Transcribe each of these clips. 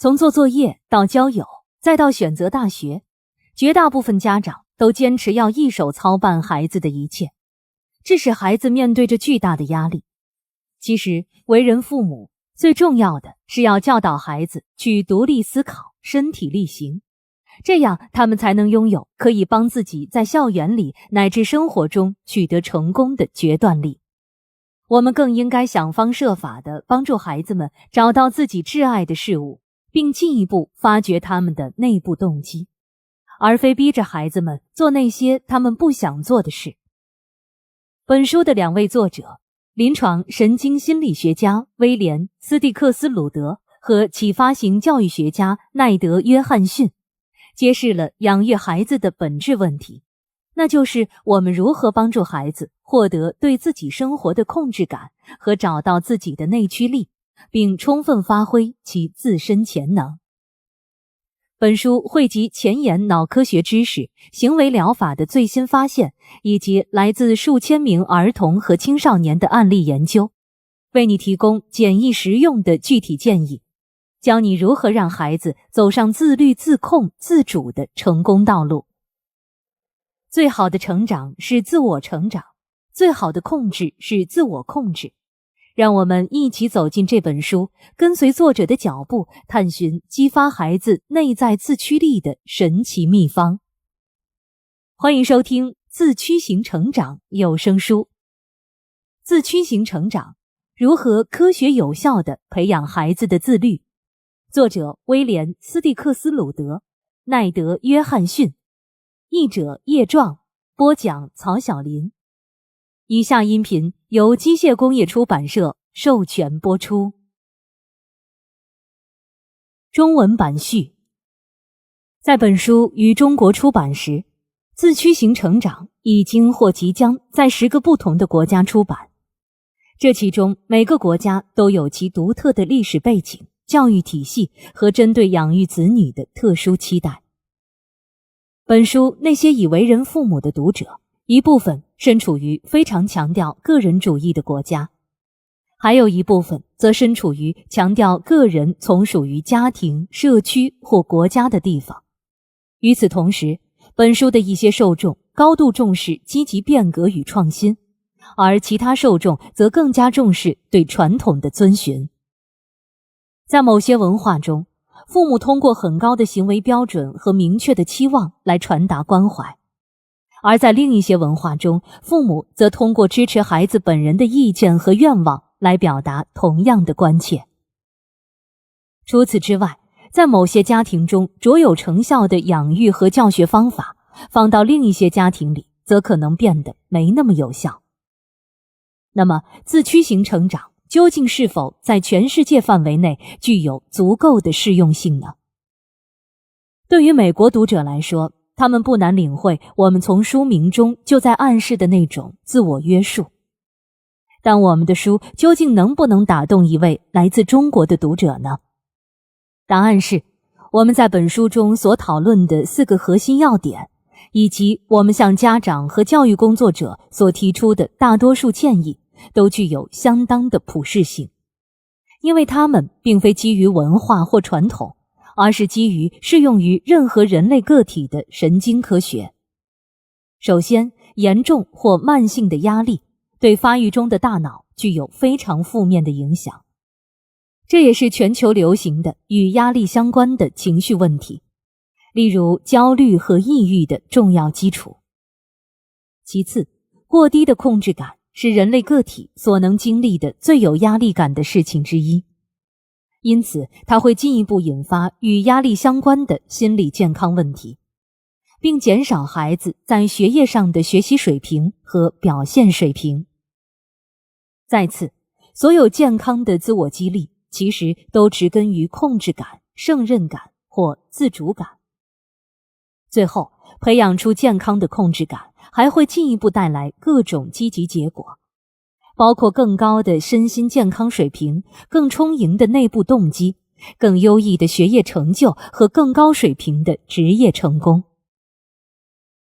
从做作业到交友，再到选择大学，绝大部分家长都坚持要一手操办孩子的一切，致使孩子面对着巨大的压力。其实，为人父母最重要的是要教导孩子去独立思考、身体力行，这样他们才能拥有可以帮自己在校园里乃至生活中取得成功的决断力。我们更应该想方设法地帮助孩子们找到自己挚爱的事物，并进一步发掘他们的内部动机，而非逼着孩子们做那些他们不想做的事。本书的两位作者，临床神经心理学家威廉·斯蒂克斯鲁德和启发型教育学家奈德·约翰逊，揭示了养育孩子的本质问题，那就是我们如何帮助孩子获得对自己生活的控制感和找到自己的内驱力，并充分发挥其自身潜能。本书汇集前沿脑科学知识、行为疗法的最新发现，以及来自数千名儿童和青少年的案例研究，为你提供简易实用的具体建议，教你如何让孩子走上自律、自控、自主的成功道路。最好的成长是自我成长，最好的控制是自我控制。让我们一起走进这本书，跟随作者的脚步，探寻激发孩子内在自驱力的神奇秘方。欢迎收听自驱型成长有声书。自驱型成长，如何科学有效地培养孩子的自律。作者威廉·斯蒂克斯鲁德，奈德·约翰逊，译者叶壮，播讲曹晓林。以下音频由机械工业出版社授权播出。中文版序。在本书于中国出版时，自驱型成长已经或即将在10个不同的国家出版。这其中每个国家都有其独特的历史背景、教育体系和针对养育子女的特殊期待。本书那些已为人父母的读者，一部分身处于非常强调个人主义的国家，还有一部分则身处于强调个人从属于家庭、社区或国家的地方。与此同时，本书的一些受众高度重视积极变革与创新，而其他受众则更加重视对传统的遵循。在某些文化中，父母通过很高的行为标准和明确的期望来传达关怀，而在另一些文化中，父母则通过支持孩子本人的意见和愿望来表达同样的关切。除此之外，在某些家庭中卓有成效的养育和教学方法，放到另一些家庭里，则可能变得没那么有效。那么，自驱型成长究竟是否在全世界范围内具有足够的适用性呢？对于美国读者来说，他们不难领会我们从书名中就在暗示的那种自我约束。但我们的书究竟能不能打动一位来自中国的读者呢？答案是，我们在本书中所讨论的4个核心要点，以及我们向家长和教育工作者所提出的大多数建议，都具有相当的普适性，因为它们并非基于文化或传统，而是基于适用于任何人类个体的神经科学。首先，严重或慢性的压力对发育中的大脑具有非常负面的影响，这也是全球流行的与压力相关的情绪问题，例如焦虑和抑郁的重要基础。其次，过低的控制感是人类个体所能经历的最有压力感的事情之一，因此它会进一步引发与压力相关的心理健康问题，并减少孩子在学业上的学习水平和表现水平。再次，所有健康的自我激励其实都植根于控制感、胜任感或自主感。最后，培养出健康的控制感还会进一步带来各种积极结果，包括更高的身心健康水平、更充盈的内部动机、更优异的学业成就和更高水平的职业成功。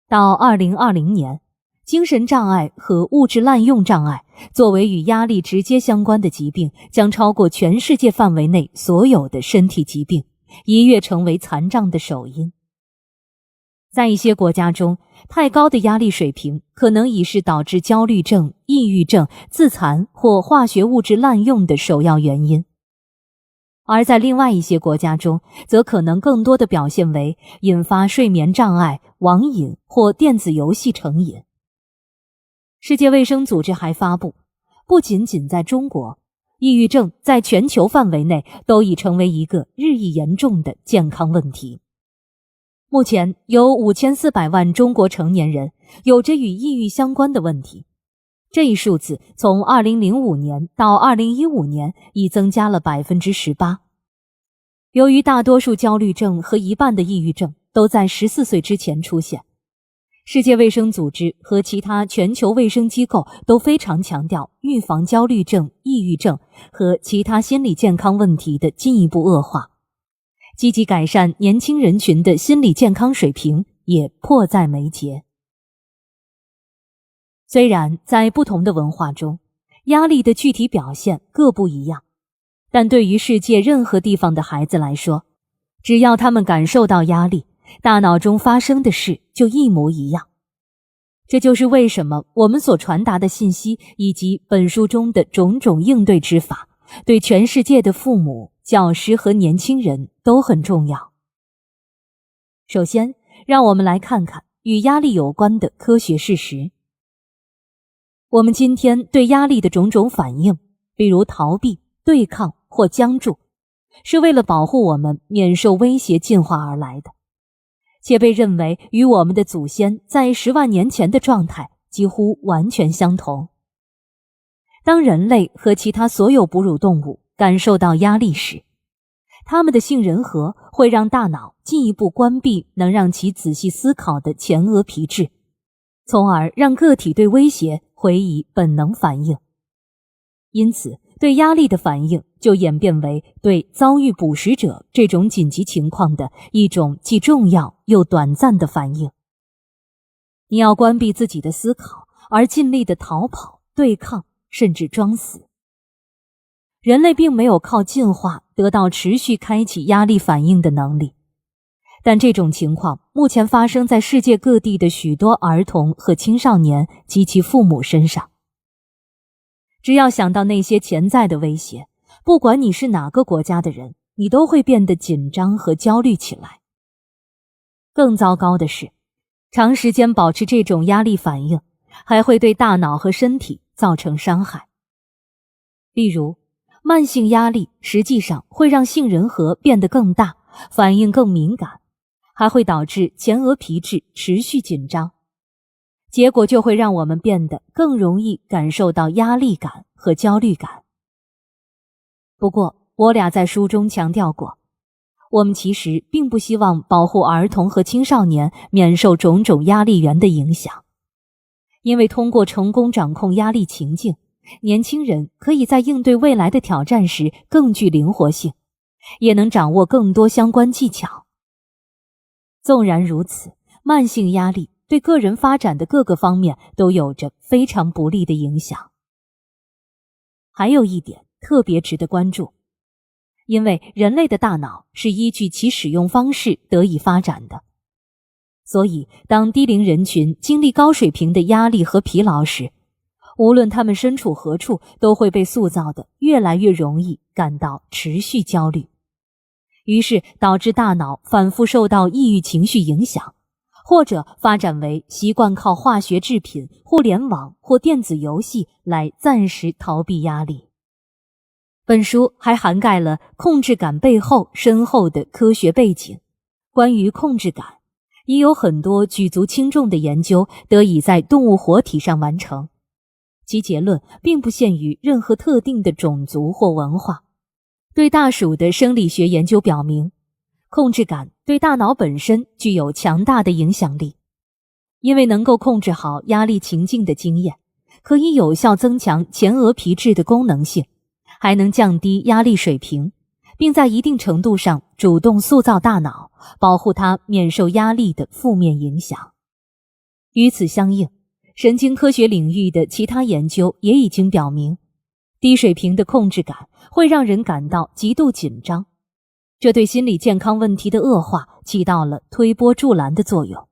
到2020年，精神障碍和物质滥用障碍作为与压力直接相关的疾病，将超过全世界范围内所有的身体疾病，一跃成为残障的首因。在一些国家中，太高的压力水平可能已是导致焦虑症、抑郁症、自残或化学物质滥用的首要原因。而在另外一些国家中，则可能更多的表现为引发睡眠障碍、网瘾或电子游戏成瘾。世界卫生组织还发布，不仅仅在中国，抑郁症在全球范围内都已成为一个日益严重的健康问题。目前有5400万中国成年人有着与抑郁相关的问题，这一数字从2005年到2015年已增加了 18%。 由于大多数焦虑症和一半的抑郁症都在14岁之前出现，世界卫生组织和其他全球卫生机构都非常强调预防焦虑症、抑郁症和其他心理健康问题的进一步恶化，积极改善年轻人群的心理健康水平也迫在眉睫。虽然在不同的文化中，压力的具体表现各不一样，但对于世界任何地方的孩子来说，只要他们感受到压力，大脑中发生的事就一模一样。这就是为什么我们所传达的信息以及本书中的种种应对之法，对全世界的父母、教师和年轻人都很重要。首先，让我们来看看与压力有关的科学事实。我们今天对压力的种种反应，比如逃避、对抗或僵住，是为了保护我们免受威胁进化而来的，且被认为与我们的祖先在10万年前的状态几乎完全相同。当人类和其他所有哺乳动物感受到压力时，它们的杏仁核会让大脑进一步关闭能让其仔细思考的前额皮质，从而让个体对威胁回以本能反应。因此，对压力的反应就演变为对遭遇捕食者这种紧急情况的一种既重要又短暂的反应。你要关闭自己的思考，而尽力的逃跑、对抗，甚至装死。人类并没有靠进化得到持续开启压力反应的能力，但这种情况目前发生在世界各地的许多儿童和青少年及其父母身上。只要想到那些潜在的威胁，不管你是哪个国家的人，你都会变得紧张和焦虑起来。更糟糕的是，长时间保持这种压力反应，还会对大脑和身体造成伤害。例如，慢性压力实际上会让杏仁核变得更大，反应更敏感，还会导致前额皮质持续紧张，结果就会让我们变得更容易感受到压力感和焦虑感。不过，我俩在书中强调过，我们其实并不希望保护儿童和青少年免受种种压力源的影响，因为通过成功掌控压力情境，年轻人可以在应对未来的挑战时更具灵活性，也能掌握更多相关技巧。纵然如此，慢性压力对个人发展的各个方面都有着非常不利的影响。还有一点特别值得关注，因为人类的大脑是依据其使用方式得以发展的，所以当低龄人群经历高水平的压力和疲劳时，无论他们身处何处，都会被塑造得越来越容易感到持续焦虑，于是导致大脑反复受到抑郁情绪影响，或者发展为习惯靠化学制品、互联网或电子游戏来暂时逃避压力。本书还涵盖了控制感背后深厚的科学背景。关于控制感，也有很多举足轻重的研究得以在动物活体上完成，其结论并不限于任何特定的种族或文化。对大鼠的生理学研究表明，控制感对大脑本身具有强大的影响力，因为能够控制好压力情境的经验，可以有效增强前额皮质的功能性，还能降低压力水平，并在一定程度上主动塑造大脑，保护它免受压力的负面影响。与此相应，神经科学领域的其他研究也已经表明，低水平的控制感会让人感到极度紧张，这对心理健康问题的恶化起到了推波助澜的作用。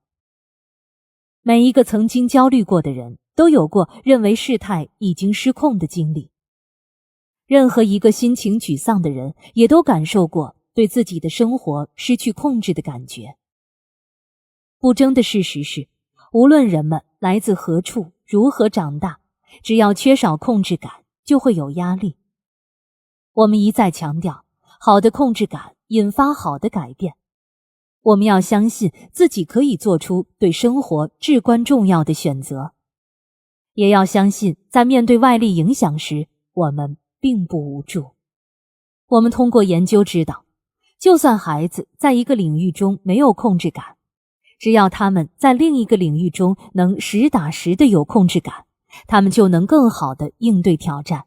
每一个曾经焦虑过的人都有过认为事态已经失控的经历。任何一个心情沮丧的人也都感受过对自己的生活失去控制的感觉。不争的事实是，无论人们来自何处，如何长大，只要缺少控制感，就会有压力。我们一再强调，好的控制感引发好的改变。我们要相信自己可以做出对生活至关重要的选择，也要相信在面对外力影响时，我们并不无助。我们通过研究知道，就算孩子在一个领域中没有控制感，只要他们在另一个领域中能实打实的有控制感，他们就能更好地应对挑战。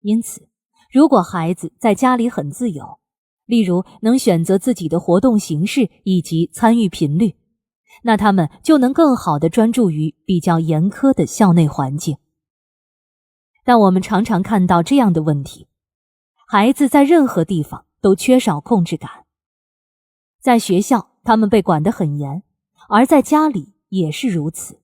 因此，如果孩子在家里很自由，例如能选择自己的活动形式以及参与频率，那他们就能更好地专注于比较严苛的校内环境。但我们常常看到这样的问题，孩子在任何地方都缺少控制感。在学校，他们被管得很严，而在家里也是如此。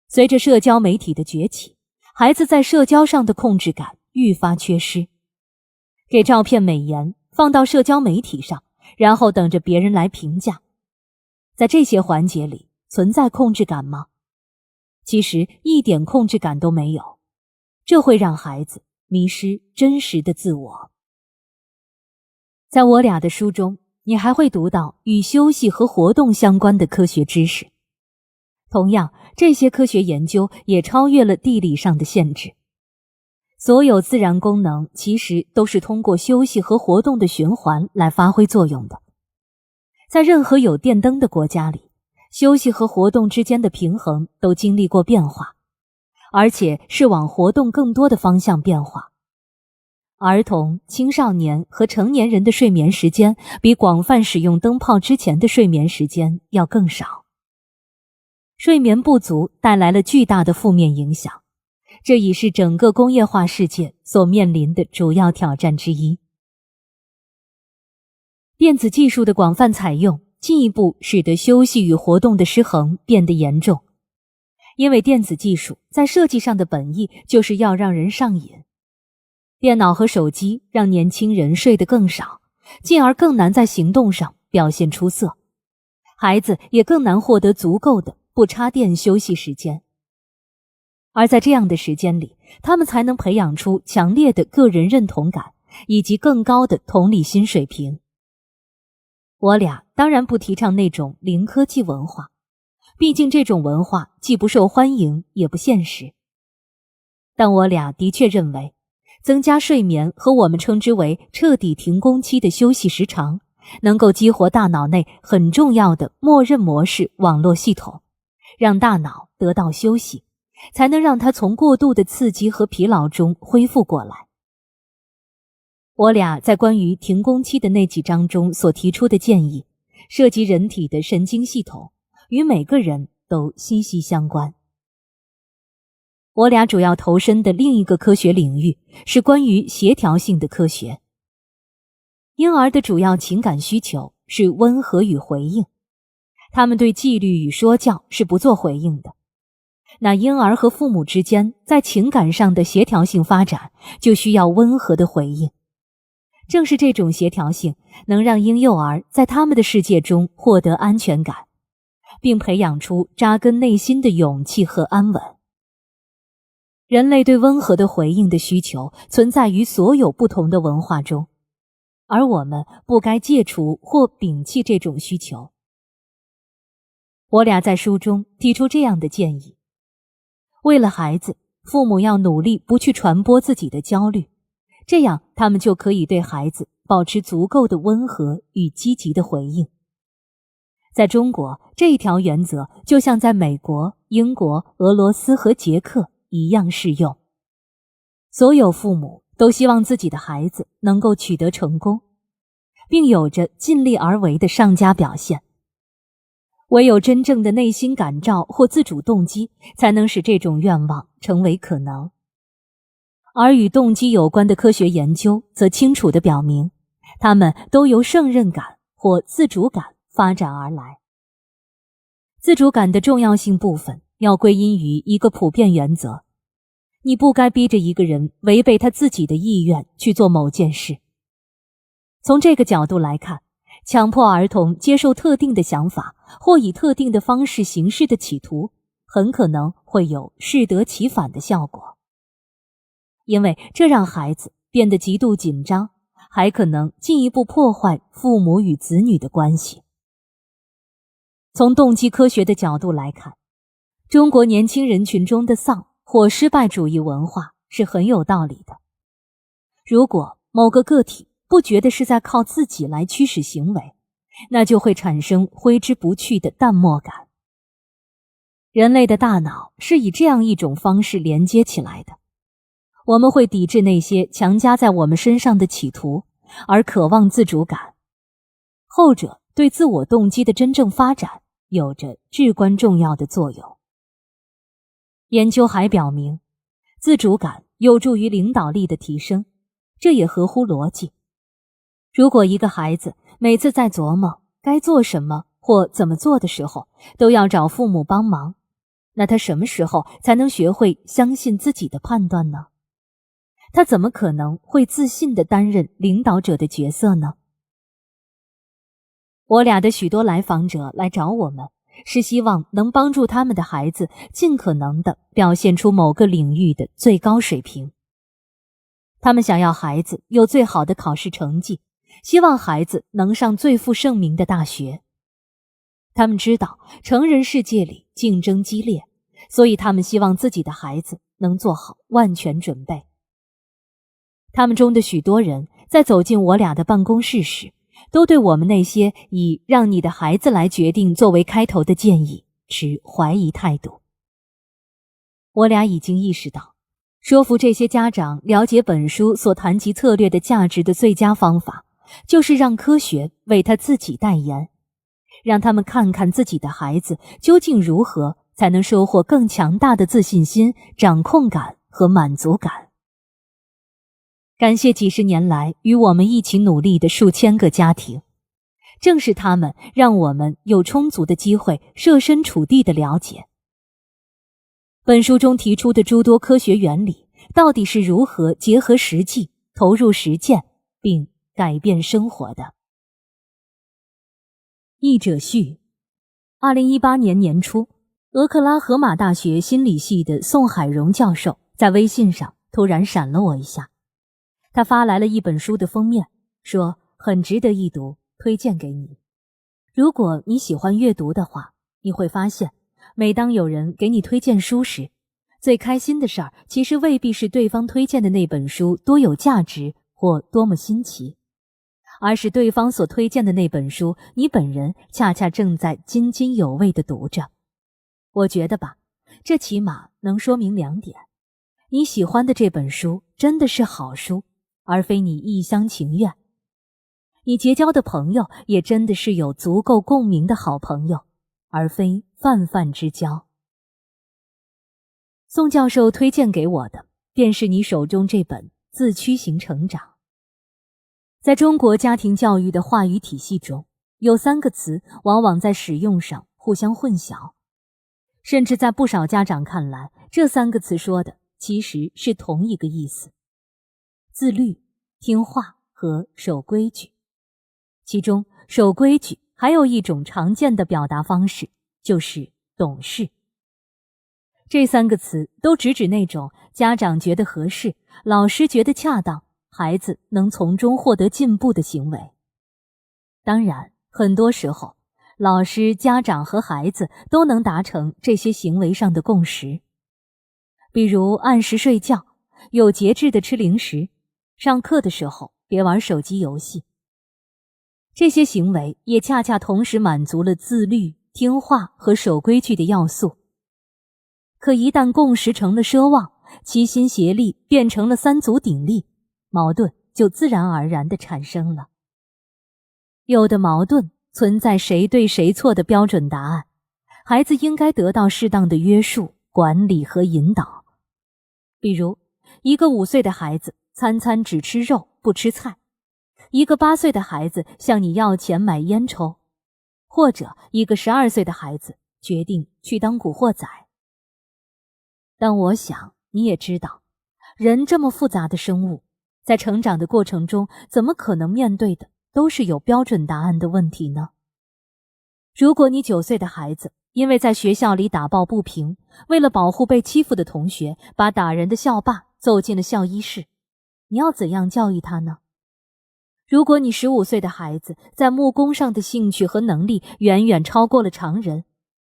随着社交媒体的崛起，孩子在社交上的控制感愈发缺失。给照片美颜，放到社交媒体上，然后等着别人来评价。在这些环节里，存在控制感吗？其实一点控制感都没有，这会让孩子迷失真实的自我。在我俩的书中，你还会读到与休息和活动相关的科学知识。同样，这些科学研究也超越了地理上的限制。所有自然功能其实都是通过休息和活动的循环来发挥作用的。在任何有电灯的国家里，休息和活动之间的平衡都经历过变化，而且是往活动更多的方向变化。儿童、青少年和成年人的睡眠时间比广泛使用灯泡之前的睡眠时间要更少。睡眠不足带来了巨大的负面影响，这已是整个工业化世界所面临的主要挑战之一。电子技术的广泛采用，进一步使得休息与活动的失衡变得严重。因为电子技术在设计上的本意就是要让人上瘾。电脑和手机让年轻人睡得更少，进而更难在行动上表现出色。孩子也更难获得足够的不插电休息时间。而在这样的时间里，他们才能培养出强烈的个人认同感以及更高的同理心水平。我俩当然不提倡那种零科技文化，毕竟这种文化既不受欢迎也不现实。但我俩的确认为，增加睡眠和我们称之为彻底停工期的休息时长，能够激活大脑内很重要的默认模式网络系统，让大脑得到休息，才能让它从过度的刺激和疲劳中恢复过来。我俩在关于停工期的那几章中所提出的建议，涉及人体的神经系统，与每个人都息息相关。我俩主要投身的另一个科学领域是关于协调性的科学。婴儿的主要情感需求是温和与回应，他们对纪律与说教是不做回应的。那婴儿和父母之间在情感上的协调性发展，就需要温和的回应。正是这种协调性，能让婴幼儿在他们的世界中获得安全感，并培养出扎根内心的勇气和安稳。人类对温和的回应的需求存在于所有不同的文化中，而我们不该戒除或摒弃这种需求。我俩在书中提出这样的建议：为了孩子，父母要努力不去传播自己的焦虑，这样他们就可以对孩子保持足够的温和与积极的回应。在中国，这一条原则就像在美国、英国、俄罗斯和捷克一样适用。所有父母都希望自己的孩子能够取得成功，并有着尽力而为的上佳表现。唯有真正的内心感召或自主动机，才能使这种愿望成为可能。而与动机有关的科学研究则清楚地表明，它们都由胜任感或自主感发展而来。自主感的重要性部分要归因于一个普遍原则：你不该逼着一个人违背他自己的意愿去做某件事。从这个角度来看，强迫儿童接受特定的想法或以特定的方式行事的企图，很可能会有适得其反的效果。因为这让孩子变得极度紧张，还可能进一步破坏父母与子女的关系。从动机科学的角度来看，中国年轻人群中的丧或失败主义文化是很有道理的。如果某个个体不觉得是在靠自己来驱使行为，那就会产生挥之不去的淡漠感。人类的大脑是以这样一种方式连接起来的，我们会抵制那些强加在我们身上的企图，而渴望自主感。后者对自我动机的真正发展有着至关重要的作用。研究还表明，自主感有助于领导力的提升，这也合乎逻辑。如果一个孩子每次在琢磨该做什么或怎么做的时候都要找父母帮忙，那他什么时候才能学会相信自己的判断呢？他怎么可能会自信地担任领导者的角色呢？我俩的许多来访者来找我们，是希望能帮助他们的孩子尽可能地表现出某个领域的最高水平。他们想要孩子有最好的考试成绩，希望孩子能上最负盛名的大学。他们知道成人世界里竞争激烈，所以他们希望自己的孩子能做好万全准备。他们中的许多人在走进我俩的办公室时，都对我们那些以让你的孩子来决定作为开头的建议持怀疑态度。我俩已经意识到，说服这些家长了解本书所谈及策略的价值的最佳方法，就是让科学为他自己代言，让他们看看自己的孩子究竟如何才能收获更强大的自信心、掌控感和满足感。感谢几十年来与我们一起努力的数千个家庭，正是他们让我们有充足的机会设身处地的了解本书中提出的诸多科学原理到底是如何结合实际投入实践并改变生活的。译者序：2018年年初，俄克拉荷马大学心理系的宋海荣教授在微信上突然闪了我一下，他发来了一本书的封面，说很值得一读，推荐给你。如果你喜欢阅读的话，你会发现每当有人给你推荐书时，最开心的事儿其实未必是对方推荐的那本书多有价值或多么新奇，而是对方所推荐的那本书你本人恰恰正在津津有味地读着。我觉得吧，这起码能说明2点：你喜欢的这本书真的是好书，而非你一厢情愿；你结交的朋友也真的是有足够共鸣的好朋友，而非泛泛之交。宋教授推荐给我的便是你手中这本《自驱型成长》。在中国家庭教育的话语体系中，有3个词往往在使用上互相混淆，甚至在不少家长看来，这3个词说的其实是同一个意思：自律、听话和守规矩。其中守规矩还有一种常见的表达方式，就是懂事。这3个词都直指那种家长觉得合适，老师觉得恰当，孩子能从中获得进步的行为。当然，很多时候，老师、家长和孩子都能达成这些行为上的共识。比如按时睡觉，有节制地吃零食，上课的时候别玩手机游戏。这些行为也恰恰同时满足了自律、听话和守规矩的要素。可一旦共识成了奢望，齐心协力变成了3足鼎立，矛盾就自然而然地产生了。有的矛盾存在谁对谁错的标准答案，孩子应该得到适当的约束、管理和引导。比如，一个5岁的孩子餐餐只吃肉不吃菜，一个8岁的孩子向你要钱买烟抽，或者一个12岁的孩子决定去当古惑仔。但我想你也知道，人这么复杂的生物，在成长的过程中，怎么可能面对的都是有标准答案的问题呢？如果你9岁的孩子因为在学校里打抱不平，为了保护被欺负的同学，把打人的校霸揍进了校医室，你要怎样教育他呢？如果你15岁的孩子在木工上的兴趣和能力远远超过了常人，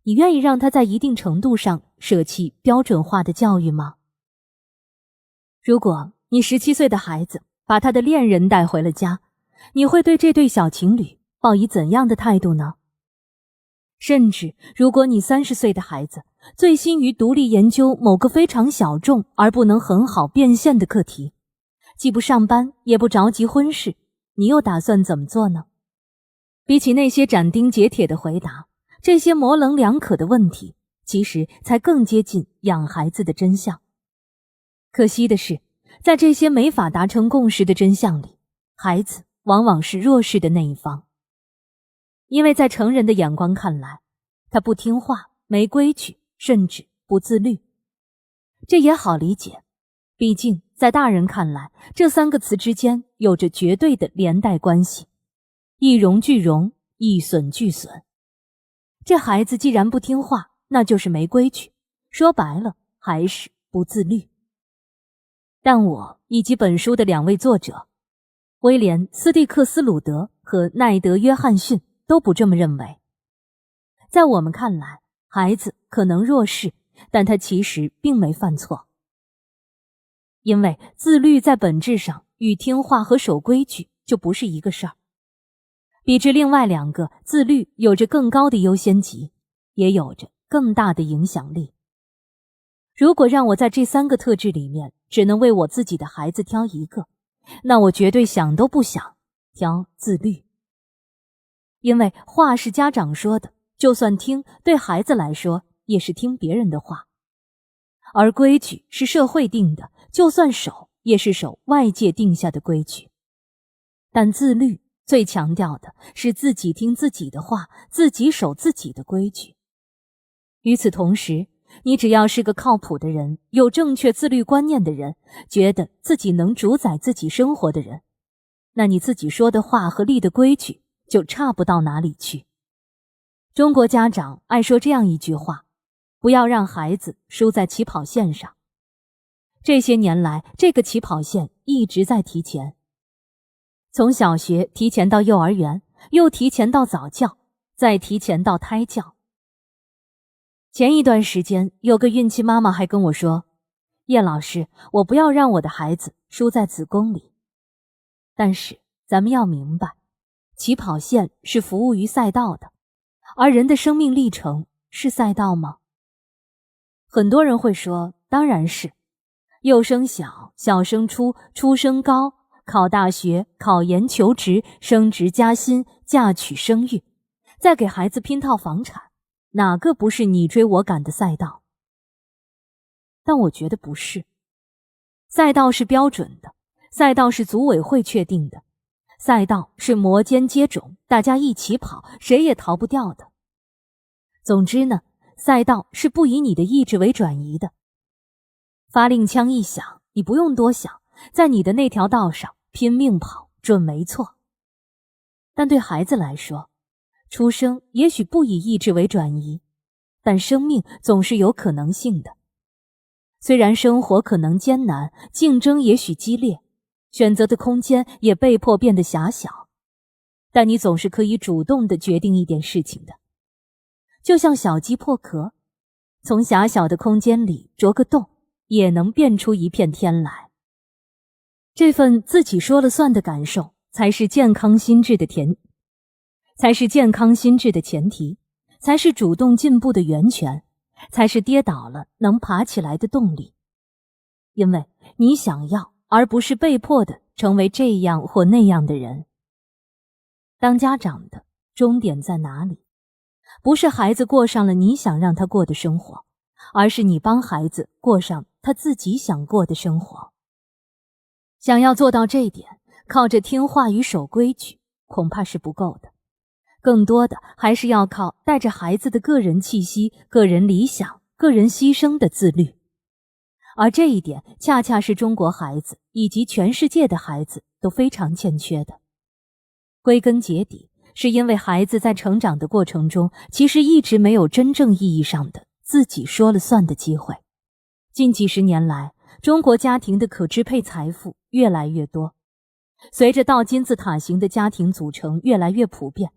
你愿意让他在一定程度上舍弃标准化的教育吗？如果你17岁的孩子把他的恋人带回了家，你会对这对小情侣抱以怎样的态度呢？甚至如果你30岁的孩子醉心于独立研究某个非常小众而不能很好变现的课题，既不上班也不着急婚事，你又打算怎么做呢？比起那些斩钉截铁的回答，这些模棱两可的问题其实才更接近养孩子的真相。可惜的是，在这些没法达成共识的真相里，孩子往往是弱势的那一方。因为在成人的眼光看来，他不听话、没规矩，甚至不自律。这也好理解，毕竟在大人看来，这3个词之间有着绝对的连带关系，一荣俱荣，一损俱损。这孩子既然不听话，那就是没规矩，说白了还是不自律。但我以及本书的2位作者威廉·斯蒂克斯鲁德和奈德·约翰逊都不这么认为。在我们看来，孩子可能弱势，但他其实并没犯错。因为自律在本质上与听话和守规矩就不是一个事儿。比之另外2个，自律有着更高的优先级，也有着更大的影响力。如果让我在这3个特质里面只能为我自己的孩子挑一个，那我绝对想都不想挑自律。因为话是家长说的，就算听，对孩子来说也是听别人的话。而规矩是社会定的，就算守，也是守外界定下的规矩。但自律最强调的是自己听自己的话，自己守自己的规矩。与此同时，你只要是个靠谱的人，有正确自律观念的人，觉得自己能主宰自己生活的人，那你自己说的话和立的规矩就差不到哪里去。中国家长爱说这样一句话，不要让孩子输在起跑线上。这些年来，这个起跑线一直在提前，从小学提前到幼儿园，又提前到早教，再提前到胎教。前一段时间，有个孕期妈妈还跟我说，叶老师，我不要让我的孩子输在子宫里。但是咱们要明白，起跑线是服务于赛道的，而人的生命历程是赛道吗？很多人会说，当然是。幼升小，小升初，初升高，考大学，考研求职，升职加薪，嫁娶生育，再给孩子拼套房产，哪个不是你追我赶的赛道？但我觉得不是。赛道是标准的，赛道是组委会确定的，赛道是摩肩接踵，大家一起跑，谁也逃不掉的。总之呢，赛道是不以你的意志为转移的。发令枪一响，你不用多想，在你的那条道上拼命跑，准没错。但对孩子来说，出生也许不以意志为转移，但生命总是有可能性的。虽然生活可能艰难，竞争也许激烈，选择的空间也被迫变得狭小，但你总是可以主动地决定一点事情的。就像小鸡破壳，从狭小的空间里啄个洞，也能变出一片天来。这份自己说了算的感受，才是健康心智的前提，才是主动进步的源泉，才是跌倒了能爬起来的动力。因为你想要，而不是被迫的成为这样或那样的人。当家长的终点在哪里？不是孩子过上了你想让他过的生活，而是你帮孩子过上他自己想过的生活。想要做到这一点，靠着听话与守规矩恐怕是不够的，更多的还是要靠带着孩子的个人气息、个人理想、个人牺牲的自律。而这一点恰恰是中国孩子以及全世界的孩子都非常欠缺的。归根结底，是因为孩子在成长的过程中，其实一直没有真正意义上的自己说了算的机会。近几十年来，中国家庭的可支配财富越来越多，随着倒金字塔型的家庭组成越来越普遍，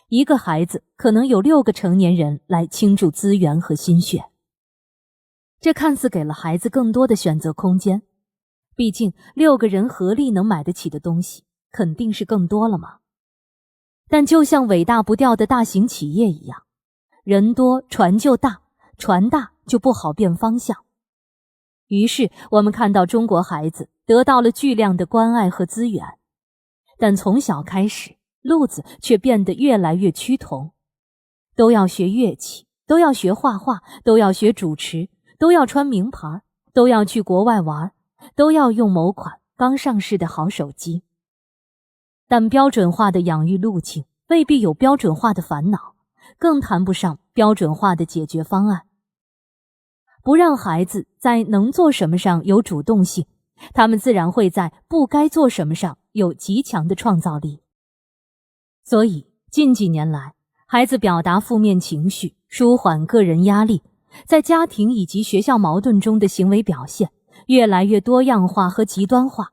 一个孩子可能有6个成年人来倾注资源和心血。这看似给了孩子更多的选择空间，毕竟6个人合力能买得起的东西肯定是更多了嘛。但就像伟大不掉的大型企业一样，人多船就大，船大就不好变方向。于是我们看到中国孩子得到了巨量的关爱和资源，但从小开始，路子却变得越来越趋同，都要学乐器，都要学画画，都要学主持，都要穿名牌，都要去国外玩，都要用某款刚上市的好手机。但标准化的养育路径未必有标准化的烦恼，更谈不上标准化的解决方案。不让孩子在能做什么上有主动性，他们自然会在不该做什么上有极强的创造力。所以近几年来，孩子表达负面情绪、舒缓个人压力，在家庭以及学校矛盾中的行为表现越来越多样化和极端化。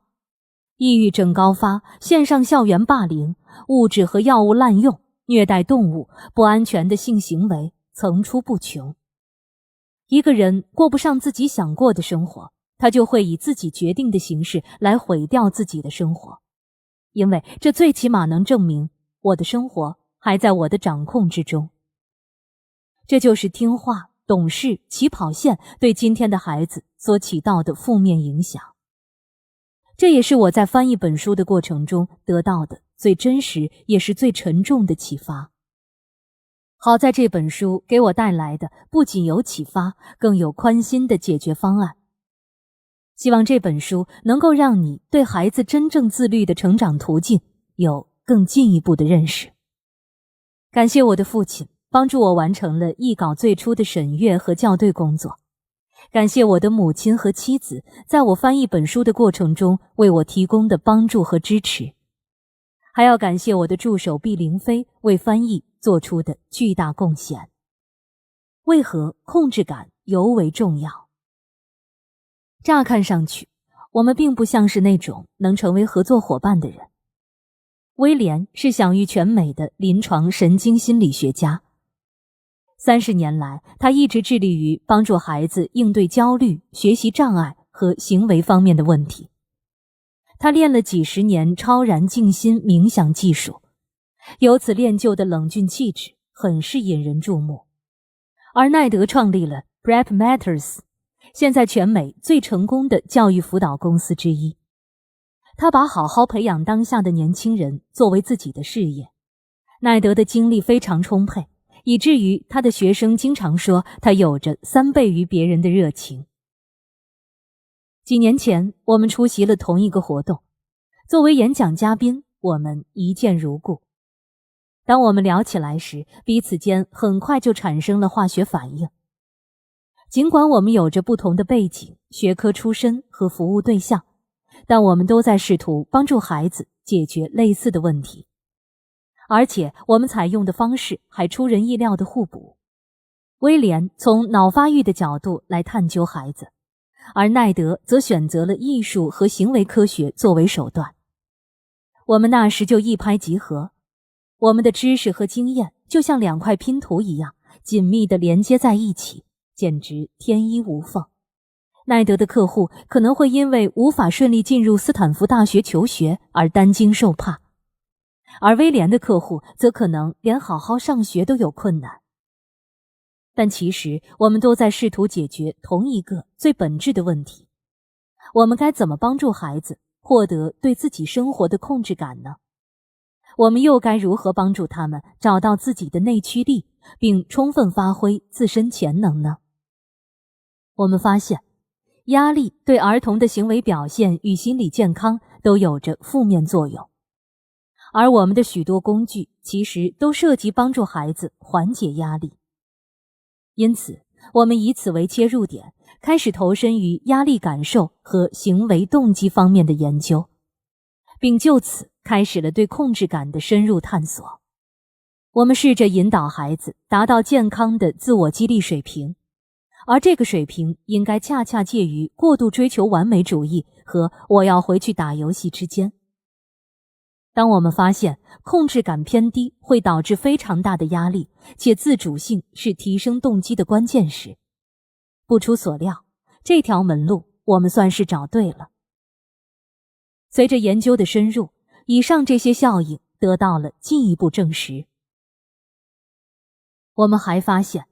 抑郁症高发，线上校园霸凌，物质和药物滥用，虐待动物，不安全的性行为层出不穷。一个人过不上自己想过的生活，他就会以自己决定的形式来毁掉自己的生活，因为这最起码能证明我的生活还在我的掌控之中。这就是听话、懂事、起跑线对今天的孩子所起到的负面影响。这也是我在翻译本书的过程中得到的最真实也是最沉重的启发。好在这本书给我带来的不仅有启发，更有宽心的解决方案。希望这本书能够让你对孩子真正自律的成长途径有更进一步的认识。感谢我的父亲帮助我完成了译稿最初的审阅和校对工作。感谢我的母亲和妻子在我翻译本书的过程中为我提供的帮助和支持，还要感谢我的助手毕凌飞为翻译做出的巨大贡献。为何控制感尤为重要？乍看上去，我们并不像是那种能成为合作伙伴的人。威廉是享誉全美的临床神经心理学家。30年来，他一直致力于帮助孩子应对焦虑、学习障碍和行为方面的问题。他练了几十年超然静心冥想技术，由此练就的冷峻气质很是引人注目。而奈德创立了 Prep Matters， 现在全美最成功的教育辅导公司之一。他把好好培养当下的年轻人作为自己的事业。奈德的精力非常充沛，以至于他的学生经常说他有着3倍于别人的热情。几年前，我们出席了同一个活动，作为演讲嘉宾，我们一见如故。当我们聊起来时，彼此间很快就产生了化学反应。尽管我们有着不同的背景、学科出身和服务对象，但我们都在试图帮助孩子解决类似的问题。而且我们采用的方式还出人意料的互补。威廉从脑发育的角度来探究孩子，而奈德则选择了艺术和行为科学作为手段。我们那时就一拍即合，我们的知识和经验就像2块拼图一样紧密地连接在一起，简直天衣无缝。奈德的客户可能会因为无法顺利进入斯坦福大学求学而担惊受怕，而威廉的客户则可能连好好上学都有困难。但其实我们都在试图解决同一个最本质的问题：我们该怎么帮助孩子获得对自己生活的控制感呢？我们又该如何帮助他们找到自己的内驱力，并充分发挥自身潜能呢？我们发现，压力对儿童的行为表现与心理健康都有着负面作用。而我们的许多工具其实都涉及帮助孩子缓解压力。因此，我们以此为切入点，开始投身于压力感受和行为动机方面的研究，并就此开始了对控制感的深入探索。我们试着引导孩子达到健康的自我激励水平，而这个水平应该恰恰介于过度追求完美主义和我要回去打游戏之间。当我们发现控制感偏低会导致非常大的压力，且自主性是提升动机的关键时，不出所料，这条门路我们算是找对了。随着研究的深入，以上这些效应得到了进一步证实。我们还发现，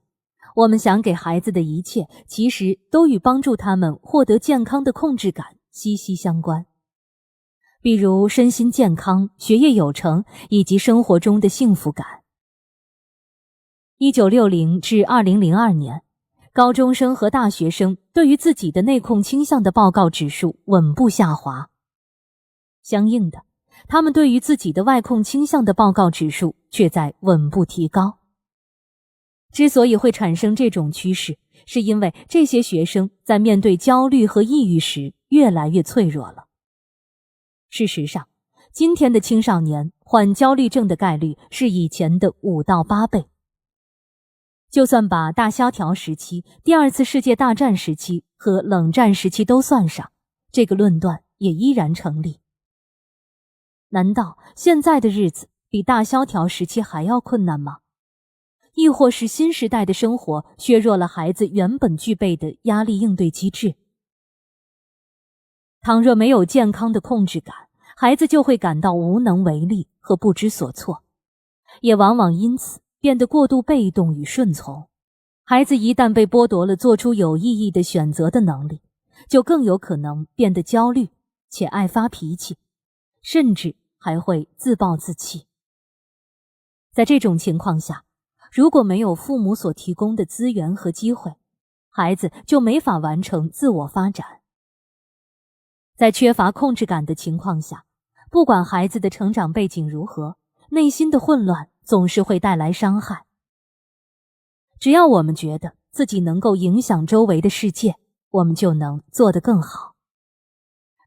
我们想给孩子的一切其实都与帮助他们获得健康的控制感息息相关。比如身心健康、学业有成以及生活中的幸福感。1960至2002年，高中生和大学生对于自己的内控倾向的报告指数稳步下滑。相应的，他们对于自己的外控倾向的报告指数却在稳步提高。之所以会产生这种趋势，是因为这些学生在面对焦虑和抑郁时越来越脆弱了。事实上，今天的青少年患焦虑症的概率是以前的5到8倍。就算把大萧条时期、第二次世界大战时期和冷战时期都算上，这个论断也依然成立。难道现在的日子比大萧条时期还要困难吗？亦或是新时代的生活削弱了孩子原本具备的压力应对机制？倘若没有健康的控制感，孩子就会感到无能为力和不知所措，也往往因此变得过度被动与顺从。孩子一旦被剥夺了做出有意义的选择的能力，就更有可能变得焦虑且爱发脾气，甚至还会自暴自弃。在这种情况下，如果没有父母所提供的资源和机会，孩子就没法完成自我发展。在缺乏控制感的情况下，不管孩子的成长背景如何，内心的混乱总是会带来伤害。只要我们觉得自己能够影响周围的世界，我们就能做得更好。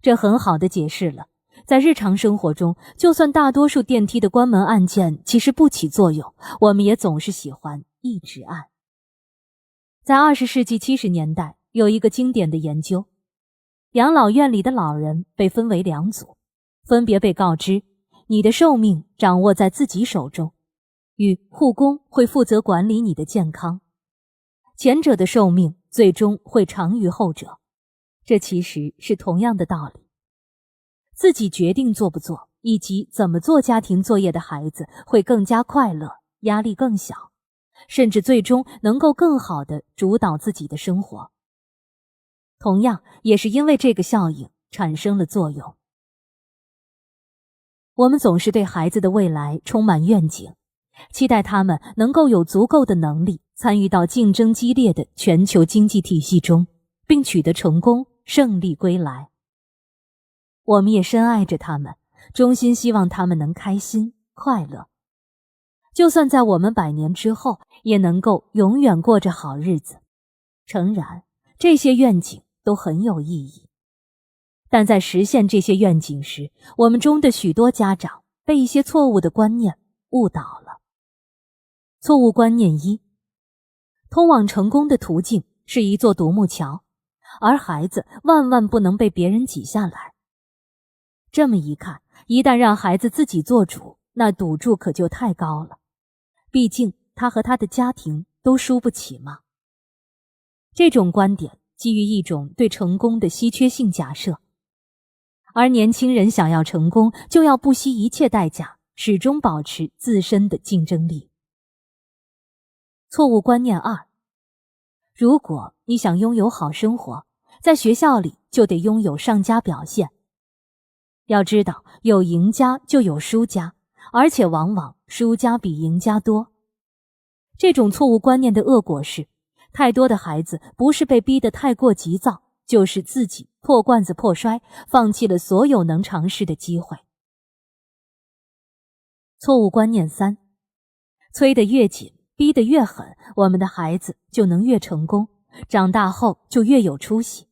这很好地解释了，在日常生活中，就算大多数电梯的关门按键其实不起作用，我们也总是喜欢一直按。在20世纪70年代，有一个经典的研究，养老院里的老人被分为2组，分别被告知你的寿命掌握在自己手中，与护工会负责管理你的健康。前者的寿命最终会长于后者，这其实是同样的道理。自己决定做不做以及怎么做家庭作业的孩子会更加快乐，压力更小，甚至最终能够更好地主导自己的生活。同样也是因为这个效应产生了作用。我们总是对孩子的未来充满愿景，期待他们能够有足够的能力参与到竞争激烈的全球经济体系中，并取得成功，胜利归来。我们也深爱着他们，衷心希望他们能开心快乐，就算在我们100年之后，也能够永远过着好日子。诚然，这些愿景都很有意义，但在实现这些愿景时，我们中的许多家长被一些错误的观念误导了。错误观念1：通往成功的途径是一座独木桥，而孩子万万不能被别人挤下来。这么一看，一旦让孩子自己做主，那赌注可就太高了，毕竟他和他的家庭都输不起嘛。这种观点基于一种对成功的稀缺性假设，而年轻人想要成功，就要不惜一切代价，始终保持自身的竞争力。错误观念2：如果你想拥有好生活，在学校里就得拥有上佳表现。要知道，有赢家就有输家，而且往往输家比赢家多。这种错误观念的恶果是，太多的孩子不是被逼得太过急躁，就是自己破罐子破摔，放弃了所有能尝试的机会。错误观念3：催得越紧，逼得越狠，我们的孩子就能越成功，长大后就越有出息。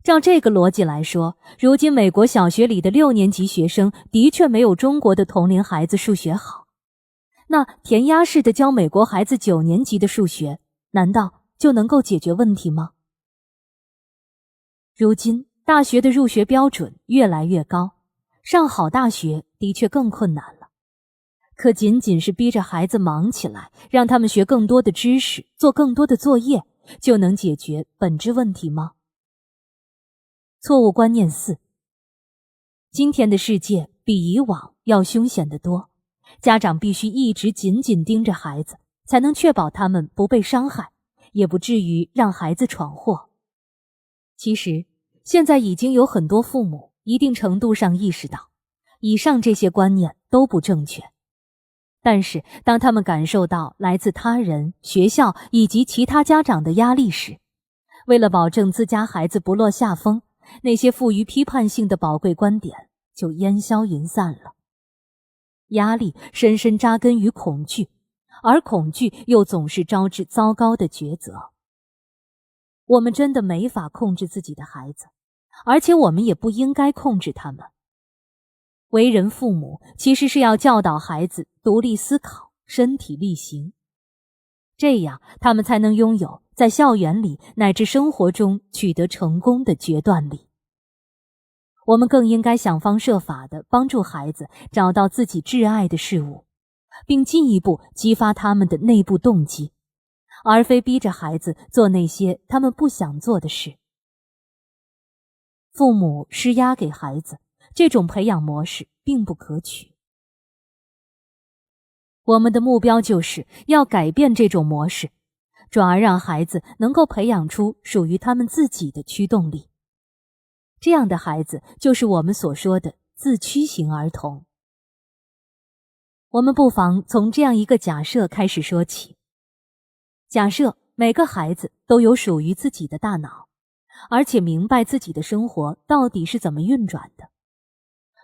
照这个逻辑来说，如今美国小学里的6年级学生的确没有中国的同龄孩子数学好。那填鸭式的教美国孩子9年级的数学，难道就能够解决问题吗？如今大学的入学标准越来越高，上好大学的确更困难了。可仅仅是逼着孩子忙起来，让他们学更多的知识，做更多的作业，就能解决本质问题吗？错误观念4：今天的世界比以往要凶险得多，家长必须一直紧紧盯着孩子，才能确保他们不被伤害，也不至于让孩子闯祸。其实，现在已经有很多父母一定程度上意识到，以上这些观念都不正确。但是，当他们感受到来自他人、学校以及其他家长的压力时，为了保证自家孩子不落下风，那些富于批判性的宝贵观点就烟消云散了。压力深深扎根于恐惧，而恐惧又总是招致糟糕的抉择。我们真的没法控制自己的孩子，而且我们也不应该控制他们。为人父母其实是要教导孩子独立思考，身体力行，这样他们才能拥有在校园里乃至生活中取得成功的决断力。我们更应该想方设法地帮助孩子找到自己挚爱的事物，并进一步激发他们的内部动机，而非逼着孩子做那些他们不想做的事。父母施压给孩子，这种培养模式并不可取。我们的目标就是要改变这种模式，转而让孩子能够培养出属于他们自己的驱动力。这样的孩子就是我们所说的自驱型儿童。我们不妨从这样一个假设开始说起。假设每个孩子都有属于自己的大脑，而且明白自己的生活到底是怎么运转的。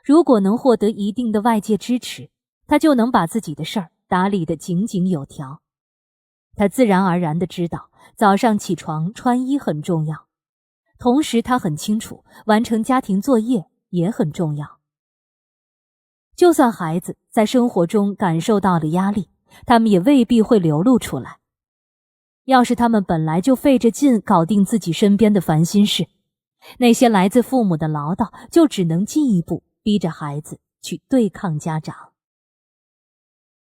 如果能获得一定的外界支持，他就能把自己的事儿打理得井井有条。他自然而然地知道早上起床穿衣很重要，同时他很清楚完成家庭作业也很重要。就算孩子在生活中感受到了压力，他们也未必会流露出来。要是他们本来就费着劲搞定自己身边的烦心事，那些来自父母的唠叨就只能进一步逼着孩子去对抗家长。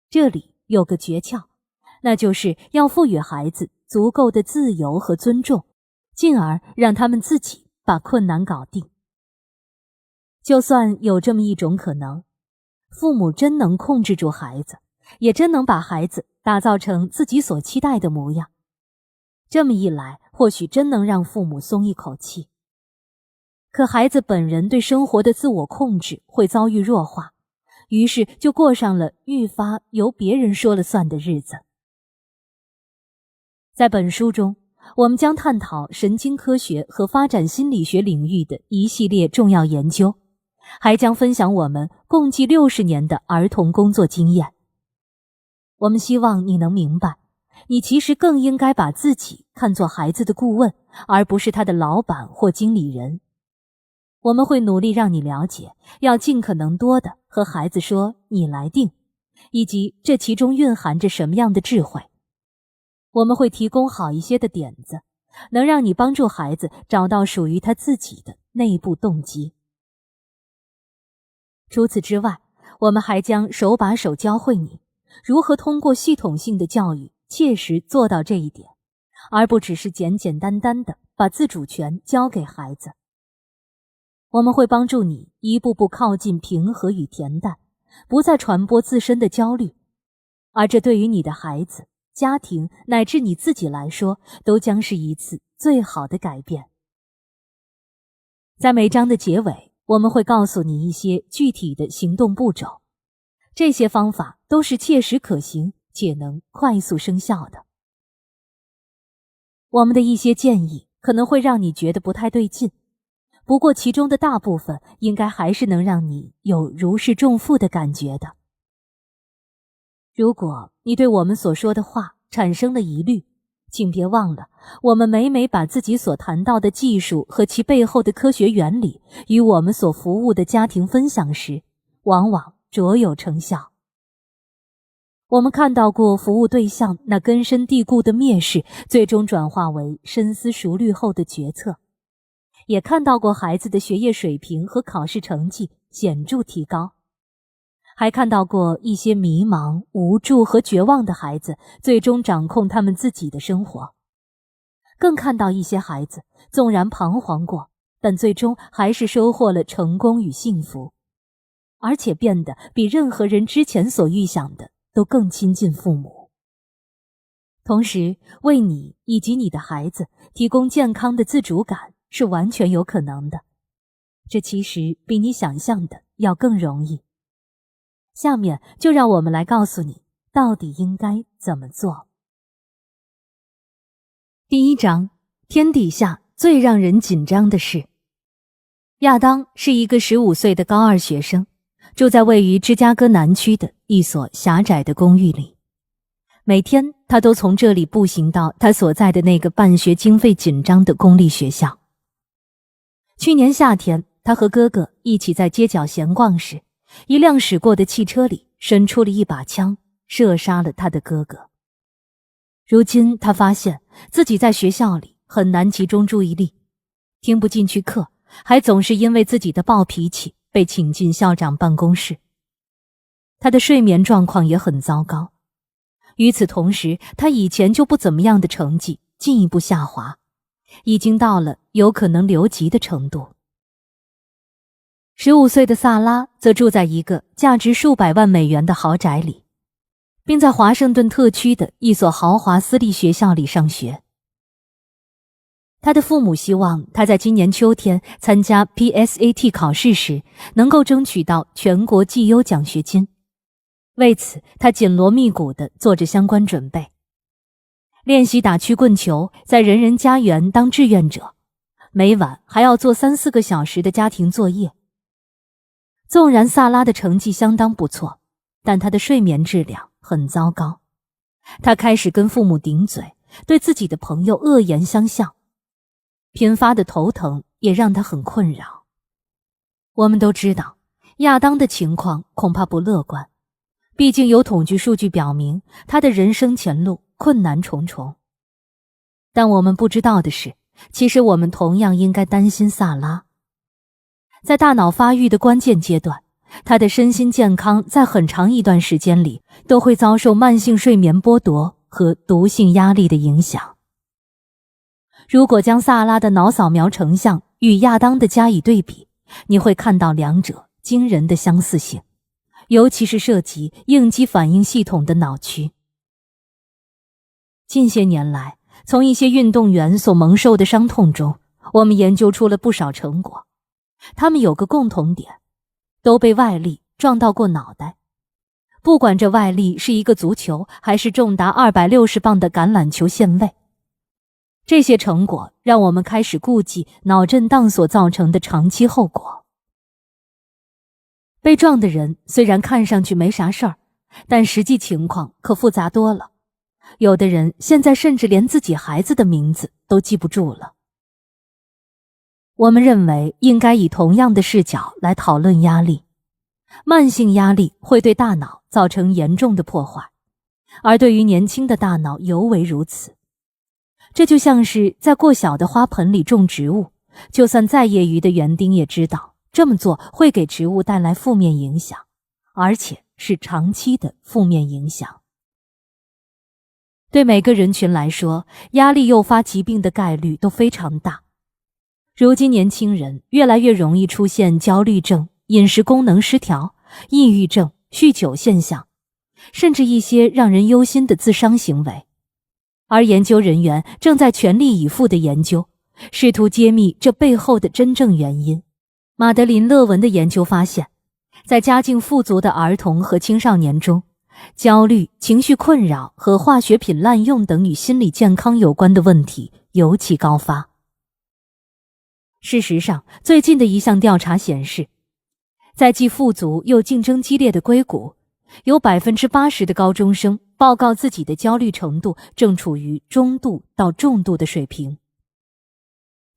这里有个诀窍，那就是要赋予孩子足够的自由和尊重，进而让他们自己把困难搞定。就算有这么一种可能，父母真能控制住孩子，也真能把孩子打造成自己所期待的模样。这么一来，或许真能让父母松一口气。可孩子本人对生活的自我控制会遭遇弱化，于是就过上了愈发由别人说了算的日子。在本书中，我们将探讨神经科学和发展心理学领域的一系列重要研究，还将分享我们共计60年的儿童工作经验。我们希望你能明白，你其实更应该把自己看作孩子的顾问，而不是他的老板或经理人。我们会努力让你了解，要尽可能多的和孩子说你来定，以及这其中蕴含着什么样的智慧。我们会提供好一些的点子，能让你帮助孩子找到属于他自己的内部动机。除此之外，我们还将手把手教会你如何通过系统性的教育切实做到这一点，而不只是简简单单的把自主权交给孩子。我们会帮助你一步步靠近平和与恬淡，不再传播自身的焦虑，而这对于你的孩子、家庭乃至你自己来说，都将是一次最好的改变。在每章的结尾，我们会告诉你一些具体的行动步骤，这些方法都是切实可行且能快速生效的。我们的一些建议可能会让你觉得不太对劲，不过其中的大部分应该还是能让你有如释重负的感觉的。如果你对我们所说的话产生了疑虑，请别忘了，我们每每把自己所谈到的技术和其背后的科学原理与我们所服务的家庭分享时，往往卓有成效。我们看到过服务对象那根深蒂固的蔑视最终转化为深思熟虑后的决策，也看到过孩子的学业水平和考试成绩显著提高，还看到过一些迷茫、无助和绝望的孩子最终掌控他们自己的生活，更看到一些孩子纵然彷徨过，但最终还是收获了成功与幸福，而且变得比任何人之前所预想的都更亲近父母。同时，为你以及你的孩子提供健康的自主感是完全有可能的，这其实比你想象的要更容易。下面就让我们来告诉你到底应该怎么做。第一章，天底下最让人紧张的事。亚当是一个15岁的高2学生，住在位于芝加哥南区的一所狭窄的公寓里。每天他都从这里步行到他所在的那个办学经费紧张的公立学校。去年夏天，他和哥哥一起在街角闲逛时，一辆驶过的汽车里伸出了一把枪，射杀了他的哥哥。如今他发现自己在学校里很难集中注意力，听不进去课，还总是因为自己的暴脾气被请进校长办公室。他的睡眠状况也很糟糕。与此同时，他以前就不怎么样的成绩进一步下滑，已经到了有可能留级的程度。15岁的萨拉则住在一个价值数百万美元的豪宅里，并在华盛顿特区的一所豪华私立学校里上学。他的父母希望他在今年秋天参加 PSAT 考试时能够争取到全国绩优奖学金，为此他紧锣密鼓地做着相关准备，练习打曲棍球，在人人家园当志愿者，每晚还要做3-4个小时的家庭作业。纵然萨拉的成绩相当不错，但他的睡眠质量很糟糕。他开始跟父母顶嘴，对自己的朋友恶言相向，频发的头疼也让他很困扰。我们都知道，亚当的情况恐怕不乐观，毕竟有统计数据表明，他的人生前路困难重重。但我们不知道的是，其实我们同样应该担心萨拉。在大脑发育的关键阶段，他的身心健康在很长一段时间里都会遭受慢性睡眠剥夺和毒性压力的影响。如果将萨拉的脑扫描成像与亚当的加以对比，你会看到两者惊人的相似性，尤其是涉及应激反应系统的脑区。近些年来，从一些运动员所蒙受的伤痛中，我们研究出了不少成果。他们有个共同点，都被外力撞到过脑袋。不管这外力是一个足球，还是重达260磅的橄榄球限位。这些成果让我们开始顾忌脑震荡所造成的长期后果。被撞的人虽然看上去没啥事儿，但实际情况可复杂多了。有的人现在甚至连自己孩子的名字都记不住了。我们认为应该以同样的视角来讨论压力。慢性压力会对大脑造成严重的破坏，而对于年轻的大脑尤为如此。这就像是在过小的花盆里种植物，就算再业余的园丁也知道，这么做会给植物带来负面影响，而且是长期的负面影响。对每个人群来说，压力诱发疾病的概率都非常大。如今年轻人越来越容易出现焦虑症、饮食功能失调、抑郁症、酗酒现象，甚至一些让人忧心的自伤行为。而研究人员正在全力以赴地研究，试图揭秘这背后的真正原因。马德琳·勒文的研究发现，在家境富足的儿童和青少年中，焦虑、情绪困扰和化学品滥用等与心理健康有关的问题尤其高发，事实上，最近的一项调查显示，在既富足又竞争激烈的硅谷，有 80% 的高中生报告自己的焦虑程度正处于中度到重度的水平。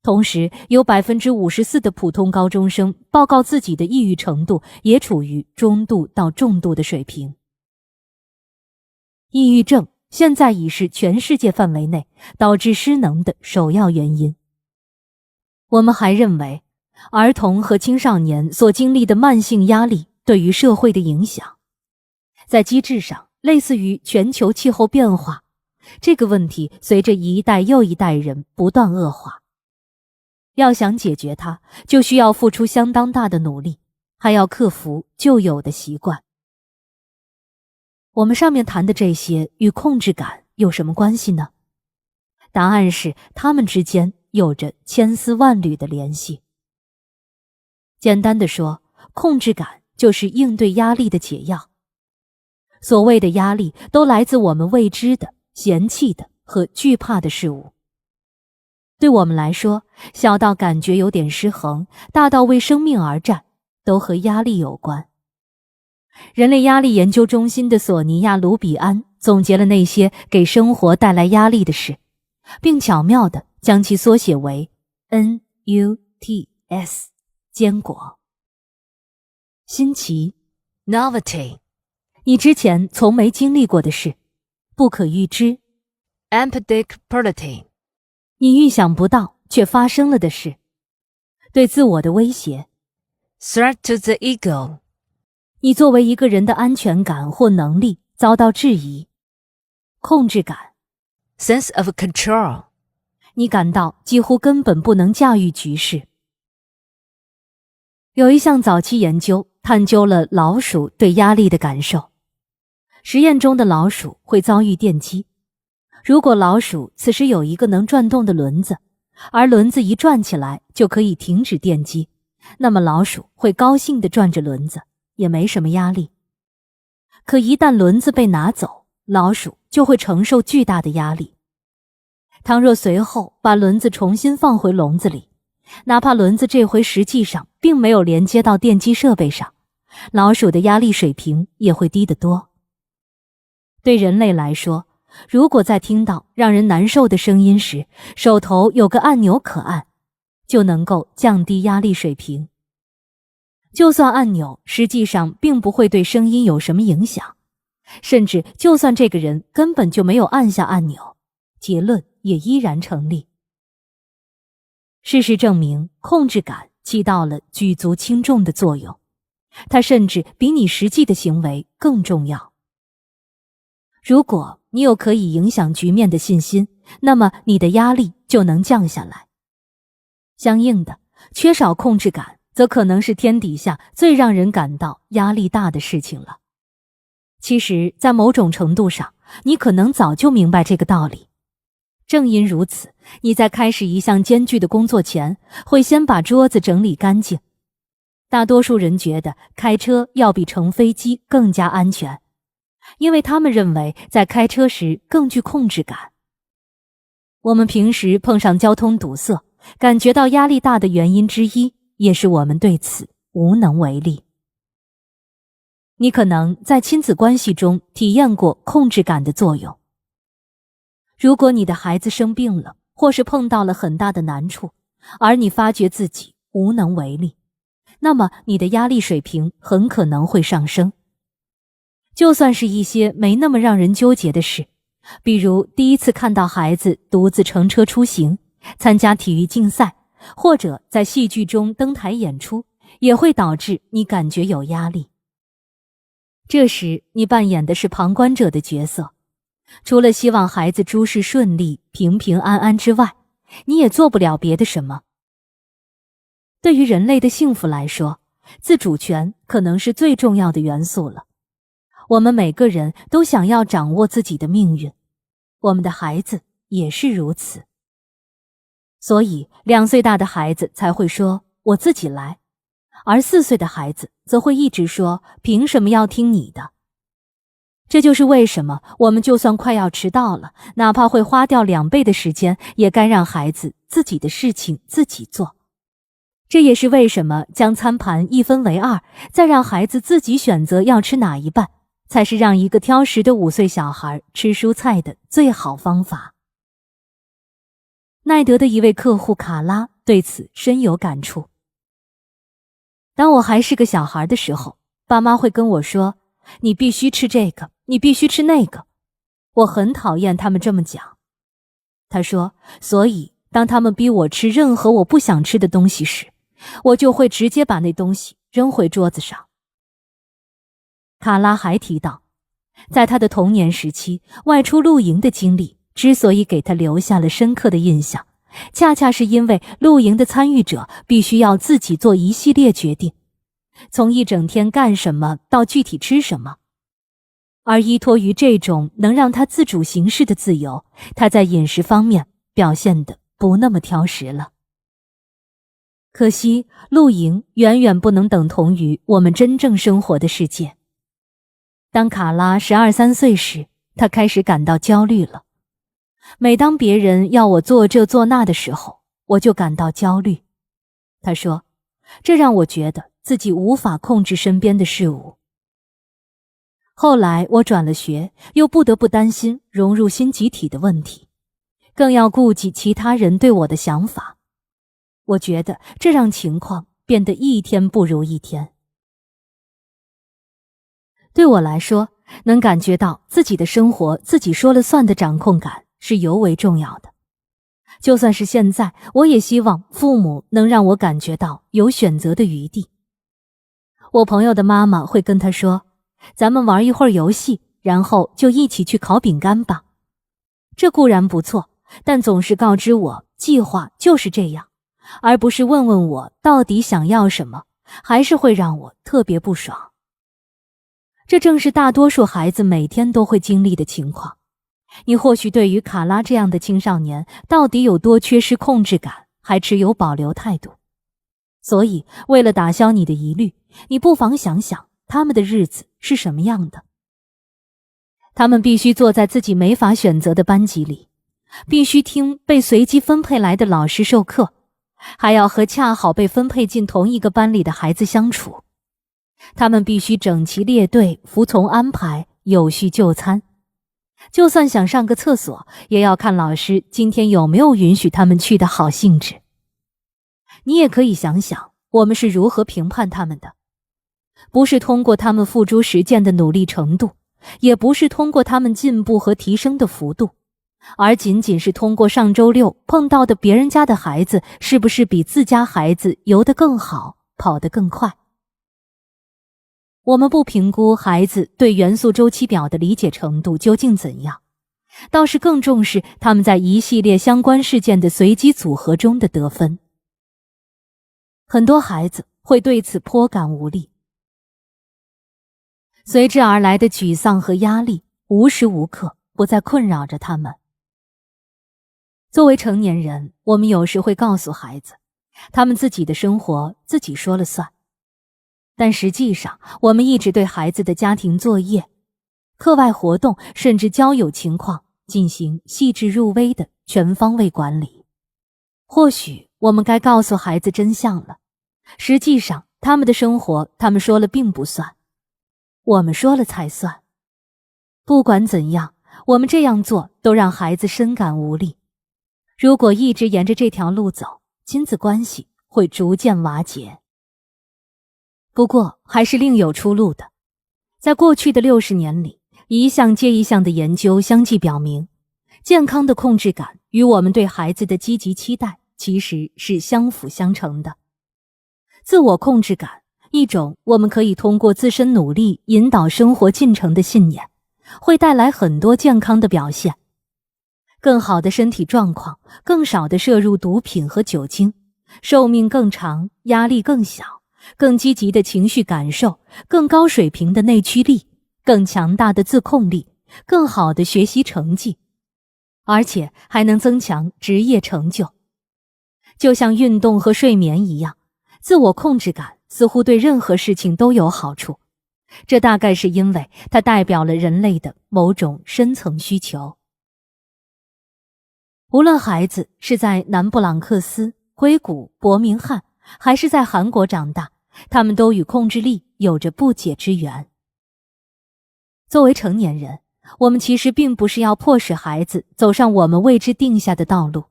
同时，有 54% 的普通高中生报告自己的抑郁程度也处于中度到重度的水平。抑郁症现在已是全世界范围内导致失能的首要原因。我们还认为，儿童和青少年所经历的慢性压力对于社会的影响，在机制上类似于全球气候变化，这个问题随着一代又一代人不断恶化。要想解决它，就需要付出相当大的努力，还要克服旧有的习惯。我们上面谈的这些与控制感有什么关系呢？答案是，它们之间有着千丝万缕的联系。简单的说，控制感就是应对压力的解药。所谓的压力都来自我们未知的、嫌弃的和惧怕的事物。对我们来说，小到感觉有点失衡，大到为生命而战，都和压力有关。人类压力研究中心的索尼娅·卢比安总结了那些给生活带来压力的事，并巧妙地将其缩写为 NUTS， 坚果。新奇 Novelty， 你之前从没经历过的事，不可预知 Unpredictability， 你预想不到却发生了的事，对自我的威胁 Threat to the ego， 你作为一个人的安全感或能力遭到质疑，控制感 Sense of control， 你感到几乎根本不能驾驭局势。有一项早期研究探究了老鼠对压力的感受。实验中的老鼠会遭遇电击，如果老鼠此时有一个能转动的轮子，而轮子一转起来就可以停止电击，那么老鼠会高兴地转着轮子，也没什么压力。可一旦轮子被拿走，老鼠就会承受巨大的压力。倘若随后把轮子重新放回笼子里，哪怕轮子这回实际上并没有连接到电击设备上，老鼠的压力水平也会低得多。对人类来说，如果在听到让人难受的声音时，手头有个按钮可按，就能够降低压力水平。就算按钮实际上并不会对声音有什么影响，甚至就算这个人根本就没有按下按钮，结论也依然成立。事实证明，控制感起到了举足轻重的作用，它甚至比你实际的行为更重要。如果你有可以影响局面的信心，那么你的压力就能降下来。相应的，缺少控制感则可能是天底下最让人感到压力大的事情了。其实，在某种程度上，你可能早就明白这个道理。正因如此，你在开始一项艰巨的工作前，会先把桌子整理干净。大多数人觉得开车要比乘飞机更加安全，因为他们认为在开车时更具控制感。我们平时碰上交通堵塞，感觉到压力大的原因之一，也是我们对此无能为力。你可能在亲子关系中体验过控制感的作用。如果你的孩子生病了，或是碰到了很大的难处，而你发觉自己无能为力，那么你的压力水平很可能会上升。就算是一些没那么让人纠结的事，比如第一次看到孩子独自乘车出行，参加体育竞赛，或者在戏剧中登台演出，也会导致你感觉有压力。这时你扮演的是旁观者的角色，除了希望孩子诸事顺利、平平安安之外，你也做不了别的什么。对于人类的幸福来说，自主权可能是最重要的元素了。我们每个人都想要掌握自己的命运，我们的孩子也是如此。所以2岁大的孩子才会说我自己来，而4岁的孩子则会一直说凭什么要听你的。这就是为什么我们就算快要迟到了，哪怕会花掉2倍的时间，也该让孩子自己的事情自己做，这也是为什么将餐盘一分为二，再让孩子自己选择要吃哪一半，才是让一个挑食的5岁小孩吃蔬菜的最好方法。奈德的一位客户卡拉对此深有感触。当我还是个小孩的时候，爸妈会跟我说，你必须吃这个，你必须吃那个。我很讨厌他们这么讲。他说，所以当他们逼我吃任何我不想吃的东西时，我就会直接把那东西扔回桌子上。卡拉还提到，在他的童年时期，外出露营的经历之所以给他留下了深刻的印象，恰恰是因为露营的参与者必须要自己做一系列决定，从一整天干什么到具体吃什么。而依托于这种能让他自主行事的自由，他在饮食方面表现得不那么挑食了。可惜，露营远远不能等同于我们真正生活的世界。当卡拉12、13岁时，他开始感到焦虑了。每当别人要我做这做那的时候，我就感到焦虑。他说，这让我觉得自己无法控制身边的事物。后来我转了学，又不得不担心融入新集体的问题，更要顾及其他人对我的想法。我觉得这让情况变得一天不如一天。对我来说，能感觉到自己的生活自己说了算的掌控感是尤为重要的。就算是现在，我也希望父母能让我感觉到有选择的余地。我朋友的妈妈会跟他说，咱们玩一会儿游戏，然后就一起去烤饼干吧。这固然不错，但总是告知我计划就是这样，而不是问问我到底想要什么，还是会让我特别不爽。这正是大多数孩子每天都会经历的情况。你或许对于卡拉这样的青少年到底有多缺失控制感，还持有保留态度。所以，为了打消你的疑虑，你不妨想想他们的日子是什么样的。他们必须坐在自己没法选择的班级里，必须听被随机分配来的老师授课，还要和恰好被分配进同一个班里的孩子相处。他们必须整齐列队，服从安排，有序就餐。就算想上个厕所，也要看老师今天有没有允许他们去的好兴致。你也可以想想，我们是如何评判他们的。不是通过他们付诸实践的努力程度，也不是通过他们进步和提升的幅度，而仅仅是通过上周六碰到的别人家的孩子是不是比自家孩子游得更好，跑得更快。我们不评估孩子对元素周期表的理解程度究竟怎样，倒是更重视他们在一系列相关事件的随机组合中的得分。很多孩子会对此颇感无力，随之而来的沮丧和压力无时无刻不再困扰着他们。作为成年人，我们有时会告诉孩子，他们自己的生活自己说了算。但实际上，我们一直对孩子的家庭作业、课外活动甚至交友情况进行细致入微的全方位管理。或许我们该告诉孩子真相了，实际上他们的生活他们说了并不算，我们说了才算。不管怎样，我们这样做都让孩子深感无力。如果一直沿着这条路走，亲子关系会逐渐瓦解。不过还是另有出路的。在过去的60年里，一项接一项的研究相继表明，健康的控制感与我们对孩子的积极期待其实是相辅相成的。自我控制感，一种我们可以通过自身努力引导生活进程的信念，会带来很多健康的表现。更好的身体状况，更少的摄入毒品和酒精，寿命更长，压力更小，更积极的情绪感受，更高水平的内驱力，更强大的自控力，更好的学习成绩，而且还能增强职业成就。就像运动和睡眠一样，自我控制感似乎对任何事情都有好处，这大概是因为它代表了人类的某种深层需求。无论孩子是在南布朗克斯、硅谷、伯明翰，还是在韩国长大，他们都与控制力有着不解之缘。作为成年人，我们其实并不是要迫使孩子走上我们为之定下的道路，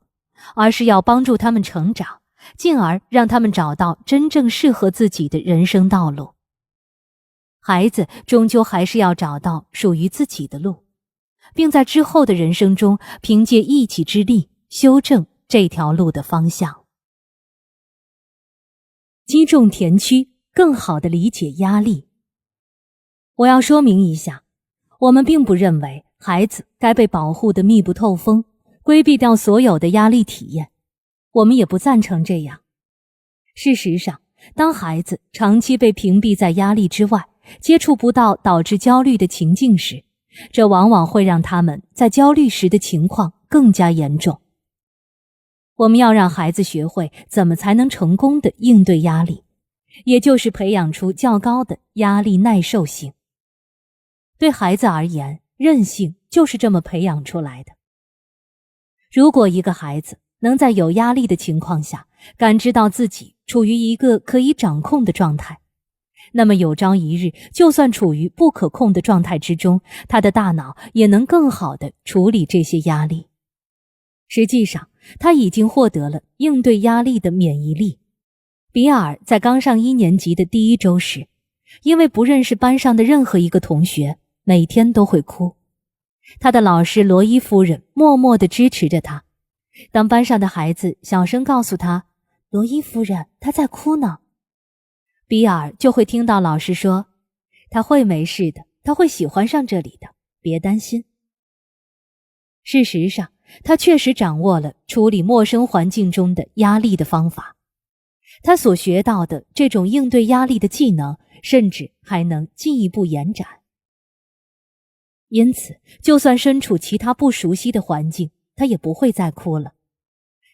而是要帮助他们成长，进而让他们找到真正适合自己的人生道路。孩子终究还是要找到属于自己的路，并在之后的人生中凭借一己之力修正这条路的方向。击中田区，更好地理解压力。我要说明一下，我们并不认为孩子该被保护得密不透风，规避掉所有的压力体验，我们也不赞成这样。事实上，当孩子长期被屏蔽在压力之外，接触不到导致焦虑的情境时，这往往会让他们在焦虑时的情况更加严重。我们要让孩子学会怎么才能成功地应对压力，也就是培养出较高的压力耐受性。对孩子而言，韧性就是这么培养出来的。如果一个孩子能在有压力的情况下，感知到自己处于一个可以掌控的状态，那么有朝一日，就算处于不可控的状态之中，他的大脑也能更好地处理这些压力。实际上，他已经获得了应对压力的免疫力。比尔在刚上1年级的第1周时，因为不认识班上的任何一个同学，每天都会哭。他的老师罗伊夫人默默地支持着他。当班上的孩子小声告诉他，罗伊夫人，她在哭呢，比尔就会听到老师说，他会没事的，他会喜欢上这里的，别担心。事实上，他确实掌握了处理陌生环境中的压力的方法。他所学到的这种应对压力的技能，甚至还能进一步延展。因此，就算身处其他不熟悉的环境，他也不会再哭了。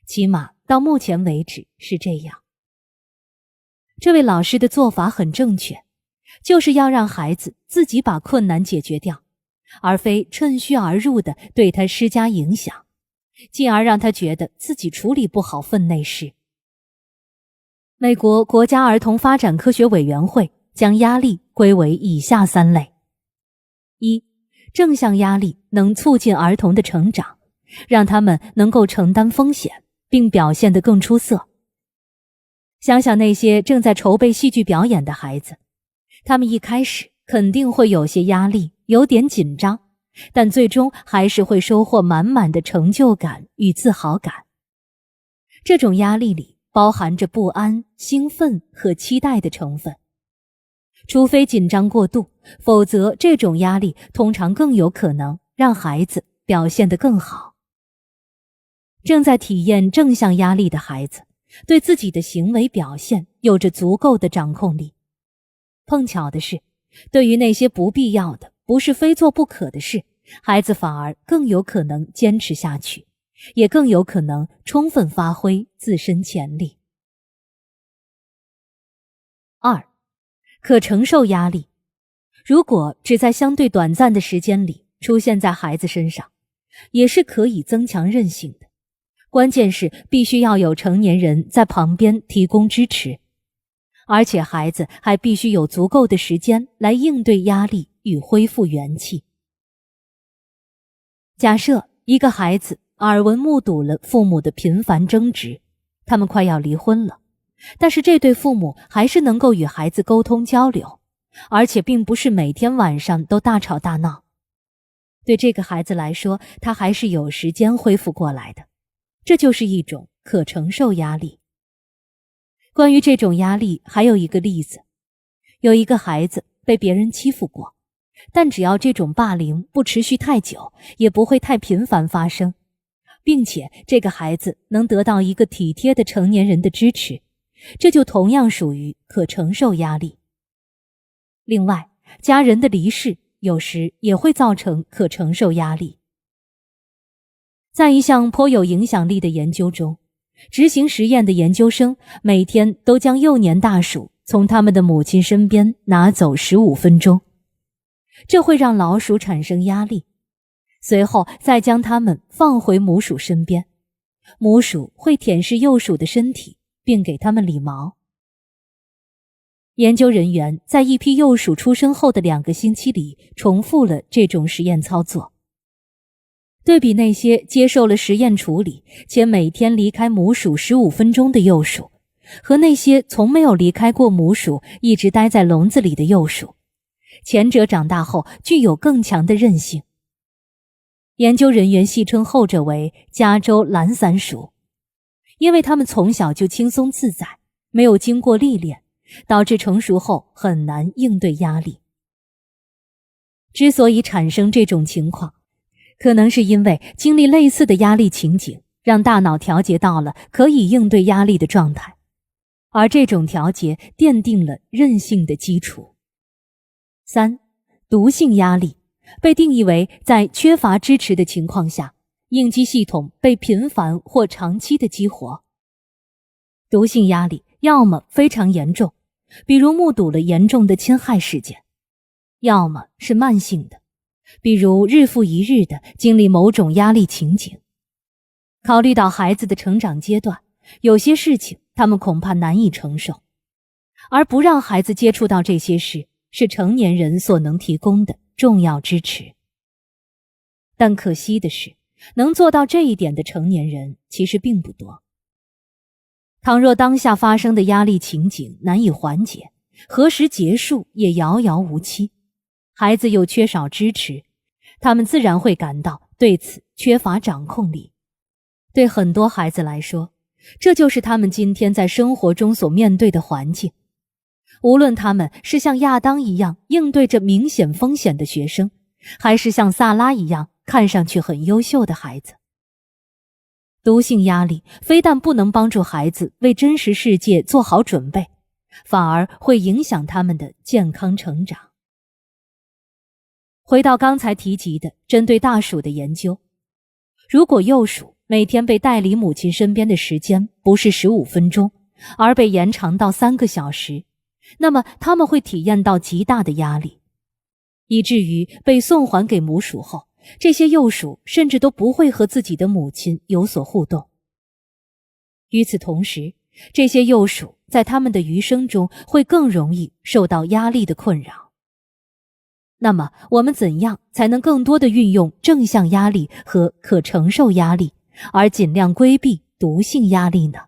起码到目前为止是这样。这位老师的做法很正确，就是要让孩子自己把困难解决掉，而非趁虚而入地对他施加影响，进而让他觉得自己处理不好分内事。美国国家儿童发展科学委员会将压力归为以下3类。1. 正向压力能促进儿童的成长，让他们能够承担风险，并表现得更出色。想想那些正在筹备戏剧表演的孩子，他们一开始肯定会有些压力，有点紧张，但最终还是会收获满满的成就感与自豪感。这种压力里包含着不安、兴奋和期待的成分。除非紧张过度，否则这种压力通常更有可能让孩子表现得更好。正在体验正向压力的孩子，对自己的行为表现有着足够的掌控力。碰巧的是，对于那些不必要的、不是非做不可的事，孩子反而更有可能坚持下去，也更有可能充分发挥自身潜力。2. 可承受压力。如果只在相对短暂的时间里出现在孩子身上，也是可以增强韧性的。关键是必须要有成年人在旁边提供支持，而且孩子还必须有足够的时间来应对压力与恢复元气。假设一个孩子耳闻目睹了父母的频繁争执，他们快要离婚了，但是这对父母还是能够与孩子沟通交流，而且并不是每天晚上都大吵大闹。对这个孩子来说，他还是有时间恢复过来的。这就是一种可承受压力。关于这种压力，还有一个例子，有一个孩子被别人欺负过，但只要这种霸凌不持续太久，也不会太频繁发生，并且这个孩子能得到一个体贴的成年人的支持，这就同样属于可承受压力。另外，家人的离世有时也会造成可承受压力。在一项颇有影响力的研究中，执行实验的研究生每天都将幼年大鼠从他们的母亲身边拿走15分钟，这会让老鼠产生压力，随后再将它们放回母鼠身边，母鼠会舔舐幼鼠的身体，并给它们理毛。研究人员在一批幼鼠出生后的2个星期里重复了这种实验操作。对比那些接受了实验处理且每天离开母鼠15分钟的幼鼠，和那些从没有离开过母鼠一直待在笼子里的幼鼠，前者长大后具有更强的韧性。研究人员戏称后者为加州懒散鼠，因为它们从小就轻松自在，没有经过历练，导致成熟后很难应对压力。之所以产生这种情况，可能是因为经历类似的压力情景，让大脑调节到了可以应对压力的状态，而这种调节奠定了韧性的基础。3. 毒性压力被定义为在缺乏支持的情况下，应激系统被频繁或长期的激活。毒性压力要么非常严重，比如目睹了严重的侵害事件，要么是慢性的，比如日复一日的经历某种压力情景。考虑到孩子的成长阶段，有些事情他们恐怕难以承受，而不让孩子接触到这些事，是成年人所能提供的重要支持。但可惜的是，能做到这一点的成年人其实并不多。倘若当下发生的压力情景难以缓解，何时结束也遥遥无期，孩子又缺少支持，他们自然会感到对此缺乏掌控力。对很多孩子来说，这就是他们今天在生活中所面对的环境。无论他们是像亚当一样应对着明显风险的学生，还是像萨拉一样看上去很优秀的孩子。毒性压力非但不能帮助孩子为真实世界做好准备，反而会影响他们的健康成长。回到刚才提及的针对大鼠的研究，如果幼鼠每天被带离母亲身边的时间不是15分钟，而被延长到3个小时，那么他们会体验到极大的压力，以至于被送还给母鼠后，这些幼鼠甚至都不会和自己的母亲有所互动。与此同时，这些幼鼠在他们的余生中会更容易受到压力的困扰。那么，我们怎样才能更多地运用正向压力和可承受压力，而尽量规避毒性压力呢？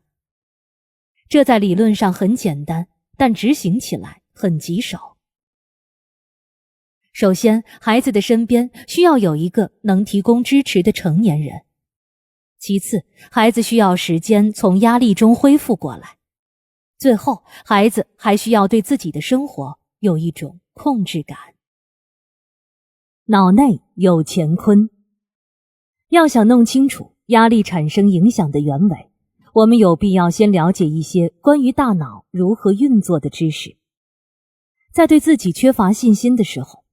这在理论上很简单，但执行起来很棘手。首先，孩子的身边需要有一个能提供支持的成年人。其次，孩子需要时间从压力中恢复过来。最后，孩子还需要对自己的生活有一种控制感。脑内有乾坤。要想弄清楚压力产生影响的原委，我们有必要先了解一些关于大脑如何运作的知识。在对自己缺乏信心的时候，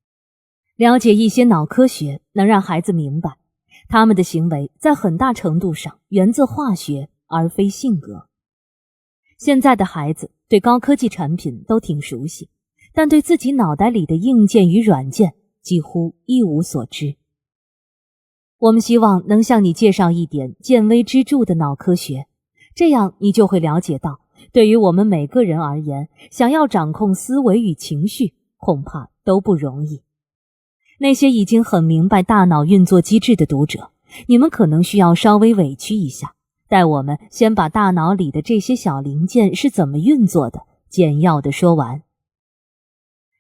了解一些脑科学能让孩子明白，他们的行为在很大程度上源自化学而非性格。现在的孩子对高科技产品都挺熟悉，但对自己脑袋里的硬件与软件几乎一无所知。我们希望能向你介绍一点见微知著的脑科学，这样你就会了解到，对于我们每个人而言，想要掌控思维与情绪，恐怕都不容易。那些已经很明白大脑运作机制的读者，你们可能需要稍微委屈一下，待我们先把大脑里的这些小零件是怎么运作的简要地说完。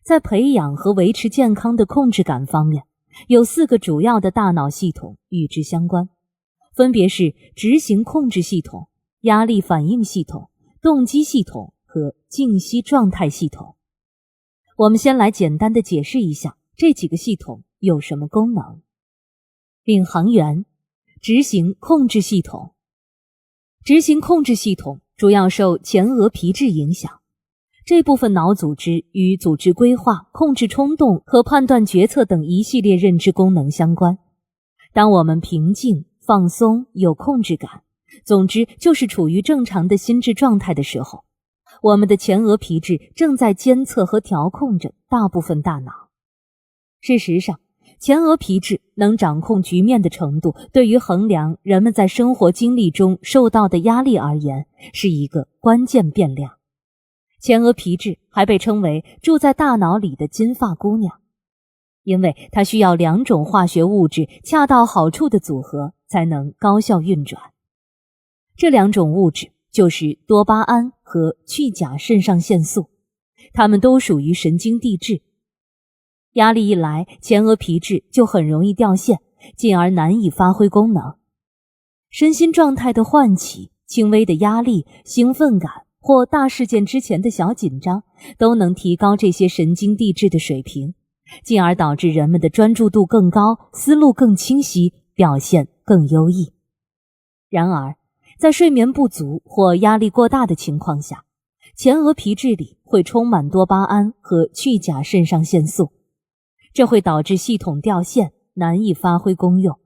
在培养和维持健康的控制感方面，有4个主要的大脑系统与之相关，分别是执行控制系统、压力反应系统、动机系统和静息状态系统。我们先来简单地解释一下这几个系统有什么功能。领航员，执行控制系统。执行控制系统主要受前额皮质影响，这部分脑组织与组织规划、控制冲动和判断决策等一系列认知功能相关。当我们平静、放松、有控制感，总之就是处于正常的心智状态的时候，我们的前额皮质正在监测和调控着大部分大脑。事实上，前额皮质能掌控局面的程度，对于衡量人们在生活经历中受到的压力而言，是一个关键变量。前额皮质还被称为住在大脑里的金发姑娘，因为它需要2种化学物质恰到好处的组合才能高效运转。这2种物质就是多巴胺和去甲肾上腺素，它们都属于神经递质。压力一来，前额皮质就很容易掉线，进而难以发挥功能。身心状态的唤起、轻微的压力、兴奋感或大事件之前的小紧张，都能提高这些神经递质的水平，进而导致人们的专注度更高，思路更清晰，表现更优异。然而，在睡眠不足或压力过大的情况下，前额皮质里会充满多巴胺和去甲肾上腺素，这会导致系统掉线，难以发挥功用。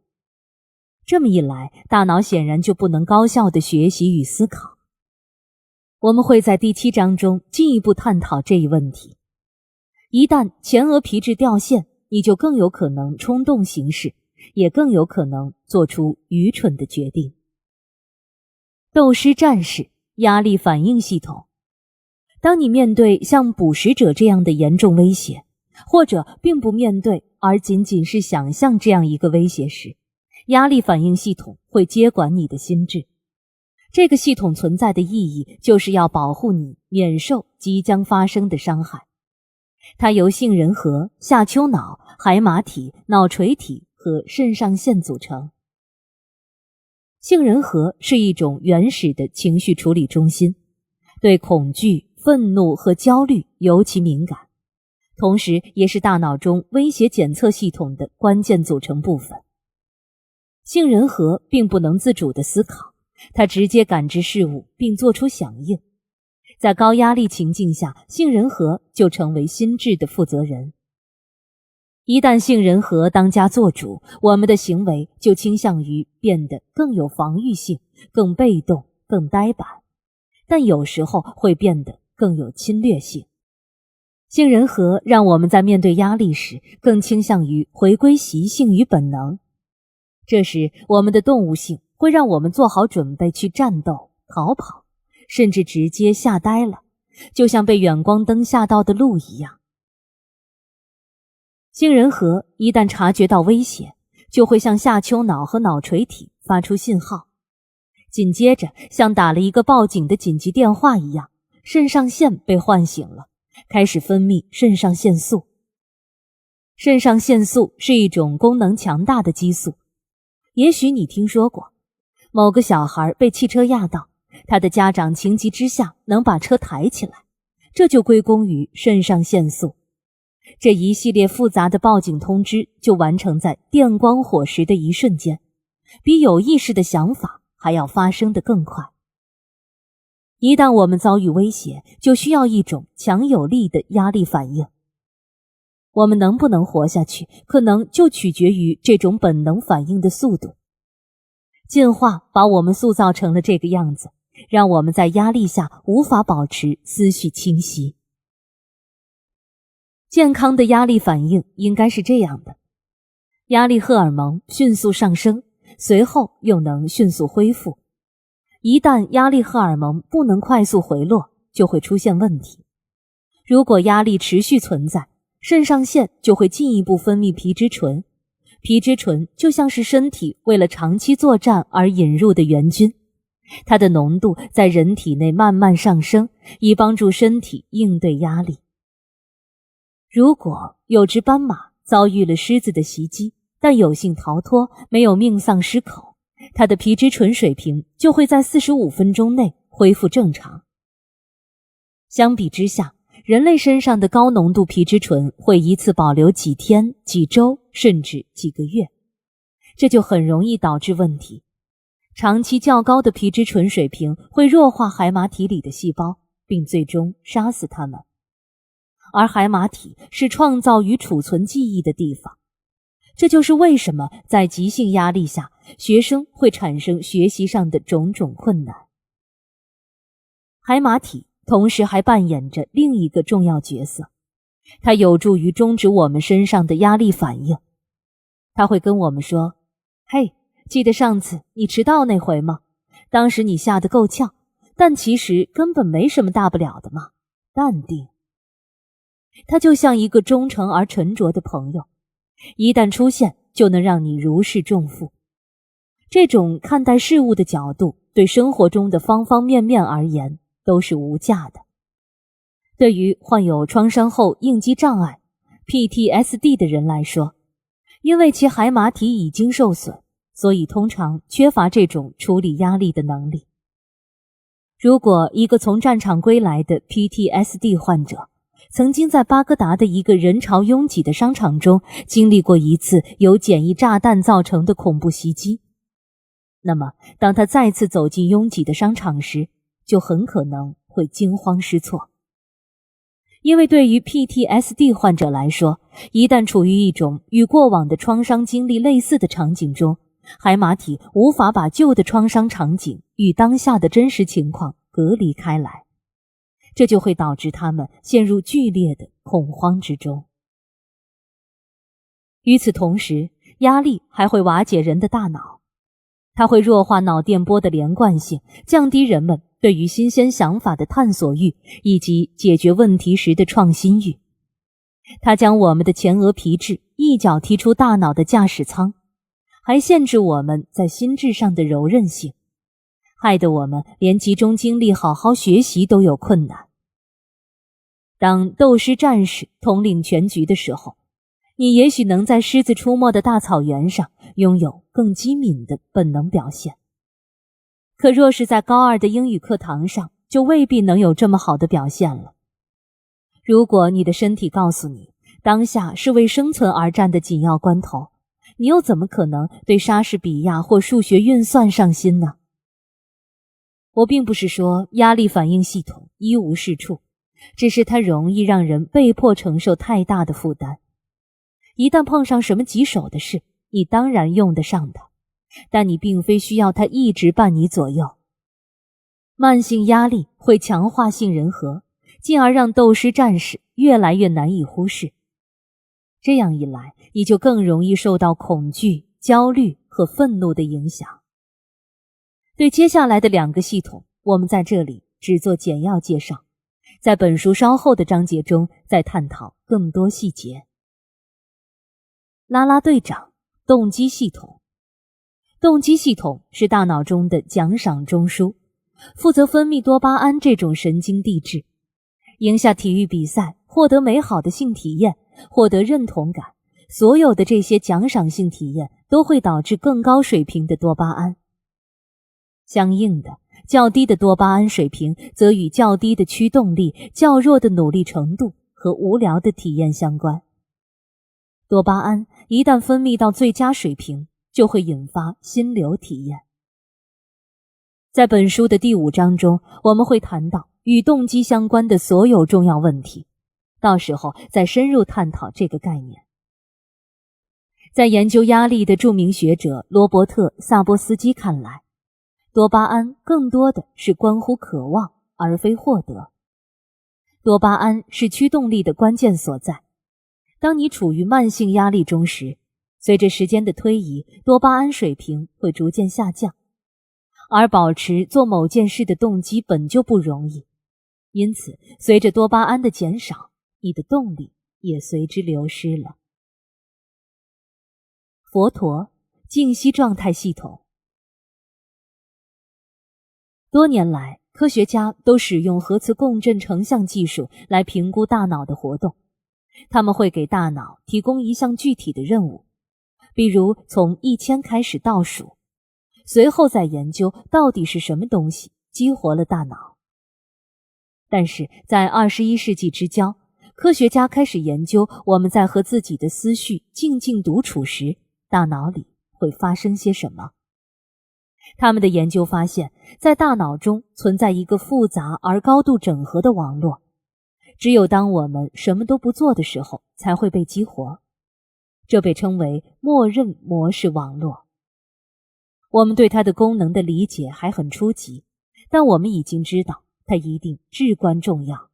这么一来，大脑显然就不能高效地学习与思考。我们会在第7章中进一步探讨这一问题。一旦前额皮质掉线，你就更有可能冲动行事，也更有可能做出愚蠢的决定。斗师战士压力反应系统。当你面对像捕食者这样的严重威胁，或者并不面对而仅仅是想象这样一个威胁时，压力反应系统会接管你的心智。这个系统存在的意义就是要保护你免受即将发生的伤害。它由杏仁核、下丘脑、海马体、脑垂体和肾上腺组成。杏仁核是一种原始的情绪处理中心，对恐惧、愤怒和焦虑尤其敏感，同时也是大脑中威胁检测系统的关键组成部分。杏仁核并不能自主地思考，它直接感知事物并做出响应。在高压力情境下，杏仁核就成为心智的负责人。一旦杏仁核当家做主，我们的行为就倾向于变得更有防御性、更被动、更呆板，但有时候会变得更有侵略性。杏仁核让我们在面对压力时更倾向于回归习性与本能，这时我们的动物性会让我们做好准备去战斗、逃跑，甚至直接吓呆了，就像被远光灯吓到的鹿一样。杏仁核一旦察觉到威胁，就会向下丘脑和脑垂体发出信号，紧接着像打了一个报警的紧急电话一样，肾上腺被唤醒了，开始分泌肾上腺素。肾上腺素是一种功能强大的激素，也许你听说过，某个小孩被汽车压到，他的家长情急之下能把车抬起来，这就归功于肾上腺素。这一系列复杂的报警通知就完成在电光火石的一瞬间，比有意识的想法还要发生得更快。一旦我们遭遇威胁，就需要一种强有力的压力反应。我们能不能活下去，可能就取决于这种本能反应的速度。进化把我们塑造成了这个样子，让我们在压力下无法保持思绪清晰。健康的压力反应应该是这样的：压力荷尔蒙迅速上升，随后又能迅速恢复。一旦压力荷尔蒙不能快速回落，就会出现问题。如果压力持续存在，肾上腺就会进一步分泌皮质醇。皮质醇就像是身体为了长期作战而引入的援军，它的浓度在人体内慢慢上升，以帮助身体应对压力。如果有只斑马遭遇了狮子的袭击，但有幸逃脱，没有命丧狮口，它的皮质醇水平就会在45分钟内恢复正常。相比之下，人类身上的高浓度皮质醇会一次保留几天、几周，甚至几个月，这就很容易导致问题。长期较高的皮质醇水平会弱化海马体里的细胞，并最终杀死它们。而海马体是创造与储存记忆的地方，这就是为什么在急性压力下，学生会产生学习上的种种困难。海马体同时还扮演着另一个重要角色，它有助于终止我们身上的压力反应。他会跟我们说，嘿，记得上次你迟到那回吗？当时你吓得够呛，但其实根本没什么大不了的嘛，淡定。他就像一个忠诚而沉着的朋友，一旦出现就能让你如释重负。这种看待事物的角度，对生活中的方方面面而言都是无价的。对于患有创伤后应激障碍 PTSD 的人来说，因为其海马体已经受损，所以通常缺乏这种处理压力的能力。如果一个从战场归来的 PTSD 患者曾经在巴格达的一个人潮拥挤的商场中经历过一次由简易炸弹造成的恐怖袭击，那么当他再次走进拥挤的商场时，就很可能会惊慌失措。因为对于 PTSD 患者来说，一旦处于一种与过往的创伤经历类似的场景中，海马体无法把旧的创伤场景与当下的真实情况隔离开来，这就会导致他们陷入剧烈的恐慌之中。与此同时，压力还会瓦解人的大脑，它会弱化脑电波的连贯性，降低人们对于新鲜想法的探索欲以及解决问题时的创新欲。它将我们的前额皮质一脚踢出大脑的驾驶舱，还限制我们在心智上的柔韧性，害得我们连集中精力好好学习都有困难。当斗狮战士统领全局的时候，你也许能在狮子出没的大草原上拥有更机敏的本能表现，可若是在高二的英语课堂上，就未必能有这么好的表现了。如果你的身体告诉你，当下是为生存而战的紧要关头，你又怎么可能对莎士比亚或数学运算上心呢？我并不是说压力反应系统一无是处，只是它容易让人被迫承受太大的负担。一旦碰上什么棘手的事，你当然用得上它，但你并非需要它一直伴你左右。慢性压力会强化杏仁核，进而让斗狮战士越来越难以忽视。这样一来，你就更容易受到恐惧、焦虑和愤怒的影响。对接下来的两个系统，我们在这里只做简要介绍，在本书稍后的章节中再探讨更多细节。啦啦队长，动机系统。动机系统是大脑中的奖赏中枢，负责分泌多巴胺这种神经递质。赢下体育比赛，获得美好的性体验，获得认同感，所有的这些奖赏性体验都会导致更高水平的多巴胺。相应的，较低的多巴胺水平则与较低的驱动力、较弱的努力程度和无聊的体验相关。多巴胺一旦分泌到最佳水平，就会引发心流体验。在本书的第5章中，我们会谈到与动机相关的所有重要问题，到时候再深入探讨这个概念。在研究压力的著名学者罗伯特·萨波斯基看来，多巴胺更多的是关乎渴望，而非获得。多巴胺是驱动力的关键所在。当你处于慢性压力中时，随着时间的推移，多巴胺水平会逐渐下降，而保持做某件事的动机本就不容易，因此随着多巴胺的减少，你的动力也随之流失了。佛陀静息状态系统。多年来，科学家都使用核磁共振成像技术来评估大脑的活动。他们会给大脑提供一项具体的任务，比如从1000开始倒数，随后再研究到底是什么东西激活了大脑。但是在21世纪之交，科学家开始研究我们在和自己的思绪静静独处时，大脑里会发生些什么。他们的研究发现，在大脑中存在一个复杂而高度整合的网络，只有当我们什么都不做的时候才会被激活，这被称为默认模式网络。我们对它的功能的理解还很初级，但我们已经知道它一定至关重要，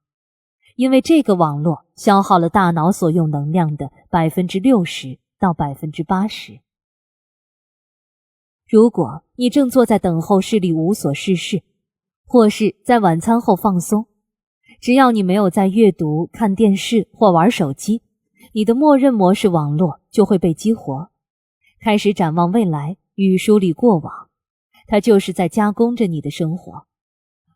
因为这个网络消耗了大脑所用能量的60%到80%。如果你正坐在等候室里无所事事，或是在晚餐后放松，只要你没有在阅读、看电视或玩手机，你的默认模式网络就会被激活，开始展望未来与梳理过往。它就是在加工着你的生活，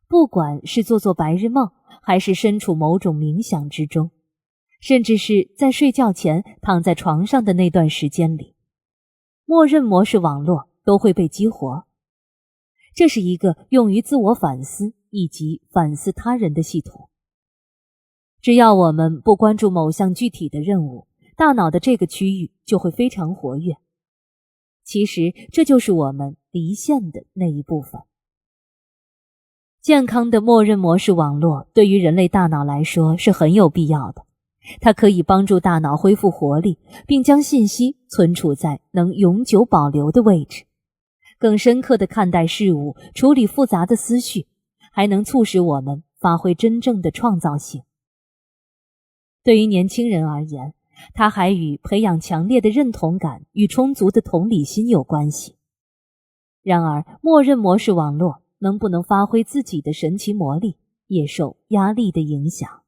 不管是做白日梦，还是身处某种冥想之中，甚至是在睡觉前躺在床上的那段时间里，默认模式网络都会被激活。这是一个用于自我反思以及反思他人的系统。只要我们不关注某项具体的任务，大脑的这个区域就会非常活跃。其实这就是我们离线的那一部分。健康的默认模式网络对于人类大脑来说是很有必要的，它可以帮助大脑恢复活力，并将信息存储在能永久保留的位置，更深刻地看待事物，处理复杂的思绪，还能促使我们发挥真正的创造性。对于年轻人而言，它还与培养强烈的认同感与充足的同理心有关系。然而，默认模式网络能不能发挥自己的神奇魔力，也受压力的影响。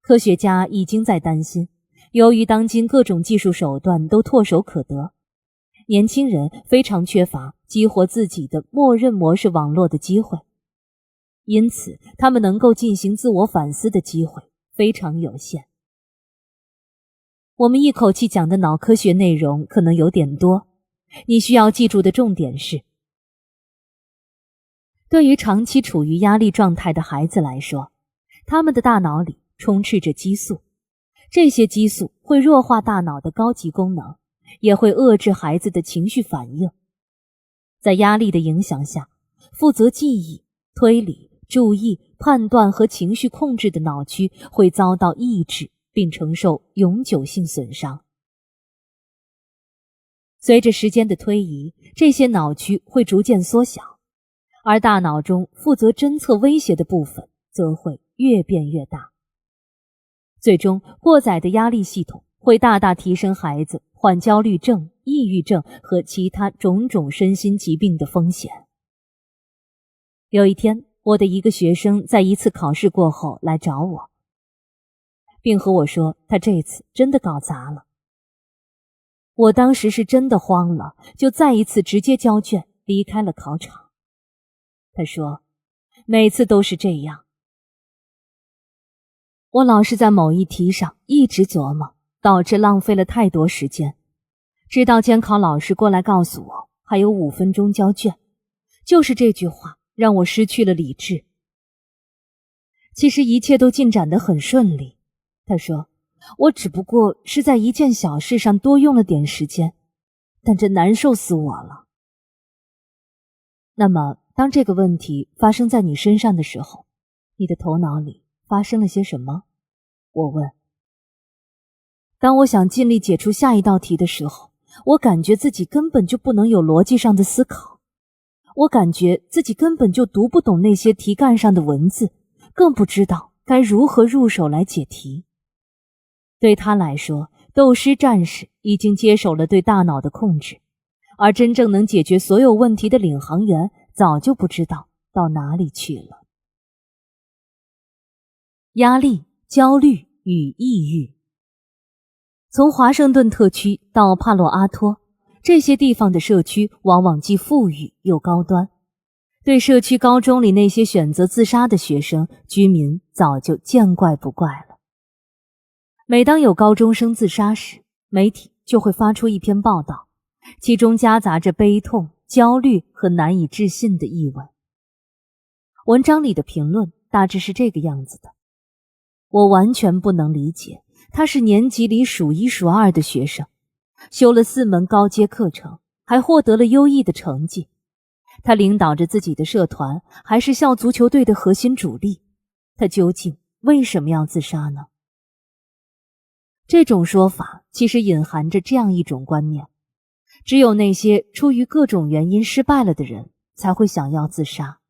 科学家已经在担心，由于当今各种技术手段都唾手可得，年轻人非常缺乏激活自己的默认模式网络的机会，因此他们能够进行自我反思的机会非常有限。我们一口气讲的脑科学内容可能有点多，你需要记住的重点是，对于长期处于压力状态的孩子来说，他们的大脑里充斥着激素，这些激素会弱化大脑的高级功能，也会遏制孩子的情绪反应。在压力的影响下，负责记忆、推理、注意、判断和情绪控制的脑区会遭到抑制，并承受永久性损伤。随着时间的推移，这些脑区会逐渐缩小，而大脑中负责侦测威胁的部分则会越变越大。最终，过载的压力系统会大大提升孩子患焦虑症、抑郁症和其他种种身心疾病的风险。有一天，我的一个学生在一次考试过后来找我，并和我说他这次真的搞砸了。我当时是真的慌了，就再一次直接交卷离开了考场。他说，每次都是这样。我老是在某一题上一直琢磨，导致浪费了太多时间，直到监考老师过来告诉我还有5分钟交卷，就是这句话让我失去了理智。其实一切都进展得很顺利，他说，我只不过是在一件小事上多用了点时间，但这难受死我了。那么，当这个问题发生在你身上的时候，你的头脑里发生了些什么？我问。当我想尽力解出下一道题的时候，我感觉自己根本就不能有逻辑上的思考，我感觉自己根本就读不懂那些题干上的文字，更不知道该如何入手来解题。对他来说，斗师战士已经接手了对大脑的控制，而真正能解决所有问题的领航员早就不知道到哪里去了。压力、焦虑与抑郁。从华盛顿特区到帕洛阿托，这些地方的社区往往既富裕又高端。对社区高中里那些选择自杀的学生，居民早就见怪不怪了。每当有高中生自杀时，媒体就会发出一篇报道，其中夹杂着悲痛、焦虑和难以置信的意味。文章里的评论大致是这个样子的：我完全不能理解，他是年级里数一数二的学生，修了4门高阶课程，还获得了优异的成绩。他领导着自己的社团，还是校足球队的核心主力。他究竟为什么要自杀呢？这种说法其实隐含着这样一种观念：只有那些出于各种原因失败了的人，才会想要自杀。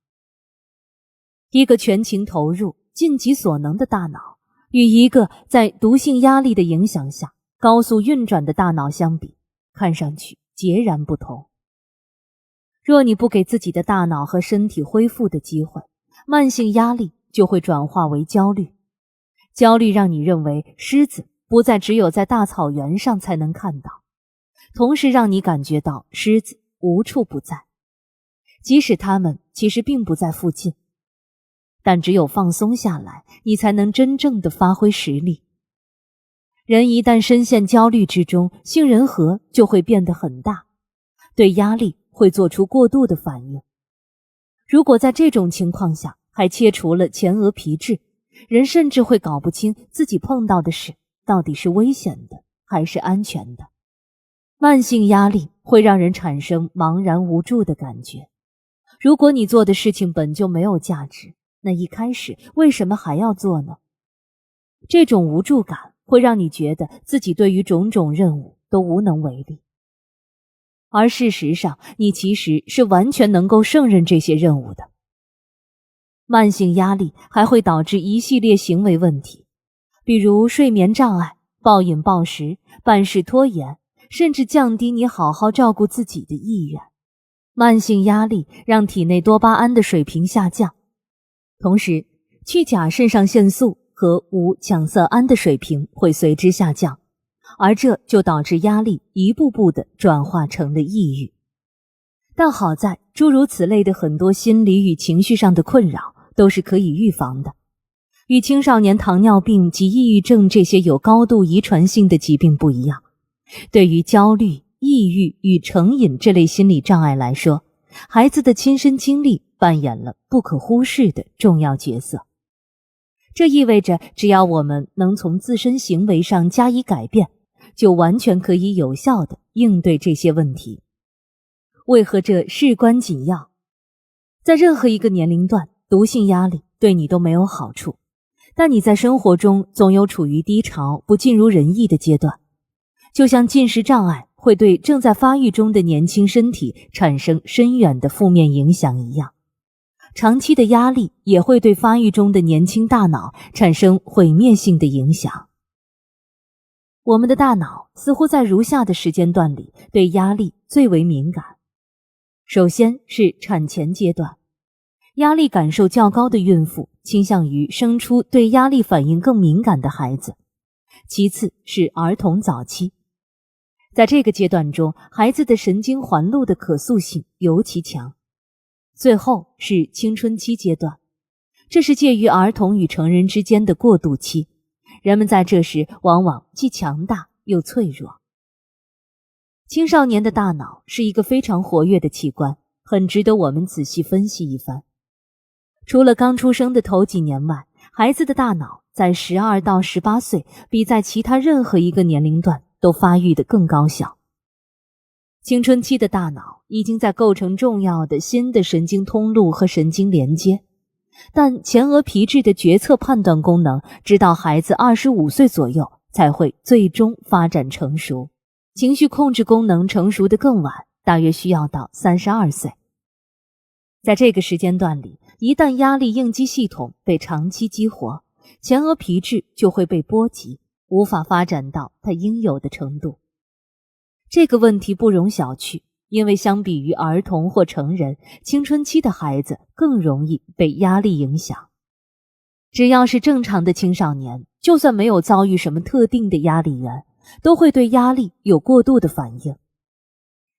一个全情投入、尽己所能的大脑，与一个在毒性压力的影响下高速运转的大脑相比，看上去截然不同。若你不给自己的大脑和身体恢复的机会，慢性压力就会转化为焦虑。焦虑让你认为狮子不再只有在大草原上才能看到，同时让你感觉到狮子无处不在，即使它们其实并不在附近。但只有放松下来，你才能真正的发挥实力。人一旦深陷焦虑之中，杏仁核就会变得很大，对压力会做出过度的反应。如果在这种情况下还切除了前额皮质，人甚至会搞不清自己碰到的事到底是危险的还是安全的。慢性压力会让人产生茫然无助的感觉。如果你做的事情本就没有价值，那一开始为什么还要做呢？这种无助感会让你觉得自己对于种种任务都无能为力。而事实上，你其实是完全能够胜任这些任务的。慢性压力还会导致一系列行为问题，比如睡眠障碍、暴饮暴食、办事拖延，甚至降低你好好照顾自己的意愿。慢性压力让体内多巴胺的水平下降，同时去甲肾上腺素和5羟色胺的水平会随之下降，而这就导致压力一步步地转化成了抑郁。但好在诸如此类的很多心理与情绪上的困扰都是可以预防的。与青少年糖尿病及抑郁症这些有高度遗传性的疾病不一样，对于焦虑、抑郁与成瘾这类心理障碍来说，孩子的亲身经历扮演了不可忽视的重要角色。这意味着只要我们能从自身行为上加以改变，就完全可以有效地应对这些问题。为何这事关紧要？在任何一个年龄段，毒性压力对你都没有好处，但你在生活中总有处于低潮、不尽如人意的阶段。就像进食障碍会对正在发育中的年轻身体产生深远的负面影响一样，长期的压力也会对发育中的年轻大脑产生毁灭性的影响。我们的大脑似乎在如下的时间段里对压力最为敏感。首先是产前阶段，压力感受较高的孕妇倾向于生出对压力反应更敏感的孩子。其次是儿童早期，在这个阶段中，孩子的神经环路的可塑性尤其强。最后是青春期阶段，这是介于儿童与成人之间的过渡期，人们在这时往往既强大又脆弱。青少年的大脑是一个非常活跃的器官，很值得我们仔细分析一番。除了刚出生的头几年外，孩子的大脑在12到18岁比在其他任何一个年龄段都发育得更高效。青春期的大脑已经在构成重要的新的神经通路和神经连接，但前额皮质的决策判断功能直到孩子25岁左右才会最终发展成熟。情绪控制功能成熟得更晚，大约需要到32岁。在这个时间段里，一旦压力应激系统被长期激活，前额皮质就会被波及，无法发展到它应有的程度。这个问题不容小觑，因为相比于儿童或成人，青春期的孩子更容易被压力影响。只要是正常的青少年，就算没有遭遇什么特定的压力源，都会对压力有过度的反应。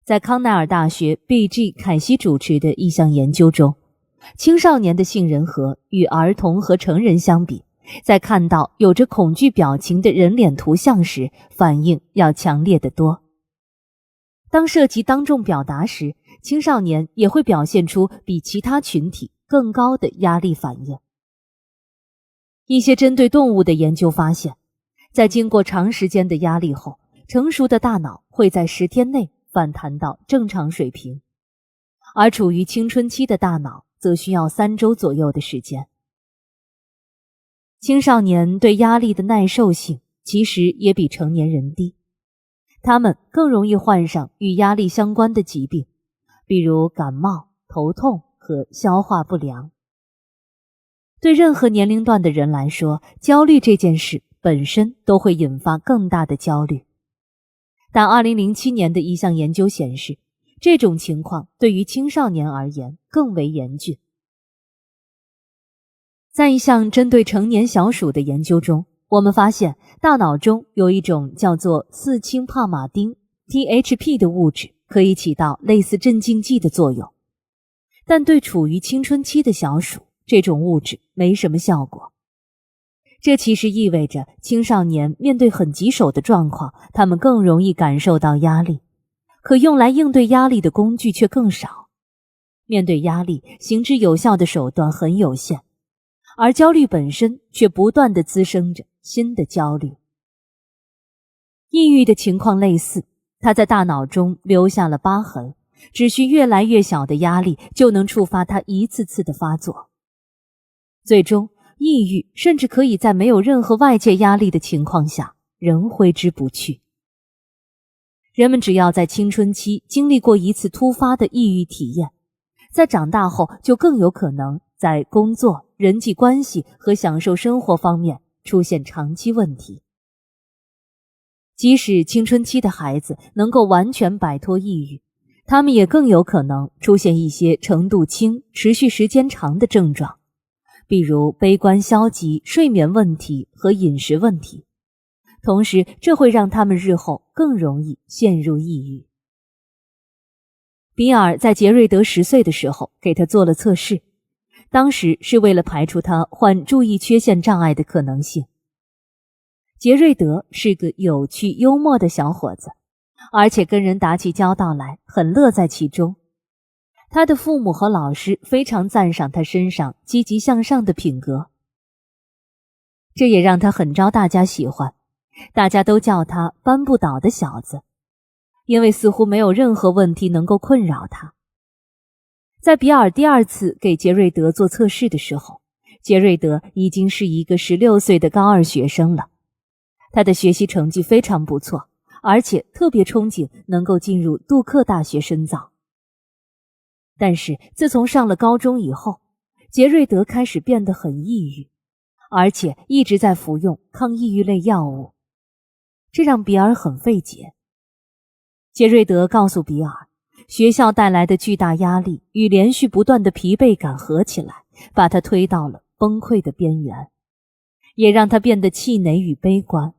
在康奈尔大学 B.G. 凯西主持的一项研究中，青少年的杏仁核与儿童和成人相比，在看到有着恐惧表情的人脸图像时，反应要强烈得多。当涉及当众表达时，青少年也会表现出比其他群体更高的压力反应。一些针对动物的研究发现，在经过长时间的压力后，成熟的大脑会在10天内反弹到正常水平，而处于青春期的大脑则需要3周左右的时间。青少年对压力的耐受性其实也比成年人低，他们更容易患上与压力相关的疾病，比如感冒、头痛和消化不良。对任何年龄段的人来说，焦虑这件事本身都会引发更大的焦虑。但2007年的一项研究显示，这种情况对于青少年而言更为严峻。在一项针对成年小鼠的研究中，我们发现大脑中有一种叫做四氢帕马丁 THP 的物质可以起到类似镇静剂的作用，但对处于青春期的小鼠，这种物质没什么效果。这其实意味着青少年面对很棘手的状况，他们更容易感受到压力，可用来应对压力的工具却更少。面对压力，行之有效的手段很有限，而焦虑本身却不断地滋生着新的焦虑。抑郁的情况类似，它在大脑中留下了疤痕，只需越来越小的压力就能触发它一次次的发作。最终，抑郁甚至可以在没有任何外界压力的情况下仍挥之不去。人们只要在青春期经历过一次突发的抑郁体验，在长大后就更有可能在工作、人际关系和享受生活方面出现长期问题。即使青春期的孩子能够完全摆脱抑郁，他们也更有可能出现一些程度轻、持续时间长的症状，比如悲观消极、睡眠问题和饮食问题。同时，这会让他们日后更容易陷入抑郁。比尔在杰瑞德10岁的时候给他做了测试，当时是为了排除他患注意缺陷障碍的可能性。杰瑞德是个有趣幽默的小伙子，而且跟人打起交道来很乐在其中。他的父母和老师非常赞赏他身上积极向上的品格，这也让他很招大家喜欢，大家都叫他扳不倒的小子，因为似乎没有任何问题能够困扰他。在比尔第二次给杰瑞德做测试的时候，杰瑞德已经是一个16岁的高2学生了。他的学习成绩非常不错，而且特别憧憬能够进入杜克大学深造。但是自从上了高中以后，杰瑞德开始变得很抑郁，而且一直在服用抗抑郁类药物，这让比尔很费解。杰瑞德告诉比尔，学校带来的巨大压力与连续不断的疲惫感合起来，把他推到了崩溃的边缘，也让他变得气馁与悲观。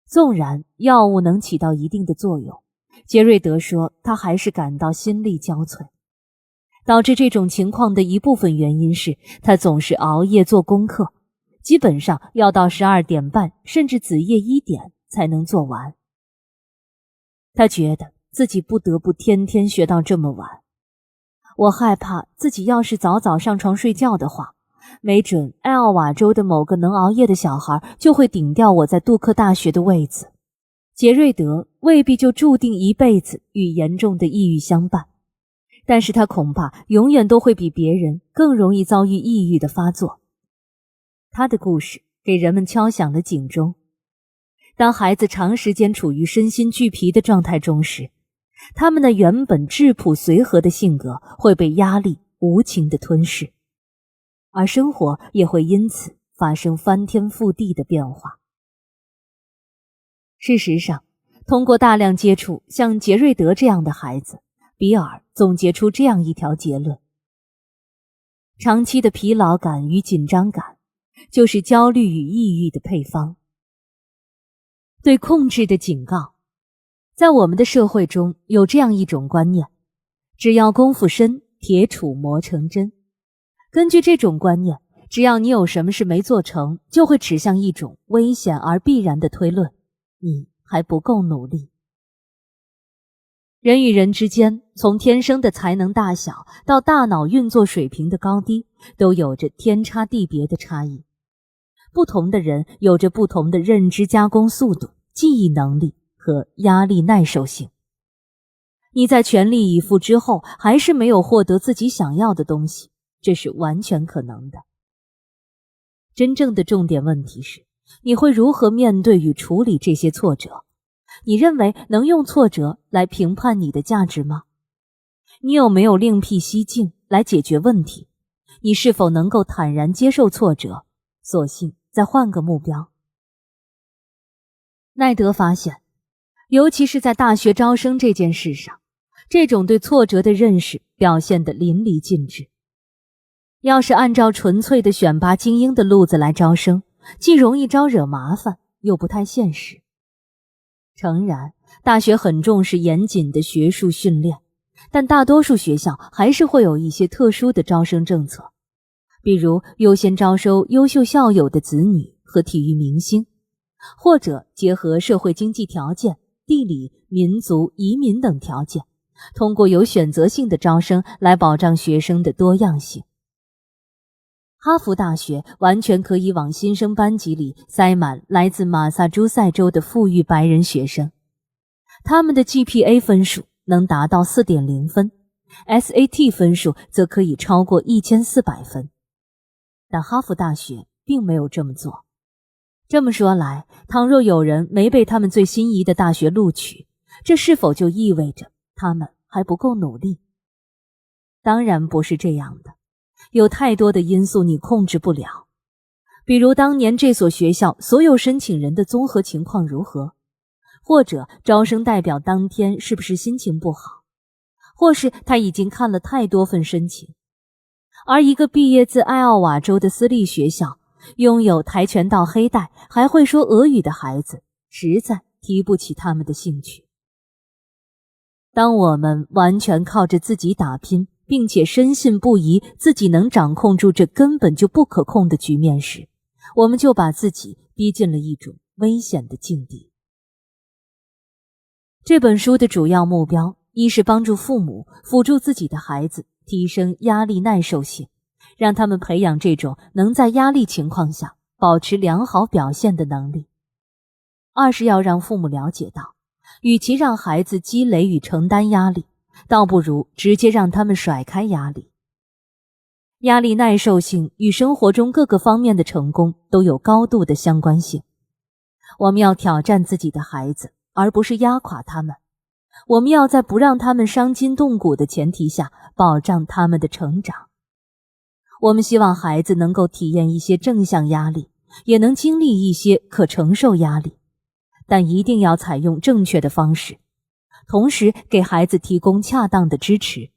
纵然药物能起到一定的作用，杰瑞德说他还是感到心力交瘁。导致这种情况的一部分原因是他总是熬夜做功课，基本上要到12点半甚至子夜1点才能做完。他觉得自己不得不天天学到这么晚。我害怕自己要是早早上床睡觉的话，没准艾奥瓦州的某个能熬夜的小孩就会顶掉我在杜克大学的位子。杰瑞德未必就注定一辈子与严重的抑郁相伴，但是他恐怕永远都会比别人更容易遭遇抑郁的发作。他的故事给人们敲响了警钟。当孩子长时间处于身心俱疲的状态中时，他们那原本质朴随和的性格会被压力无情地吞噬，而生活也会因此发生翻天覆地的变化。事实上，通过大量接触像杰瑞德这样的孩子，比尔总结出这样一条结论：长期的疲劳感与紧张感就是焦虑与抑郁的配方。对控制的警告。在我们的社会中有这样一种观念，只要功夫深，铁杵磨成针。根据这种观念，只要你有什么事没做成，就会指向一种危险而必然的推论：你还不够努力。人与人之间，从天生的才能大小到大脑运作水平的高低，都有着天差地别的差异。不同的人有着不同的认知加工速度、记忆能力和压力耐受性。你在全力以赴之后，还是没有获得自己想要的东西，这是完全可能的。真正的重点问题是，你会如何面对与处理这些挫折？你认为能用挫折来评判你的价值吗？你有没有另辟蹊径来解决问题？你是否能够坦然接受挫折，索性再换个目标？奈德发现，尤其是在大学招生这件事上，这种对挫折的认识表现得淋漓尽致。要是按照纯粹的选拔精英的路子来招生，既容易招惹麻烦，又不太现实。诚然，大学很重视严谨的学术训练，但大多数学校还是会有一些特殊的招生政策，比如优先招收优秀校友的子女和体育明星，或者结合社会经济条件、地理、民族、移民等条件，通过有选择性的招生来保障学生的多样性。哈佛大学完全可以往新生班级里塞满来自马萨诸塞州的富裕白人学生，他们的 GPA 分数能达到 4.0 分， SAT 分数则可以超过1400分。但哈佛大学并没有这么做。这么说来，倘若有人没被他们最心仪的大学录取，这是否就意味着他们还不够努力？当然不是这样的。有太多的因素你控制不了，比如当年这所学校所有申请人的综合情况如何，或者招生代表当天是不是心情不好，或是他已经看了太多份申请。而一个毕业自艾奥瓦州的私立学校，拥有跆拳道黑带还会说俄语的孩子，实在提不起他们的兴趣。当我们完全靠着自己打拼，并且深信不疑自己能掌控住这根本就不可控的局面时，我们就把自己逼进了一种危险的境地。这本书的主要目标，一是帮助父母辅助自己的孩子提升压力耐受性，让他们培养这种能在压力情况下保持良好表现的能力；二是要让父母了解到，与其让孩子积累与承担压力，倒不如直接让他们甩开压力。压力耐受性与生活中各个方面的成功都有高度的相关性。我们要挑战自己的孩子，而不是压垮他们。我们要在不让他们伤筋动骨的前提下，保障他们的成长。我们希望孩子能够体验一些正向压力，也能经历一些可承受压力，但一定要采用正确的方式，同时给孩子提供恰当的支持。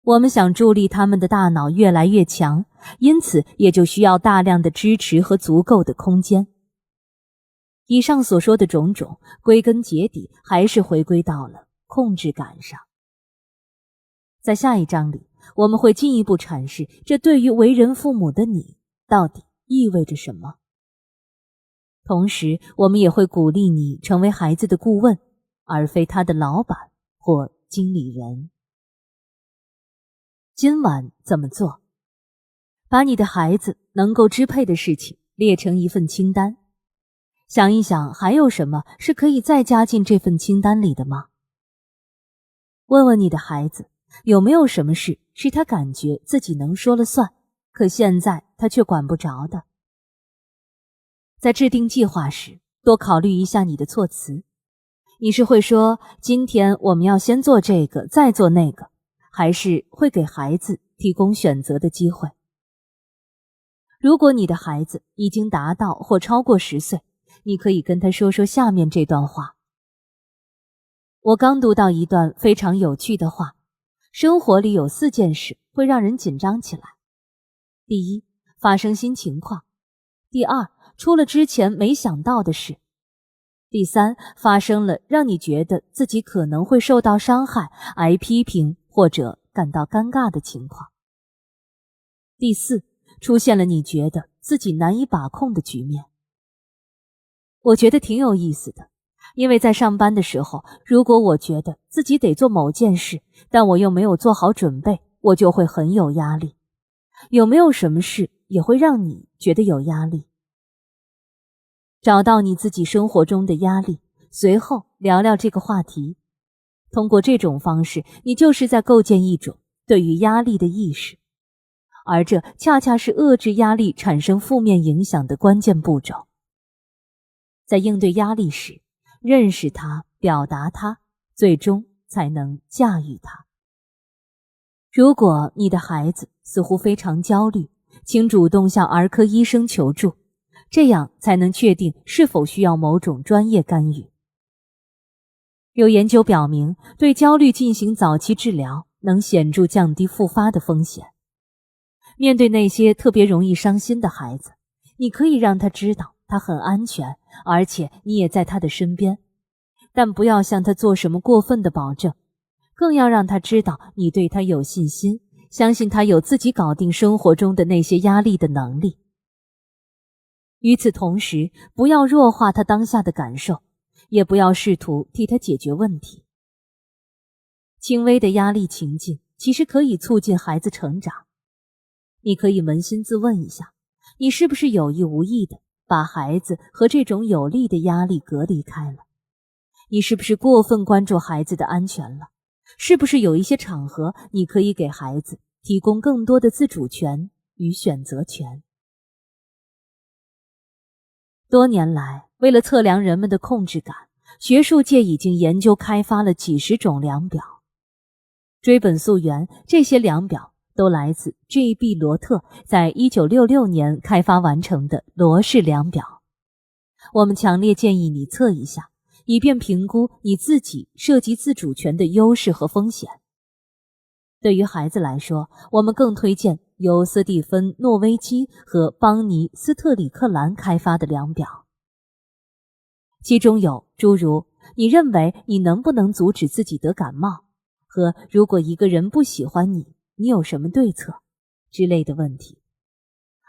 我们想助力他们的大脑越来越强，因此也就需要大量的支持和足够的空间。以上所说的种种，归根结底还是回归到了控制感上。在下一章里，我们会进一步阐释这对于为人父母的你到底意味着什么。同时，我们也会鼓励你成为孩子的顾问，而非他的老板或经理人。今晚怎么做？把你的孩子能够支配的事情列成一份清单，想一想还有什么是可以再加进这份清单里的吗？问问你的孩子，有没有什么事是他感觉自己能说了算，可现在他却管不着的？在制定计划时，多考虑一下你的措辞。你是会说今天我们要先做这个再做那个，还是会给孩子提供选择的机会？如果你的孩子已经达到或超过10岁，你可以跟他说说下面这段话。我刚读到一段非常有趣的话，生活里有4件事会让人紧张起来。第一，发生新情况；第二，出了之前没想到的事；第三，发生了让你觉得自己可能会受到伤害、挨批评或者感到尴尬的情况；第四，出现了你觉得自己难以把控的局面。我觉得挺有意思的，因为在上班的时候，如果我觉得自己得做某件事，但我又没有做好准备，我就会很有压力。有没有什么事也会让你觉得有压力？找到你自己生活中的压力，随后聊聊这个话题。通过这种方式，你就是在构建一种对于压力的意识，而这恰恰是遏制压力产生负面影响的关键步骤。在应对压力时，认识它，表达它，最终才能驾驭它。如果你的孩子似乎非常焦虑，请主动向儿科医生求助，这样才能确定是否需要某种专业干预。有研究表明，对焦虑进行早期治疗能显著降低复发的风险。面对那些特别容易伤心的孩子，你可以让他知道他很安全，而且你也在他的身边，但不要向他做什么过分的保证，更要让他知道你对他有信心，相信他有自己搞定生活中的那些压力的能力。与此同时，不要弱化他当下的感受，也不要试图替他解决问题。轻微的压力情境其实可以促进孩子成长。你可以扪心自问一下，你是不是有意无意地把孩子和这种有利的压力隔离开了？你是不是过分关注孩子的安全了？是不是有一些场合你可以给孩子提供更多的自主权与选择权？多年来，为了测量人们的控制感，学术界已经研究开发了几十种量表。追本溯源，这些量表都来自 G.B. 罗特在1966年开发完成的罗氏量表。我们强烈建议你测一下，以便评估你自己涉及自主权的优势和风险。对于孩子来说，我们更推荐由斯蒂芬·诺维基和邦尼·斯特里克兰开发的量表，其中有诸如你认为你能不能阻止自己得感冒和如果一个人不喜欢你，你有什么对策之类的问题。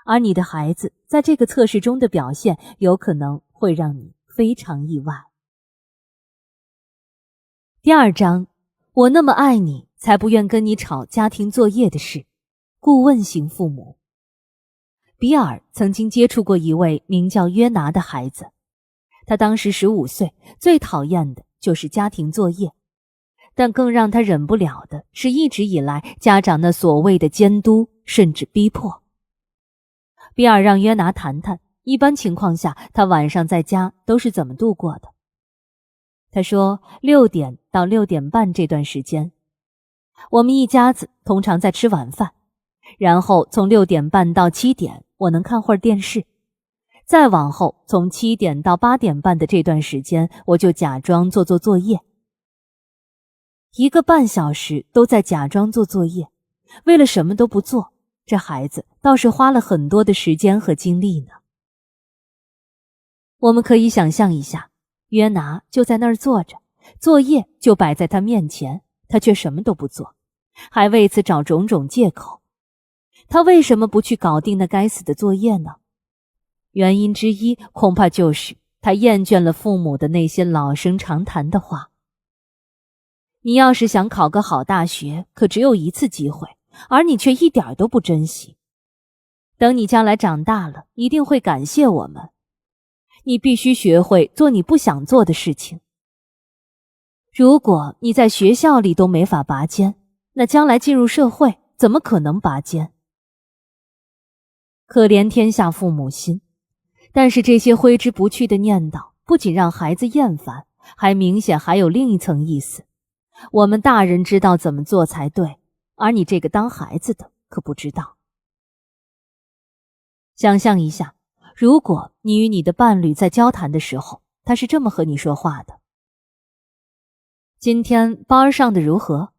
而你的孩子在这个测试中的表现有可能会让你非常意外。第二章，我那么爱你，才不愿跟你吵家庭作业的事。顾问型父母。比尔曾经接触过一位名叫约拿的孩子，他当时15岁，最讨厌的就是家庭作业，但更让他忍不了的是一直以来家长那所谓的监督甚至逼迫。比尔让约拿谈谈，一般情况下他晚上在家都是怎么度过的。他说6点到6点半这段时间，我们一家子通常在吃晚饭，然后从6点半到7点我能看会儿电视，再往后从7点到8点半的这段时间我就假装做作业。1个半小时都在假装做作业，为了什么都不做，这孩子倒是花了很多的时间和精力呢。我们可以想象一下，约拿就在那儿坐着，作业就摆在他面前，他却什么都不做，还为此找种种借口。他为什么不去搞定那该死的作业呢？原因之一恐怕就是他厌倦了父母的那些老生常谈的话。你要是想考个好大学，可只有一次机会，而你却一点都不珍惜。等你将来长大了，一定会感谢我们。你必须学会做你不想做的事情。如果你在学校里都没法拔尖，那将来进入社会怎么可能拔尖？可怜天下父母心。但是这些挥之不去的念叨不仅让孩子厌烦，还明显还有另一层意思。我们大人知道怎么做才对，而你这个当孩子的可不知道。想象一下，如果你与你的伴侣在交谈的时候，他是这么和你说话的：今天班上的如何？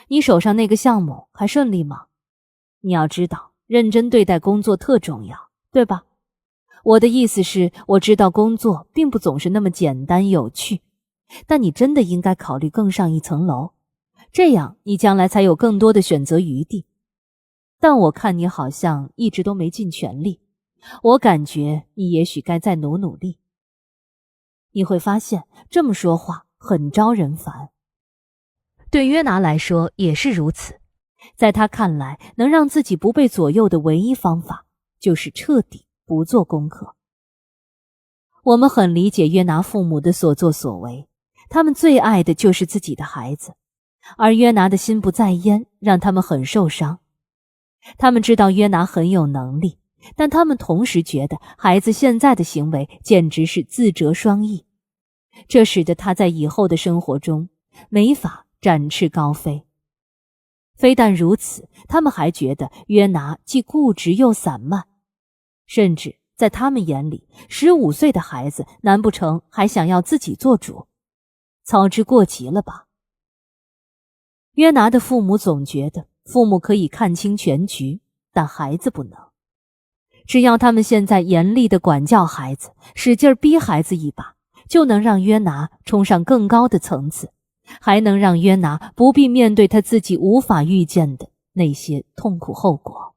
你手上那个项目还顺利吗？你要知道，认真对待工作特重要，对吧？我的意思是，我知道工作并不总是那么简单有趣，但你真的应该考虑更上一层楼，这样你将来才有更多的选择余地。但我看你好像一直都没尽全力，我感觉你也许该再努力。你会发现这么说话很招人烦。对约拿来说也是如此，在他看来，能让自己不被左右的唯一方法就是彻底不做功课。我们很理解约拿父母的所作所为，他们最爱的就是自己的孩子，而约拿的心不在焉让他们很受伤。他们知道约拿很有能力，但他们同时觉得孩子现在的行为简直是自折双翼，这使得他在以后的生活中没法展翅高飞。非但如此，他们还觉得约拿既固执又散漫，甚至在他们眼里，15岁的孩子难不成还想要自己做主？操之过急了吧？约拿的父母总觉得父母可以看清全局，但孩子不能。只要他们现在严厉地管教孩子，使劲逼孩子一把，就能让约拿冲上更高的层次，还能让约拿不必面对他自己无法预见的那些痛苦后果。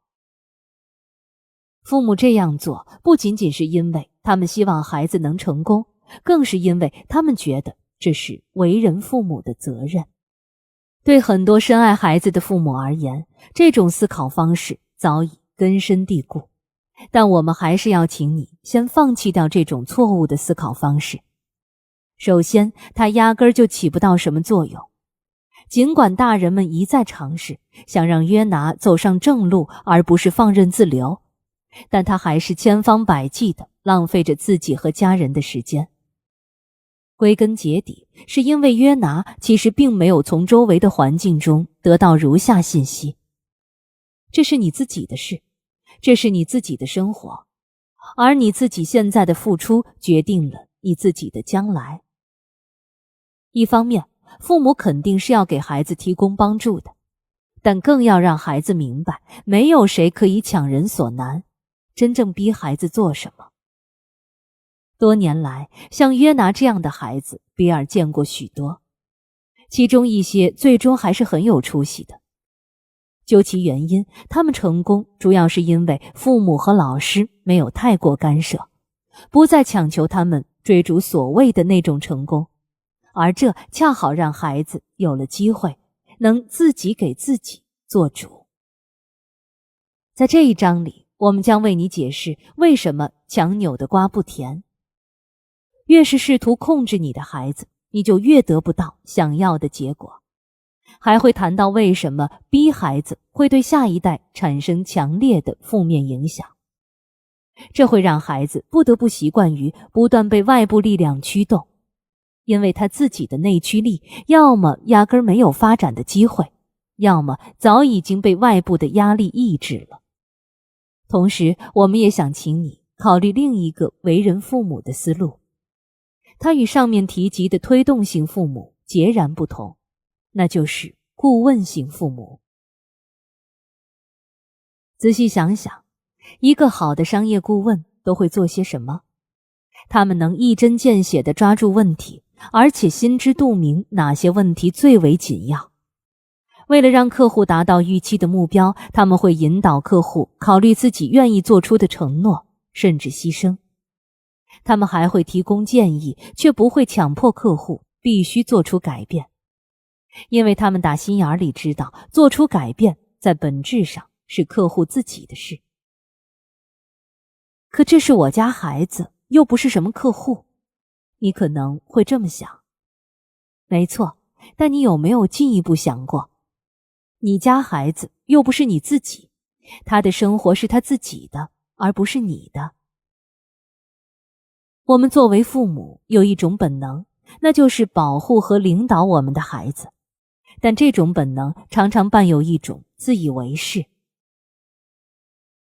父母这样做不仅仅是因为他们希望孩子能成功，更是因为他们觉得这是为人父母的责任。对很多深爱孩子的父母而言，这种思考方式早已根深蒂固，但我们还是要请你先放弃掉这种错误的思考方式。首先，它压根儿就起不到什么作用。尽管大人们一再尝试，想让约拿走上正路而不是放任自流，但他还是千方百计地浪费着自己和家人的时间。归根结底，是因为约拿其实并没有从周围的环境中得到如下信息：这是你自己的事，这是你自己的生活，而你自己现在的付出决定了你自己的将来。一方面，父母肯定是要给孩子提供帮助的，但更要让孩子明白，没有谁可以强人所难，真正逼孩子做什么。多年来，像约拿这样的孩子，比尔见过许多，其中一些最终还是很有出息的。究其原因，他们成功主要是因为父母和老师没有太过干涉，不再强求他们追逐所谓的那种成功，而这恰好让孩子有了机会，能自己给自己做主。在这一章里，我们将为你解释为什么强扭的瓜不甜。越是试图控制你的孩子，你就越得不到想要的结果。还会谈到为什么逼孩子会对下一代产生强烈的负面影响。这会让孩子不得不习惯于不断被外部力量驱动，因为他自己的内驱力要么压根没有发展的机会，要么早已经被外部的压力抑制了。同时，我们也想请你考虑另一个为人父母的思路，它与上面提及的推动型父母截然不同，那就是顾问型父母。仔细想想，一个好的商业顾问都会做些什么？他们能一针见血地抓住问题，而且心知肚明哪些问题最为紧要。为了让客户达到预期的目标，他们会引导客户考虑自己愿意做出的承诺，甚至牺牲。他们还会提供建议，却不会强迫客户必须做出改变，因为他们打心眼里知道，做出改变在本质上是客户自己的事。可这是我家孩子，又不是什么客户，你可能会这么想。没错，但你有没有进一步想过，你家孩子又不是你自己，他的生活是他自己的，而不是你的。我们作为父母有一种本能，那就是保护和领导我们的孩子，但这种本能常常伴有一种自以为是。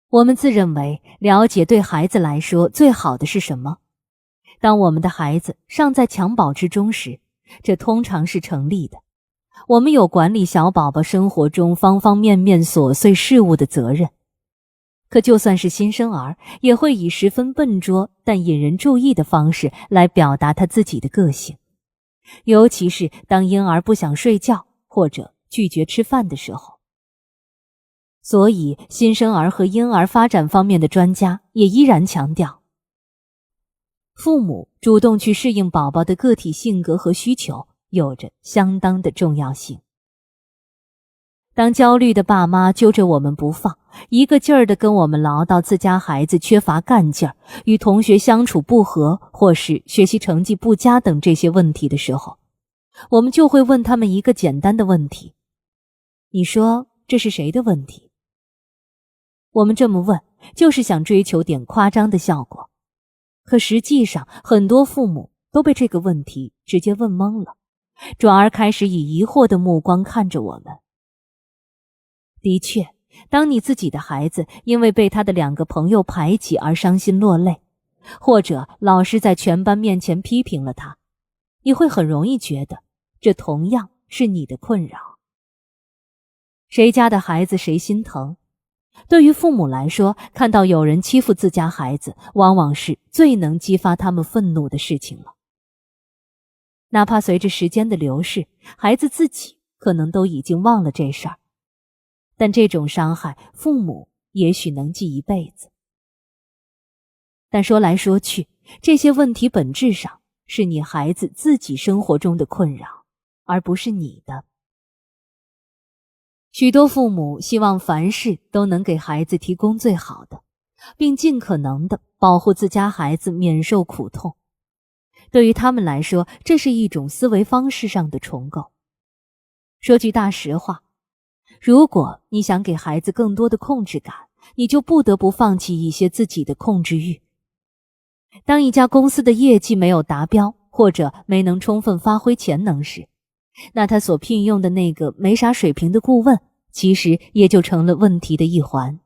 我们自认为了解对孩子来说最好的是什么。当我们的孩子尚在襁褓之中时，这通常是成立的。我们有管理小宝宝生活中方方面面琐碎事物的责任。可就算是新生儿，也会以十分笨拙但引人注意的方式来表达他自己的个性。尤其是当婴儿不想睡觉或者拒绝吃饭的时候。所以，新生儿和婴儿发展方面的专家也依然强调，父母主动去适应宝宝的个体性格和需求，有着相当的重要性。当焦虑的爸妈揪着我们不放，一个劲儿地跟我们唠叨自家孩子缺乏干劲儿，与同学相处不和，或是学习成绩不佳等这些问题的时候，我们就会问他们一个简单的问题：你说这是谁的问题？我们这么问，就是想追求点夸张的效果。可实际上，很多父母都被这个问题直接问懵了，转而开始以疑惑的目光看着我们。的确，当你自己的孩子因为被他的2个朋友排挤而伤心落泪，或者老师在全班面前批评了他，你会很容易觉得这同样是你的困扰。谁家的孩子谁心疼？对于父母来说，看到有人欺负自家孩子，往往是最能激发他们愤怒的事情了。哪怕随着时间的流逝，孩子自己可能都已经忘了这事儿，但这种伤害，父母也许能记一辈子。但说来说去，这些问题本质上是你孩子自己生活中的困扰，而不是你的。许多父母希望凡事都能给孩子提供最好的，并尽可能地保护自家孩子免受苦痛。对于他们来说，这是一种思维方式上的重构。说句大实话，如果你想给孩子更多的控制感，你就不得不放弃一些自己的控制欲。当一家公司的业绩没有达标，或者没能充分发挥潜能时，那他所聘用的那个没啥水平的顾问，其实也就成了问题的一环。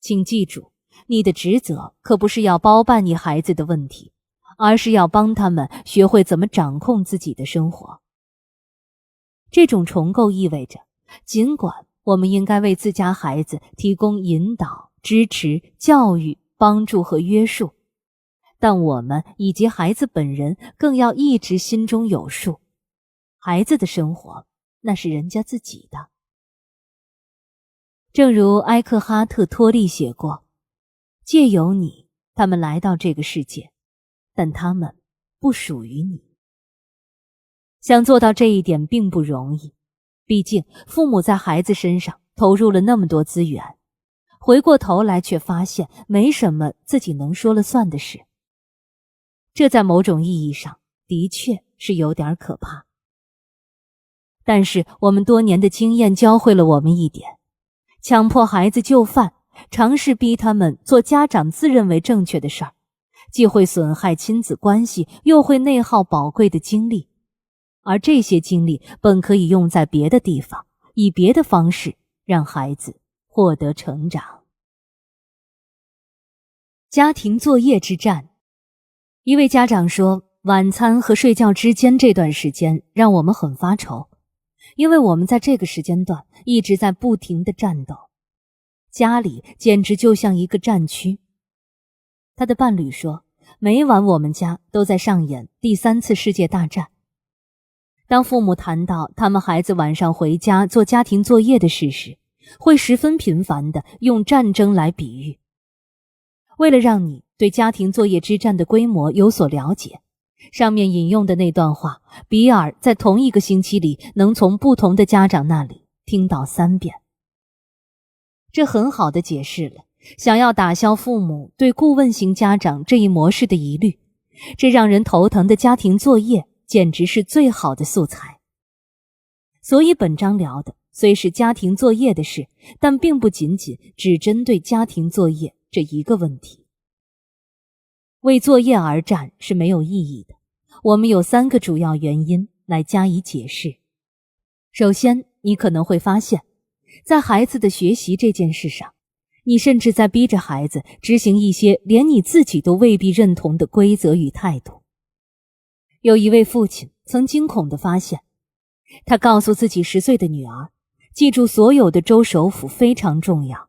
请记住，你的职责可不是要包办你孩子的问题，而是要帮他们学会怎么掌控自己的生活。这种重构意味着，尽管我们应该为自家孩子提供引导、支持、教育、帮助和约束，但我们以及孩子本人更要一直心中有数，孩子的生活那是人家自己的。正如埃克哈特·托利写过，借由你，他们来到这个世界，但他们不属于你。想做到这一点并不容易，毕竟父母在孩子身上投入了那么多资源，回过头来却发现没什么自己能说了算的事。这在某种意义上的确是有点可怕。但是我们多年的经验教会了我们一点，强迫孩子就范，尝试逼他们做家长自认为正确的事儿，既会损害亲子关系，又会内耗宝贵的精力。而这些精力本可以用在别的地方，以别的方式让孩子获得成长。家庭作业之战。一位家长说，晚餐和睡觉之间这段时间让我们很发愁，因为我们在这个时间段一直在不停地战斗，家里简直就像一个战区。他的伴侣说，每晚我们家都在上演第3次世界大战。当父母谈到他们孩子晚上回家做家庭作业的事时，会十分频繁地用战争来比喻。为了让你对家庭作业之战的规模有所了解，上面引用的那段话，比尔在同一个星期里能从不同的家长那里听到3遍。这很好地解释了想要打消父母对顾问型家长这一模式的疑虑，这让人头疼的家庭作业简直是最好的素材。所以本章聊的虽是家庭作业的事，但并不仅仅只针对家庭作业这一个问题。为作业而战是没有意义的，我们有3个主要原因来加以解释。首先，你可能会发现，在孩子的学习这件事上，你甚至在逼着孩子执行一些连你自己都未必认同的规则与态度。有一位父亲曾惊恐地发现，他告诉自己10岁的女儿，记住所有的州首府非常重要。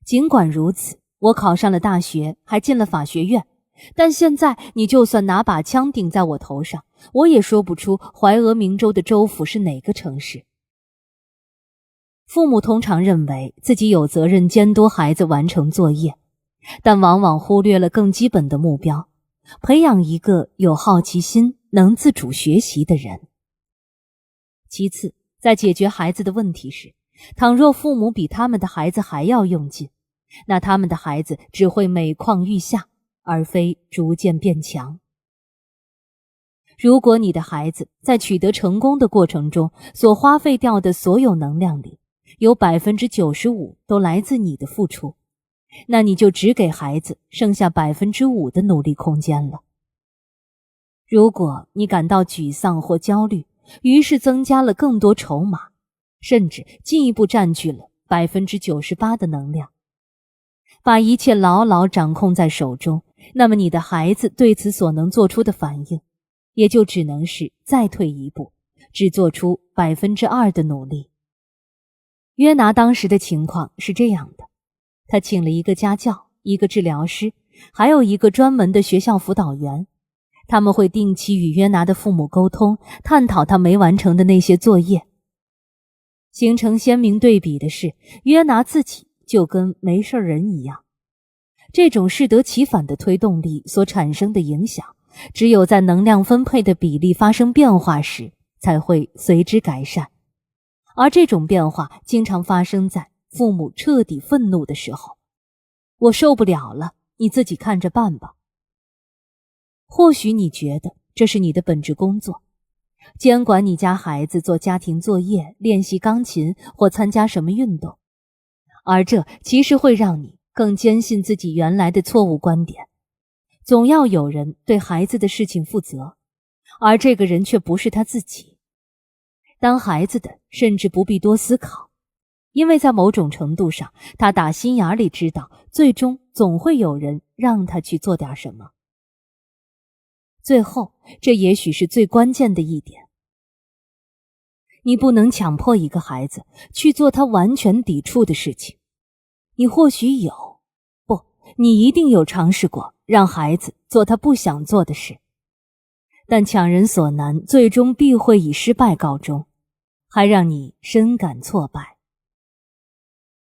尽管如此，我考上了大学，还进了法学院，但现在你就算拿把枪顶在我头上，我也说不出怀俄明州的州府是哪个城市。父母通常认为自己有责任监督孩子完成作业，但往往忽略了更基本的目标，培养一个有好奇心、能自主学习的人。其次，在解决孩子的问题时，倘若父母比他们的孩子还要用劲，那他们的孩子只会每况愈下，而非逐渐变强。如果你的孩子在取得成功的过程中所花费掉的所有能量里，有 95% 都来自你的付出，那你就只给孩子剩下 5% 的努力空间了。如果你感到沮丧或焦虑，于是增加了更多筹码，甚至进一步占据了 98% 的能量，把一切牢牢掌控在手中，那么你的孩子对此所能做出的反应，也就只能是再退一步，只做出2%的努力。约拿当时的情况是这样的，他请了一个家教，一个治疗师，还有一个专门的学校辅导员，他们会定期与约拿的父母沟通，探讨他没完成的那些作业。形成鲜明对比的是，约拿自己就跟没事人一样。这种适得其反的推动力所产生的影响，只有在能量分配的比例发生变化时，才会随之改善。而这种变化经常发生在父母彻底愤怒的时候。我受不了了，你自己看着办吧。或许你觉得这是你的本职工作，监管你家孩子做家庭作业、练习钢琴或参加什么运动，而这其实会让你更坚信自己原来的错误观点。总要有人对孩子的事情负责，而这个人却不是他自己。当孩子的甚至不必多思考，因为在某种程度上，他打心眼里知道，最终总会有人让他去做点什么。最后，这也许是最关键的一点，你不能强迫一个孩子去做他完全抵触的事情。你或许有，不，你一定有尝试过让孩子做他不想做的事，但强人所难，最终必会以失败告终，还让你深感挫败。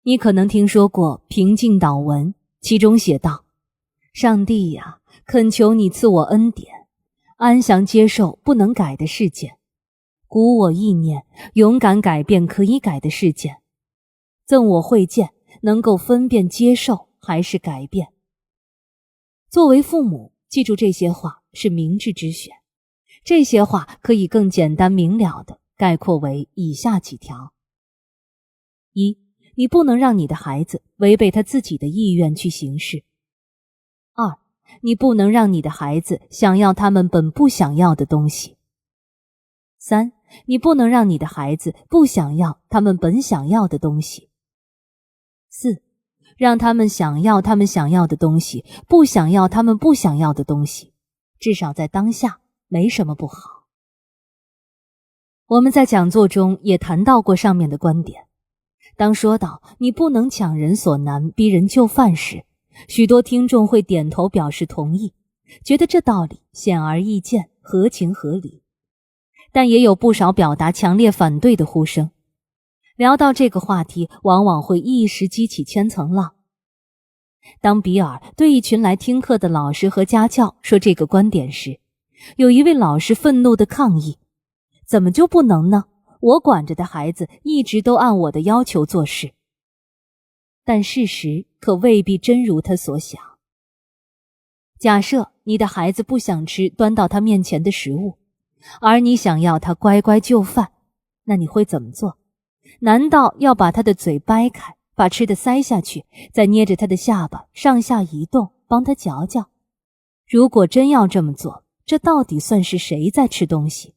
你可能听说过平静祷文，其中写道：上帝呀，恳求你赐我恩典，安详接受不能改的事件，鼓我意念，勇敢改变可以改的事件，赠我慧见，能够分辨接受还是改变。作为父母，记住这些话是明智之选。这些话可以更简单明了地概括为以下几条：一，你不能让你的孩子违背他自己的意愿去行事。二，你不能让你的孩子想要他们本不想要的东西。三，你不能让你的孩子不想要他们本想要的东西。四，让他们想要他们想要的东西，不想要他们不想要的东西，至少在当下没什么不好。我们在讲座中也谈到过上面的观点。当说到你不能强人所难，逼人就范时，许多听众会点头表示同意，觉得这道理显而易见，合情合理。但也有不少表达强烈反对的呼声。聊到这个话题，往往会一时激起千层浪。当比尔对一群来听课的老师和家教说这个观点时，有一位老师愤怒地抗议：怎么就不能呢？我管着的孩子一直都按我的要求做事。但事实可未必真如他所想。假设你的孩子不想吃端到他面前的食物，而你想要他乖乖就范，那你会怎么做？难道要把他的嘴掰开，把吃的塞下去，再捏着他的下巴上下移动，帮他嚼嚼？如果真要这么做，这到底算是谁在吃东西？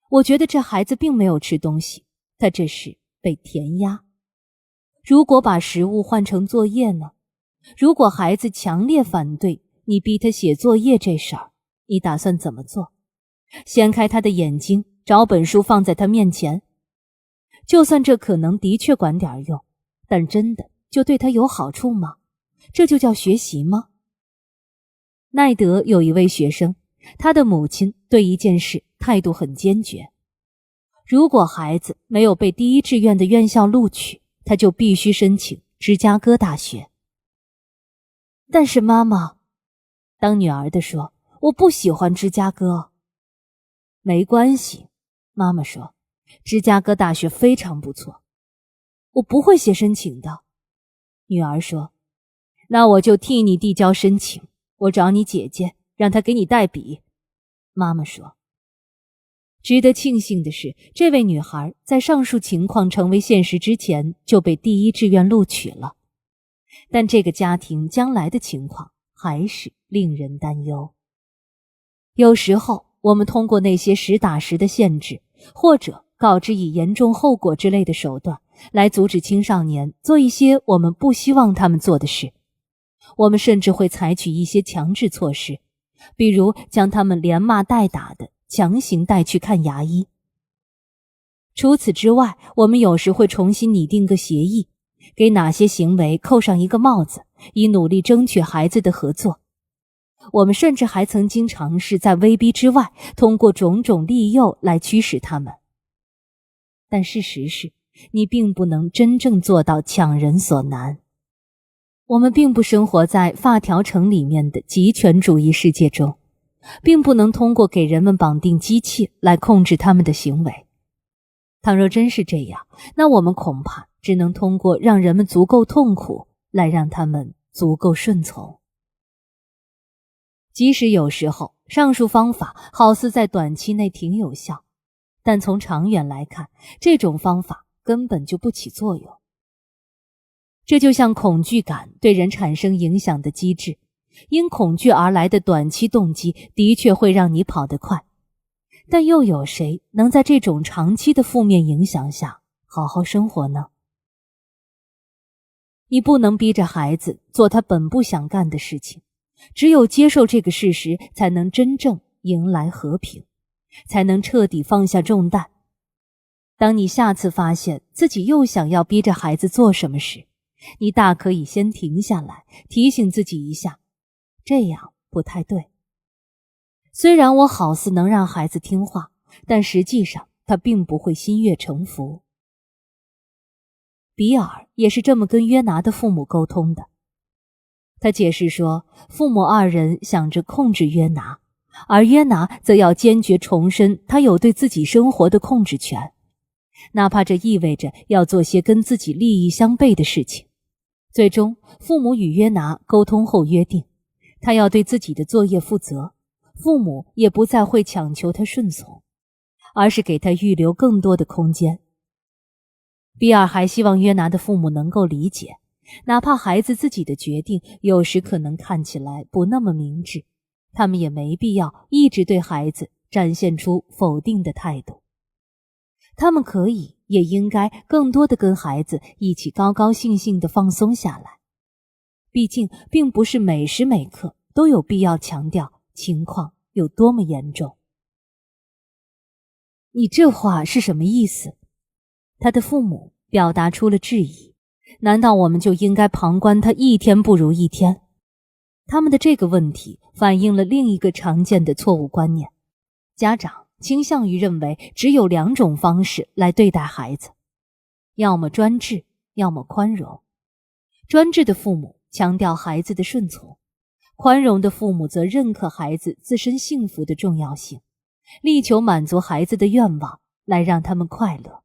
我觉得这孩子并没有吃东西，他这是被填鸭。如果把食物换成作业呢？如果孩子强烈反对你逼他写作业这事儿，你打算怎么做？掀开他的眼睛，找本书放在他面前？就算这可能的确管点用，但真的就对他有好处吗？这就叫学习吗？奈德有一位学生，他的母亲对一件事态度很坚决。如果孩子没有被第一志愿的院校录取，他就必须申请芝加哥大学。但是妈妈，当女儿的说，我不喜欢芝加哥。没关系，妈妈说，芝加哥大学非常不错。我不会写申请的。女儿说，那我就替你递交申请，我找你姐姐，让她给你代笔。妈妈说。值得庆幸的是，这位女孩在上述情况成为现实之前就被第一志愿录取了。但这个家庭将来的情况还是令人担忧。有时候我们通过那些实打实的限制，或者告知以严重后果之类的手段，来阻止青少年做一些我们不希望他们做的事。我们甚至会采取一些强制措施，比如将他们连骂带打的强行带去看牙医。除此之外，我们有时会重新拟定个协议，给哪些行为扣上一个帽子，以努力争取孩子的合作。我们甚至还曾经尝试在威逼之外，通过种种利诱来驱使他们。但事实是，你并不能真正做到强人所难。我们并不生活在发条城里面的极权主义世界中，并不能通过给人们绑定机器来控制他们的行为。倘若真是这样，那我们恐怕只能通过让人们足够痛苦来让他们足够顺从。即使有时候上述方法好似在短期内挺有效，但从长远来看，这种方法根本就不起作用。这就像恐惧感对人产生影响的机制，因恐惧而来的短期动机的确会让你跑得快，但又有谁能在这种长期的负面影响下好好生活呢？你不能逼着孩子做他本不想干的事情，只有接受这个事实，才能真正迎来和平，才能彻底放下重担。当你下次发现自己又想要逼着孩子做什么时，你大可以先停下来，提醒自己一下，这样不太对。虽然我好似能让孩子听话，但实际上他并不会心悦诚服。比尔也是这么跟约拿的父母沟通的。他解释说，父母二人想着控制约拿，而约拿则要坚决重申他有对自己生活的控制权，哪怕这意味着要做些跟自己利益相悖的事情。最终，父母与约拿沟通后约定，他要对自己的作业负责，父母也不再会强求他顺从，而是给他预留更多的空间。比尔还希望约拿的父母能够理解，哪怕孩子自己的决定有时可能看起来不那么明智，他们也没必要一直对孩子展现出否定的态度。他们可以也应该更多地跟孩子一起高高兴兴地放松下来。毕竟并不是每时每刻都有必要强调情况有多么严重。你这话是什么意思？他的父母表达出了质疑。难道我们就应该旁观他一天不如一天？他们的这个问题反映了另一个常见的错误观念：家长倾向于认为只有两种方式来对待孩子，要么专制，要么宽容。专制的父母强调孩子的顺从，宽容的父母则认可孩子自身幸福的重要性，力求满足孩子的愿望，来让他们快乐。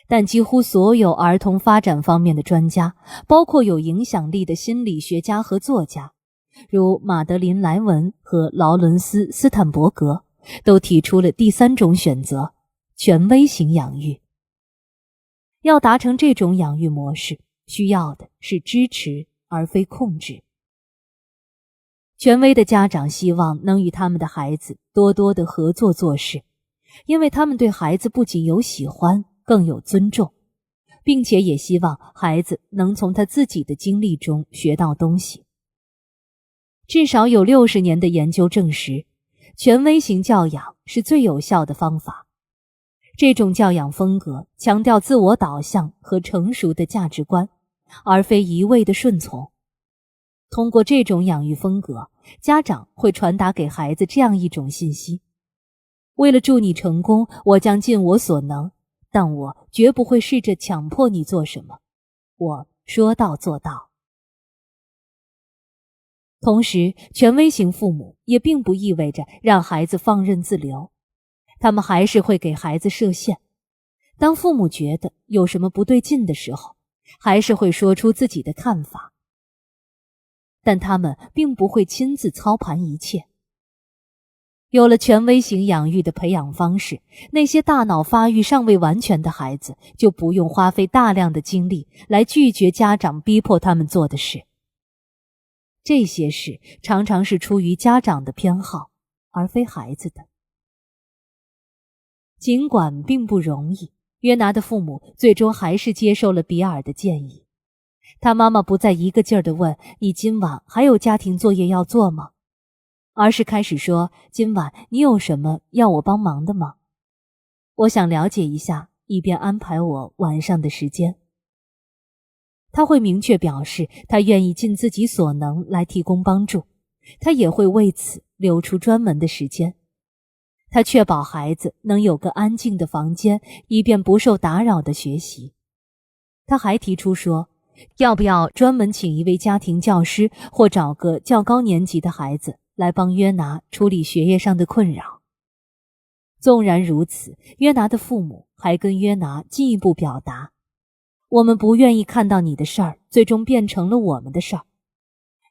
但几乎所有儿童发展方面的专家，包括有影响力的心理学家和作家，如马德琳·莱文和劳伦斯·斯坦伯格，都提出了第三种选择：权威型养育。要达成这种养育模式，需要的是支持而非控制。权威的家长希望能与他们的孩子多多的合作做事，因为他们对孩子不仅有喜欢，更有尊重，并且也希望孩子能从他自己的经历中学到东西。至少有60年的研究证实，权威型教养是最有效的方法。这种教养风格强调自我导向和成熟的价值观，而非一味的顺从。通过这种养育风格，家长会传达给孩子这样一种信息：为了助你成功，我将尽我所能，但我绝不会试着强迫你做什么，我说到做到。同时，权威型父母也并不意味着让孩子放任自流，他们还是会给孩子设限。当父母觉得有什么不对劲的时候，还是会说出自己的看法，但他们并不会亲自操盘一切。有了权威型养育的培养方式，那些大脑发育尚未完全的孩子就不用花费大量的精力来拒绝家长逼迫他们做的事。这些事常常是出于家长的偏好，而非孩子的。尽管并不容易，约拿的父母最终还是接受了比尔的建议。他妈妈不再一个劲儿地问：你今晚还有家庭作业要做吗？而是开始说：今晚你有什么要我帮忙的吗？我想了解一下，以便安排我晚上的时间。他会明确表示他愿意尽自己所能来提供帮助，他也会为此留出专门的时间。他确保孩子能有个安静的房间，以便不受打扰的学习。他还提出说，要不要专门请一位家庭教师，或找个较高年级的孩子来帮约拿处理学业上的困扰。纵然如此，约拿的父母还跟约拿进一步表达，我们不愿意看到你的事儿最终变成了我们的事儿，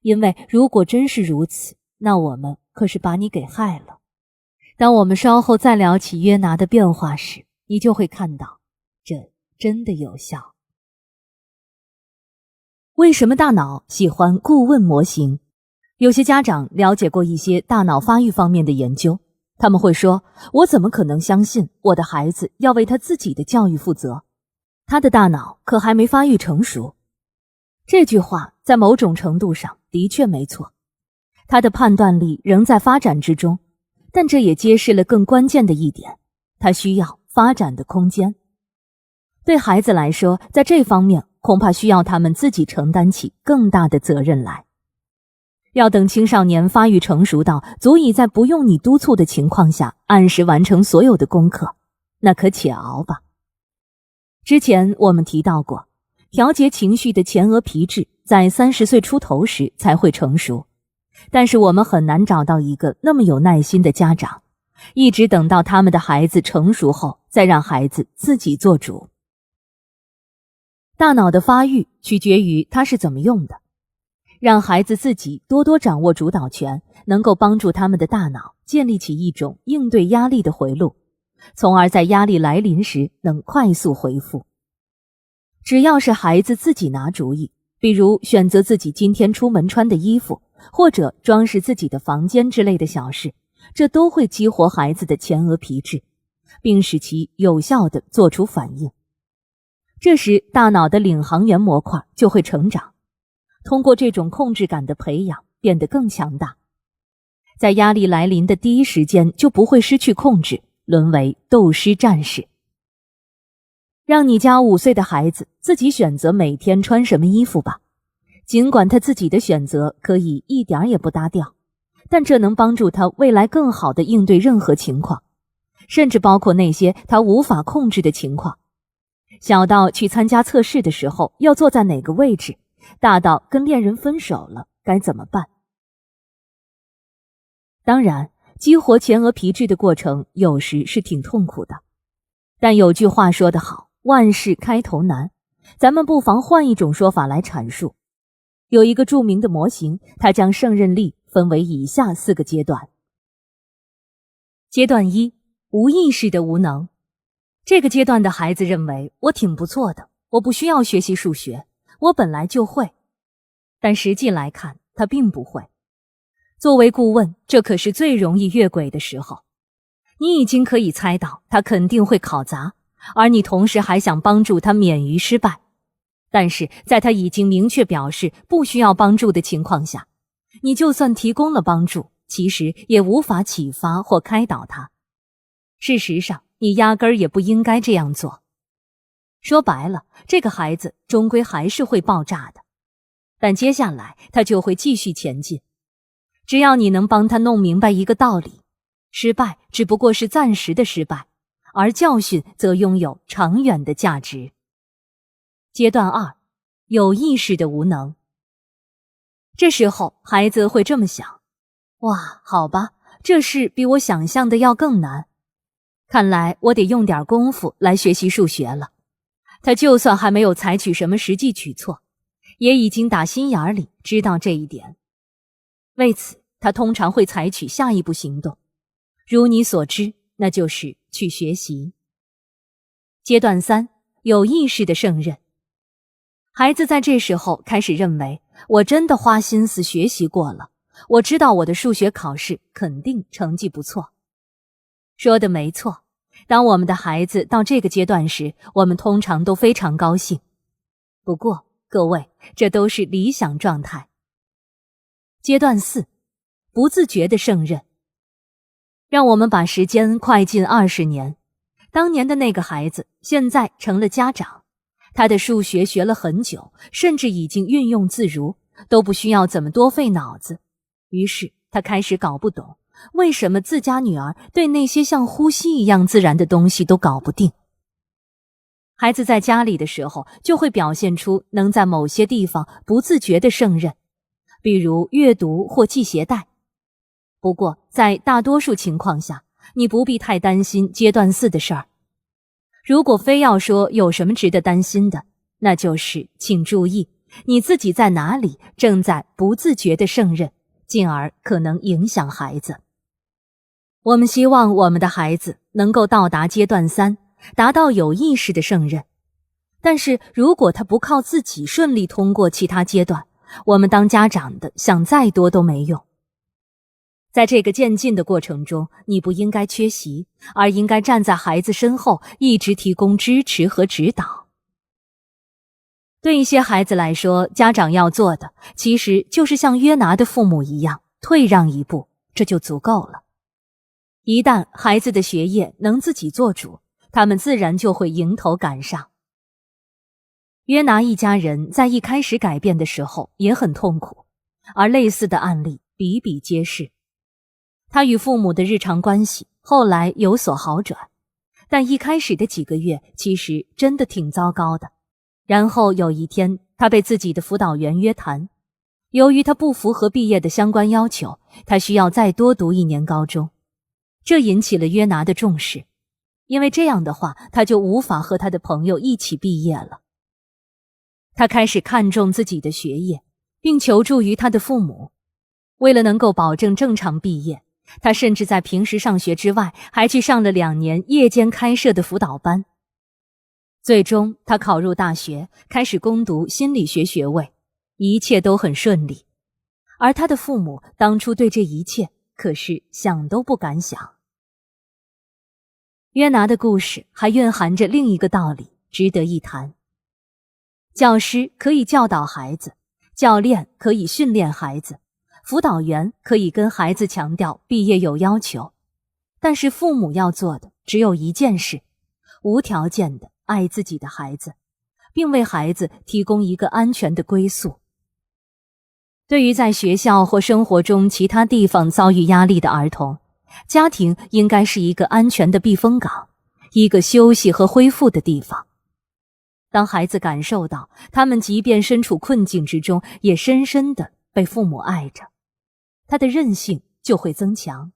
因为如果真是如此，那我们可是把你给害了。当我们稍后再聊起约拿的变化时，你就会看到，这真的有效。为什么大脑喜欢顾问模型？有些家长了解过一些大脑发育方面的研究，他们会说，我怎么可能相信我的孩子要为他自己的教育负责？他的大脑可还没发育成熟。这句话在某种程度上的确没错，他的判断力仍在发展之中，但这也揭示了更关键的一点，他需要发展的空间。对孩子来说，在这方面恐怕需要他们自己承担起更大的责任来。要等青少年发育成熟到足以在不用你督促的情况下按时完成所有的功课，那可且熬吧。之前我们提到过，调节情绪的前额皮质在30岁出头时才会成熟，但是我们很难找到一个那么有耐心的家长，一直等到他们的孩子成熟后再让孩子自己做主。大脑的发育取决于他是怎么用的，让孩子自己多多掌握主导权，能够帮助他们的大脑建立起一种应对压力的回路，从而在压力来临时能快速回复。只要是孩子自己拿主意，比如选择自己今天出门穿的衣服，或者装饰自己的房间之类的小事，这都会激活孩子的前额皮质，并使其有效地做出反应。这时大脑的领航员模块就会成长，通过这种控制感的培养变得更强大，在压力来临的第一时间就不会失去控制，沦为斗师战士。让你家5岁的孩子自己选择每天穿什么衣服吧，尽管他自己的选择可以一点也不搭调，但这能帮助他未来更好地应对任何情况，甚至包括那些他无法控制的情况。小到去参加测试的时候要坐在哪个位置，大到跟恋人分手了该怎么办。当然，激活前额皮质的过程有时是挺痛苦的，但有句话说得好，万事开头难，咱们不妨换一种说法来阐述。有一个著名的模型，它将胜任力分为以下4个阶段。阶段1，无意识的无能。这个阶段的孩子认为，我挺不错的，我不需要学习数学，我本来就会。但实际来看，他并不会。作为顾问，这可是最容易越轨的时候。你已经可以猜到他肯定会考砸，而你同时还想帮助他免于失败。但是在他已经明确表示不需要帮助的情况下，你就算提供了帮助，其实也无法启发或开导他。事实上，你压根儿也不应该这样做。说白了，这个孩子终归还是会爆炸的，但接下来他就会继续前进。只要你能帮他弄明白一个道理，失败只不过是暂时的失败，而教训则拥有长远的价值。阶段2，有意识的无能。这时候孩子会这么想，哇，好吧，这事比我想象的要更难，看来我得用点功夫来学习数学了。他就算还没有采取什么实际举措，也已经打心眼里知道这一点。为此，他通常会采取下一步行动，如你所知，那就是去学习。阶段3，有意识的胜任。孩子在这时候开始认为，我真的花心思学习过了，我知道我的数学考试肯定成绩不错。说的没错，当我们的孩子到这个阶段时，我们通常都非常高兴。不过，各位，这都是理想状态。阶段4，不自觉的胜任。让我们把时间快进20年，当年的那个孩子现在成了家长，他的数学学了很久，甚至已经运用自如，都不需要怎么多费脑子。于是他开始搞不懂，为什么自家女儿对那些像呼吸一样自然的东西都搞不定。孩子在家里的时候，就会表现出能在某些地方不自觉地胜任，比如阅读或系鞋带。不过在大多数情况下，你不必太担心阶段4的事儿。如果非要说有什么值得担心的，那就是请注意你自己在哪里正在不自觉地胜任，进而可能影响孩子。我们希望我们的孩子能够到达阶段3，达到有意识的胜任。但是如果他不靠自己顺利通过其他阶段，我们当家长的想再多都没用。在这个渐进的过程中，你不应该缺席，而应该站在孩子身后，一直提供支持和指导。对一些孩子来说，家长要做的其实就是像约拿的父母一样，退让一步，这就足够了。一旦孩子的学业能自己做主，他们自然就会迎头赶上。约拿一家人在一开始改变的时候也很痛苦，而类似的案例比比皆是。他与父母的日常关系后来有所好转，但一开始的几个月其实真的挺糟糕的。然后有一天，他被自己的辅导员约谈，由于他不符合毕业的相关要求，他需要再多读1年高中。这引起了约拿的重视，因为这样的话，他就无法和他的朋友一起毕业了。他开始看重自己的学业，并求助于他的父母。为了能够保证正常毕业，他甚至在平时上学之外，还去上了2年夜间开设的辅导班。最终，他考入大学，开始攻读心理学学位，一切都很顺利。而他的父母当初对这一切可是想都不敢想。约拿的故事还蕴含着另一个道理，值得一谈。教师可以教导孩子，教练可以训练孩子，辅导员可以跟孩子强调毕业有要求，但是父母要做的只有一件事，无条件的爱自己的孩子，并为孩子提供一个安全的归宿。对于在学校或生活中其他地方遭遇压力的儿童，家庭应该是一个安全的避风港，一个休息和恢复的地方。当孩子感受到他们即便身处困境之中，也深深地被父母爱着，他的韧性就会增强。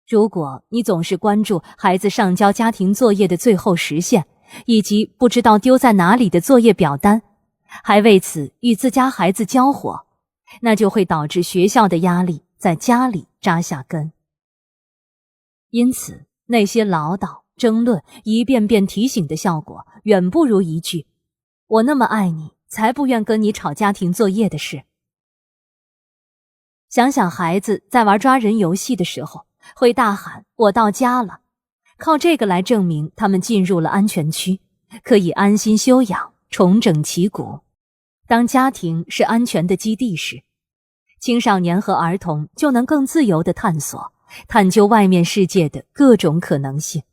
如果你总是关注孩子上交家庭作业的最后时限，以及不知道丢在哪里的作业表单，还为此与自家孩子交火，那就会导致学校的压力在家里扎下根。因此，那些唠叨、争论、一遍遍提醒的效果，远不如一句“我那么爱你，才不愿跟你吵家庭作业”的事。想想孩子在玩抓人游戏的时候，会大喊“我到家了”，靠这个来证明他们进入了安全区，可以安心休养，重整旗鼓。当家庭是安全的基地时，青少年和儿童就能更自由地探索、探究外面世界的各种可能性，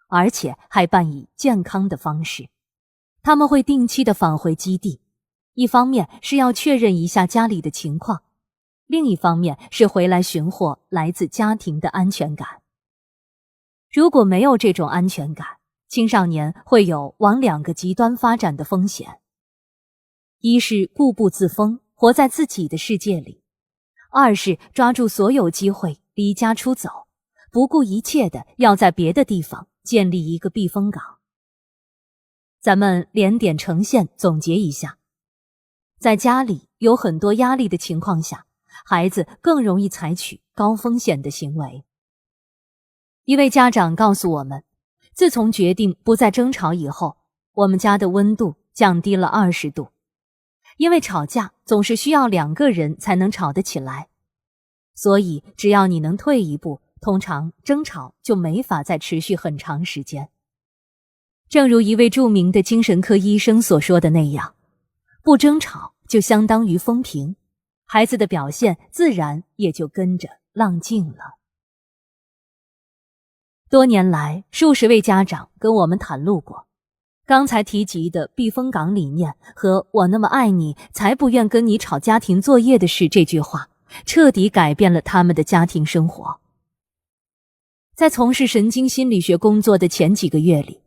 而且还办以健康的方式。他们会定期地返回基地，一方面是要确认一下家里的情况，另一方面是回来寻获来自家庭的安全感。如果没有这种安全感，青少年会有往2个极端发展的风险。一是固步自封，活在自己的世界里；二是抓住所有机会离家出走，不顾一切的要在别的地方建立一个避风港。咱们连点成线总结一下，在家里有很多压力的情况下，孩子更容易采取高风险的行为。一位家长告诉我们，自从决定不再争吵以后，我们家的温度降低了20度。因为吵架总是需要2个人才能吵得起来，所以只要你能退一步，通常争吵就没法再持续很长时间。正如一位著名的精神科医生所说的那样，不争吵就相当于风平，孩子的表现自然也就跟着浪静了。多年来，数十位家长跟我们袒露过，刚才提及的避风港理念和我那么爱你，才不愿跟你吵家庭作业的事这句话，彻底改变了他们的家庭生活。在从事神经心理学工作的前几个月里，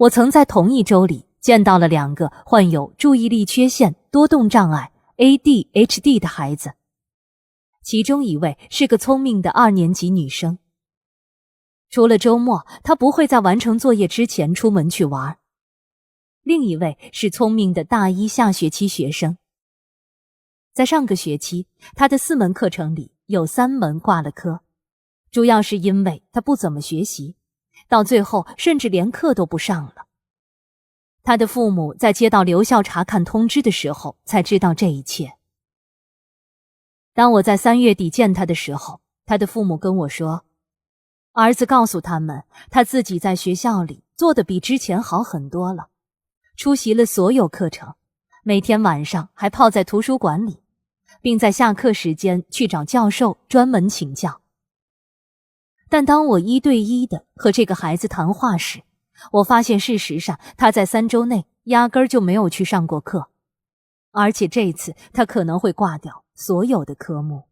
我曾在同一周里见到了2个患有注意力缺陷多动障碍 ADHD 的孩子，其中一位是个聪明的2年级女生。除了周末，她不会在完成作业之前出门去玩。另一位是聪明的大1下学期学生。在上个学期，她的4门课程里有3门挂了科，主要是因为她不怎么学习，到最后甚至连课都不上了。他的父母在接到留校查看通知的时候才知道这一切。当我在3月底见他的时候，他的父母跟我说，儿子告诉他们，他自己在学校里做得比之前好很多了，出席了所有课程，每天晚上还泡在图书馆里，并在下课时间去找教授专门请教。但当我1对1的和这个孩子谈话时，我发现事实上他在3周内压根儿就没有去上过课，而且这次他可能会挂掉所有的科目。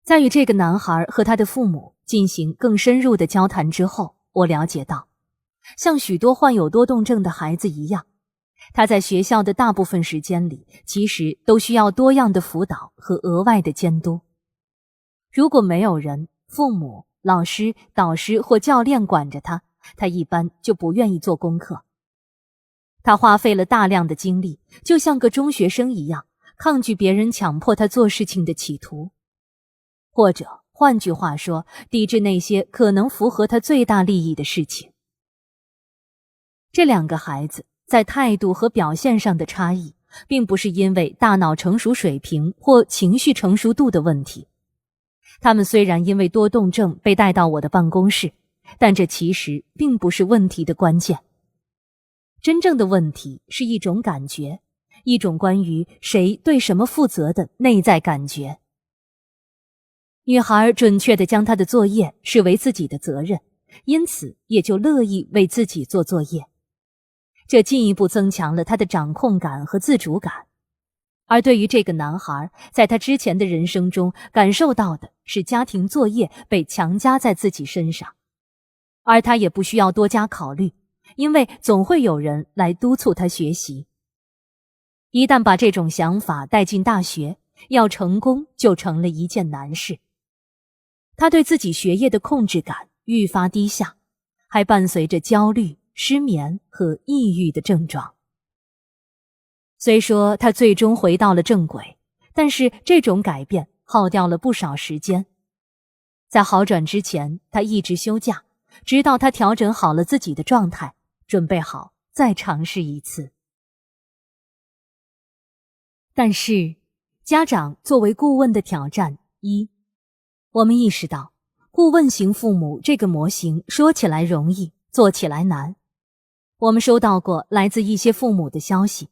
在与这个男孩和他的父母进行更深入的交谈之后，我了解到，像许多患有多动症的孩子一样，他在学校的大部分时间里其实都需要多样的辅导和额外的监督。如果没有人，父母、老师、导师或教练管着他，他一般就不愿意做功课。他花费了大量的精力，就像个中学生一样，抗拒别人强迫他做事情的企图。或者换句话说，抵制那些可能符合他最大利益的事情。这2个孩子在态度和表现上的差异，并不是因为大脑成熟水平或情绪成熟度的问题。他们虽然因为多动症被带到我的办公室，但这其实并不是问题的关键。真正的问题是一种感觉，一种关于谁对什么负责的内在感觉。女孩准确地将她的作业视为自己的责任，因此也就乐意为自己做作业。这进一步增强了她的掌控感和自主感。而对于这个男孩，在他之前的人生中感受到的是家庭作业被强加在自己身上，而他也不需要多加考虑，因为总会有人来督促他学习。一旦把这种想法带进大学，要成功就成了一件难事。他对自己学业的控制感愈发低下，还伴随着焦虑、失眠和抑郁的症状。虽说他最终回到了正轨，但是这种改变耗掉了不少时间。在好转之前，他一直休假，直到他调整好了自己的状态，准备好再尝试一次。但是，家长作为顾问的挑战一，我们意识到，顾问型父母这个模型说起来容易，做起来难。我们收到过来自一些父母的消息，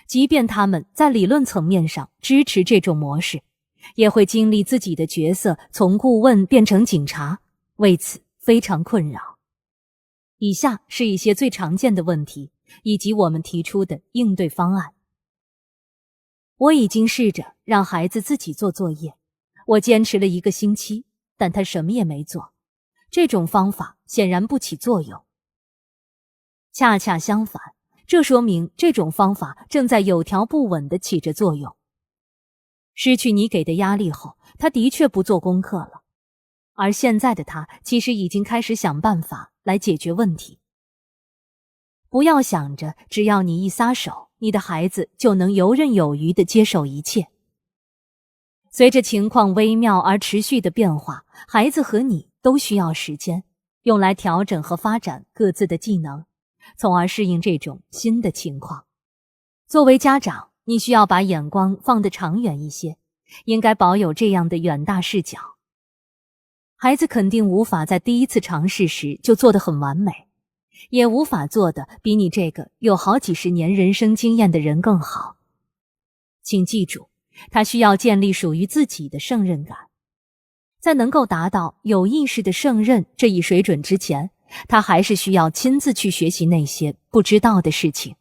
即便他们在理论层面上支持这种模式，也会经历自己的角色从顾问变成警察，为此非常困扰。以下是一些最常见的问题，以及我们提出的应对方案。我已经试着让孩子自己做作业，我坚持了1个星期，但他什么也没做。这种方法显然不起作用。恰恰相反，这说明这种方法正在有条不紊地起着作用。失去你给的压力后，他的确不做功课了，而现在的他其实已经开始想办法来解决问题。不要想着只要你一撒手，你的孩子就能游刃有余地接受一切。随着情况微妙而持续的变化，孩子和你都需要时间，用来调整和发展各自的技能，从而适应这种新的情况。作为家长，你需要把眼光放得长远一些，应该保有这样的远大视角。孩子肯定无法在第一次尝试时就做得很完美，也无法做得比你这个有好几十年人生经验的人更好。请记住，他需要建立属于自己的胜任感。在能够达到有意识的胜任这一水准之前，他还是需要亲自去学习那些不知道的事情。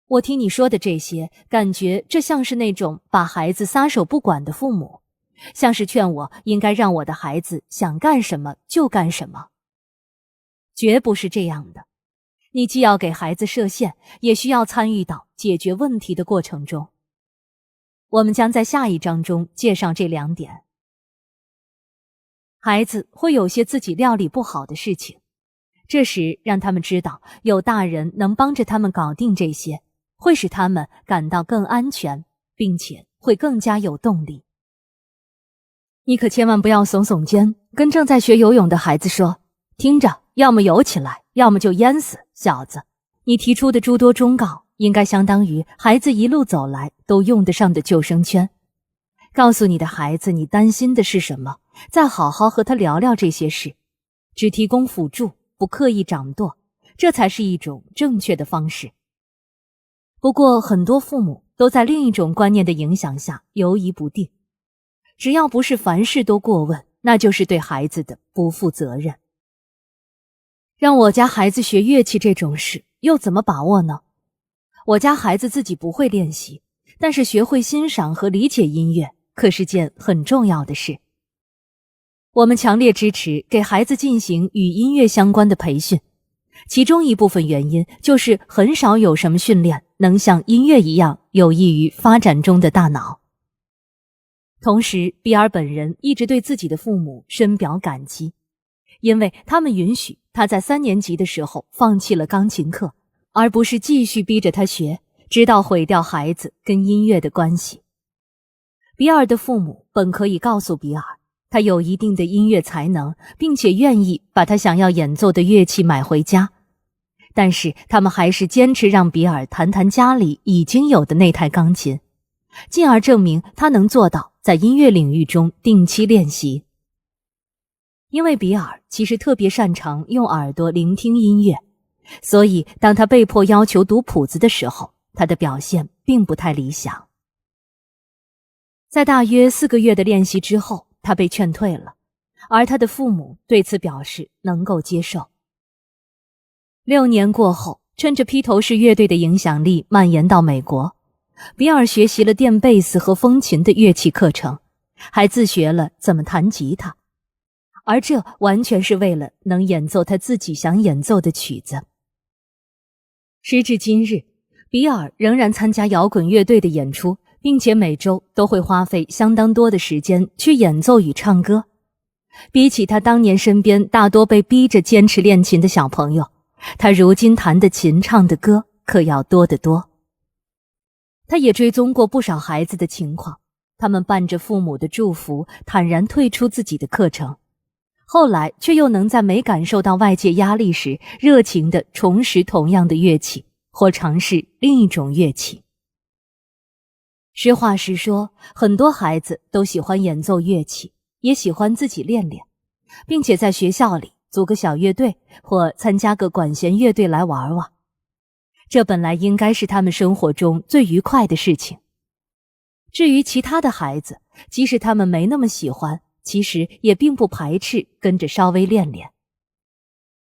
我听你说的这些，感觉这像是那种把孩子撒手不管的父母，像是劝我应该让我的孩子想干什么就干什么。绝不是这样的，你既要给孩子设限，也需要参与到解决问题的过程中。我们将在下一章中介绍这2点。孩子会有些自己料理不好的事情，这时让他们知道有大人能帮着他们搞定这些，会使他们感到更安全，并且会更加有动力。你可千万不要耸耸肩，跟正在学游泳的孩子说，听着，要么游起来，要么就淹死，小子。你提出的诸多忠告应该相当于孩子一路走来都用得上的救生圈。告诉你的孩子你担心的是什么，再好好和他聊聊这些事，只提供辅助，不刻意掌舵，这才是一种正确的方式。不过很多父母都在另一种观念的影响下犹疑不定，只要不是凡事都过问，那就是对孩子的不负责任。让我家孩子学乐器这种事又怎么把握呢？我家孩子自己不会练习，但是学会欣赏和理解音乐可是件很重要的事。我们强烈支持给孩子进行与音乐相关的培训，其中一部分原因就是很少有什么训练能像音乐一样有益于发展中的大脑。同时，比尔本人一直对自己的父母深表感激，因为他们允许他在3年级的时候放弃了钢琴课，而不是继续逼着他学，直到毁掉孩子跟音乐的关系。比尔的父母本可以告诉比尔，他有一定的音乐才能，并且愿意把他想要演奏的乐器买回家，但是他们还是坚持让比尔弹弹家里已经有的那台钢琴，进而证明他能做到在音乐领域中定期练习。因为比尔其实特别擅长用耳朵聆听音乐，所以当他被迫要求读谱子的时候，他的表现并不太理想。在大约4个月的练习之后，他被劝退了，而他的父母对此表示能够接受。6年过后，趁着披头士乐队的影响力蔓延到美国，比尔学习了电贝斯和风琴的乐器课程，还自学了怎么弹吉他，而这完全是为了能演奏他自己想演奏的曲子。时至今日，比尔仍然参加摇滚乐队的演出，并且每周都会花费相当多的时间去演奏与唱歌。比起他当年身边大多被逼着坚持练琴的小朋友，他如今弹的琴唱的歌可要多得多。他也追踪过不少孩子的情况，他们伴着父母的祝福坦然退出自己的课程，后来却又能在没感受到外界压力时热情地重拾同样的乐器，或尝试另一种乐器。实话实说，很多孩子都喜欢演奏乐器，也喜欢自己练练，并且在学校里组个小乐队或参加个管弦乐队来玩玩。这本来应该是他们生活中最愉快的事情。至于其他的孩子，即使他们没那么喜欢，其实也并不排斥跟着稍微练练。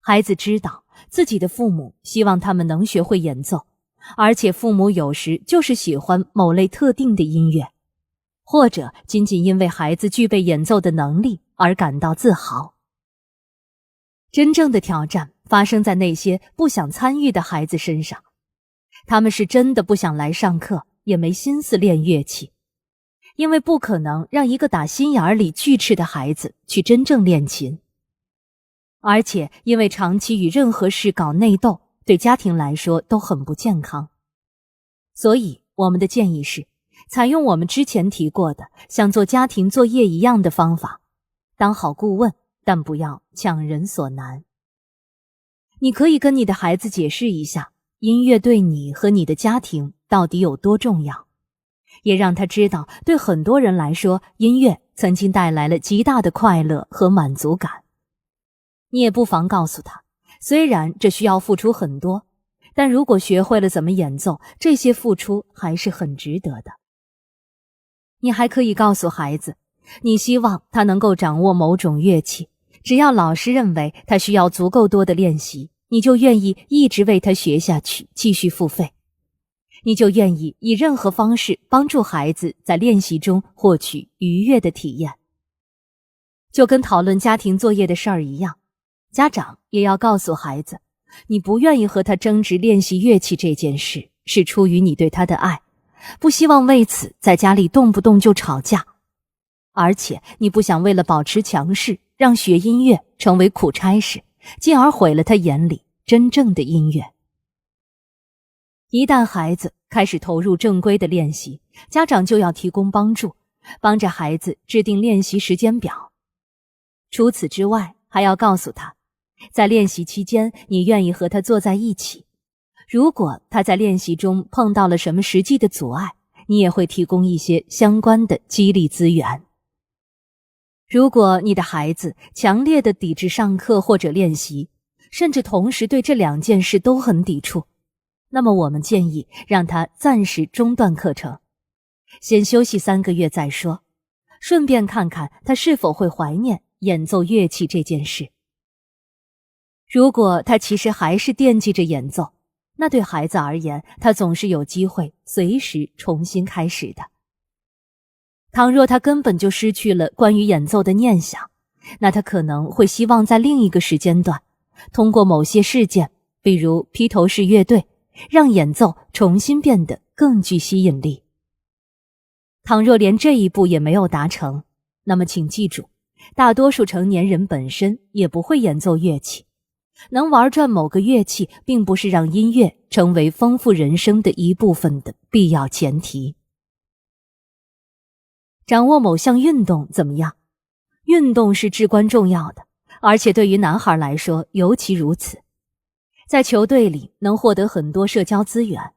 孩子知道自己的父母希望他们能学会演奏，而且父母有时就是喜欢某类特定的音乐，或者仅仅因为孩子具备演奏的能力而感到自豪。真正的挑战发生在那些不想参与的孩子身上，他们是真的不想来上课，也没心思练乐器，因为不可能让一个打心眼里锯齿的孩子去真正练琴。而且因为长期与任何事搞内斗，对家庭来说都很不健康。所以我们的建议是，采用我们之前提过的像做家庭作业一样的方法，当好顾问，但不要强人所难。你可以跟你的孩子解释一下，音乐对你和你的家庭到底有多重要，也让他知道，对很多人来说，音乐曾经带来了极大的快乐和满足感。你也不妨告诉他，虽然这需要付出很多，但如果学会了怎么演奏，这些付出还是很值得的。你还可以告诉孩子，你希望他能够掌握某种乐器，只要老师认为他需要足够多的练习，你就愿意一直为他学下去，继续付费。你就愿意以任何方式帮助孩子在练习中获取愉悦的体验。就跟讨论家庭作业的事儿一样，家长也要告诉孩子，你不愿意和他争执练习乐器这件事，是出于你对他的爱，不希望为此在家里动不动就吵架，而且你不想为了保持强势，让学音乐成为苦差事，进而毁了他眼里真正的音乐。一旦孩子开始投入正规的练习，家长就要提供帮助，帮着孩子制定练习时间表。除此之外，还要告诉他，在练习期间，你愿意和他坐在一起。如果他在练习中碰到了什么实际的阻碍，你也会提供一些相关的激励资源。如果你的孩子强烈的抵制上课或者练习，甚至同时对这两件事都很抵触，那么我们建议让他暂时中断课程，先休息3个月再说，顺便看看他是否会怀念演奏乐器这件事。如果他其实还是惦记着演奏，那对孩子而言，他总是有机会随时重新开始的。倘若他根本就失去了关于演奏的念想，那他可能会希望在另一个时间段，通过某些事件，比如披头士乐队，让演奏重新变得更具吸引力。倘若连这一步也没有达成，那么请记住，大多数成年人本身也不会演奏乐器，能玩转某个乐器并不是让音乐成为丰富人生的一部分的必要前提。掌握某项运动怎么样？运动是至关重要的，而且对于男孩来说尤其如此。在球队里能获得很多社交资源，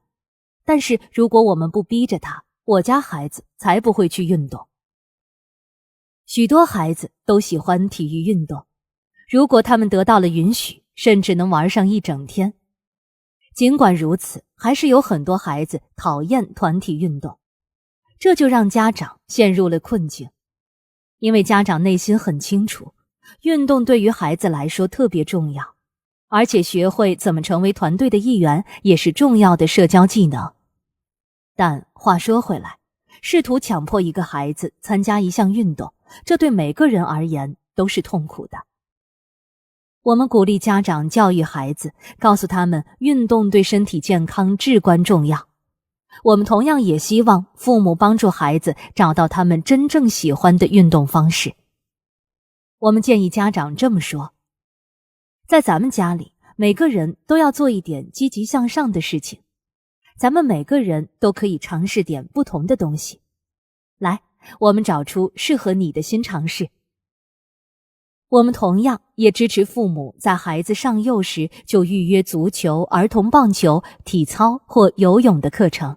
但是如果我们不逼着他，我家孩子才不会去运动。许多孩子都喜欢体育运动，如果他们得到了允许，甚至能玩上一整天。尽管如此，还是有很多孩子讨厌团体运动，这就让家长陷入了困境。因为家长内心很清楚，运动对于孩子来说特别重要，而且学会怎么成为团队的一员也是重要的社交技能。但话说回来，试图强迫一个孩子参加一项运动，这对每个人而言都是痛苦的。我们鼓励家长教育孩子，告诉他们运动对身体健康至关重要。我们同样也希望父母帮助孩子找到他们真正喜欢的运动方式。我们建议家长这么说：在咱们家里，每个人都要做一点积极向上的事情，咱们每个人都可以尝试点不同的东西。来，我们找出适合你的新尝试。我们同样也支持父母在孩子上幼时就预约足球、儿童棒球、体操或游泳的课程，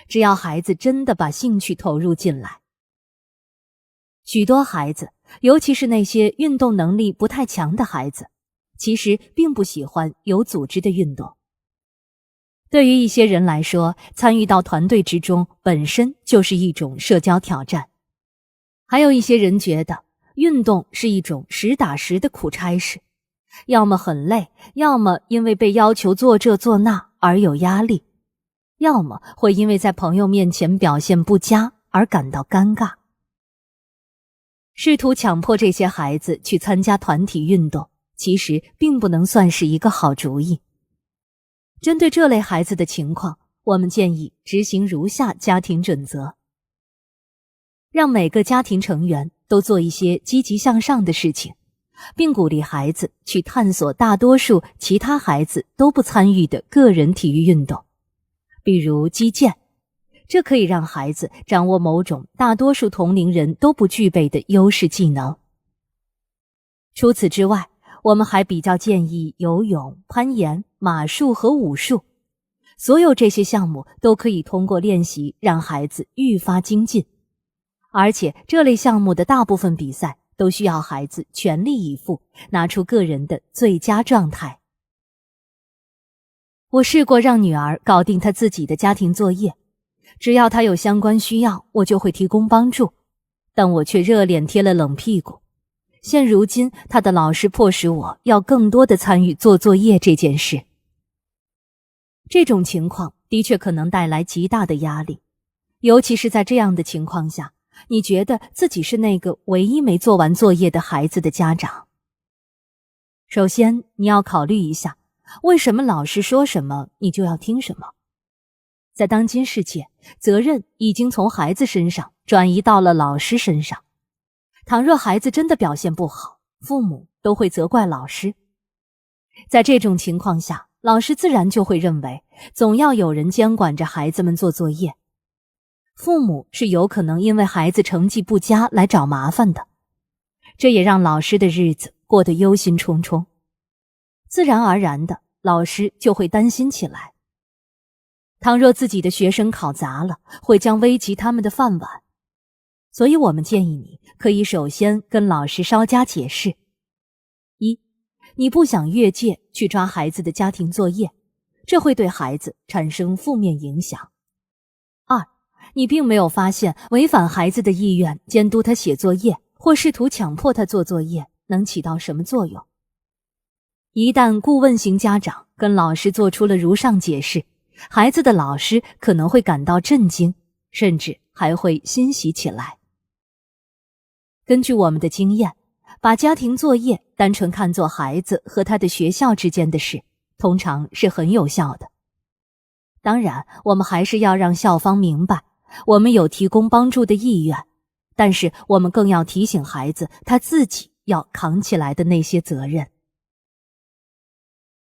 只要孩子真的把兴趣投入进来。许多孩子，尤其是那些运动能力不太强的孩子，其实并不喜欢有组织的运动。对于一些人来说，参与到团队之中本身就是一种社交挑战。还有一些人觉得运动是一种实打实的苦差事，要么很累，要么因为被要求做这做那而有压力，要么会因为在朋友面前表现不佳而感到尴尬。试图强迫这些孩子去参加团体运动，其实并不能算是一个好主意。针对这类孩子的情况，我们建议执行如下家庭准则：让每个家庭成员都做一些积极向上的事情，并鼓励孩子去探索大多数其他孩子都不参与的个人体育运动，比如击剑，这可以让孩子掌握某种大多数同龄人都不具备的优势技能。除此之外，我们还比较建议游泳、攀岩、马术和武术。所有这些项目都可以通过练习让孩子愈发精进，而且这类项目的大部分比赛都需要孩子全力以赴，拿出个人的最佳状态。我试过让女儿搞定她自己的家庭作业，只要他有相关需要，我就会提供帮助，但我却热脸贴了冷屁股。现如今，他的老师迫使我要更多的参与做作业这件事。这种情况的确可能带来极大的压力，尤其是在这样的情况下，你觉得自己是那个唯一没做完作业的孩子的家长。首先，你要考虑一下，为什么老师说什么你就要听什么？在当今世界，责任已经从孩子身上转移到了老师身上。倘若孩子真的表现不好，父母都会责怪老师。在这种情况下，老师自然就会认为总要有人监管着孩子们做作业。父母是有可能因为孩子成绩不佳来找麻烦的，这也让老师的日子过得忧心忡忡。自然而然的，老师就会担心起来。倘若自己的学生考砸了，会将危及他们的饭碗。所以我们建议你可以首先跟老师稍加解释。一，你不想越界去抓孩子的家庭作业，这会对孩子产生负面影响。二，你并没有发现违反孩子的意愿监督他写作业，或试图强迫他做作业能起到什么作用。一旦顾问型家长跟老师做出了如上解释，孩子的老师可能会感到震惊，甚至还会欣喜起来。根据我们的经验，把家庭作业单纯看作孩子和他的学校之间的事，通常是很有效的。当然，我们还是要让校方明白，我们有提供帮助的意愿，但是我们更要提醒孩子他自己要扛起来的那些责任。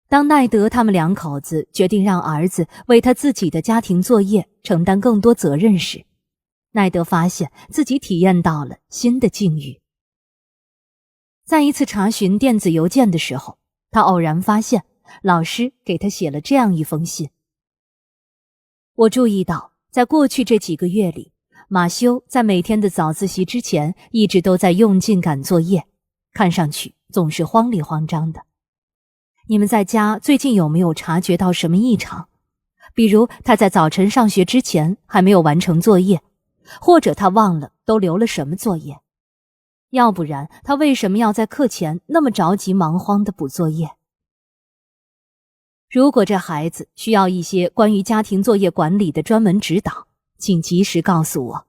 当奈德他们两口子决定让儿子为他自己的家庭作业承担更多责任时，奈德发现自己体验到了新的境遇。在一次查询电子邮件的时候，他偶然发现老师给他写了这样一封信。我注意到，在过去这几个月里，马修在每天的早自习之前一直都在用劲赶作业，看上去总是慌里慌张的。你们在家最近有没有察觉到什么异常？比如他在早晨上学之前还没有完成作业，或者他忘了都留了什么作业，要不然他为什么要在课前那么着急忙慌地补作业？如果这孩子需要一些关于家庭作业管理的专门指导，请及时告诉我。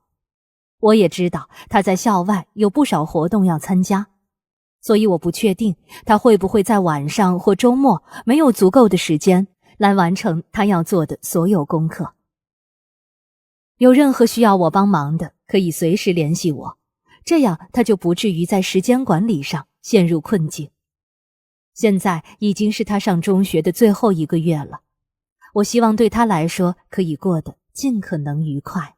我也知道他在校外有不少活动要参加，所以我不确定他会不会在晚上或周末没有足够的时间来完成他要做的所有功课。有任何需要我帮忙的，可以随时联系我，这样他就不至于在时间管理上陷入困境。现在已经是他上中学的最后1个月了，我希望对他来说可以过得尽可能愉快。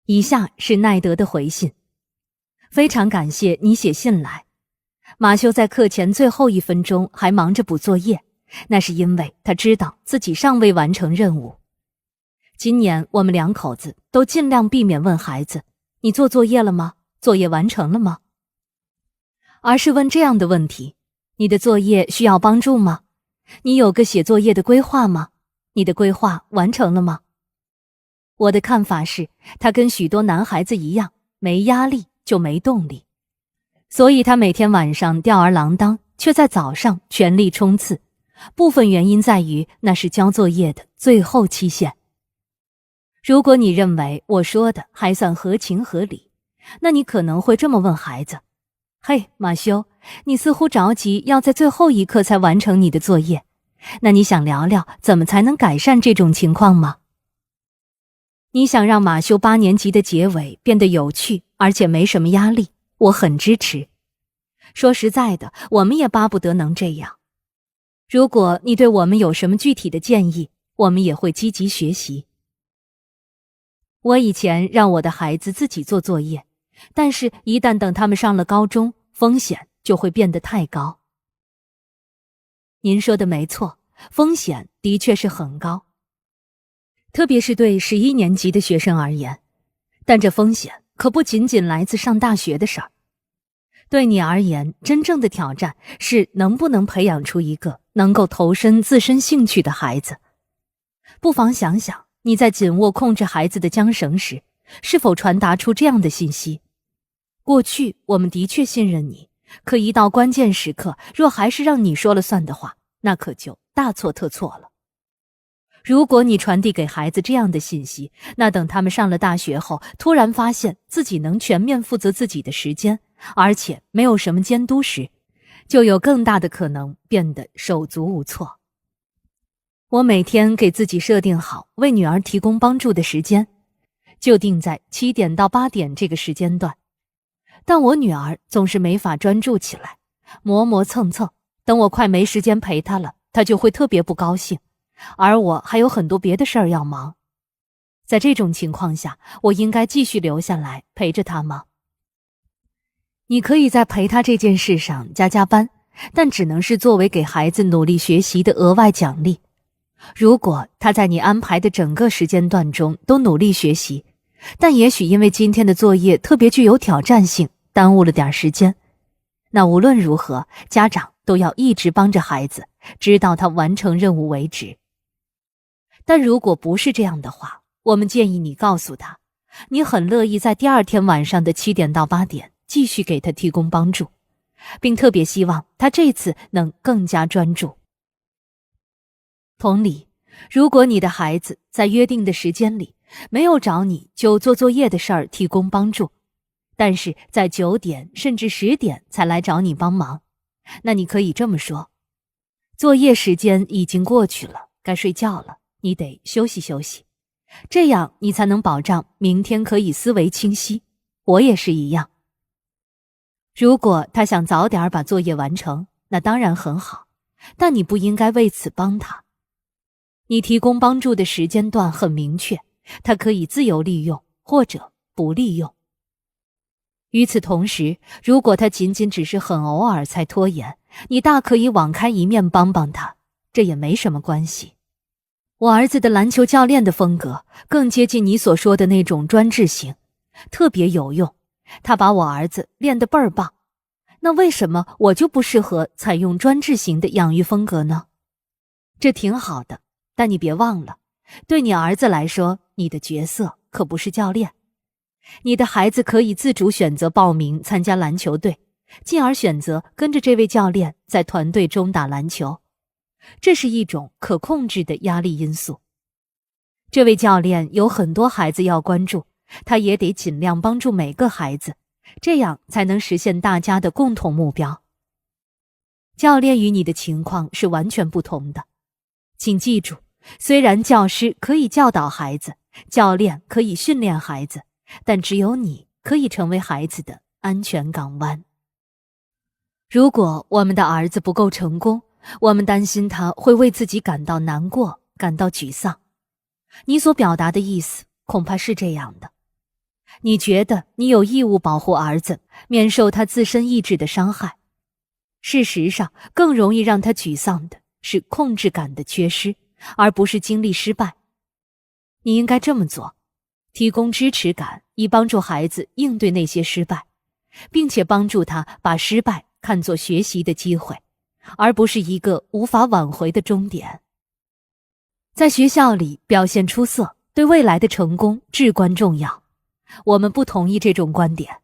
以下是奈德的回信。非常感谢你写信来。马修在课前最后1分钟还忙着补作业，那是因为他知道自己尚未完成任务。今年我们两口子都尽量避免问孩子，你做作业了吗？作业完成了吗？而是问这样的问题，你的作业需要帮助吗？你有个写作业的规划吗？你的规划完成了吗？我的看法是，他跟许多男孩子一样，没压力就没动力，所以他每天晚上吊儿郎当，却在早上全力冲刺。部分原因在于那是交作业的最后期限。如果你认为我说的还算合情合理，那你可能会这么问孩子：嘿，马修，你似乎着急要在最后一刻才完成你的作业，那你想聊聊怎么才能改善这种情况吗？你想让马修8年级的结尾变得有趣，而且没什么压力，我很支持。说实在的，我们也巴不得能这样。如果你对我们有什么具体的建议，我们也会积极学习。我以前让我的孩子自己做作业，但是一旦等他们上了高中，风险就会变得太高。您说的没错，风险的确是很高，特别是对11年级的学生而言，但这风险可不仅仅来自上大学的事儿。对你而言，真正的挑战是能不能培养出一个能够投身自身兴趣的孩子。不妨想想，你在紧握控制孩子的缰绳时，是否传达出这样的信息：过去我们的确信任你，可一到关键时刻，若还是让你说了算的话，那可就大错特错了。如果你传递给孩子这样的信息，那等他们上了大学后，突然发现自己能全面负责自己的时间，而且没有什么监督时，就有更大的可能变得手足无措。我每天给自己设定好为女儿提供帮助的时间，就定在7点到8点这个时间段。但我女儿总是没法专注起来，磨磨蹭蹭，等我快没时间陪她了，她就会特别不高兴，而我还有很多别的事儿要忙。在这种情况下，我应该继续留下来陪着她吗？你可以在陪她这件事上加班，但只能是作为给孩子努力学习的额外奖励。如果他在你安排的整个时间段中都努力学习，但也许因为今天的作业特别具有挑战性，耽误了点时间，那无论如何，家长都要一直帮着孩子，直到他完成任务为止。但如果不是这样的话，我们建议你告诉他，你很乐意在第二天晚上的7点到8点继续给他提供帮助，并特别希望他这次能更加专注。同理，如果你的孩子在约定的时间里没有找你就做作业的事儿提供帮助，但是在9点甚至10点才来找你帮忙，那你可以这么说：作业时间已经过去了，该睡觉了，你得休息休息。这样你才能保障明天可以思维清晰。我也是一样。如果他想早点把作业完成，那当然很好，但你不应该为此帮他。你提供帮助的时间段很明确，他可以自由利用或者不利用。与此同时，如果他仅仅只是很偶尔才拖延，你大可以网开一面帮帮他，这也没什么关系。我儿子的篮球教练的风格更接近你所说的那种专制型，特别有用，他把我儿子练得倍儿棒。那为什么我就不适合采用专制型的养育风格呢？这挺好的，但你别忘了，对你儿子来说，你的角色可不是教练。你的孩子可以自主选择报名参加篮球队，进而选择跟着这位教练在团队中打篮球。这是一种可控制的压力因素。这位教练有很多孩子要关注，他也得尽量帮助每个孩子，这样才能实现大家的共同目标。教练与你的情况是完全不同的。请记住，虽然教师可以教导孩子，教练可以训练孩子，但只有你可以成为孩子的安全港湾。如果我们的儿子不够成功，我们担心他会为自己感到难过，感到沮丧。你所表达的意思恐怕是这样的：你觉得你有义务保护儿子，免受他自身意志的伤害。事实上，更容易让他沮丧的是控制感的缺失，而不是经历失败。你应该这么做，提供支持感，以帮助孩子应对那些失败，并且帮助他把失败看作学习的机会，而不是一个无法挽回的终点。在学校里表现出色，对未来的成功至关重要。我们不同意这种观点。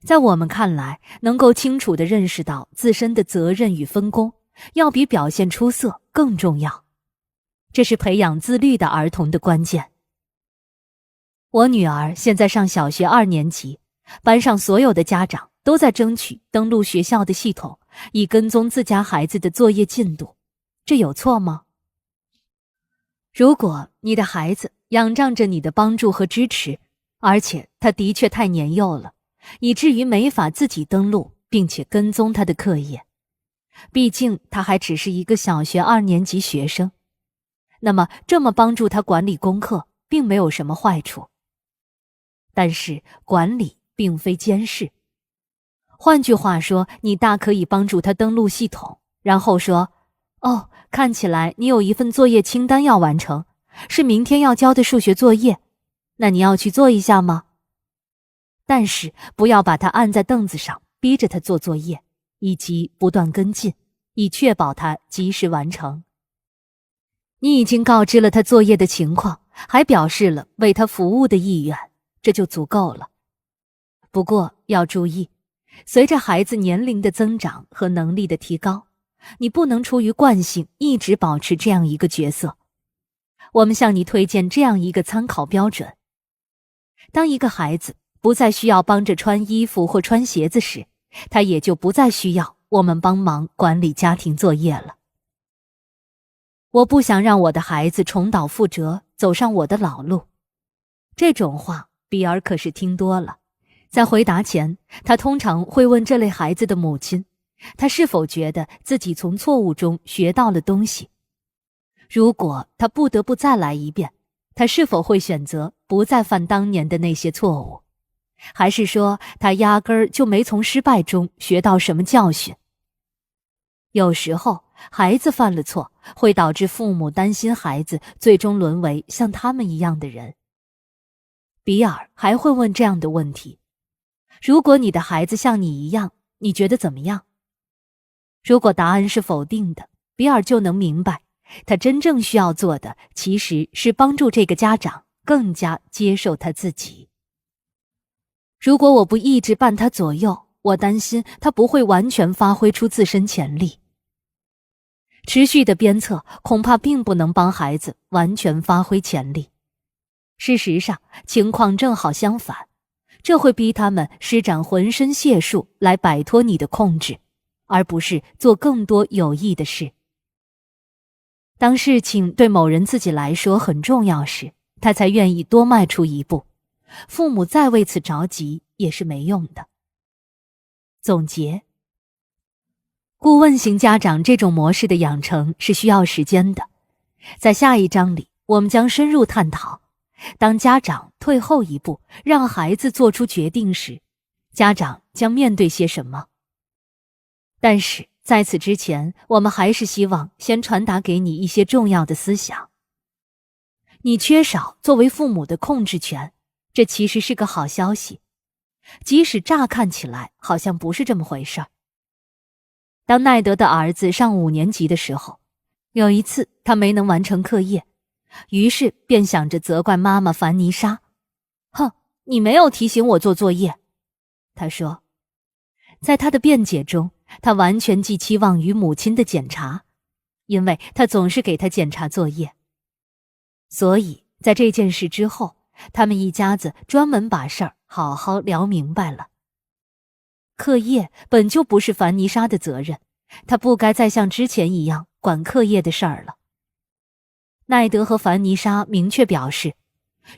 在我们看来，能够清楚地认识到自身的责任与分工，要比表现出色更重要。这是培养自律的儿童的关键。我女儿现在上小学2年级，班上所有的家长都在争取登录学校的系统，以跟踪自家孩子的作业进度。这有错吗？如果你的孩子仰仗着你的帮助和支持，而且他的确太年幼了，以至于没法自己登录并且跟踪他的课业，毕竟他还只是一个小学2年级学生，那么这么帮助他管理功课并没有什么坏处。但是管理并非监视。换句话说，你大可以帮助他登录系统，然后说：哦，看起来你有一份作业清单要完成，是明天要交的数学作业，那你要去做一下吗？但是不要把他按在凳子上，逼着他做作业，以及不断跟进，以确保他及时完成。你已经告知了他作业的情况，还表示了为他服务的意愿，这就足够了。不过要注意，随着孩子年龄的增长和能力的提高，你不能出于惯性一直保持这样一个角色。我们向你推荐这样一个参考标准：当一个孩子不再需要帮着穿衣服或穿鞋子时，他也就不再需要我们帮忙管理家庭作业了。我不想让我的孩子重蹈覆辙，走上我的老路。这种话比尔可是听多了。在回答前，他通常会问这类孩子的母亲，他是否觉得自己从错误中学到了东西。如果他不得不再来一遍，他是否会选择不再犯当年的那些错误？还是说他压根儿就没从失败中学到什么教训？有时候，孩子犯了错，会导致父母担心孩子最终沦为像他们一样的人。比尔还会问这样的问题：如果你的孩子像你一样，你觉得怎么样？如果答案是否定的，比尔就能明白，他真正需要做的其实是帮助这个家长更加接受他自己。如果我不一直伴他左右，我担心他不会完全发挥出自身潜力。持续的鞭策恐怕并不能帮孩子完全发挥潜力。事实上，情况正好相反，这会逼他们施展浑身解数来摆脱你的控制，而不是做更多有益的事。当事情对某人自己来说很重要时，他才愿意多迈出一步。父母再为此着急也是没用的。总结：顾问型家长这种模式的养成是需要时间的。在下一章里，我们将深入探讨，当家长退后一步，让孩子做出决定时，家长将面对些什么。但是在此之前，我们还是希望先传达给你一些重要的思想。你缺少作为父母的控制权，这其实是个好消息，即使乍看起来好像不是这么回事儿。当奈德的儿子上5年级的时候，有一次他没能完成课业，于是便想着责怪妈妈凡妮莎。哼，你没有提醒我做作业，他说。在他的辩解中，他完全寄期望于母亲的检查，因为他总是给他检查作业。所以在这件事之后，他们一家子专门把事儿好好聊明白了。课业本就不是凡妮莎的责任，她不该再像之前一样管课业的事儿了。奈德和凡妮莎明确表示，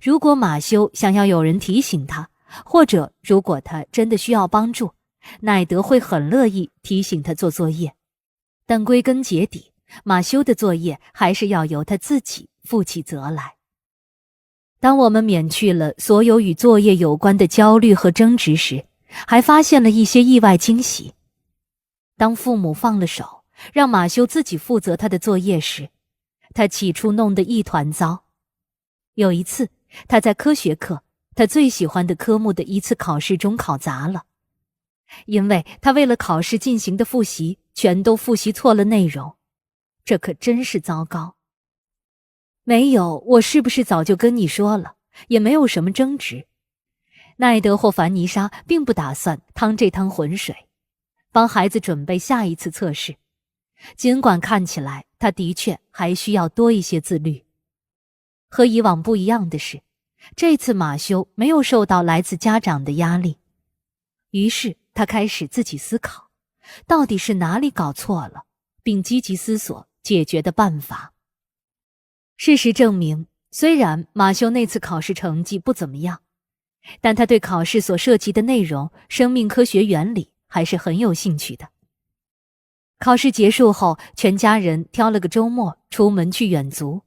如果马修想要有人提醒他，或者如果他真的需要帮助，奈德会很乐意提醒他做作业。但归根结底，马修的作业还是要由他自己负起责来。当我们免去了所有与作业有关的焦虑和争执时，还发现了一些意外惊喜。当父母放了手，让马修自己负责他的作业时，他起初弄得一团糟。有一次，他在科学课，他最喜欢的科目的一次考试中考砸了，因为他为了考试进行的复习，全都复习错了内容，这可真是糟糕。没有，我是不是早就跟你说了，也没有什么争执。奈德或凡妮莎并不打算趟这趟浑水，帮孩子准备下一次测试。尽管看起来他的确还需要多一些自律。和以往不一样的是，这次马修没有受到来自家长的压力，于是他开始自己思考，到底是哪里搞错了，并积极思索解决的办法。事实证明，虽然马修那次考试成绩不怎么样，但他对考试所涉及的内容，生命科学原理还是很有兴趣的。考试结束后，全家人挑了个周末出门去远足。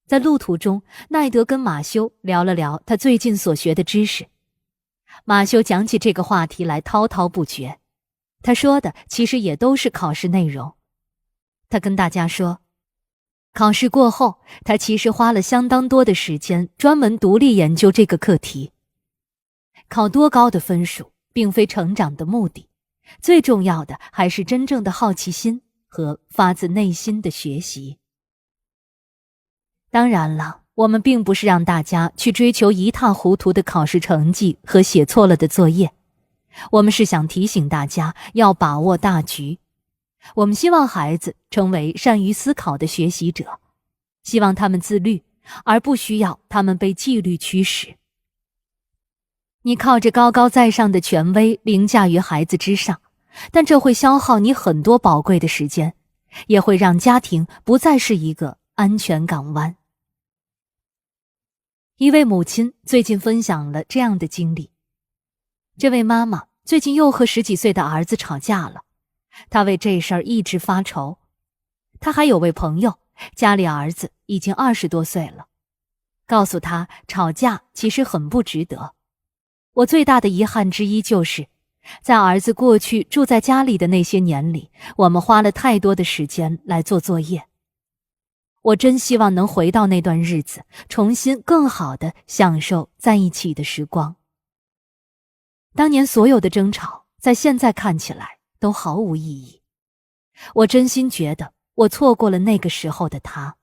在路途中，奈德跟马修聊了聊他最近所学的知识。马修讲起这个话题来滔滔不绝，他说的其实也都是考试内容。他跟大家说，考试过后，他其实花了相当多的时间专门独立研究这个课题。考多高的分数并非成长的目的，最重要的还是真正的好奇心和发自内心的学习。当然了，我们并不是让大家去追求一塌糊涂的考试成绩和写错了的作业，我们是想提醒大家要把握大局。我们希望孩子成为善于思考的学习者，希望他们自律，而不需要他们被纪律驱使。你靠着高高在上的权威凌驾于孩子之上，但这会消耗你很多宝贵的时间，也会让家庭不再是一个安全港湾。一位母亲最近分享了这样的经历。这位妈妈最近又和10几岁的儿子吵架了，她为这事儿一直发愁。她还有位朋友，家里儿子已经20多岁了，告诉她吵架其实很不值得。我最大的遗憾之一就是，在儿子过去住在家里的那些年里，我们花了太多的时间来做作业。我真希望能回到那段日子，重新更好地享受在一起的时光。当年所有的争吵，在现在看起来都毫无意义。我真心觉得我错过了那个时候的他。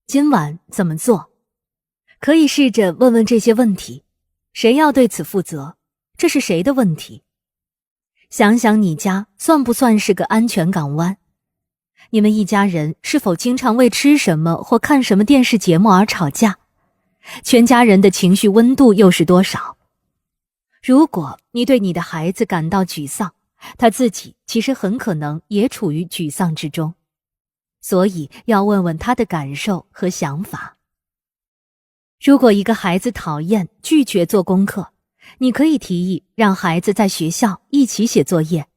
今晚怎么做？可以试着问问这些问题：谁要对此负责？这是谁的问题？想想你家算不算是个安全港湾？你们一家人是否经常为吃什么或看什么电视节目而吵架？全家人的情绪温度又是多少？如果你对你的孩子感到沮丧，他自己其实很可能也处于沮丧之中，所以要问问他的感受和想法。如果一个孩子讨厌拒绝做功课，你可以提议让孩子在学校一起写作业，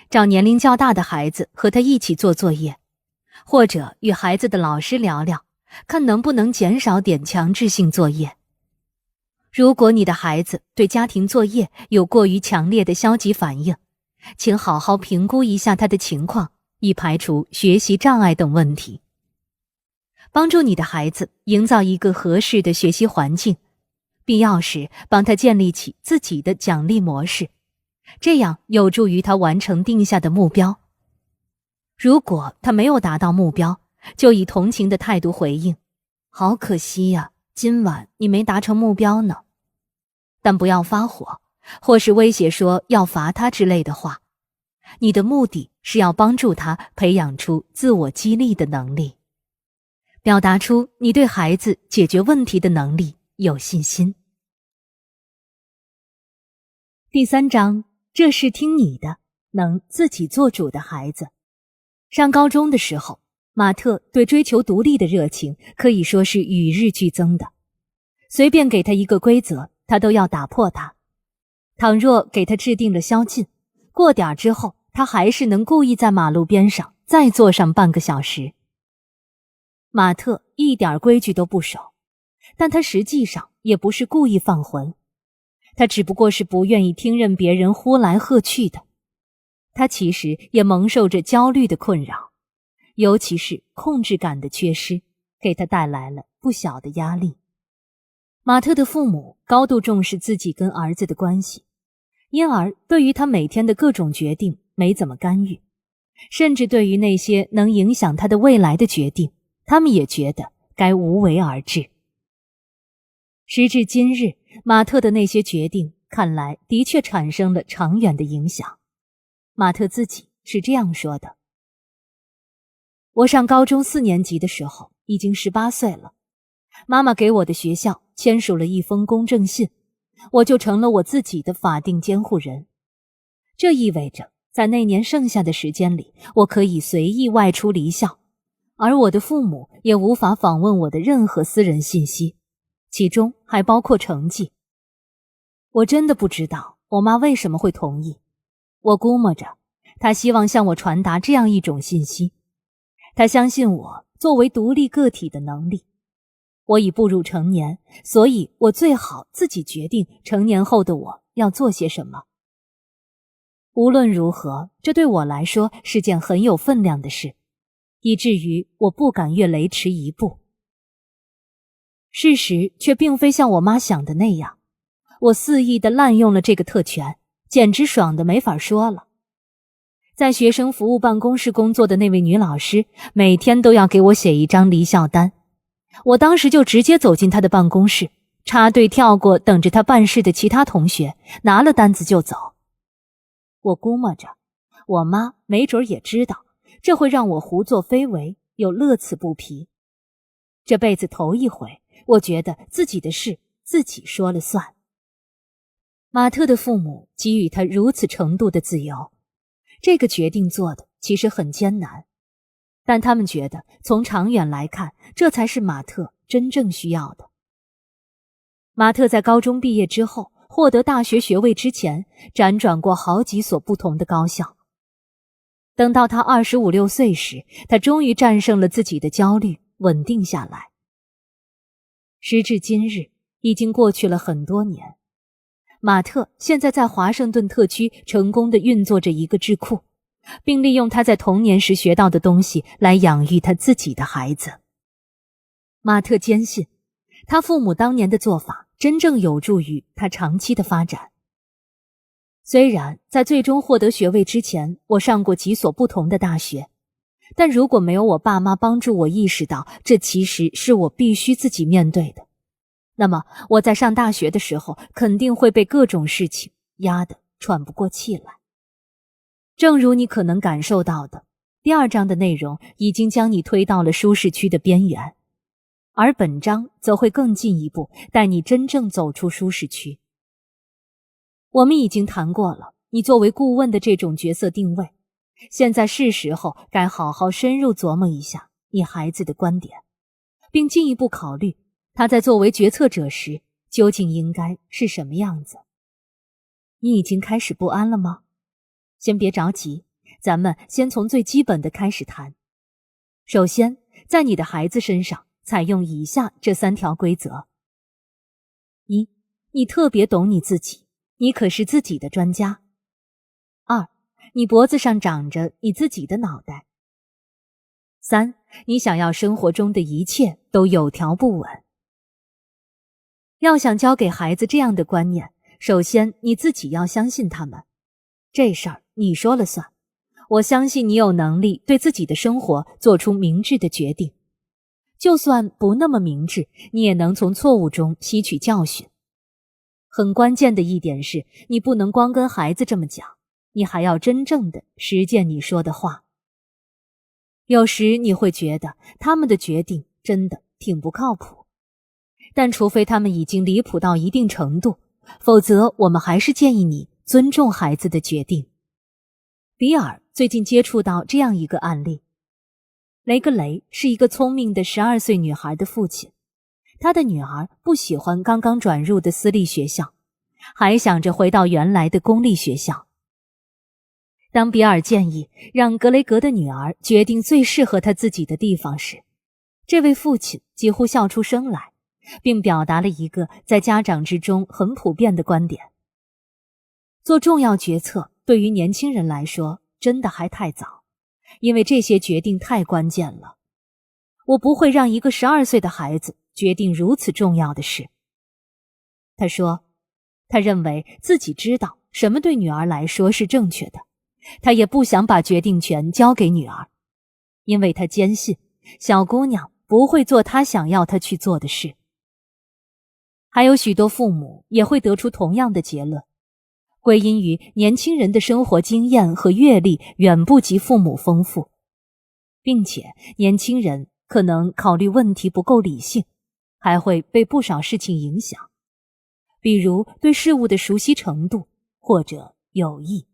找年龄较大的孩子和他一起做作业，或者与孩子的老师聊聊，看能不能减少点强制性作业。如果你的孩子对家庭作业有过于强烈的消极反应，请好好评估一下他的情况，以排除学习障碍等问题。帮助你的孩子营造一个合适的学习环境，必要时帮他建立起自己的奖励模式，这样有助于他完成定下的目标。如果他没有达到目标，就以同情的态度回应：好可惜呀，今晚你没达成目标呢。但不要发火，或是威胁说要罚他之类的话。你的目的是要帮助他培养出自我激励的能力，表达出你对孩子解决问题的能力有信心。第3章，这是听你的，能自己做主的孩子。上高中的时候，马特对追求独立的热情可以说是与日俱增的。随便给他一个规则，他都要打破它。倘若给他制定了宵禁，过点之后，他还是能故意在马路边上再坐上半个小时。马特一点规矩都不守，但他实际上也不是故意放浑，他只不过是不愿意听任别人呼来喝去的。他其实也蒙受着焦虑的困扰，尤其是控制感的缺失，给他带来了不小的压力。马特的父母高度重视自己跟儿子的关系，因而对于他每天的各种决定没怎么干预，甚至对于那些能影响他的未来的决定，他们也觉得该无为而治。时至今日，马特的那些决定看来的确产生了长远的影响。马特自己是这样说的：我上高中4年级的时候已经18岁了，妈妈给我的学校签署了一封公证信，我就成了我自己的法定监护人。这意味着在那年剩下的时间里，我可以随意外出离校，而我的父母也无法访问我的任何私人信息，其中还包括成绩。我真的不知道我妈为什么会同意，我估摸着她希望向我传达这样一种信息：她相信我作为独立个体的能力。我已步入成年，所以我最好自己决定成年后的我要做些什么。无论如何，这对我来说是件很有分量的事，以至于我不敢越雷池一步。事实却并非像我妈想的那样，我肆意地滥用了这个特权，简直爽得没法说了。在学生服务办公室工作的那位女老师，每天都要给我写一张离校单，我当时就直接走进他的办公室，插队跳过等着他办事的其他同学，拿了单子就走。我估摸着，我妈没准也知道，这会让我胡作非为，又乐此不疲。这辈子头一回，我觉得自己的事自己说了算。马特的父母给予他如此程度的自由，这个决定做的其实很艰难，但他们觉得从长远来看，这才是马特真正需要的。马特在高中毕业之后，获得大学学位之前，辗转过好几所不同的高校。等到他25、26岁时，他终于战胜了自己的焦虑，稳定下来。时至今日，已经过去了很多年。马特现在在华盛顿特区成功地运作着一个智库，并利用他在童年时学到的东西来养育他自己的孩子。马特坚信，他父母当年的做法真正有助于他长期的发展。虽然在最终获得学位之前，我上过几所不同的大学，但如果没有我爸妈帮助我意识到这其实是我必须自己面对的，那么我在上大学的时候肯定会被各种事情压得喘不过气来。正如你可能感受到的，第2章的内容已经将你推到了舒适区的边缘，而本章则会更进一步，带你真正走出舒适区。我们已经谈过了你作为顾问的这种角色定位，现在是时候该好好深入琢磨一下你孩子的观点，并进一步考虑他在作为决策者时究竟应该是什么样子。你已经开始不安了吗？先别着急，咱们先从最基本的开始谈。首先，在你的孩子身上采用以下这3条规则。1. 你特别懂你自己，你可是自己的专家。2. 你脖子上长着你自己的脑袋。3. 你想要生活中的一切都有条不紊。要想教给孩子这样的观念，首先你自己要相信他们。这事儿你说了算，我相信你有能力对自己的生活做出明智的决定。就算不那么明智，你也能从错误中吸取教训。很关键的一点是，你不能光跟孩子这么讲，你还要真正的实践你说的话。有时你会觉得他们的决定真的挺不靠谱，但除非他们已经离谱到一定程度，否则我们还是建议你尊重孩子的决定。比尔最近接触到这样一个案例。雷格雷是一个聪明的12岁女孩的父亲，他的女儿不喜欢刚刚转入的私立学校，还想着回到原来的公立学校。当比尔建议让格雷格的女儿决定最适合她自己的地方时，这位父亲几乎笑出声来，并表达了一个在家长之中很普遍的观点：做重要决策对于年轻人来说真的还太早，因为这些决定太关键了。我不会让一个12岁的孩子决定如此重要的事。他说，他认为自己知道什么对女儿来说是正确的，他也不想把决定权交给女儿，因为他坚信小姑娘不会做她想要她去做的事。还有许多父母也会得出同样的结论，归因于年轻人的生活经验和阅历远不及父母丰富，并且年轻人可能考虑问题不够理性，还会被不少事情影响，比如对事物的熟悉程度或者友谊。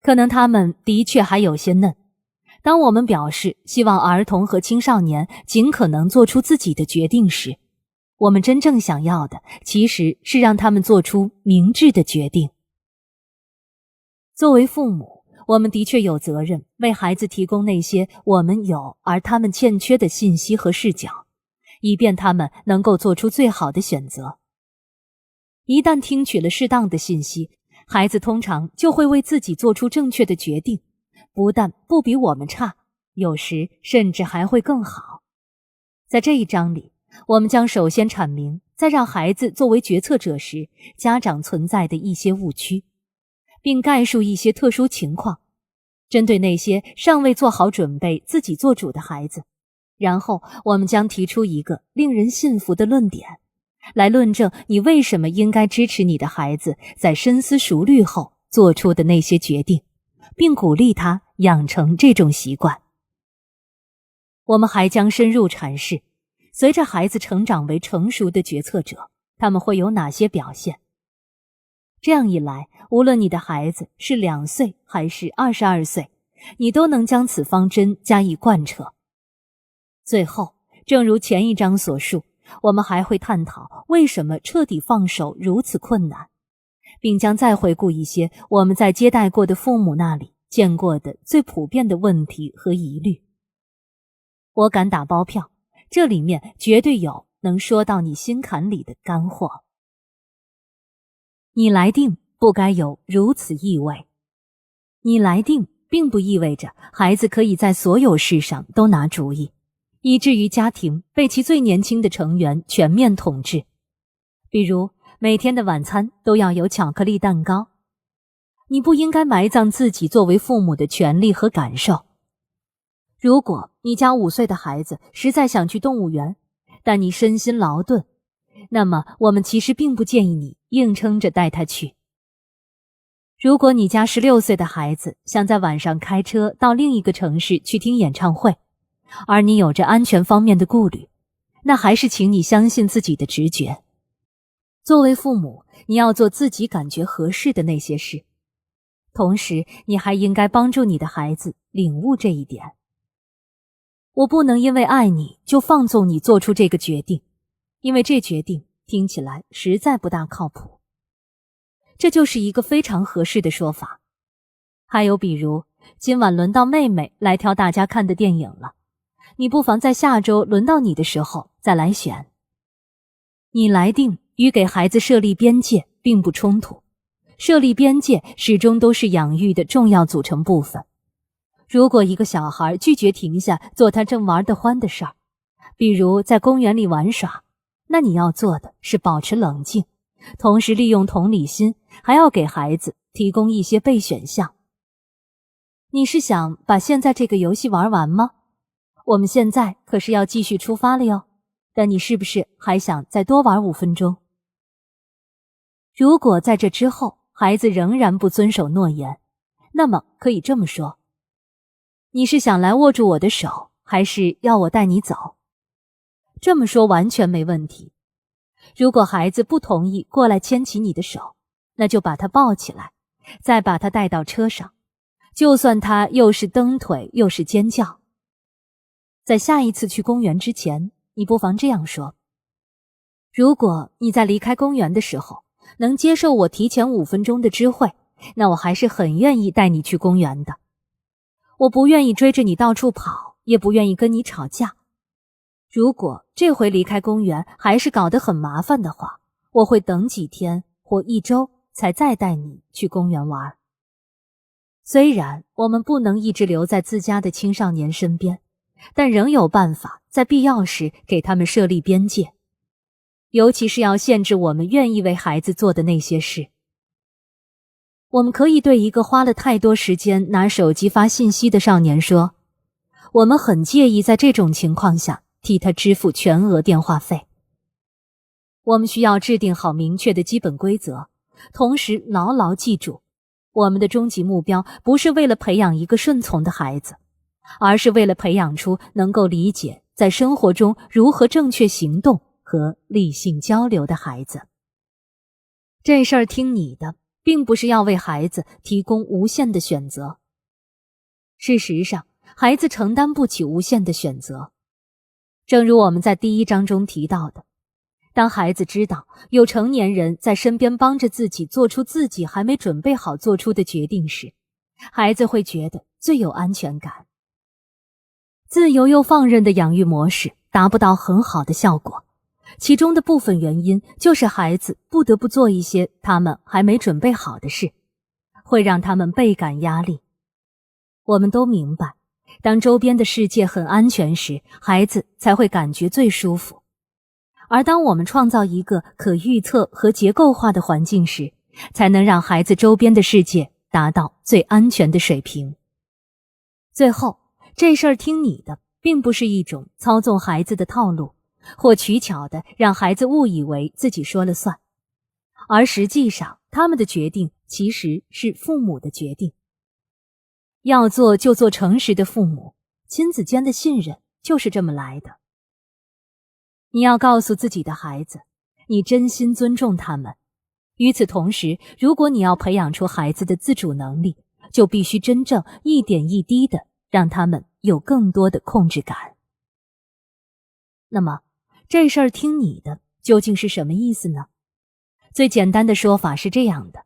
可能他们的确还有些嫩。当我们表示希望儿童和青少年尽可能做出自己的决定时，我们真正想要的其实是让他们做出明智的决定。作为父母，我们的确有责任为孩子提供那些我们有而他们欠缺的信息和视角，以便他们能够做出最好的选择。一旦听取了适当的信息，孩子通常就会为自己做出正确的决定，不但不比我们差，有时甚至还会更好。在这一章里，我们将首先阐明在让孩子作为决策者时，家长存在的一些误区，并概述一些特殊情况，针对那些尚未做好准备自己做主的孩子，然后我们将提出一个令人信服的论点，来论证你为什么应该支持你的孩子在深思熟虑后做出的那些决定，并鼓励他养成这种习惯。我们还将深入阐释，随着孩子成长为成熟的决策者，他们会有哪些表现。这样一来，无论你的孩子是2岁还是22岁，你都能将此方针加以贯彻。最后，正如前一章所述，我们还会探讨为什么彻底放手如此困难，并将再回顾一些我们在接待过的父母那里见过的最普遍的问题和疑虑。我敢打包票，这里面绝对有能说到你心坎里的干货。你来定不该有如此意味。你来定并不意味着孩子可以在所有事上都拿主意，以至于家庭被其最年轻的成员全面统治。比如每天的晚餐都要有巧克力蛋糕。你不应该埋葬自己作为父母的权利和感受。如果你家5岁的孩子实在想去动物园，但你身心劳顿，那么我们其实并不建议你硬撑着带他去。如果你家16岁的孩子想在晚上开车到另一个城市去听演唱会，而你有着安全方面的顾虑，那还是请你相信自己的直觉。作为父母，你要做自己感觉合适的那些事，同时你还应该帮助你的孩子领悟这一点。我不能因为爱你就放纵你做出这个决定，因为这决定听起来实在不大靠谱。这就是一个非常合适的说法。还有比如，今晚轮到妹妹来挑大家看的电影了，你不妨在下周轮到你的时候再来选。你来定与给孩子设立边界并不冲突，设立边界始终都是养育的重要组成部分。如果一个小孩拒绝停下做他正玩得欢的事儿，比如在公园里玩耍，那你要做的是保持冷静，同时利用同理心，还要给孩子提供一些备选项。你是想把现在这个游戏玩完吗？我们现在可是要继续出发了哟，但你是不是还想再多玩5分钟？如果在这之后孩子仍然不遵守诺言，那么可以这么说：你是想来握住我的手，还是要我带你走？这么说完全没问题。如果孩子不同意过来牵起你的手，那就把他抱起来，再把他带到车上，就算他又是蹬腿又是尖叫。在下一次去公园之前，你不妨这样说：如果你在离开公园的时候能接受我提前5分钟的知会，那我还是很愿意带你去公园的。我不愿意追着你到处跑，也不愿意跟你吵架。如果这回离开公园还是搞得很麻烦的话，我会等几天或1周才再带你去公园玩。虽然我们不能一直留在自家的青少年身边，但仍有办法在必要时给他们设立边界，尤其是要限制我们愿意为孩子做的那些事。我们可以对一个花了太多时间拿手机发信息的少年说，我们很介意在这种情况下替他支付全额电话费。我们需要制定好明确的基本规则，同时牢牢记住，我们的终极目标不是为了培养一个顺从的孩子，而是为了培养出能够理解在生活中如何正确行动和理性交流的孩子。这事儿听你的，并不是要为孩子提供无限的选择。事实上，孩子承担不起无限的选择。正如我们在第1章中提到的，当孩子知道有成年人在身边帮着自己做出自己还没准备好做出的决定时，孩子会觉得最有安全感。自由又放任的养育模式达不到很好的效果，其中的部分原因就是孩子不得不做一些他们还没准备好的事，会让他们倍感压力。我们都明白，当周边的世界很安全时，孩子才会感觉最舒服。而当我们创造一个可预测和结构化的环境时，才能让孩子周边的世界达到最安全的水平。最后，这事儿听你的，并不是一种操纵孩子的套路，或取巧的让孩子误以为自己说了算，而实际上他们的决定其实是父母的决定。要做就做诚实的父母，亲子间的信任就是这么来的。你要告诉自己的孩子，你真心尊重他们。与此同时，如果你要培养出孩子的自主能力，就必须真正一点一滴的让他们有更多的控制感。那么，这事儿听你的究竟是什么意思呢？最简单的说法是这样的：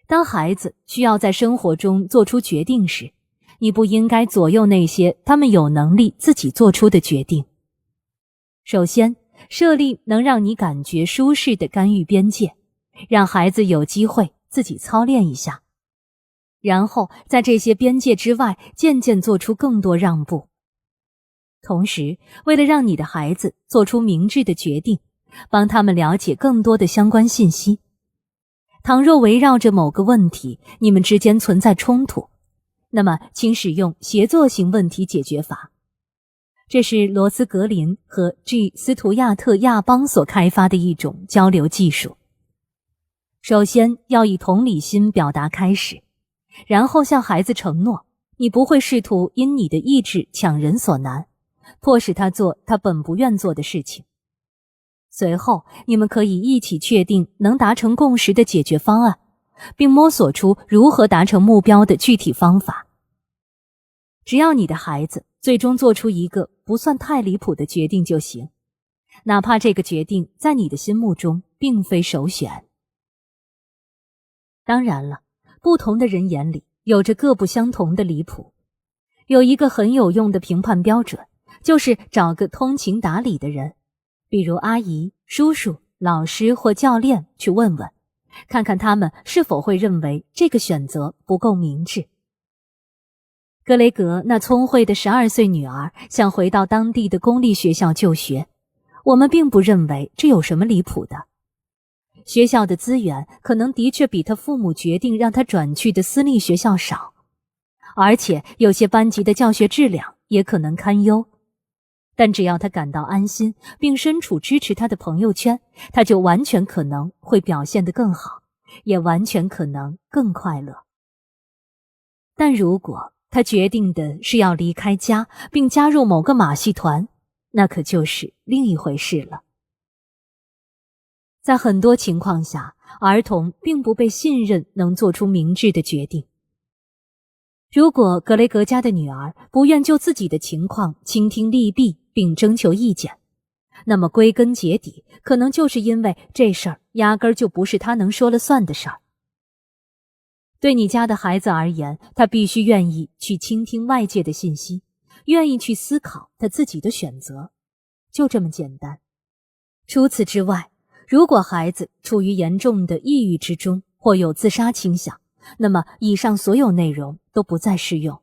当孩子需要在生活中做出决定时，你不应该左右那些他们有能力自己做出的决定。首先，设立能让你感觉舒适的干预边界，让孩子有机会自己操练一下，然后在这些边界之外渐渐做出更多让步。同时，为了让你的孩子做出明智的决定，帮他们了解更多的相关信息。倘若围绕着某个问题，你们之间存在冲突，那么请使用协作型问题解决法。这是罗斯格林和 G. 斯图亚特亚邦所开发的一种交流技术。首先要以同理心表达开始，然后向孩子承诺，你不会试图因你的意志强人所难，迫使他做他本不愿做的事情。随后，你们可以一起确定能达成共识的解决方案，并摸索出如何达成目标的具体方法。只要你的孩子最终做出一个不算太离谱的决定就行，哪怕这个决定在你的心目中并非首选。当然了，不同的人眼里有着各不相同的离谱。有一个很有用的评判标准，就是找个通情达理的人，比如阿姨、叔叔、老师或教练去问问，看看他们是否会认为这个选择不够明智。格雷格那聪慧的12岁女儿想回到当地的公立学校就学，我们并不认为这有什么离谱的。学校的资源可能的确比他父母决定让他转去的私立学校少，而且有些班级的教学质量也可能堪忧。但只要他感到安心，并身处支持他的朋友圈，他就完全可能会表现得更好，也完全可能更快乐。但如果他决定的是要离开家，并加入某个马戏团，那可就是另一回事了。在很多情况下，儿童并不被信任能做出明智的决定。如果格雷格家的女儿不愿就自己的情况倾听利弊并征求意见，那么归根结底，可能就是因为这事儿压根儿就不是他能说了算的事儿。对你家的孩子而言，他必须愿意去倾听外界的信息，愿意去思考他自己的选择，就这么简单。除此之外，如果孩子处于严重的抑郁之中或有自杀倾向，那么以上所有内容都不再适用。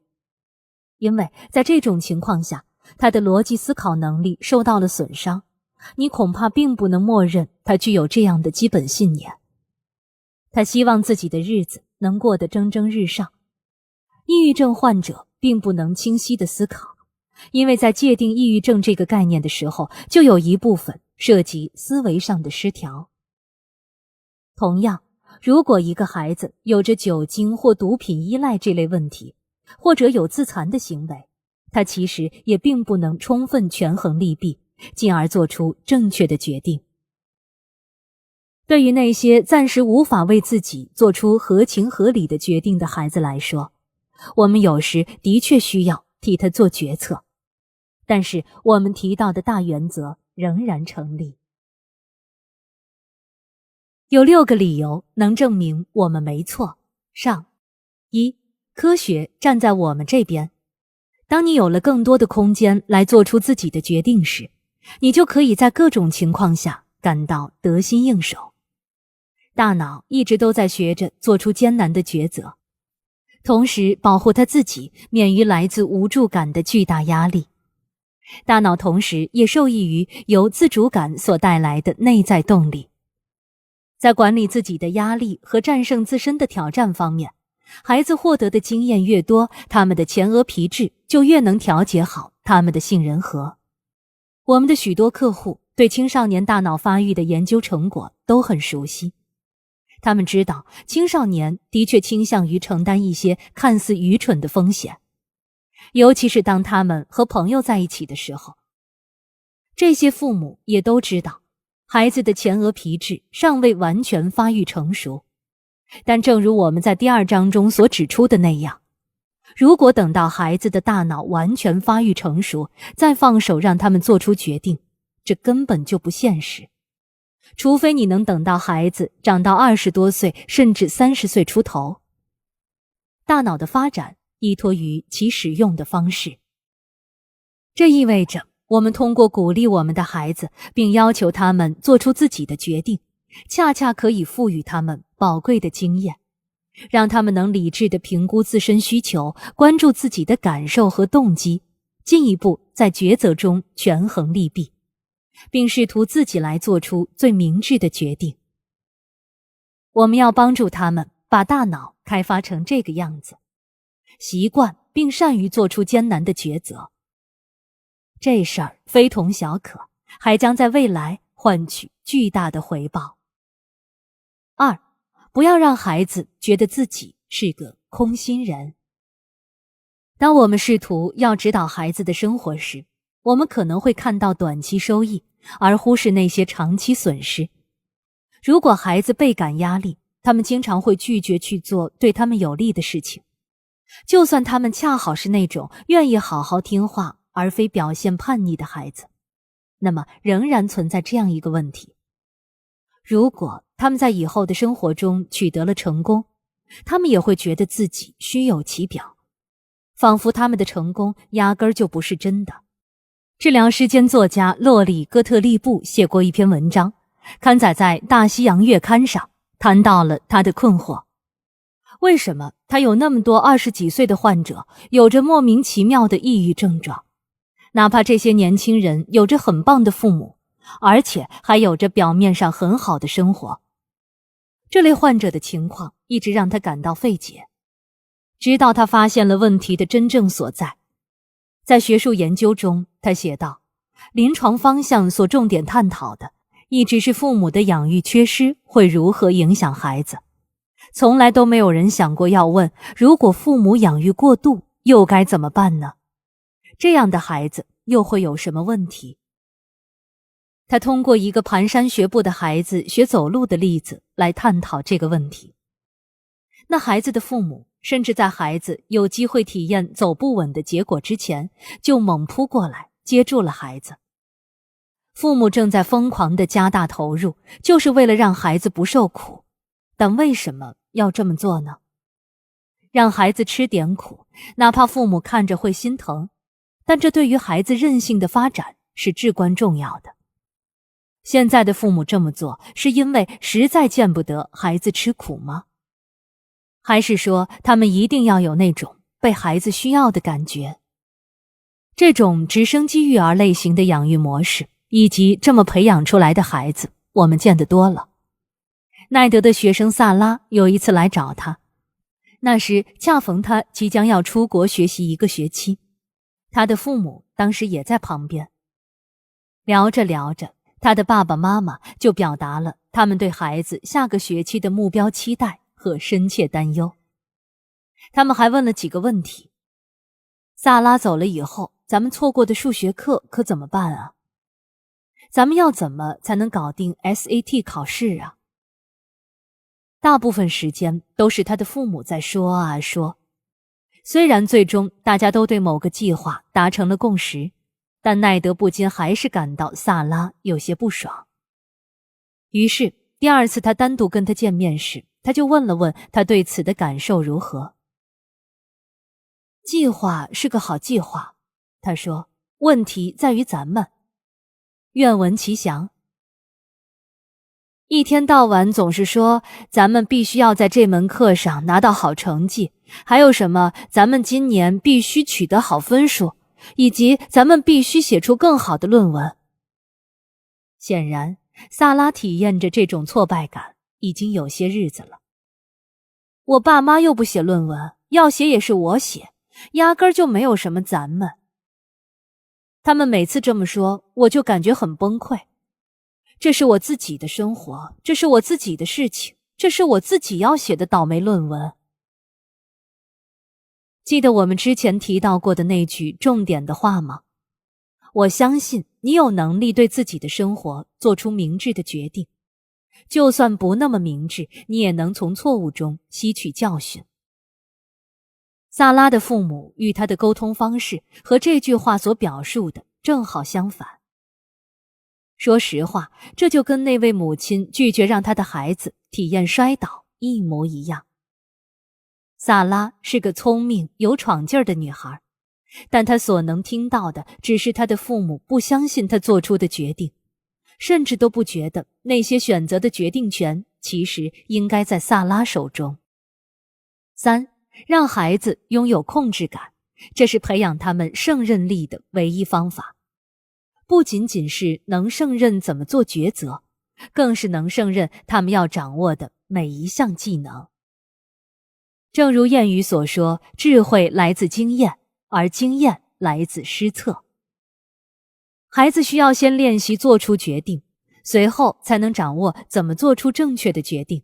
因为在这种情况下，他的逻辑思考能力受到了损伤，你恐怕并不能默认他具有这样的基本信念。他希望自己的日子能过得蒸蒸日上。抑郁症患者并不能清晰地思考，因为在界定抑郁症这个概念的时候，就有一部分涉及思维上的失调。同样，如果一个孩子有着酒精或毒品依赖这类问题，或者有自残的行为，他其实也并不能充分权衡利弊，进而做出正确的决定。对于那些暂时无法为自己做出合情合理的决定的孩子来说，我们有时的确需要替他做决策，但是我们提到的大原则仍然成立。有6个理由能证明我们没错。上，1，科学站在我们这边。当你有了更多的空间来做出自己的决定时，你就可以在各种情况下感到得心应手。大脑一直都在学着做出艰难的抉择，同时保护他自己免于来自无助感的巨大压力。大脑同时也受益于由自主感所带来的内在动力。在管理自己的压力和战胜自身的挑战方面，孩子获得的经验越多，他们的前额皮质就越能调节好他们的杏仁核。我们的许多客户对青少年大脑发育的研究成果都很熟悉，他们知道青少年的确倾向于承担一些看似愚蠢的风险，尤其是当他们和朋友在一起的时候。这些父母也都知道，孩子的前额皮质尚未完全发育成熟，但正如我们在第2章中所指出的那样，如果等到孩子的大脑完全发育成熟，再放手让他们做出决定，这根本就不现实。除非你能等到孩子长到20多岁，甚至30岁出头。大脑的发展依托于其使用的方式。这意味着我们通过鼓励我们的孩子，并要求他们做出自己的决定，恰恰可以赋予他们宝贵的经验，让他们能理智地评估自身需求，关注自己的感受和动机，进一步在抉择中权衡利弊，并试图自己来做出最明智的决定。我们要帮助他们把大脑开发成这个样子，习惯并善于做出艰难的抉择。这事儿非同小可，还将在未来换取巨大的回报。2，不要让孩子觉得自己是个空心人。当我们试图要指导孩子的生活时，我们可能会看到短期收益，而忽视那些长期损失。如果孩子倍感压力，他们经常会拒绝去做对他们有利的事情，就算他们恰好是那种愿意好好听话而非表现叛逆的孩子，那么仍然存在这样一个问题：如果他们在以后的生活中取得了成功，他们也会觉得自己虚有其表，仿佛他们的成功压根儿就不是真的。治疗师兼作家洛里·戈特利布写过一篇文章，刊载在《大西洋月刊》上，谈到了他的困惑。为什么他有那么多20几岁的患者有着莫名其妙的抑郁症状？哪怕这些年轻人有着很棒的父母，而且还有着表面上很好的生活。这类患者的情况一直让他感到费解，直到他发现了问题的真正所在。在学术研究中，他写道，临床方向所重点探讨的一直是父母的养育缺失会如何影响孩子，从来都没有人想过要问，如果父母养育过度，又该怎么办呢？这样的孩子又会有什么问题？他通过一个蹒跚学步的孩子学走路的例子来探讨这个问题。那孩子的父母甚至在孩子有机会体验走不稳的结果之前，就猛扑过来接住了孩子。父母正在疯狂地加大投入，就是为了让孩子不受苦。但为什么要这么做呢？让孩子吃点苦，哪怕父母看着会心疼，但这对于孩子韧性的发展是至关重要的。现在的父母这么做，是因为实在见不得孩子吃苦吗？还是说他们一定要有那种被孩子需要的感觉？这种直升机育儿类型的养育模式，以及这么培养出来的孩子，我们见得多了。奈德的学生萨拉有一次来找他，那时恰逢他即将要出国学习1个学期，他的父母当时也在旁边。聊着聊着，他的爸爸妈妈就表达了他们对孩子下个学期的目标期待和深切担忧。他们还问了几个问题：萨拉走了以后，咱们错过的数学课可怎么办啊？咱们要怎么才能搞定 SAT 考试啊？大部分时间都是他的父母在说啊说。虽然最终大家都对某个计划达成了共识，但奈德不禁还是感到萨拉有些不爽。于是第2次他单独跟他见面时，他就问了问他对此的感受如何。计划是个好计划，他说，问题在于咱们。愿闻其详。一天到晚总是说咱们必须要在这门课上拿到好成绩，还有什么咱们今年必须取得好分数，以及咱们必须写出更好的论文。显然，萨拉体验着这种挫败感已经有些日子了。我爸妈又不写论文，要写也是我写，压根儿就没有什么咱们。他们每次这么说，我就感觉很崩溃。这是我自己的生活，这是我自己的事情，这是我自己要写的倒霉论文。记得我们之前提到过的那句重点的话吗？我相信你有能力对自己的生活做出明智的决定，就算不那么明智，你也能从错误中吸取教训。萨拉的父母与他的沟通方式和这句话所表述的正好相反。说实话，这就跟那位母亲拒绝让他的孩子体验摔倒一模一样。萨拉是个聪明有闯劲儿的女孩，但她所能听到的只是她的父母不相信她做出的决定，甚至都不觉得那些选择的决定权其实应该在萨拉手中。3. 让孩子拥有控制感，这是培养他们胜任力的唯一方法。不仅仅是能胜任怎么做抉择，更是能胜任他们要掌握的每一项技能。正如谚语所说，智慧来自经验，而经验来自施测。孩子需要先练习做出决定，随后才能掌握怎么做出正确的决定。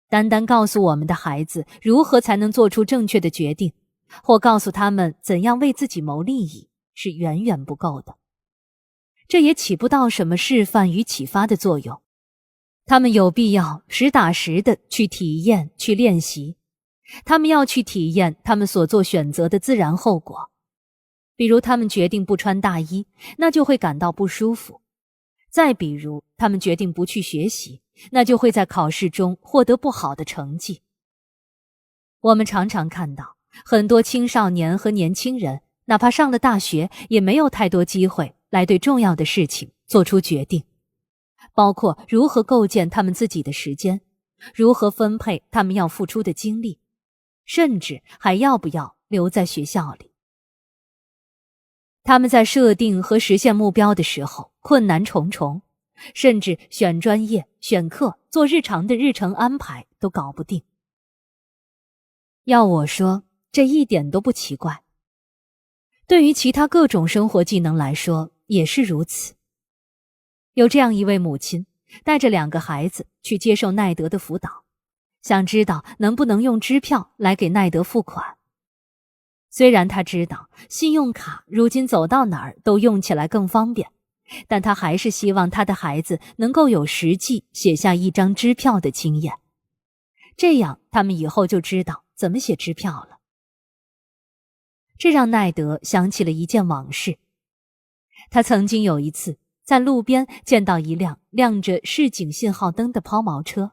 单单告诉我们的孩子如何才能做出正确的决定，或告诉他们怎样为自己谋利益，是远远不够的。这也起不到什么示范与启发的作用。他们有必要实打实的去体验、去练习。他们要去体验他们所做选择的自然后果。比如他们决定不穿大衣，那就会感到不舒服。再比如他们决定不去学习，那就会在考试中获得不好的成绩。我们常常看到很多青少年和年轻人，哪怕上了大学，也没有太多机会来对重要的事情做出决定，包括如何构建他们自己的时间，如何分配他们要付出的精力，甚至还要不要留在学校里。他们在设定和实现目标的时候困难重重，甚至选专业、选课、做日常的日程安排都搞不定。要我说，这一点都不奇怪。对于其他各种生活技能来说也是如此。有这样一位母亲，带着2个孩子去接受奈德的辅导，想知道能不能用支票来给奈德付款。虽然他知道信用卡如今走到哪儿都用起来更方便，但他还是希望他的孩子能够有实际写下一张支票的经验，这样他们以后就知道怎么写支票了。这让奈德想起了一件往事。他曾经有一次在路边见到一辆亮着示警信号灯的抛锚车，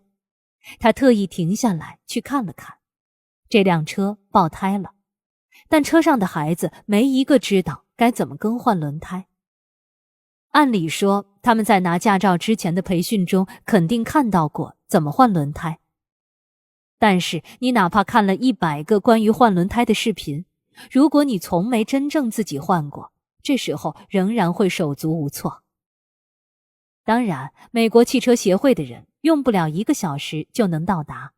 他特意停下来去看了看。这辆车爆胎了，但车上的孩子没一个知道该怎么更换轮胎。按理说，他们在拿驾照之前的培训中肯定看到过怎么换轮胎。但是你哪怕看了100个关于换轮胎的视频，如果你从没真正自己换过，这时候仍然会手足无措。当然，美国汽车协会的人用不了1个小时就能到达。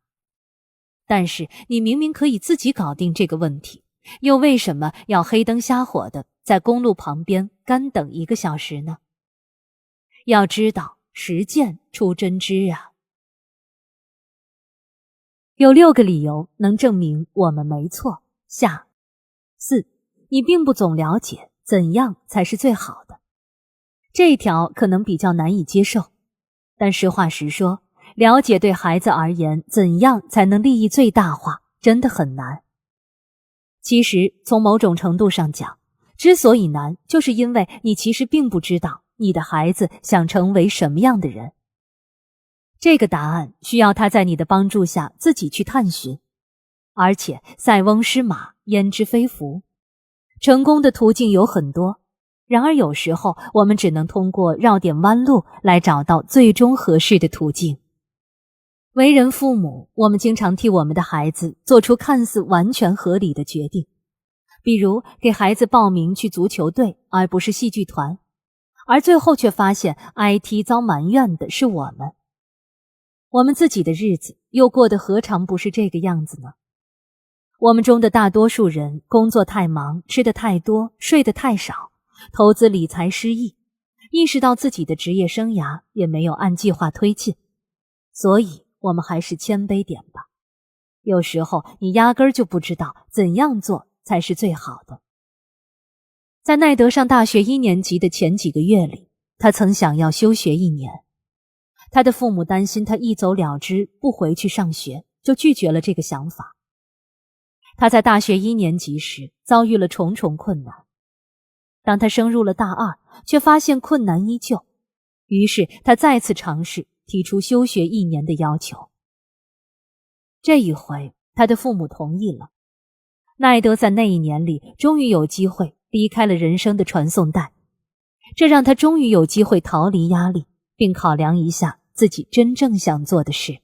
但是你明明可以自己搞定这个问题，又为什么要黑灯瞎火的在公路旁边干等1个小时呢？要知道，实践出真知啊。有6个理由能证明我们没错。下4，你并不总了解怎样才是最好的。这一条可能比较难以接受，但实话实说，了解对孩子而言怎样才能利益最大化，真的很难。其实从某种程度上讲，之所以难，就是因为你其实并不知道你的孩子想成为什么样的人。这个答案需要他在你的帮助下自己去探寻，而且塞翁失马，焉知非福。成功的途径有很多，然而有时候我们只能通过绕点弯路来找到最终合适的途径。为人父母，我们经常替我们的孩子做出看似完全合理的决定，比如给孩子报名去足球队而不是戏剧团，而最后却发现挨踢遭埋怨的是我们。我们自己的日子又过得何尝不是这个样子呢？我们中的大多数人工作太忙，吃得太多，睡得太少，投资理财失意，意识到自己的职业生涯也没有按计划推进。所以我们还是谦卑点吧，有时候你压根儿就不知道怎样做才是最好的。在奈德上大学1年级的前几个月里，他曾想要休学1年。他的父母担心他一走了之，不回去上学，就拒绝了这个想法。他在大学1年级时遭遇了重重困难，当他升入了大2，却发现困难依旧，于是他再次尝试提出休学1年的要求。这一回他的父母同意了。奈德在那一年里终于有机会离开了人生的传送带，这让他终于有机会逃离压力，并考量一下自己真正想做的事。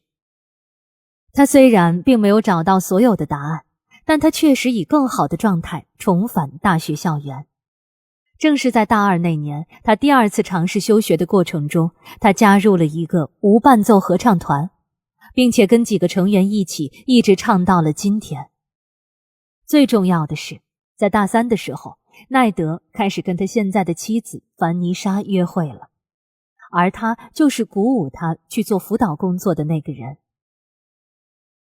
他虽然并没有找到所有的答案，但他确实以更好的状态重返大学校园。正是在大2那年，他第2次尝试休学的过程中，他加入了一个无伴奏合唱团，并且跟几个成员一起一直唱到了今天。最重要的是，在大3的时候，奈德开始跟他现在的妻子凡妮莎约会了，而他就是鼓舞他去做辅导工作的那个人。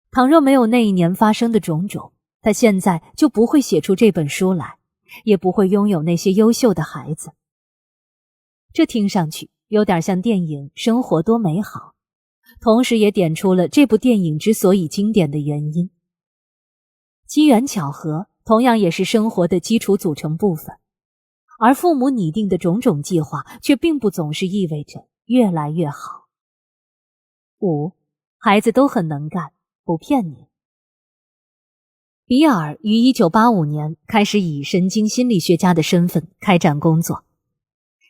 倘若没有那一年发生的种种，他现在就不会写出这本书来，也不会拥有那些优秀的孩子。这听上去有点像电影《生活多美好》，同时也点出了这部电影之所以经典的原因。机缘巧合同样也是生活的基础组成部分，而父母拟定的种种计划却并不总是意味着越来越好。5. 孩子都很能干，不骗你。比尔于1985年开始以神经心理学家的身份开展工作。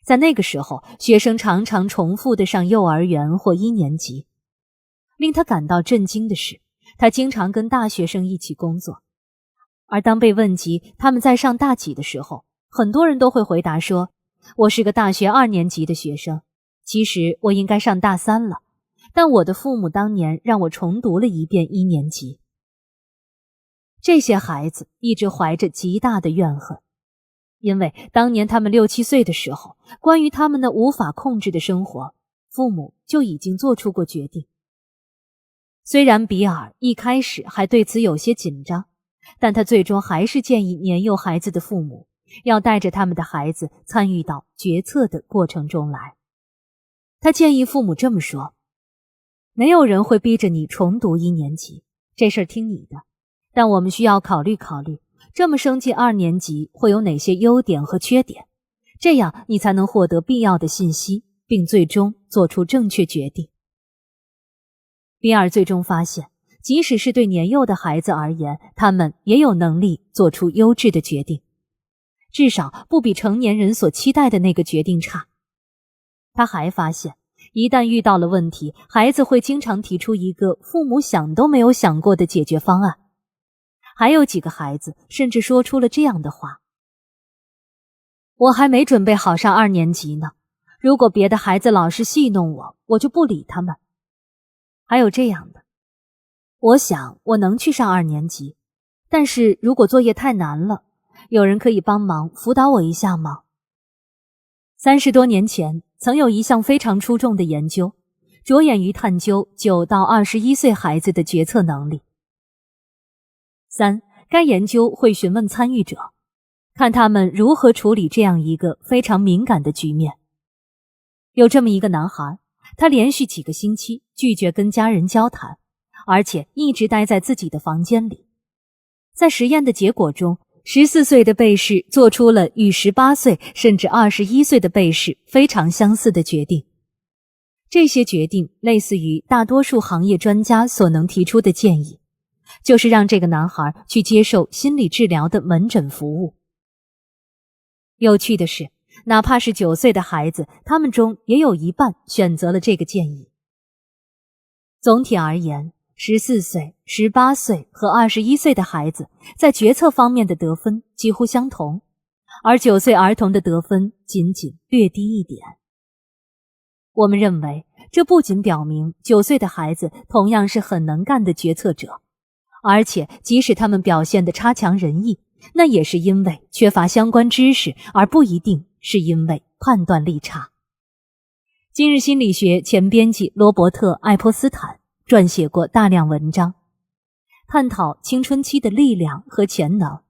在那个时候，学生常常重复地上幼儿园或1年级。令他感到震惊的是，他经常跟大学生一起工作，而当被问及他们在上大几的时候，很多人都会回答说，我是个大学2年级的学生，其实我应该上大3了，但我的父母当年让我重读了一遍1年级。这些孩子一直怀着极大的怨恨，因为当年他们6、7岁的时候，关于他们那无法控制的生活，父母就已经做出过决定。虽然比尔一开始还对此有些紧张，但他最终还是建议年幼孩子的父母要带着他们的孩子参与到决策的过程中来。他建议父母这么说：没有人会逼着你重读1年级，这事儿听你的，但我们需要考虑考虑，这么升进2年级会有哪些优点和缺点，这样你才能获得必要的信息，并最终做出正确决定。比尔最终发现，即使是对年幼的孩子而言，他们也有能力做出优质的决定，至少不比成年人所期待的那个决定差。他还发现，一旦遇到了问题，孩子会经常提出一个父母想都没有想过的解决方案。还有几个孩子甚至说出了这样的话：我还没准备好上2年级呢，如果别的孩子老是戏弄我，我就不理他们。还有这样的：我想我能去上2年级，但是如果作业太难了，有人可以帮忙辅导我一下吗？30多年前，曾有一项非常出众的研究，着眼于探究9到21岁孩子的决策能力。3. 该研究会询问参与者，看他们如何处理这样一个非常敏感的局面。有这么一个男孩，他连续几个星期拒绝跟家人交谈，而且一直待在自己的房间里。在实验的结果中，14岁的被试做出了与18岁甚至21岁的被试非常相似的决定。这些决定类似于大多数行业专家所能提出的建议，就是让这个男孩去接受心理治疗的门诊服务。有趣的是，哪怕是9岁的孩子，他们中也有一半选择了这个建议。总体而言，14岁、18岁和21岁的孩子在决策方面的得分几乎相同，而9岁儿童的得分仅仅略低一点。我们认为，这不仅表明9岁的孩子同样是很能干的决策者，而且即使他们表现得差强人意，那也是因为缺乏相关知识，而不一定是因为判断力差。今日心理学前编辑罗伯特·爱泼斯坦撰写过大量文章，探讨青春期的力量和潜能。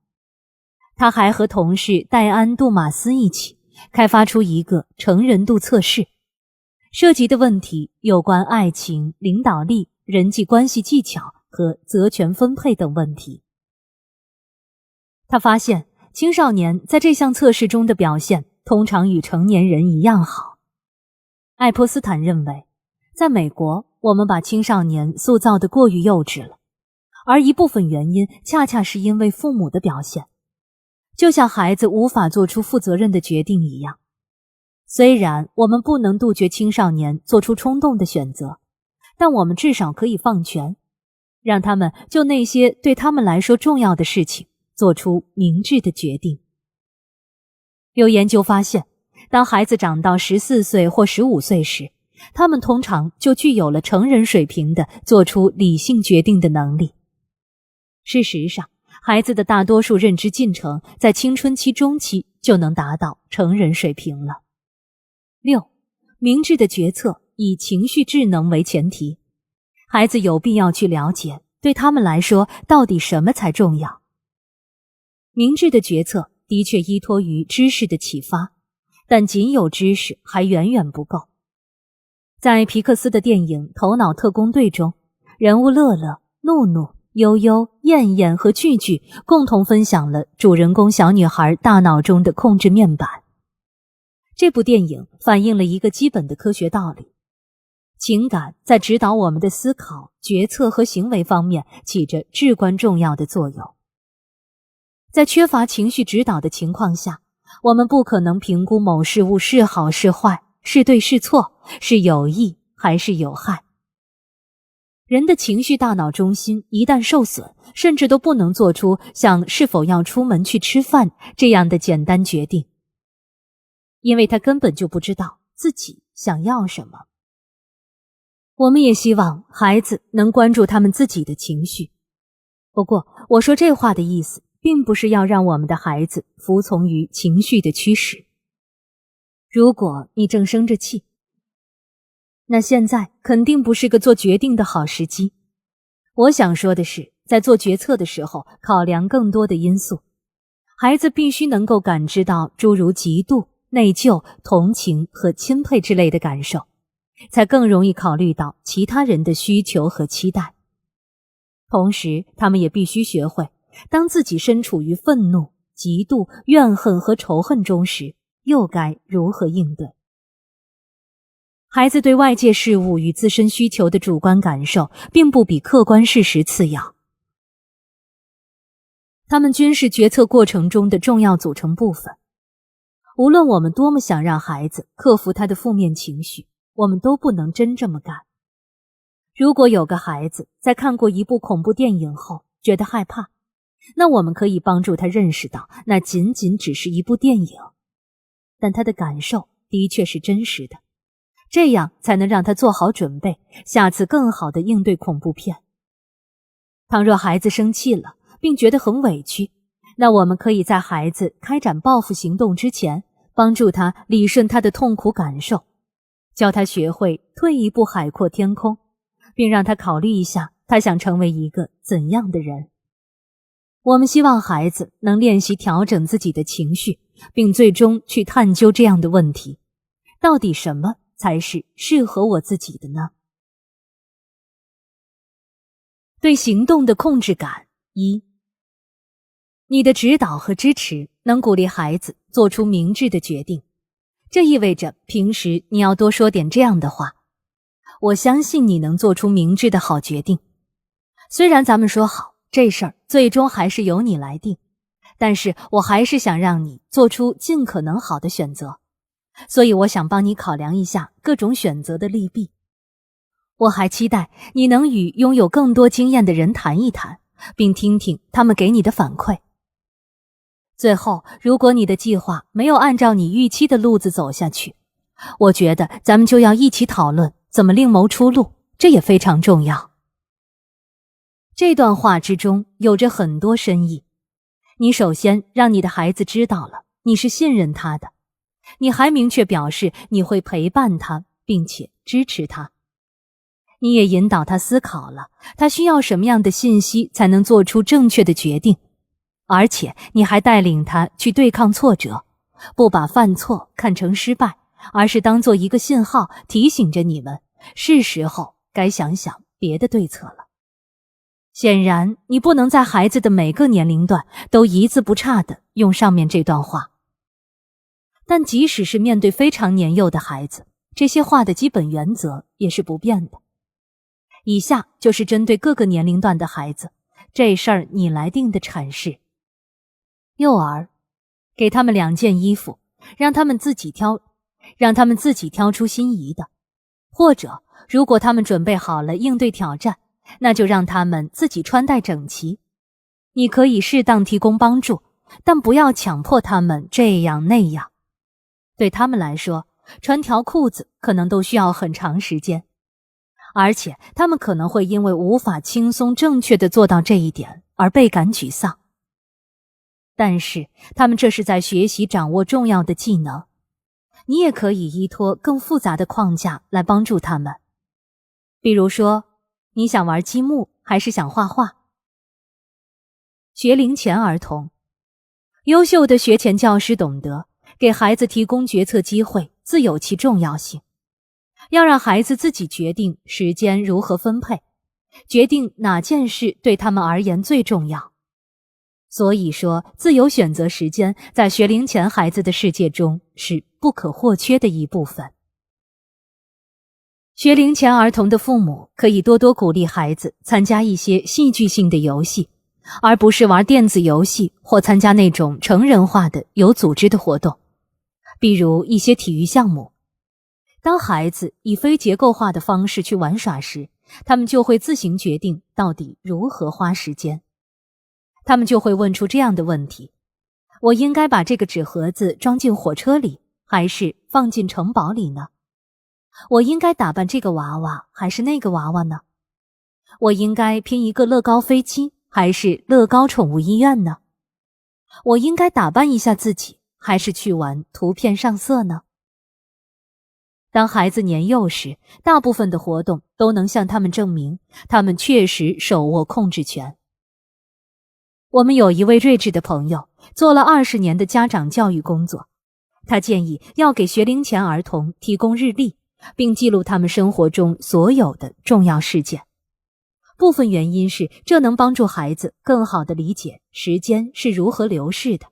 他还和同事戴安·杜马斯一起开发出一个成人度测试，涉及的问题有关爱情、领导力、人际关系技巧和责权分配等问题。他发现青少年在这项测试中的表现通常与成年人一样好。爱泼斯坦认为，在美国，我们把青少年塑造得过于幼稚了，而一部分原因恰恰是因为父母的表现。就像孩子无法做出负责任的决定一样，虽然我们不能杜绝青少年做出冲动的选择，但我们至少可以放权，让他们就那些对他们来说重要的事情做出明智的决定。有研究发现，当孩子长到14岁或15岁时，他们通常就具有了成人水平的做出理性决定的能力。事实上，孩子的大多数认知进程在青春期中期就能达到成人水平了。6. 明智的决策以情绪智能为前提。孩子有必要去了解，对他们来说到底什么才重要。明智的决策的确依托于知识的启发，但仅有知识还远远不够。在皮克斯的电影《头脑特工队》中，人物乐乐、怒怒、悠悠、燕燕和句句共同分享了主人公小女孩大脑中的控制面板。这部电影反映了一个基本的科学道理：情感在指导我们的思考、决策和行为方面起着至关重要的作用。在缺乏情绪指导的情况下，我们不可能评估某事物是好是坏，是对是错，是有益还是有害。人的情绪大脑中心一旦受损，甚至都不能做出像是否要出门去吃饭这样的简单决定，因为他根本就不知道自己想要什么。我们也希望孩子能关注他们自己的情绪。不过，我说这话的意思，并不是要让我们的孩子服从于情绪的驱使。如果你正生着气，那现在肯定不是个做决定的好时机。我想说的是，在做决策的时候，考量更多的因素。孩子必须能够感知到诸如嫉妒、内疚、同情和钦佩之类的感受，才更容易考虑到其他人的需求和期待。同时，他们也必须学会，当自己身处于愤怒、嫉妒、怨恨和仇恨中时，又该如何应对。孩子对外界事物与自身需求的主观感受，并不比客观事实次要。它们均是决策过程中的重要组成部分。无论我们多么想让孩子克服他的负面情绪，我们都不能真这么干。如果有个孩子在看过一部恐怖电影后觉得害怕，那我们可以帮助他认识到，那仅仅只是一部电影，但他的感受的确是真实的，这样才能让他做好准备，下次更好地应对恐怖片。倘若孩子生气了，并觉得很委屈，那我们可以在孩子开展报复行动之前，帮助他理顺他的痛苦感受，教他学会退一步海阔天空，并让他考虑一下他想成为一个怎样的人。我们希望孩子能练习调整自己的情绪，并最终去探究这样的问题：到底什么才是适合我自己的呢？对行动的控制感。1，你的指导和支持能鼓励孩子做出明智的决定，这意味着平时你要多说点这样的话：我相信你能做出明智的好决定。虽然咱们说好，这事儿最终还是由你来定，但是我还是想让你做出尽可能好的选择，所以我想帮你考量一下各种选择的利弊。我还期待你能与拥有更多经验的人谈一谈，并听听他们给你的反馈。最后，如果你的计划没有按照你预期的路子走下去，我觉得咱们就要一起讨论怎么另谋出路，这也非常重要。这段话之中有着很多深意。你首先让你的孩子知道了你是信任他的，你还明确表示你会陪伴他并且支持他。你也引导他思考了他需要什么样的信息才能做出正确的决定，而且你还带领他去对抗挫折，不把犯错看成失败，而是当做一个信号，提醒着你们是时候该想想别的对策了。显然，你不能在孩子的每个年龄段都一字不差地用上面这段话。但即使是面对非常年幼的孩子，这些话的基本原则也是不变的。以下就是针对各个年龄段的孩子，这事儿你来定的阐释。幼儿，给他们2件衣服，让他们自己挑出心仪的。或者，如果他们准备好了应对挑战，那就让他们自己穿戴整齐。你可以适当提供帮助，但不要强迫他们这样那样。对他们来说，穿条裤子可能都需要很长时间，而且他们可能会因为无法轻松正确地做到这一点而倍感沮丧。但是他们这是在学习掌握重要的技能，你也可以依托更复杂的框架来帮助他们。比如说，你想玩积木还是想画画？学龄前儿童，优秀的学前教师懂得给孩子提供决策机会自有其重要性，要让孩子自己决定时间如何分配，决定哪件事对他们而言最重要。所以说，自由选择时间在学龄前孩子的世界中是不可或缺的一部分。学龄前儿童的父母可以多多鼓励孩子参加一些戏剧性的游戏，而不是玩电子游戏或参加那种成人化的有组织的活动，比如一些体育项目。当孩子以非结构化的方式去玩耍时，他们就会自行决定到底如何花时间。他们就会问出这样的问题：我应该把这个纸盒子装进火车里，还是放进城堡里呢？我应该打扮这个娃娃，还是那个娃娃呢？我应该拼一个乐高飞机，还是乐高宠物医院呢？我应该打扮一下自己，还是去玩图片上色呢？当孩子年幼时，大部分的活动都能向他们证明，他们确实手握控制权。我们有一位睿智的朋友，做了20年的家长教育工作。他建议要给学龄前儿童提供日历，并记录他们生活中所有的重要事件。部分原因是这能帮助孩子更好地理解时间是如何流逝的，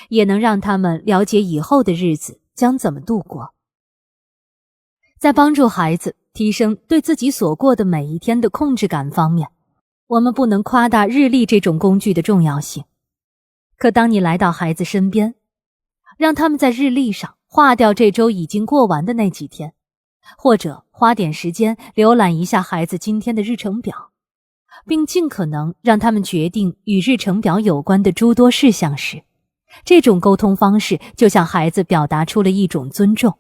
也能让他们了解以后的日子将怎么度过。在帮助孩子提升对自己所过的每一天的控制感方面，我们不能夸大日历这种工具的重要性。可当你来到孩子身边，让他们在日历上划掉这周已经过完的那几天，或者花点时间浏览一下孩子今天的日程表，并尽可能让他们决定与日程表有关的诸多事项时，这种沟通方式就向孩子表达出了一种尊重。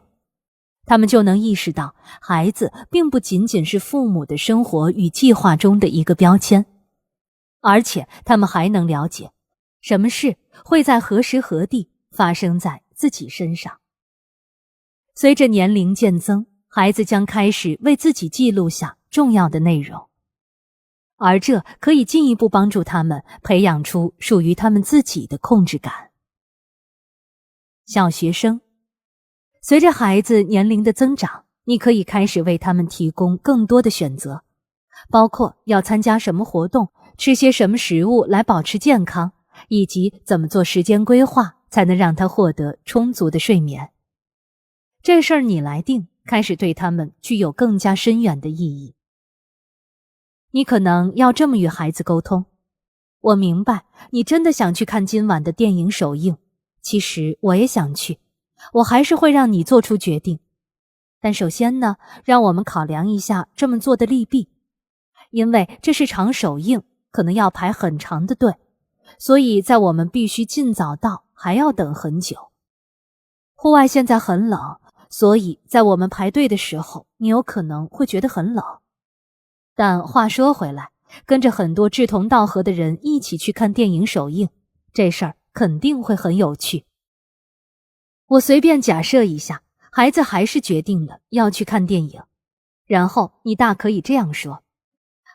他们就能意识到，孩子并不仅仅是父母的生活与计划中的一个标签，而且他们还能了解，什么事会在何时何地发生在自己身上。随着年龄渐增，孩子将开始为自己记录下重要的内容，而这可以进一步帮助他们培养出属于他们自己的控制感。小学生，随着孩子年龄的增长，你可以开始为他们提供更多的选择，包括要参加什么活动，吃些什么食物来保持健康，以及怎么做时间规划才能让他获得充足的睡眠。这事儿你来定，开始对他们具有更加深远的意义。你可能要这么与孩子沟通：我明白你真的想去看今晚的电影首映，其实我也想去，我还是会让你做出决定。但首先呢，让我们考量一下这么做的利弊。因为这是场首映，可能要排很长的队，所以在我们必须尽早到，还要等很久。户外现在很冷，所以在我们排队的时候，你有可能会觉得很冷。但话说回来，跟着很多志同道合的人一起去看电影首映，这事儿肯定会很有趣。我随便假设一下，孩子还是决定了要去看电影，然后你大可以这样说：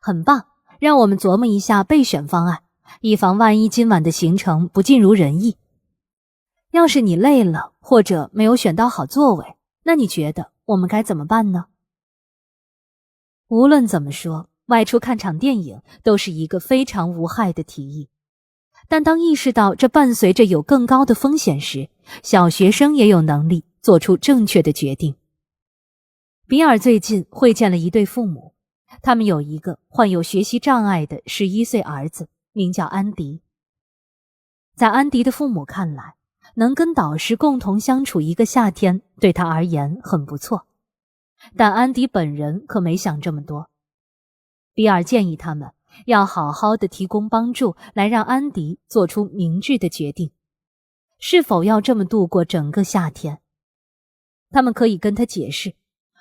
很棒，让我们琢磨一下备选方案，以防万一今晚的行程不尽如人意。要是你累了，或者没有选到好座位，那你觉得我们该怎么办呢？无论怎么说，外出看场电影都是一个非常无害的提议。但当意识到这伴随着有更高的风险时，小学生也有能力做出正确的决定。比尔最近会见了一对父母，他们有一个患有学习障碍的11岁儿子，名叫安迪。在安迪的父母看来，能跟导师共同相处一个夏天对他而言很不错，但安迪本人可没想这么多。比尔建议他们要好好的提供帮助，来让安迪做出明智的决定，是否要这么度过整个夏天。他们可以跟他解释，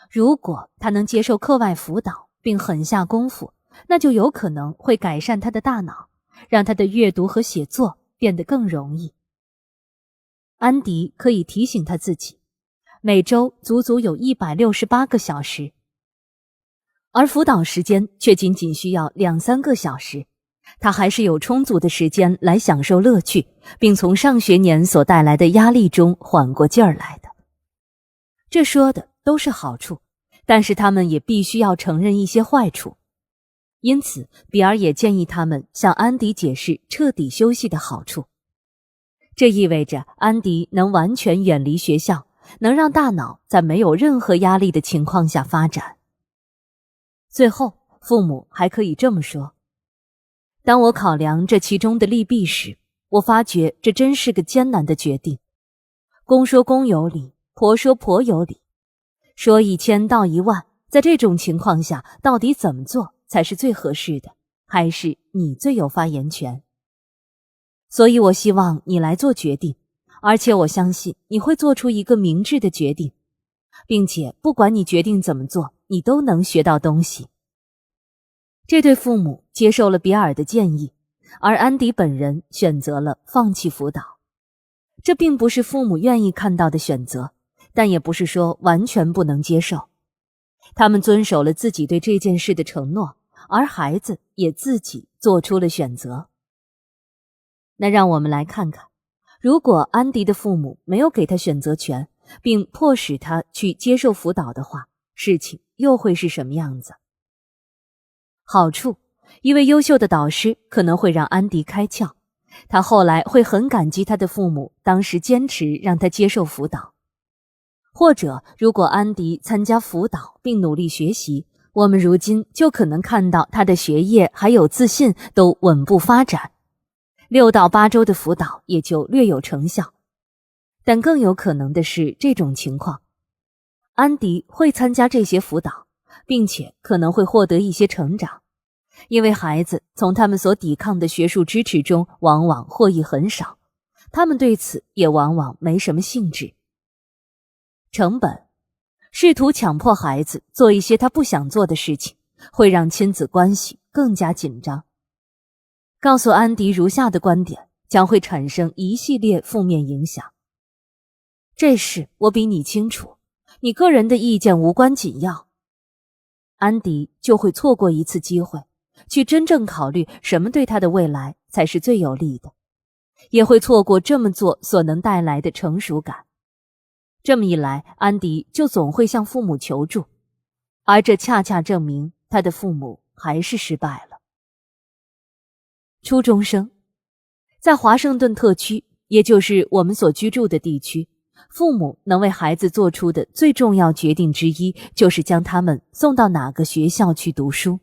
如果他能接受课外辅导并狠下功夫，那就有可能会改善他的大脑，让他的阅读和写作变得更容易。安迪可以提醒他自己，每周足足有168个小时，而辅导时间却仅仅需要2-3个小时，他还是有充足的时间来享受乐趣，并从上学年所带来的压力中缓过劲儿来的。这说的都是好处，但是他们也必须要承认一些坏处。因此，比尔也建议他们向安迪解释彻底休息的好处。这意味着安迪能完全远离学校，能让大脑在没有任何压力的情况下发展。最后，父母还可以这么说：当我考量这其中的利弊时，我发觉这真是个艰难的决定。公说公有理，婆说婆有理，说1000道10000，在这种情况下，到底怎么做才是最合适的？还是你最有发言权？所以我希望你来做决定，而且我相信你会做出一个明智的决定，并且不管你决定怎么做，你都能学到东西。这对父母接受了比尔的建议，而安迪本人选择了放弃辅导。这并不是父母愿意看到的选择，但也不是说完全不能接受。他们遵守了自己对这件事的承诺，而孩子也自己做出了选择。那让我们来看看，如果安迪的父母没有给他选择权，并迫使他去接受辅导的话，事情又会是什么样子？好处，一位优秀的导师可能会让安迪开窍，他后来会很感激他的父母当时坚持让他接受辅导。或者，如果安迪参加辅导并努力学习，我们如今就可能看到他的学业还有自信都稳步发展，6到8周的辅导也就略有成效。但更有可能的是这种情况，安迪会参加这些辅导，并且可能会获得一些成长，因为孩子从他们所抵抗的学术支持中往往获益很少，他们对此也往往没什么兴致。成本，试图强迫孩子做一些他不想做的事情，会让亲子关系更加紧张。告诉安迪如下的观点，将会产生一系列负面影响。这事我比你清楚，你个人的意见无关紧要。安迪就会错过一次机会，去真正考虑什么对他的未来才是最有利的，也会错过这么做所能带来的成熟感。这么一来，安迪就总会向父母求助，而这恰恰证明他的父母还是失败了。初中生，在华盛顿特区，也就是我们所居住的地区，父母能为孩子做出的最重要决定之一，就是将他们送到哪个学校去读书。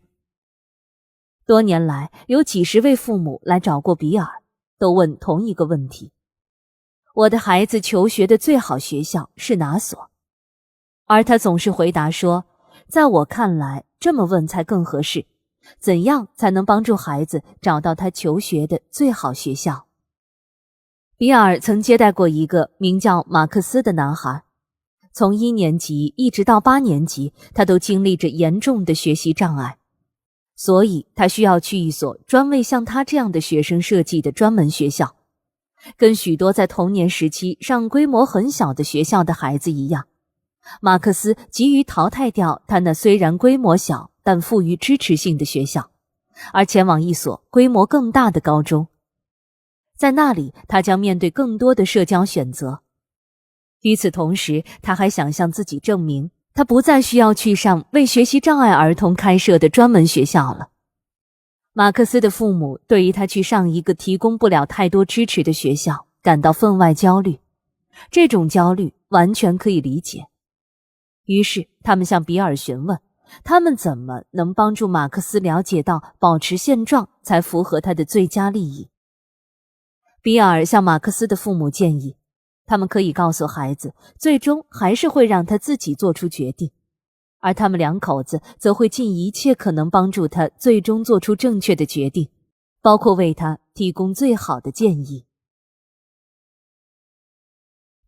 多年来，有几十位父母来找过比尔，都问同一个问题：我的孩子求学的最好学校是哪所？而他总是回答说，在我看来，这么问才更合适。怎样才能帮助孩子找到他求学的最好学校？比尔曾接待过一个名叫马克思的男孩，从1年级一直到8年级，他都经历着严重的学习障碍，所以他需要去一所专为像他这样的学生设计的专门学校，跟许多在童年时期上规模很小的学校的孩子一样，马克思急于淘汰掉他那虽然规模小但富于支持性的学校，而前往一所规模更大的高中。在那里，他将面对更多的社交选择。与此同时，他还想向自己证明，他不再需要去上为学习障碍儿童开设的专门学校了。马克思的父母对于他去上一个提供不了太多支持的学校感到分外焦虑，这种焦虑完全可以理解。于是他们向比尔询问，他们怎么能帮助马克思了解到保持现状才符合他的最佳利益。比尔向马克思的父母建议，他们可以告诉孩子，最终还是会让他自己做出决定，而他们两口子则会尽一切可能帮助他最终做出正确的决定，包括为他提供最好的建议。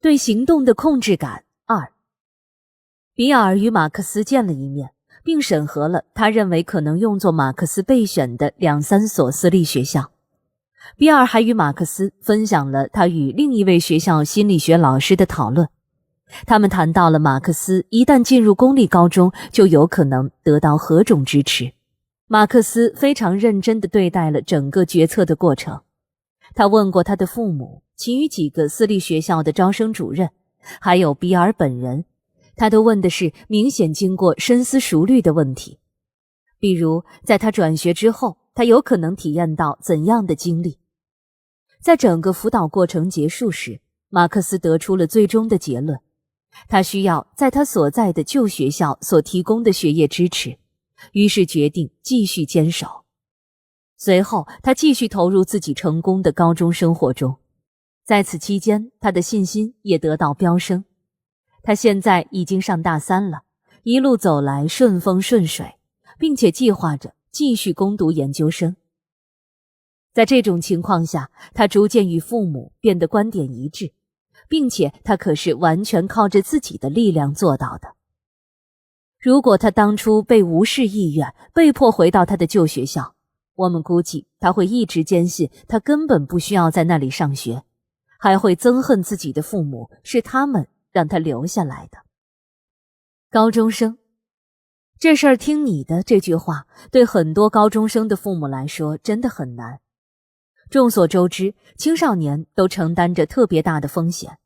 对行动的控制感2。比尔与马克思见了一面，并审核了他认为可能用作马克思备选的2-3所私立学校。比尔还与马克思分享了他与另一位学校心理学老师的讨论，他们谈到了马克思一旦进入公立高中就有可能得到何种支持。马克思非常认真地对待了整个决策的过程，他问过他的父母，其余几个私立学校的招生主任，还有比尔本人，他都问的是明显经过深思熟虑的问题。比如在他转学之后，他有可能体验到怎样的经历。在整个辅导过程结束时，马克思得出了最终的结论，他需要在他所在的旧学校所提供的学业支持，于是决定继续坚守。随后他继续投入自己成功的高中生活中，在此期间他的信心也得到飙升。他现在已经上大3了，一路走来顺风顺水，并且计划着继续攻读研究生。在这种情况下，他逐渐与父母变得观点一致，并且他可是完全靠着自己的力量做到的。如果他当初被无视意愿，被迫回到他的旧学校，我们估计他会一直坚信他根本不需要在那里上学，还会憎恨自己的父母，是他们让他留下来的。高中生，这事儿听你的这句话，对很多高中生的父母来说真的很难。众所周知，青少年都承担着特别大的风险，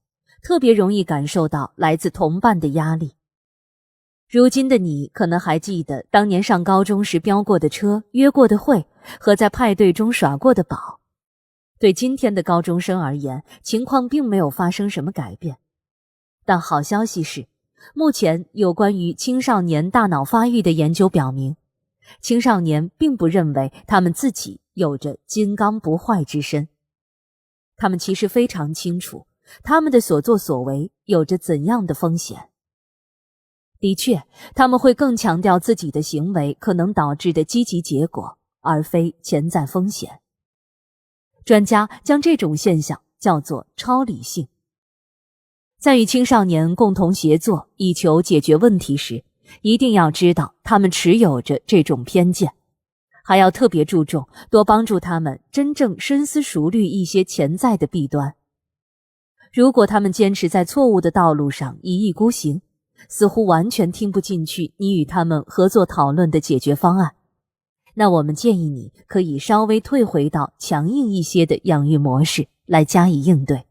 特别容易感受到来自同伴的压力。如今的你可能还记得当年上高中时飙过的车、约过的会和在派对中耍过的宝。对今天的高中生而言，情况并没有发生什么改变。但好消息是，目前有关于青少年大脑发育的研究表明，青少年并不认为他们自己有着金刚不坏之身。他们其实非常清楚，他们的所作所为有着怎样的风险。的确，他们会更强调自己的行为可能导致的积极结果，而非潜在风险。专家将这种现象叫做超理性。在与青少年共同协作以求解决问题时，一定要知道他们持有着这种偏见，还要特别注重多帮助他们真正深思熟虑一些潜在的弊端。如果他们坚持在错误的道路上一意孤行，似乎完全听不进去你与他们合作讨论的解决方案，那我们建议你可以稍微退回到强硬一些的养育模式来加以应对。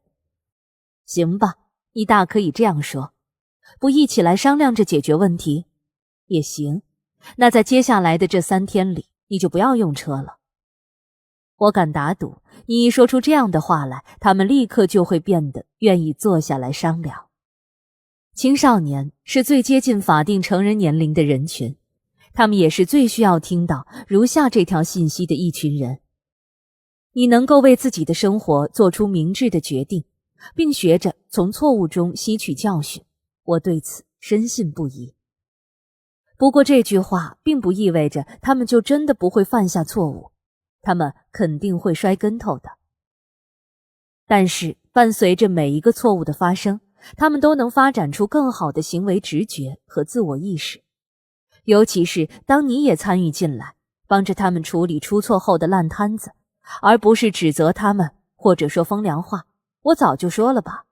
行吧，你大可以这样说，不一起来商量着解决问题？也行，那在接下来的这3天里，你就不要用车了。我敢打赌，你一说出这样的话来，他们立刻就会变得愿意坐下来商量。青少年是最接近法定成人年龄的人群，他们也是最需要听到如下这条信息的一群人。你能够为自己的生活做出明智的决定，并学着从错误中吸取教训，我对此深信不疑。不过这句话并不意味着他们就真的不会犯下错误，他们肯定会摔跟头的。但是伴随着每一个错误的发生，他们都能发展出更好的行为直觉和自我意识。尤其是当你也参与进来，帮着他们处理出错后的烂摊子，而不是指责他们或者说风凉话，我早就说了吧。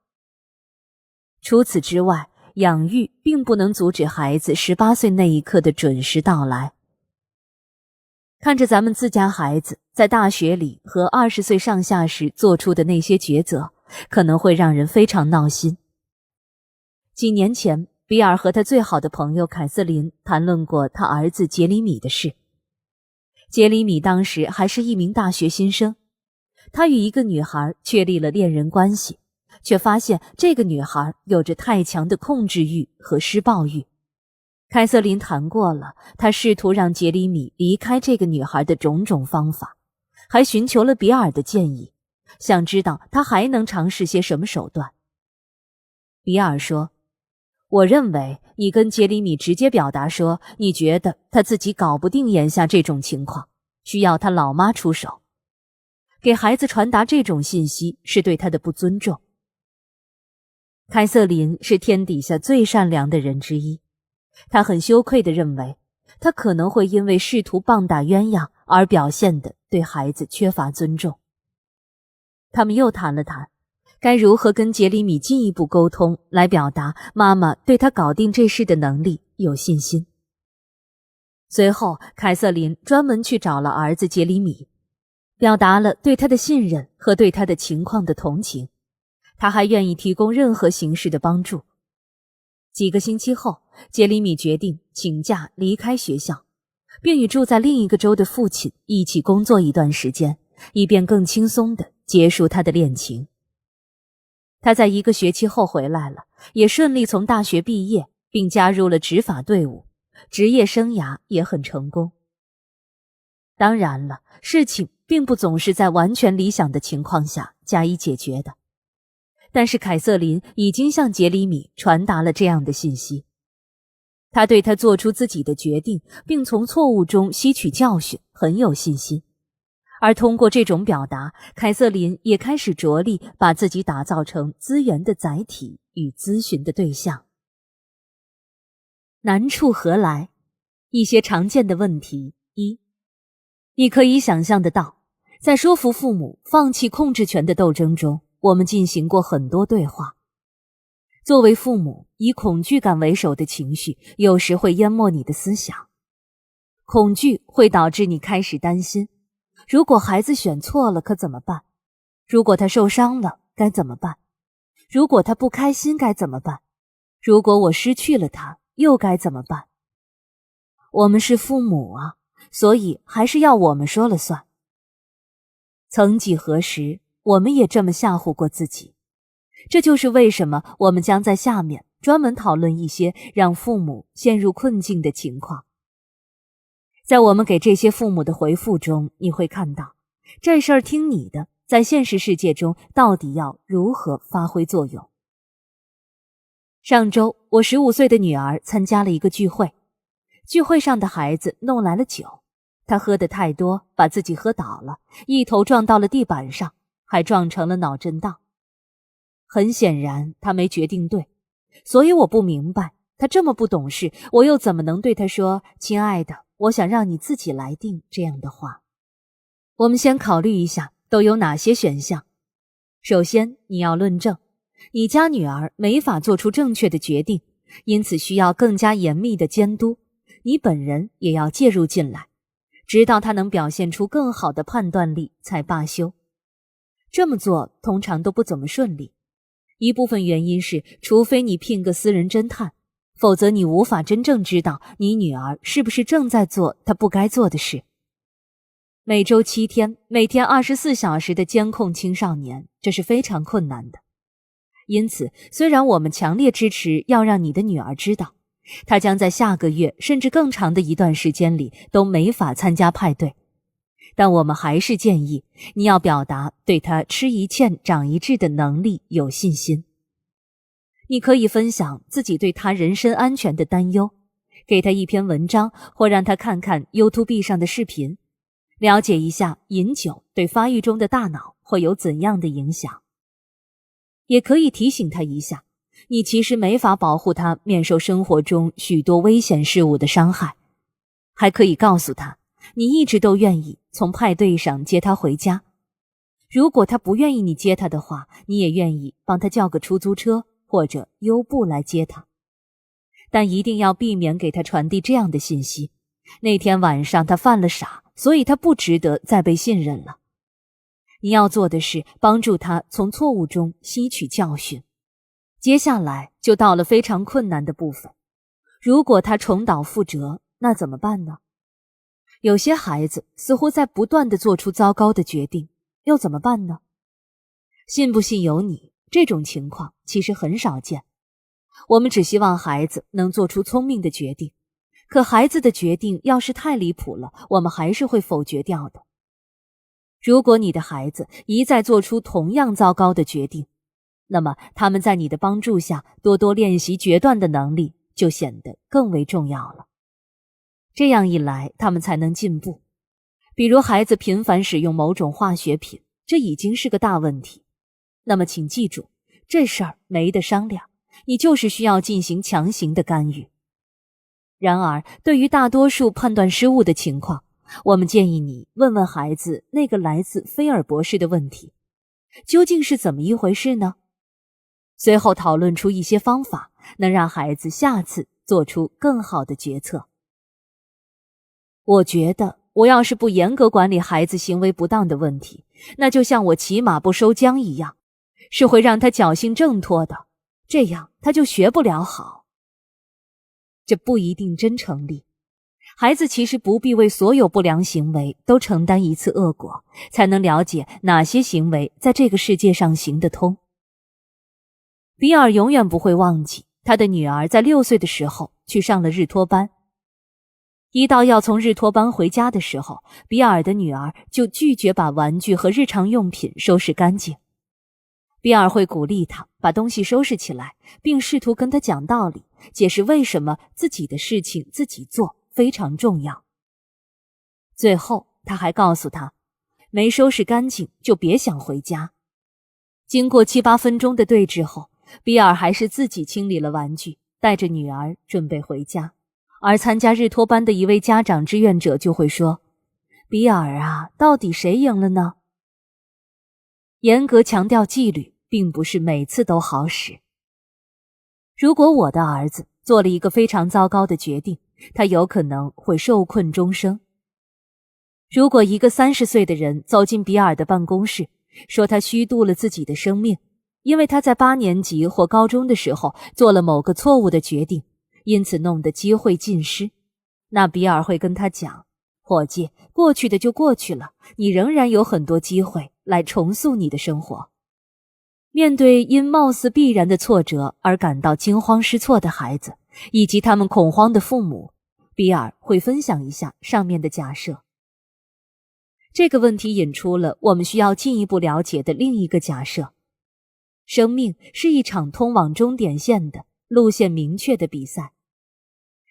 除此之外，养育并不能阻止孩子18岁那一刻的准时到来。看着咱们自家孩子在大学里和20岁上下时做出的那些抉择，可能会让人非常闹心。几年前，比尔和他最好的朋友凯瑟琳谈论过他儿子杰里米的事。杰里米当时还是一名大学新生，他与一个女孩确立了恋人关系，却发现这个女孩有着太强的控制欲和施暴欲。凯瑟琳谈过了他试图让杰里米离开这个女孩的种种方法，还寻求了比尔的建议，想知道他还能尝试些什么手段。比尔说，我认为你跟杰里米直接表达说，你觉得他自己搞不定眼下这种情况，需要他老妈出手。给孩子传达这种信息是对他的不尊重。凯瑟琳是天底下最善良的人之一，她很羞愧地认为，她可能会因为试图棒打鸳鸯而表现得对孩子缺乏尊重。他们又谈了谈，该如何跟杰里米进一步沟通，来表达妈妈对他搞定这事的能力有信心。随后，凯瑟琳专门去找了儿子杰里米，表达了对他的信任和对他的情况的同情，他还愿意提供任何形式的帮助。几个星期后，杰里米决定请假离开学校，并与住在另一个州的父亲一起工作一段时间，以便更轻松地结束他的恋情。他在1个学期后回来了，也顺利从大学毕业，并加入了执法队伍，职业生涯也很成功。当然了，事情并不总是在完全理想的情况下加以解决的。但是凯瑟琳已经向杰里米传达了这样的信息，他对他做出自己的决定，并从错误中吸取教训很有信心。而通过这种表达，凯瑟琳也开始着力把自己打造成资源的载体与咨询的对象。难处何来？一些常见的问题。1，你可以想象得到，在说服父母放弃控制权的斗争中，我们进行过很多对话。作为父母，以恐惧感为首的情绪有时会淹没你的思想。恐惧会导致你开始担心，如果孩子选错了可怎么办？如果他受伤了该怎么办？如果他不开心该怎么办？如果我失去了他又该怎么办？我们是父母啊，所以还是要我们说了算。曾几何时，我们也这么吓唬过自己。这就是为什么我们将在下面专门讨论一些让父母陷入困境的情况。在我们给这些父母的回复中，你会看到，这事儿听你的，在现实世界中到底要如何发挥作用。上周，我15岁的女儿参加了一个聚会，聚会上的孩子弄来了酒，她喝得太多，把自己喝倒了，一头撞到了地板上，还撞成了脑震荡。很显然，她没决定对，所以我不明白，她这么不懂事，我又怎么能对她说，亲爱的，我想让你自己来定这样的话。我们先考虑一下都有哪些选项。首先，你要论证你家女儿没法做出正确的决定，因此需要更加严密的监督，你本人也要介入进来，直到她能表现出更好的判断力才罢休。这么做通常都不怎么顺利，一部分原因是，除非你聘个私人侦探，否则你无法真正知道你女儿是不是正在做她不该做的事。每周7天，每天24小时的监控青少年，这是非常困难的。因此，虽然我们强烈支持要让你的女儿知道，她将在下个月甚至更长的一段时间里都没法参加派对，但我们还是建议你要表达对她吃一堑长一智的能力有信心。你可以分享自己对她人身安全的担忧，给她一篇文章，或让她看看 YouTube 上的视频，了解一下饮酒对发育中的大脑会有怎样的影响。也可以提醒她一下，你其实没法保护她免受生活中许多危险事物的伤害。还可以告诉她，你一直都愿意从派对上接她回家。如果他不愿意你接他的话，你也愿意帮他叫个出租车或者优步来接他。但一定要避免给他传递这样的信息：那天晚上他犯了傻，所以他不值得再被信任了。你要做的是帮助他从错误中吸取教训。接下来就到了非常困难的部分。如果他重蹈覆辙，那怎么办呢？有些孩子似乎在不断地做出糟糕的决定，又怎么办呢？信不信由你，这种情况其实很少见。我们只希望孩子能做出聪明的决定，可孩子的决定要是太离谱了，我们还是会否决掉的。如果你的孩子一再做出同样糟糕的决定，那么他们在你的帮助下多多练习决断的能力就显得更为重要了。这样一来，他们才能进步。比如孩子频繁使用某种化学品，这已经是个大问题。那么请记住，这事儿没得商量，你就是需要进行强行的干预。然而，对于大多数判断失误的情况，我们建议你问问孩子那个来自菲尔博士的问题，究竟是怎么一回事呢？随后讨论出一些方法，能让孩子下次做出更好的决策。我觉得我要是不严格管理孩子行为不当的问题，那就像我骑马不收缰一样，是会让他侥幸挣脱的，这样他就学不了好。这不一定真成立。孩子其实不必为所有不良行为都承担一次恶果，才能了解哪些行为在这个世界上行得通。比尔永远不会忘记，他的女儿在6岁的时候去上了日托班。一到要从日托班回家的时候，比尔的女儿就拒绝把玩具和日常用品收拾干净。比尔会鼓励他把东西收拾起来，并试图跟他讲道理，解释为什么自己的事情自己做非常重要。最后他还告诉他，没收拾干净就别想回家。经过7、8分钟的对峙后，比尔还是自己清理了玩具，带着女儿准备回家。而参加日托班的一位家长志愿者就会说，比尔啊，到底谁赢了呢？严格强调纪律并不是每次都好使。如果我的儿子做了一个非常糟糕的决定，他有可能会受困终生。如果一个30岁的人走进比尔的办公室，说他虚度了自己的生命，因为他在8年级或高中的时候做了某个错误的决定，因此弄得机会尽失，那比尔会跟他讲，伙计，过去的就过去了，你仍然有很多机会来重塑你的生活。面对因貌似必然的挫折而感到惊慌失措的孩子，以及他们恐慌的父母，比尔会分享一下上面的假设。这个问题引出了我们需要进一步了解的另一个假设：生命是一场通往终点线的、路线明确的比赛。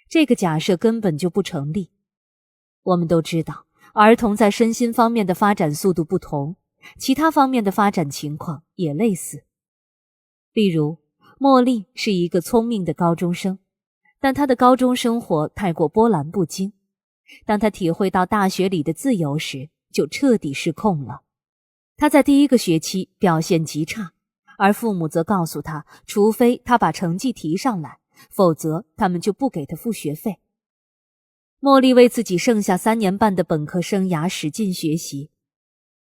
这个假设根本就不成立。我们都知道，儿童在身心方面的发展速度不同，其他方面的发展情况也类似。例如，茉莉是一个聪明的高中生，但她的高中生活太过波澜不惊。当她体会到大学里的自由时，就彻底失控了。她在第1个学期表现极差，而父母则告诉她，除非她把成绩提上来，否则他们就不给她付学费。茉莉为自己剩下3年半的本科生涯使劲学习，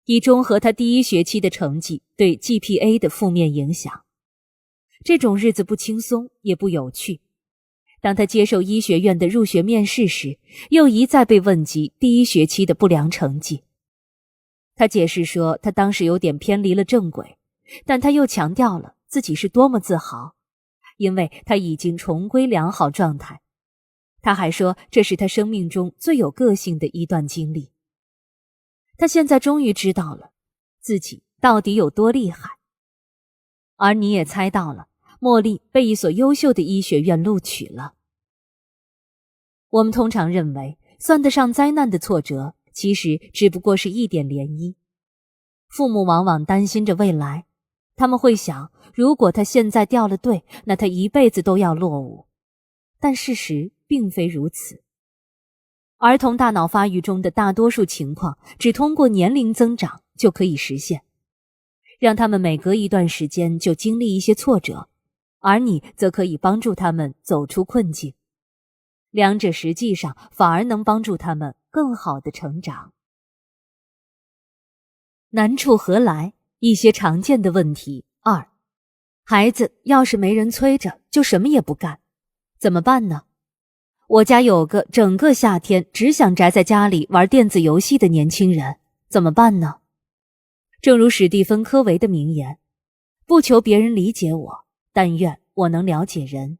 以中和她第1学期的成绩对 GPA 的负面影响。这种日子不轻松，也不有趣。当她接受医学院的入学面试时，又一再被问及第1学期的不良成绩。她解释说，她当时有点偏离了正轨，但她又强调了自己是多么自豪，因为她已经重归良好状态。她还说，这是她生命中最有个性的一段经历。她现在终于知道了自己到底有多厉害。而你也猜到了，茉莉被一所优秀的医学院录取了。我们通常认为，算得上灾难的挫折，其实只不过是一点涟漪。父母往往担心着未来，他们会想，如果他现在掉了队，那他一辈子都要落伍。但事实并非如此。儿童大脑发育中的大多数情况，只通过年龄增长就可以实现，让他们每隔一段时间就经历一些挫折，而你则可以帮助他们走出困境。两者实际上反而能帮助他们更好的成长。难处何来？一些常见的问题。2，孩子要是没人催着，就什么也不干，怎么办呢？我家有个整个夏天只想宅在家里玩电子游戏的年轻人，怎么办呢？正如史蒂芬·科维的名言，不求别人理解我，但愿我能了解人。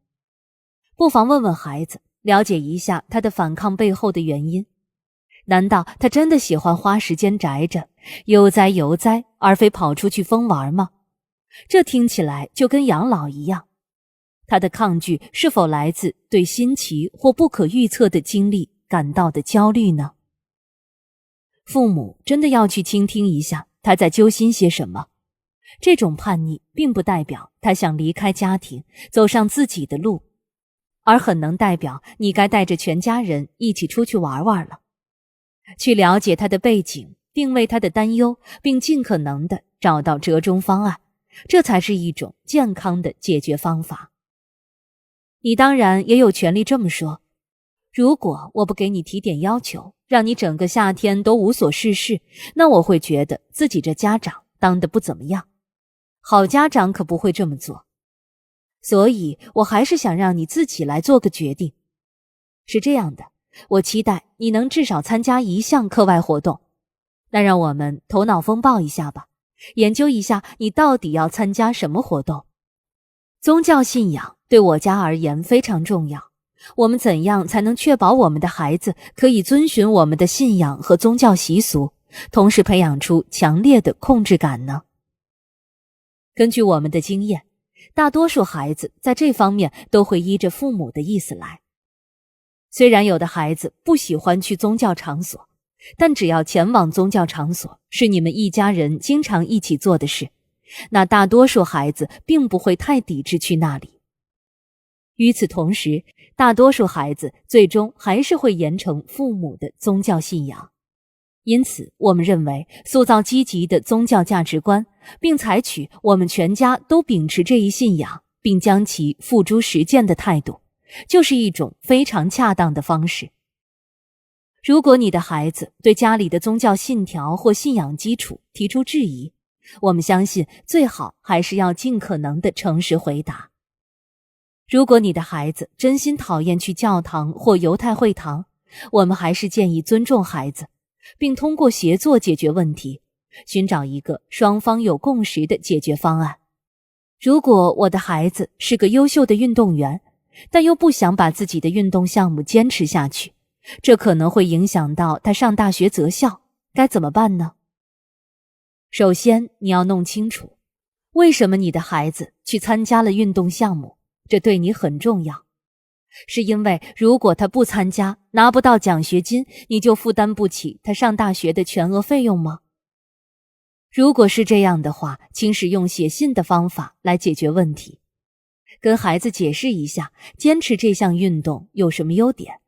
不妨问问孩子，了解一下他的反抗背后的原因。难道他真的喜欢花时间宅着，悠哉悠哉，而非跑出去疯玩吗？这听起来就跟养老一样。他的抗拒是否来自对新奇或不可预测的经历感到的焦虑呢？父母真的要去倾听一下他在揪心些什么。这种叛逆并不代表他想离开家庭，走上自己的路，而很能代表你该带着全家人一起出去玩玩了。去了解他的背景，定位他的担忧，并尽可能地找到折中方案，这才是一种健康的解决方法。你当然也有权利这么说，如果我不给你提点要求，让你整个夏天都无所事事，那我会觉得自己这家长当得不怎么样。好家长可不会这么做。所以我还是想让你自己来做个决定。是这样的，我期待你能至少参加一项课外活动。那让我们头脑风暴一下吧，研究一下你到底要参加什么活动。宗教信仰对我家而言非常重要，我们怎样才能确保我们的孩子可以遵循我们的信仰和宗教习俗，同时培养出强烈的控制感呢？根据我们的经验，大多数孩子在这方面都会依着父母的意思来。虽然有的孩子不喜欢去宗教场所，但只要前往宗教场所是你们一家人经常一起做的事，那大多数孩子并不会太抵制去那里。与此同时，大多数孩子最终还是会严惩父母的宗教信仰。因此，我们认为塑造积极的宗教价值观，并采取我们全家都秉持这一信仰，并将其付诸实践的态度，就是一种非常恰当的方式。如果你的孩子对家里的宗教信条或信仰基础提出质疑，我们相信最好还是要尽可能的诚实回答。如果你的孩子真心讨厌去教堂或犹太会堂，我们还是建议尊重孩子，并通过协作解决问题，寻找一个双方有共识的解决方案。如果我的孩子是个优秀的运动员，但又不想把自己的运动项目坚持下去，这可能会影响到他上大学择校，该怎么办呢？首先，你要弄清楚，为什么你的孩子去参加了运动项目，这对你很重要。是因为如果他不参加，拿不到奖学金，你就负担不起他上大学的全额费用吗？如果是这样的话，请使用写信的方法来解决问题，跟孩子解释一下坚持这项运动有什么优点，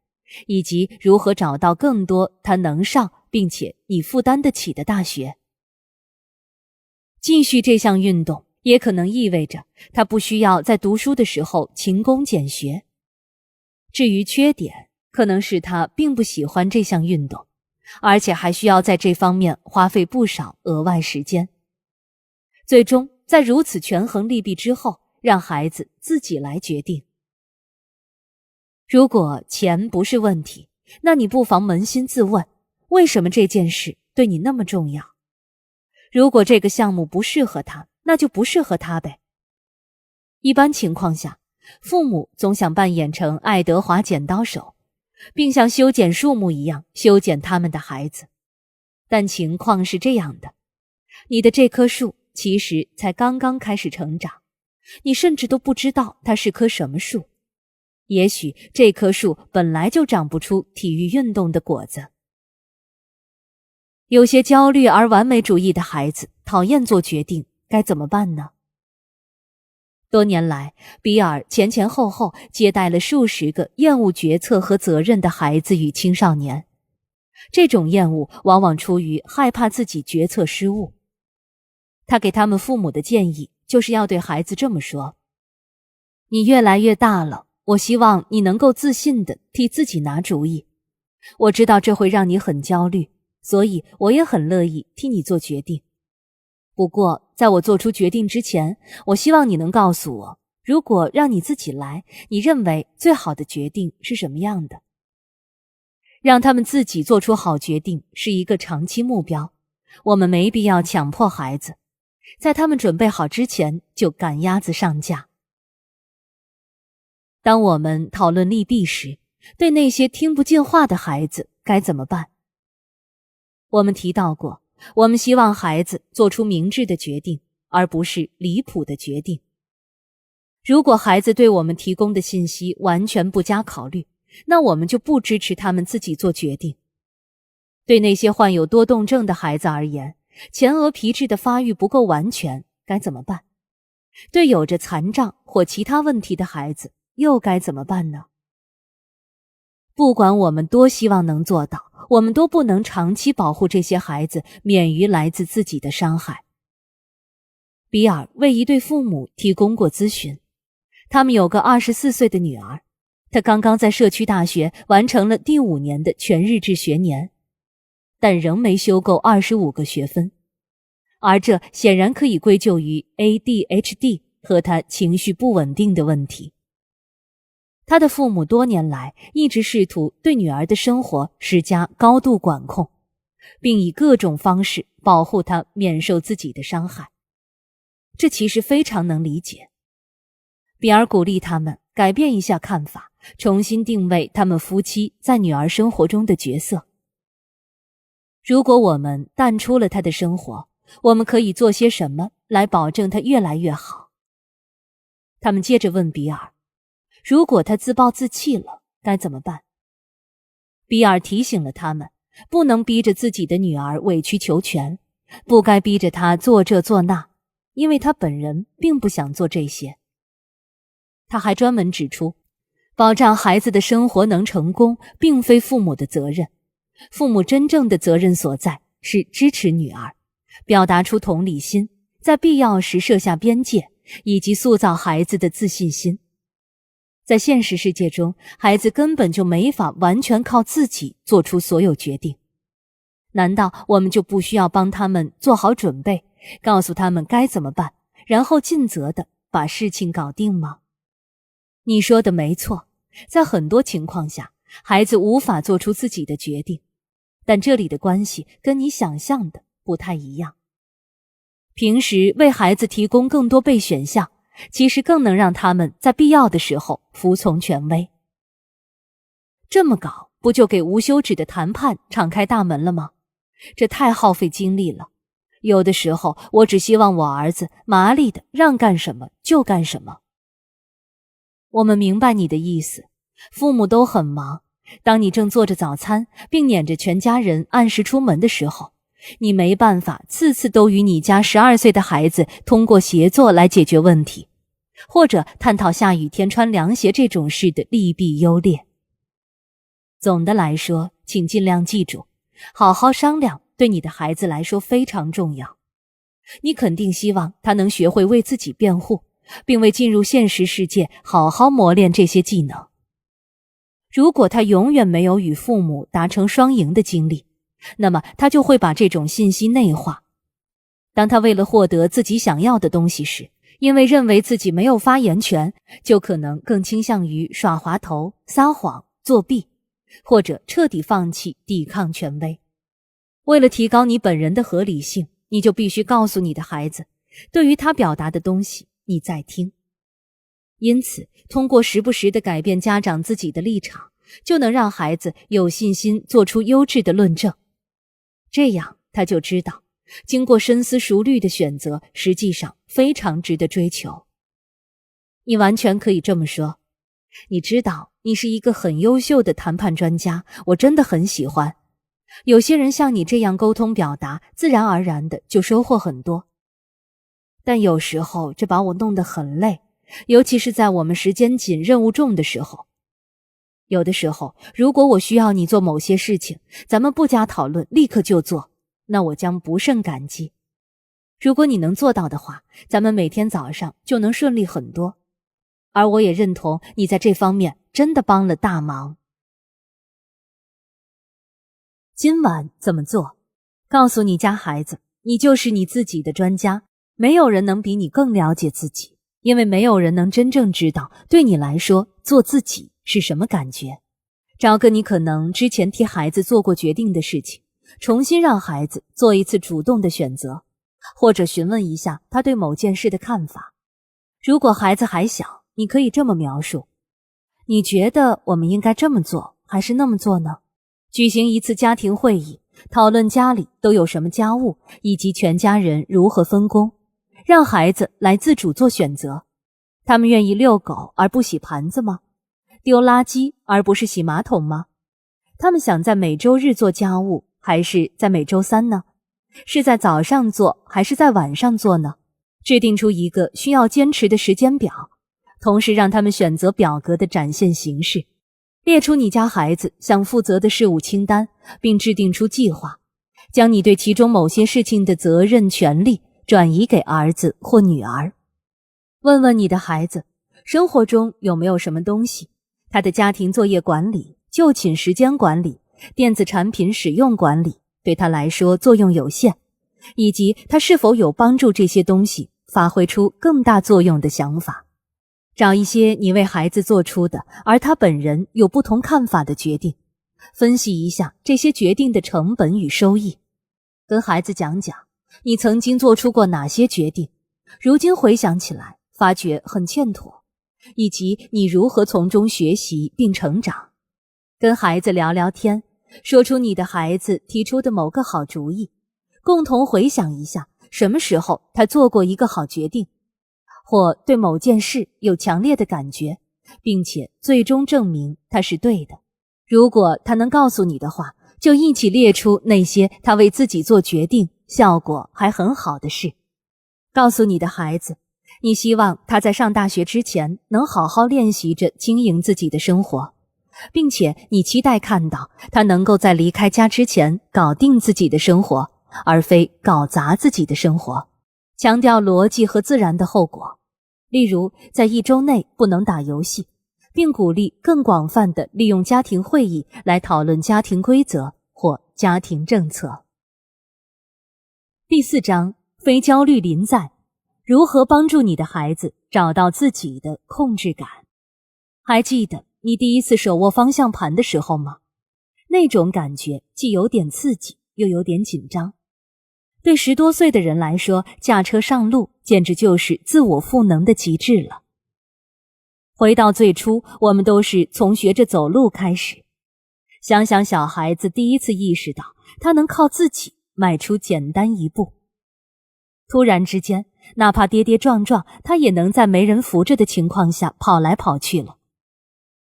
以及如何找到更多他能上并且你负担得起的大学。继续这项运动也可能意味着他不需要在读书的时候勤工俭学。至于缺点，可能是他并不喜欢这项运动，而且还需要在这方面花费不少额外时间。最终，在如此权衡利弊之后，让孩子自己来决定。如果钱不是问题，那你不妨扪心自问，为什么这件事对你那么重要？如果这个项目不适合他，那就不适合他呗。一般情况下，父母总想扮演成爱德华剪刀手，并像修剪树木一样修剪他们的孩子。但情况是这样的，你的这棵树其实才刚刚开始成长，你甚至都不知道它是棵什么树。也许这棵树本来就长不出体育运动的果子。有些焦虑而完美主义的孩子讨厌做决定，该怎么办呢？多年来，比尔前前后后接待了数十个厌恶决策和责任的孩子与青少年。这种厌恶往往出于害怕自己决策失误。他给他们父母的建议就是要对孩子这么说：你越来越大了，我希望你能够自信地替自己拿主意。我知道这会让你很焦虑，所以我也很乐意替你做决定。不过，在我做出决定之前，我希望你能告诉我，如果让你自己来，你认为最好的决定是什么样的？让他们自己做出好决定是一个长期目标，我们没必要强迫孩子，在他们准备好之前就赶鸭子上架。当我们讨论利弊时，对那些听不进话的孩子该怎么办？我们提到过，我们希望孩子做出明智的决定，而不是离谱的决定。如果孩子对我们提供的信息完全不加考虑，那我们就不支持他们自己做决定。对那些患有多动症的孩子而言，前额皮质的发育不够完全，该怎么办？对有着残障或其他问题的孩子，又该怎么办呢？不管我们多希望能做到，我们都不能长期保护这些孩子免于来自自己的伤害。比尔为一对父母提供过咨询，他们有个24岁的女儿，她刚刚在社区大学完成了第5年的全日制学年，但仍没修够25个学分，而这显然可以归咎于 ADHD 和她情绪不稳定的问题。他的父母多年来一直试图对女儿的生活施加高度管控，并以各种方式保护她免受自己的伤害。这其实非常能理解。比尔鼓励他们改变一下看法，重新定位他们夫妻在女儿生活中的角色。如果我们淡出了她的生活，我们可以做些什么来保证她越来越好？他们接着问比尔，如果他自暴自弃了，该怎么办？比尔提醒了他们，不能逼着自己的女儿委曲求全，不该逼着她做这做那，因为他本人并不想做这些。他还专门指出，保障孩子的生活能成功，并非父母的责任，父母真正的责任所在是支持女儿，表达出同理心，在必要时设下边界，以及塑造孩子的自信心。在现实世界中，孩子根本就没法完全靠自己做出所有决定。难道我们就不需要帮他们做好准备，告诉他们该怎么办，然后尽责地把事情搞定吗？你说的没错，在很多情况下，孩子无法做出自己的决定，但这里的关系跟你想象的不太一样。平时为孩子提供更多备选项，其实更能让他们在必要的时候服从权威。这么搞，不就给无休止的谈判敞开大门了吗？这太耗费精力了。有的时候，我只希望我儿子麻利的让干什么就干什么。我们明白你的意思，父母都很忙。当你正做着早餐，并撵着全家人按时出门的时候，你没办法次次都与你家12岁的孩子通过协作来解决问题，或者探讨下雨天穿凉鞋这种事的利弊优劣。总的来说，请尽量记住，好好商量对你的孩子来说非常重要。你肯定希望他能学会为自己辩护，并为进入现实世界好好磨练这些技能。如果他永远没有与父母达成双赢的经历，那么他就会把这种信息内化。当他为了获得自己想要的东西时，因为认为自己没有发言权，就可能更倾向于耍滑头、撒谎、作弊，或者彻底放弃抵抗权威。为了提高你本人的合理性，你就必须告诉你的孩子，对于他表达的东西，你在听。因此，通过时不时地改变家长自己的立场，就能让孩子有信心做出优质的论证。这样他就知道，经过深思熟虑的选择实际上非常值得追求。你完全可以这么说，你知道你是一个很优秀的谈判专家，我真的很喜欢。有些人像你这样沟通表达，自然而然的就收获很多。但有时候这把我弄得很累，尤其是在我们时间紧、任务重的时候。有的时候，如果我需要你做某些事情，咱们不加讨论立刻就做，那我将不胜感激。如果你能做到的话，咱们每天早上就能顺利很多。而我也认同你在这方面真的帮了大忙。今晚怎么做？告诉你家孩子，你就是你自己的专家，没有人能比你更了解自己，因为没有人能真正知道对你来说做自己是什么感觉。找个你可能之前替孩子做过决定的事情，重新让孩子做一次主动的选择，或者询问一下他对某件事的看法。如果孩子还小，你可以这么描述：你觉得我们应该这么做还是那么做呢？举行一次家庭会议，讨论家里都有什么家务，以及全家人如何分工，让孩子来自主做选择。他们愿意遛狗而不洗盘子吗？丢垃圾而不是洗马桶吗？他们想在每周日做家务，还是在每周三呢？是在早上做还是在晚上做呢？制定出一个需要坚持的时间表，同时让他们选择表格的展现形式，列出你家孩子想负责的事务清单，并制定出计划，将你对其中某些事情的责任权利转移给儿子或女儿。问问你的孩子，生活中有没有什么东西，他的家庭作业管理、就寝时间管理、电子产品使用管理对他来说作用有限，以及他是否有帮助这些东西发挥出更大作用的想法。找一些你为孩子做出的，而他本人有不同看法的决定，分析一下这些决定的成本与收益，跟孩子讲讲你曾经做出过哪些决定，如今回想起来发觉很欠妥，以及你如何从中学习并成长。跟孩子聊聊天，说出你的孩子提出的某个好主意，共同回想一下什么时候他做过一个好决定，或对某件事有强烈的感觉，并且最终证明他是对的。如果他能告诉你的话，就一起列出那些他为自己做决定效果还很好的事。告诉你的孩子，你希望他在上大学之前能好好练习着经营自己的生活，并且你期待看到他能够在离开家之前搞定自己的生活，而非搞砸自己的生活。强调逻辑和自然的后果，例如在1周内不能打游戏，并鼓励更广泛地利用家庭会议来讨论家庭规则或家庭政策。第4章，非焦虑临在，如何帮助你的孩子找到自己的控制感。还记得你第一次手握方向盘的时候吗？那种感觉既有点刺激，又有点紧张。对10多岁的人来说，驾车上路简直就是自我赋能的极致了。回到最初，我们都是从学着走路开始。想想小孩子第一次意识到他能靠自己迈出简单一步，突然之间，哪怕跌跌撞撞，他也能在没人扶着的情况下跑来跑去了。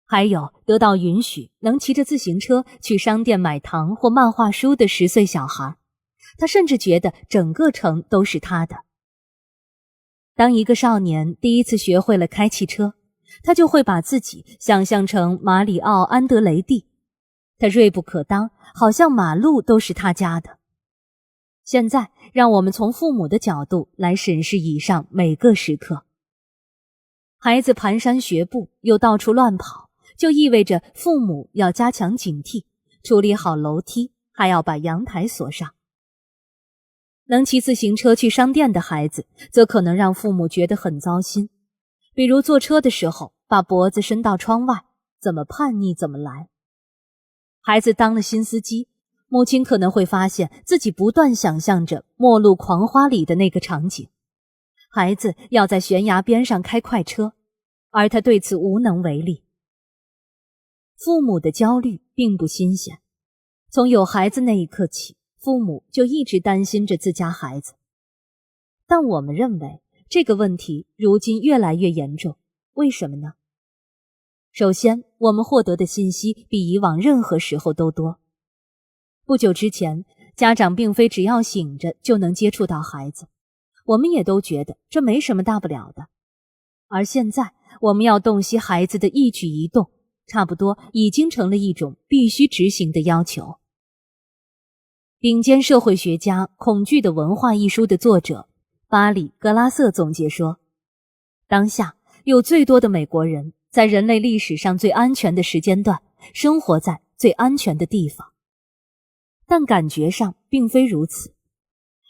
还有得到允许能骑着自行车去商店买糖或漫画书的10岁小孩，他甚至觉得整个城都是他的。当一个少年第一次学会了开汽车，他就会把自己想象成马里奥·安德雷蒂，他锐不可当，好像马路都是他家的。现在让我们从父母的角度来审视以上每个时刻。孩子蹒跚学步又到处乱跑，就意味着父母要加强警惕，处理好楼梯，还要把阳台锁上。能骑自行车去商店的孩子，则可能让父母觉得很糟心，比如坐车的时候把脖子伸到窗外，怎么叛逆怎么来。孩子当了新司机，母亲可能会发现自己不断想象着《末路狂花》里的那个场景，孩子要在悬崖边上开快车，而他对此无能为力。父母的焦虑并不新鲜，从有孩子那一刻起，父母就一直担心着自家孩子。但我们认为这个问题如今越来越严重，为什么呢？首先，我们获得的信息比以往任何时候都多。不久之前，家长并非只要醒着就能接触到孩子，我们也都觉得这没什么大不了的。而现在，我们要洞悉孩子的一举一动，差不多已经成了一种必须执行的要求。顶尖社会学家《恐惧的文化》一书的作者巴里·格拉瑟总结说，当下有最多的美国人在人类历史上最安全的时间段生活在最安全的地方，但感觉上并非如此，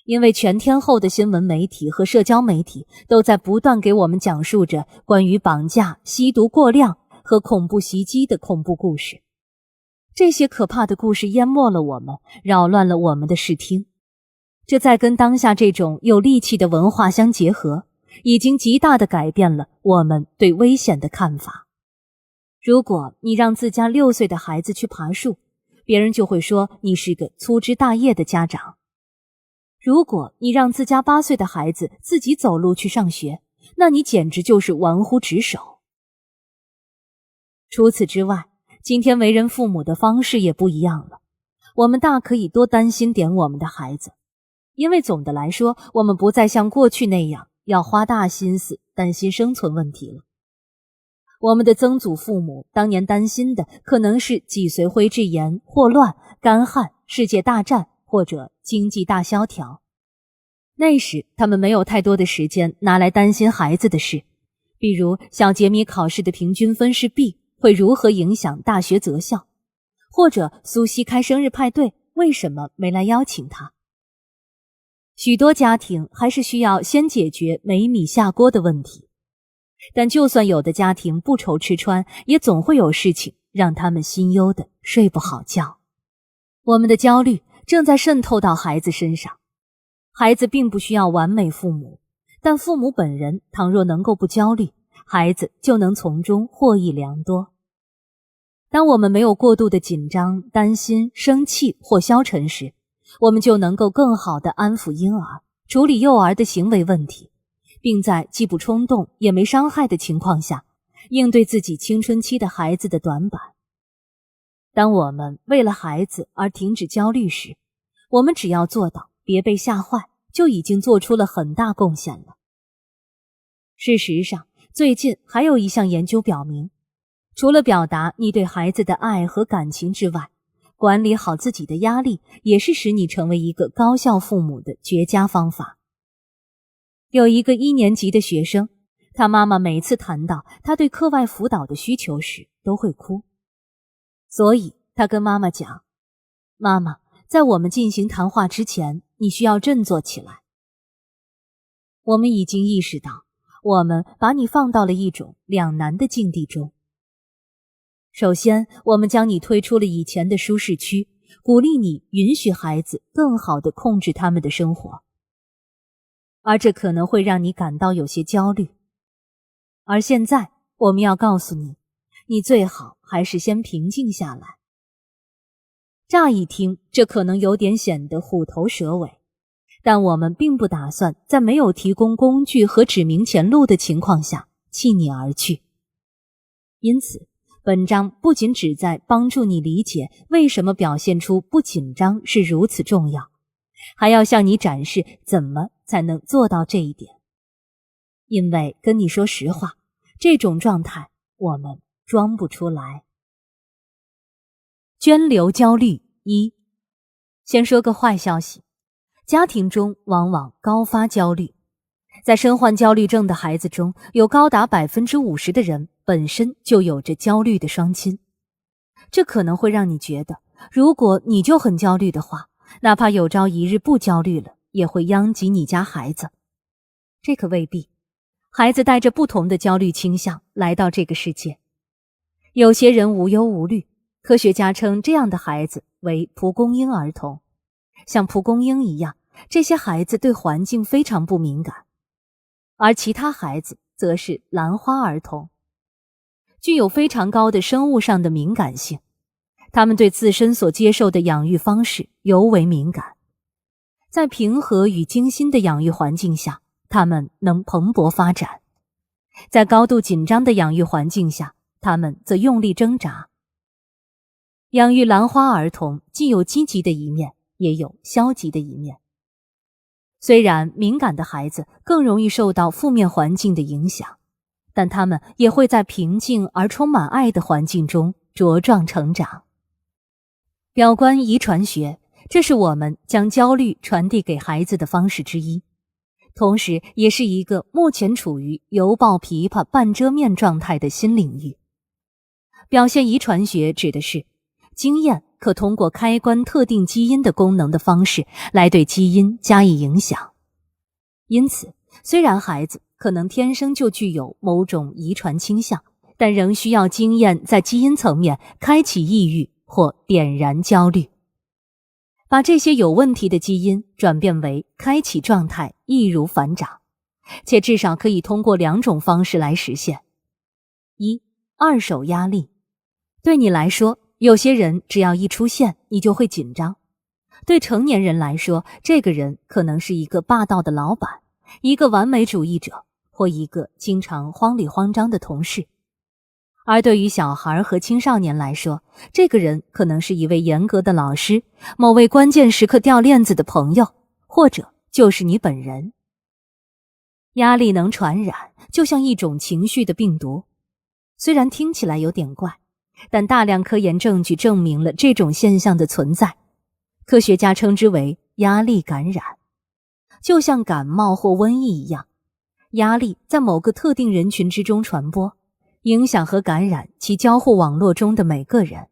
因为全天候的新闻媒体和社交媒体都在不断给我们讲述着关于绑架、吸毒过量和恐怖袭击的恐怖故事。这些可怕的故事淹没了我们，扰乱了我们的视听。这在跟当下这种有戾气的文化相结合，已经极大地改变了我们对危险的看法。如果你让自家6岁的孩子去爬树，别人就会说你是个粗枝大叶的家长。如果你让自家8岁的孩子自己走路去上学，那你简直就是玩忽职守。除此之外，今天为人父母的方式也不一样了，我们大可以多担心点我们的孩子，因为总的来说，我们不再像过去那样要花大心思担心生存问题了。我们的曾祖父母当年担心的可能是脊髓灰质炎、霍乱、干旱、世界大战或者经济大萧条。那时他们没有太多的时间拿来担心孩子的事，比如小杰米考试的平均分是 B 会如何影响大学择校，或者苏西开生日派对为什么没来邀请他。许多家庭还是需要先解决没米下锅的问题，但就算有的家庭不愁吃穿，也总会有事情让他们心忧的睡不好觉。我们的焦虑正在渗透到孩子身上，孩子并不需要完美父母，但父母本人倘若能够不焦虑，孩子就能从中获益良多。当我们没有过度的紧张、担心、生气或消沉时，我们就能够更好地安抚婴儿，处理幼儿的行为问题，并在既不冲动也没伤害的情况下，应对自己青春期的孩子的短板。当我们为了孩子而停止焦虑时，我们只要做到别被吓坏，就已经做出了很大贡献了。事实上，最近还有一项研究表明，除了表达你对孩子的爱和感情之外，管理好自己的压力也是使你成为一个高效父母的绝佳方法。有一个1年级的学生，他妈妈每次谈到他对课外辅导的需求时都会哭，所以他跟妈妈讲，妈妈，在我们进行谈话之前，你需要振作起来。我们已经意识到，我们把你放到了一种两难的境地中。首先，我们将你推出了以前的舒适区，鼓励你允许孩子更好地控制他们的生活，而这可能会让你感到有些焦虑。而现在，我们要告诉你，你最好还是先平静下来。乍一听，这可能有点显得虎头蛇尾，但我们并不打算在没有提供工具和指明前路的情况下弃你而去。因此，本章不仅旨在帮助你理解为什么表现出不紧张是如此重要，还要向你展示怎么才能做到这一点。因为跟你说实话，这种状态我们装不出来。涓流焦虑1，先说个坏消息，家庭中往往高发焦虑。在身患焦虑症的孩子中，有高达 50% 的人本身就有着焦虑的双亲。这可能会让你觉得，如果你就很焦虑的话，哪怕有朝一日不焦虑了，也会殃及你家孩子。这可未必，孩子带着不同的焦虑倾向来到这个世界。有些人无忧无虑，科学家称这样的孩子为蒲公英儿童。像蒲公英一样，这些孩子对环境非常不敏感。而其他孩子则是兰花儿童，具有非常高的生物上的敏感性，他们对自身所接受的养育方式尤为敏感。在平和与精心的养育环境下，他们能蓬勃发展；在高度紧张的养育环境下，他们则用力挣扎。养育兰花儿童既有积极的一面，也有消极的一面。虽然敏感的孩子更容易受到负面环境的影响，但他们也会在平静而充满爱的环境中茁壮成长。表观遗传学，这是我们将焦虑传递给孩子的方式之一。同时也是一个目前处于犹抱琵琶半遮面状态的新领域。表现遗传学指的是经验可通过开关特定基因的功能的方式来对基因加以影响。因此，虽然孩子可能天生就具有某种遗传倾向，但仍需要经验在基因层面开启抑郁或点燃焦虑。把这些有问题的基因转变为开启状态易如反掌，且至少可以通过2种方式来实现。一、二手压力。对你来说，有些人只要一出现，你就会紧张。对成年人来说，这个人可能是一个霸道的老板，一个完美主义者，或一个经常慌里慌张的同事。而对于小孩和青少年来说，这个人可能是一位严格的老师，某位关键时刻掉链子的朋友，或者就是你本人。压力能传染，就像一种情绪的病毒。虽然听起来有点怪，但大量科研证据证明了这种现象的存在。科学家称之为压力感染。就像感冒或瘟疫一样，压力在某个特定人群之中传播，影响和感染其交互网络中的每个人。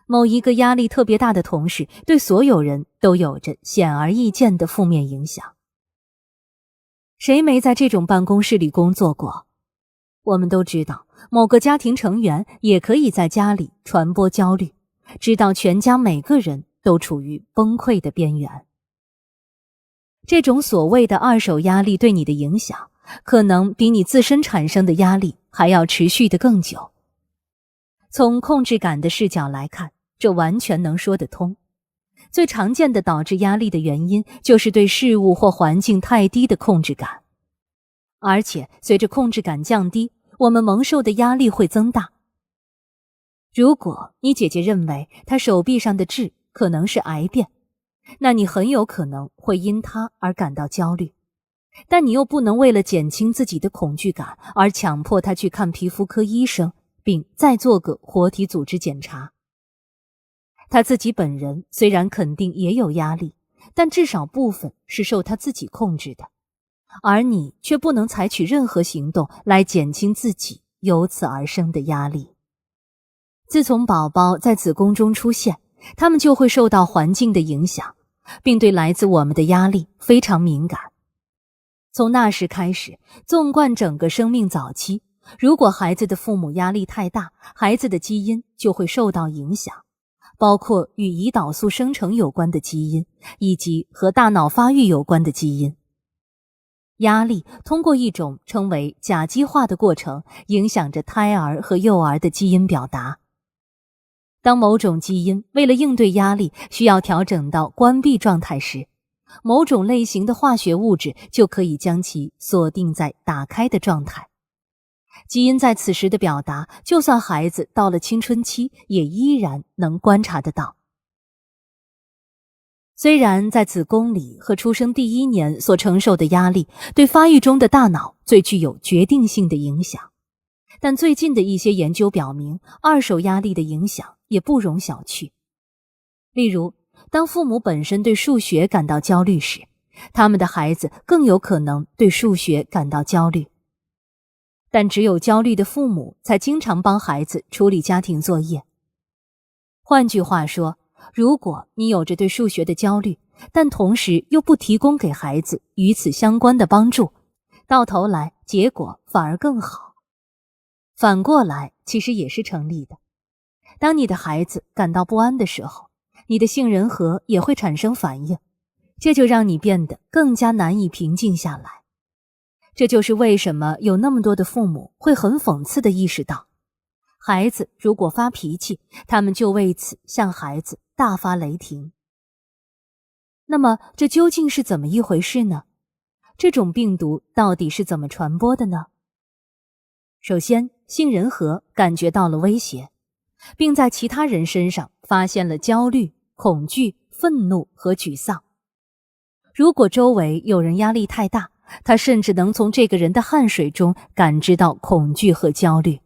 某一个压力特别大的同事对所有人都有着显而易见的负面影响。谁没在这种办公室里工作过？我们都知道，某个家庭成员也可以在家里传播焦虑，直到全家每个人都处于崩溃的边缘。这种所谓的二手压力对你的影响，可能比你自身产生的压力还要持续得更久。从控制感的视角来看，这完全能说得通。最常见的导致压力的原因，就是对事物或环境太低的控制感。而且随着控制感降低，我们蒙受的压力会增大。如果你姐姐认为她手臂上的痣可能是癌变，那你很有可能会因她而感到焦虑，但你又不能为了减轻自己的恐惧感而强迫她去看皮肤科医生，并再做个活体组织检查。她自己本人虽然肯定也有压力，但至少部分是受她自己控制的，而你却不能采取任何行动来减轻自己由此而生的压力。自从宝宝在子宫中出现，他们就会受到环境的影响，并对来自我们的压力非常敏感。从那时开始，纵贯整个生命早期，如果孩子的父母压力太大，孩子的基因就会受到影响，包括与胰岛素生成有关的基因，以及和大脑发育有关的基因。压力通过一种称为甲基化的过程，影响着胎儿和幼儿的基因表达。当某种基因为了应对压力需要调整到关闭状态时，某种类型的化学物质就可以将其锁定在打开的状态。基因在此时的表达，就算孩子到了青春期，也依然能观察得到。虽然在子宫里和出生第1年所承受的压力对发育中的大脑最具有决定性的影响，但最近的一些研究表明，二手压力的影响也不容小觑。例如，当父母本身对数学感到焦虑时，他们的孩子更有可能对数学感到焦虑。但只有焦虑的父母才经常帮孩子处理家庭作业。换句话说，如果你有着对数学的焦虑，但同时又不提供给孩子与此相关的帮助，到头来结果反而更好。反过来其实也是成立的。当你的孩子感到不安的时候，你的杏仁核也会产生反应，这就让你变得更加难以平静下来。这就是为什么有那么多的父母会很讽刺地意识到，孩子如果发脾气，他们就为此向孩子大发雷霆。那么这究竟是怎么一回事呢？这种病毒到底是怎么传播的呢？首先，杏仁核感觉到了威胁，并在其他人身上发现了焦虑、恐惧、愤怒和沮丧。如果周围有人压力太大，他甚至能从这个人的汗水中感知到恐惧和焦虑。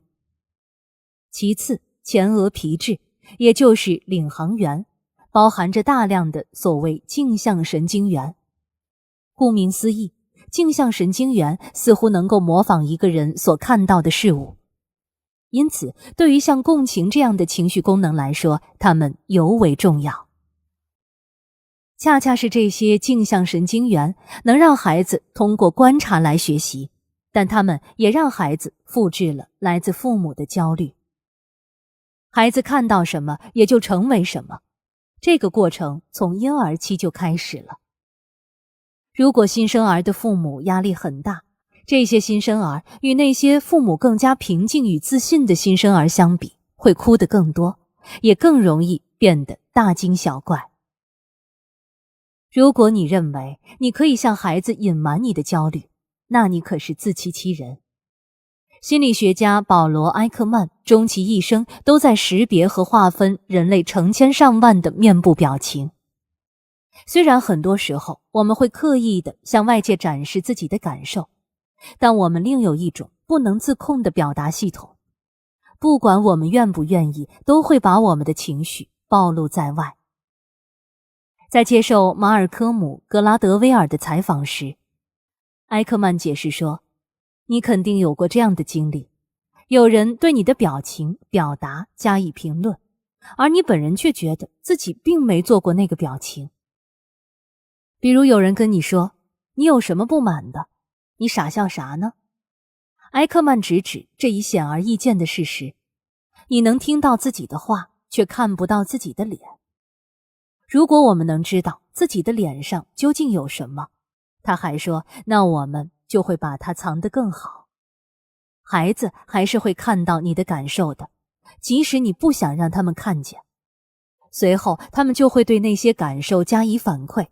其次，前额皮质，也就是领航员，包含着大量的所谓镜像神经元。顾名思义，镜像神经元似乎能够模仿一个人所看到的事物，因此对于像共情这样的情绪功能来说，它们尤为重要。恰恰是这些镜像神经元能让孩子通过观察来学习，但它们也让孩子复制了来自父母的焦虑。孩子看到什么也就成为什么，这个过程从婴儿期就开始了。如果新生儿的父母压力很大，这些新生儿与那些父母更加平静与自信的新生儿相比，会哭得更多，也更容易变得大惊小怪。如果你认为你可以向孩子隐瞒你的焦虑，那你可是自欺欺人。心理学家保罗·埃克曼终其一生都在识别和划分人类成千上万的面部表情。虽然很多时候我们会刻意地向外界展示自己的感受，但我们另有一种不能自控的表达系统，不管我们愿不愿意，都会把我们的情绪暴露在外。在接受马尔科姆·格拉德威尔的采访时，埃克曼解释说，你肯定有过这样的经历，有人对你的表情、表达加以评论，而你本人却觉得自己并没做过那个表情。比如有人跟你说，你有什么不满的？你傻笑啥呢？埃克曼直指这一显而易见的事实，你能听到自己的话，却看不到自己的脸。如果我们能知道自己的脸上究竟有什么，他还说，那我们就会把它藏得更好。孩子还是会看到你的感受的，即使你不想让他们看见。随后他们就会对那些感受加以反馈。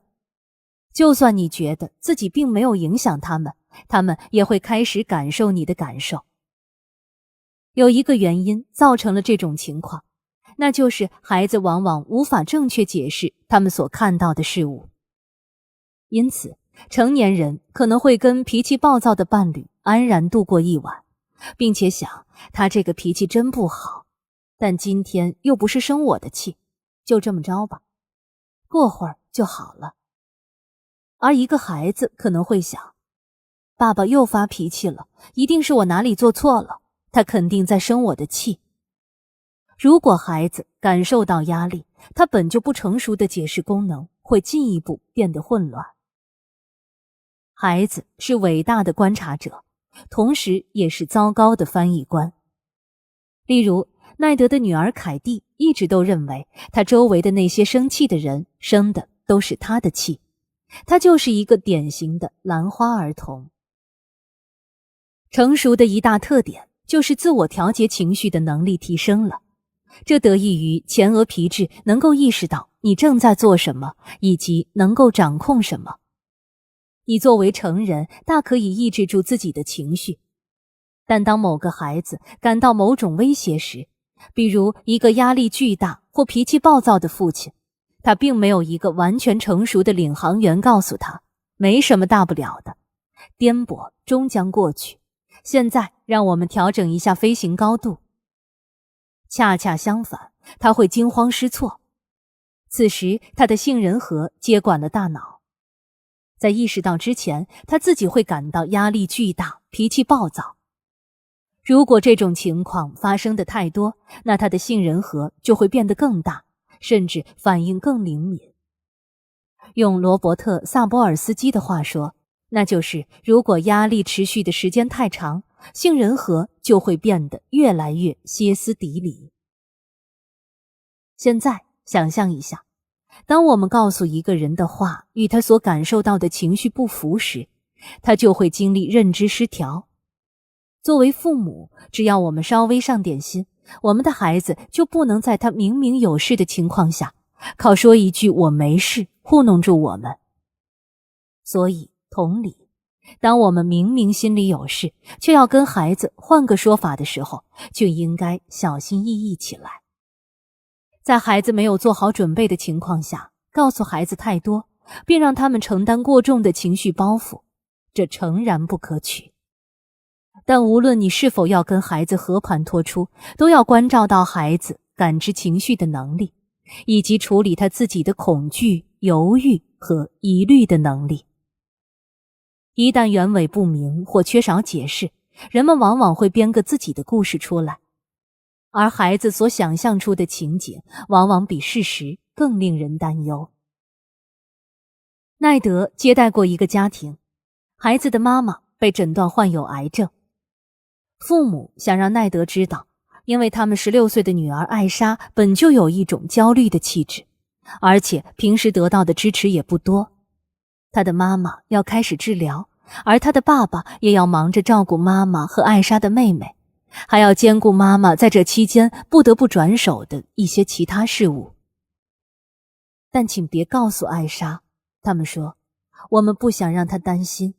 就算你觉得自己并没有影响他们，他们也会开始感受你的感受。有一个原因造成了这种情况，那就是孩子往往无法正确解释他们所看到的事物。因此，成年人可能会跟脾气暴躁的伴侣安然度过一晚，并且想，他这个脾气真不好，但今天又不是生我的气，就这么着吧，过会儿就好了。而一个孩子可能会想，爸爸又发脾气了，一定是我哪里做错了，他肯定在生我的气。如果孩子感受到压力，他本就不成熟的解释功能会进一步变得混乱。孩子是伟大的观察者，同时也是糟糕的翻译官。例如，奈德的女儿凯蒂一直都认为，他周围的那些生气的人生的都是他的气。他就是一个典型的兰花儿童。成熟的一大特点就是自我调节情绪的能力提升了，这得益于前额皮质能够意识到你正在做什么，以及能够掌控什么。你作为成人大可以抑制住自己的情绪，但当某个孩子感到某种威胁时，比如一个压力巨大或脾气暴躁的父亲，他并没有一个完全成熟的领航员告诉他，没什么大不了的，颠簸终将过去，现在让我们调整一下飞行高度。恰恰相反，他会惊慌失措。此时他的杏仁核接管了大脑，在意识到之前，他自己会感到压力巨大，脾气暴躁。如果这种情况发生的太多，那他的杏仁核就会变得更大，甚至反应更灵敏。用罗伯特·萨波尔斯基的话说，那就是如果压力持续的时间太长，杏仁核就会变得越来越歇斯底里。现在想象一下，当我们告诉一个人的话与他所感受到的情绪不符时，他就会经历认知失调。作为父母，只要我们稍微上点心，我们的孩子就不能在他明明有事的情况下，靠说一句我没事糊弄住我们。所以同理，当我们明明心里有事，却要跟孩子换个说法的时候，就应该小心翼翼起来。在孩子没有做好准备的情况下，告诉孩子太多，并让他们承担过重的情绪包袱，这诚然不可取。但无论你是否要跟孩子和盘托出，都要关照到孩子感知情绪的能力，以及处理他自己的恐惧、犹豫和疑虑的能力。一旦原委不明或缺少解释，人们往往会编个自己的故事出来，而孩子所想象出的情景往往比事实更令人担忧。奈德接待过一个家庭，孩子的妈妈被诊断患有癌症。父母想让奈德知道，因为他们16岁的女儿艾莎本就有一种焦虑的气质，而且平时得到的支持也不多。她的妈妈要开始治疗，而她的爸爸也要忙着照顾妈妈和艾莎的妹妹，还要兼顾妈妈在这期间不得不转手的一些其他事务。但请别告诉艾莎，他们说，我们不想让她担心。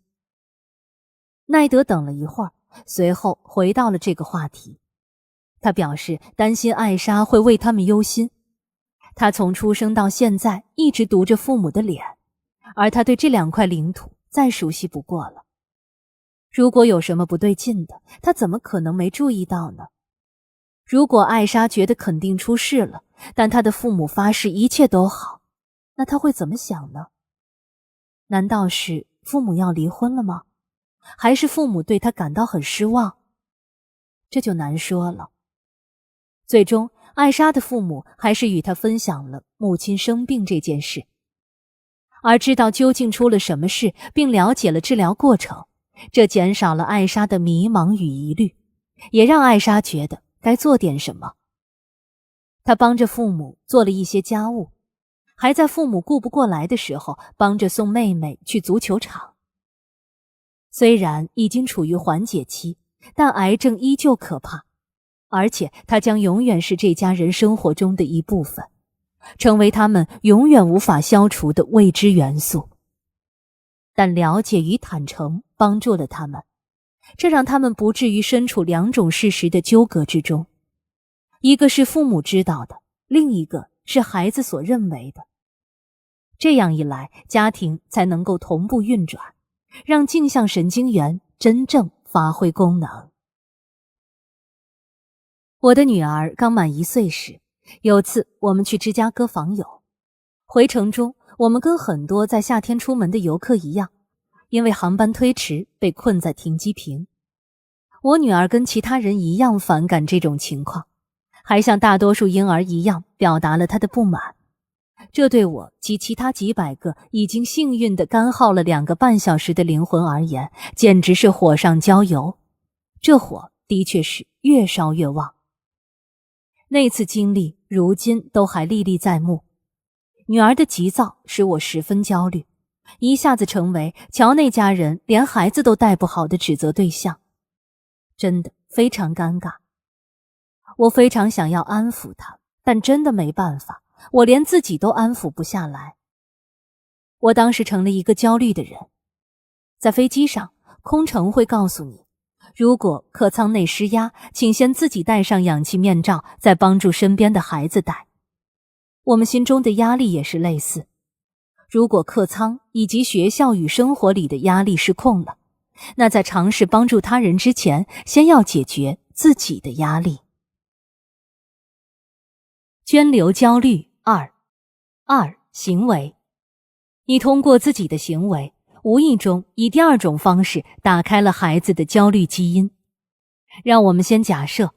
奈德等了一会儿，随后回到了这个话题。他表示担心艾莎会为他们忧心。他从出生到现在一直读着父母的脸，而他对这2块领土再熟悉不过了。如果有什么不对劲的，他怎么可能没注意到呢？如果艾莎觉得肯定出事了，但她的父母发誓一切都好，那他会怎么想呢？难道是父母要离婚了吗？还是父母对他感到很失望？这就难说了。最终，艾莎的父母还是与他分享了母亲生病这件事。而知道究竟出了什么事，并了解了治疗过程，这减少了艾莎的迷茫与疑虑，也让艾莎觉得该做点什么。她帮着父母做了一些家务，还在父母顾不过来的时候帮着送妹妹去足球场。虽然已经处于缓解期，但癌症依旧可怕，而且它将永远是这家人生活中的一部分，成为他们永远无法消除的未知元素。但了解与坦诚帮助了他们，这让他们不至于身处2种事实的纠葛之中，一个是父母知道的，另一个是孩子所认为的。这样一来，家庭才能够同步运转，让镜像神经元真正发挥功能。我的女儿刚满1岁时，有次我们去芝加哥访友，回程中我们跟很多在夏天出门的游客一样，因为航班推迟被困在停机坪。我女儿跟其他人一样反感这种情况，还像大多数婴儿一样表达了她的不满。这对我及其他几百个已经幸运地干耗了2个半小时的灵魂而言，简直是火上浇油。这火的确是越烧越旺。那次经历如今都还历历在目。女儿的急躁使我十分焦虑，一下子成为乔那家人连孩子都带不好的指责对象，真的非常尴尬。我非常想要安抚她，但真的没办法，我连自己都安抚不下来。我当时成了一个焦虑的人。在飞机上，空乘会告诉你，如果客舱内失压，请先自己戴上氧气面罩，再帮助身边的孩子戴。我们心中的压力也是类似。如果客舱以及学校与生活里的压力失控了，那在尝试帮助他人之前，先要解决自己的压力。涓流焦虑2行为。你通过自己的行为，无意中以第2种方式打开了孩子的焦虑基因。让我们先假设，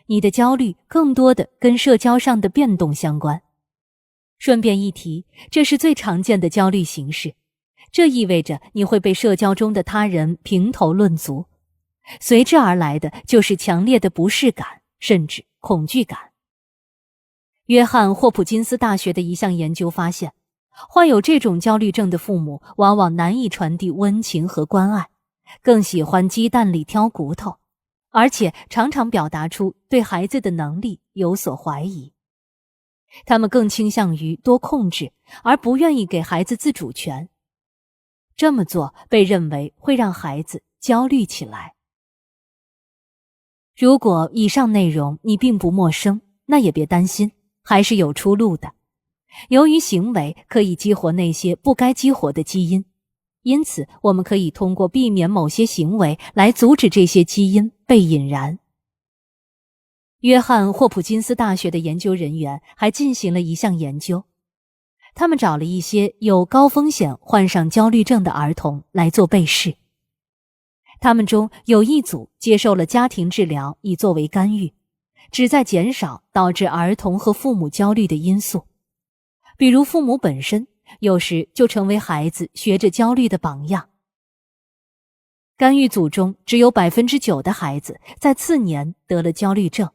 你的焦虑更多的跟社交上的变动相关。顺便一提，这是最常见的焦虑形式，这意味着你会被社交中的他人评头论足，随之而来的就是强烈的不适感，甚至恐惧感。约翰霍普金斯大学的一项研究发现，患有这种焦虑症的父母往往难以传递温情和关爱，更喜欢鸡蛋里挑骨头，而且常常表达出对孩子的能力有所怀疑。他们更倾向于多控制，而不愿意给孩子自主权。这么做被认为会让孩子焦虑起来。如果以上内容你并不陌生，那也别担心，还是有出路的。由于行为可以激活那些不该激活的基因，因此我们可以通过避免某些行为来阻止这些基因被引燃。约翰霍普金斯大学的研究人员还进行了一项研究，他们找了一些有高风险患上焦虑症的儿童来做被试。他们中有一组接受了家庭治疗以作为干预，旨在减少导致儿童和父母焦虑的因素，比如父母本身有时就成为孩子学着焦虑的榜样。干预组中只有 9% 的孩子在次年得了焦虑症。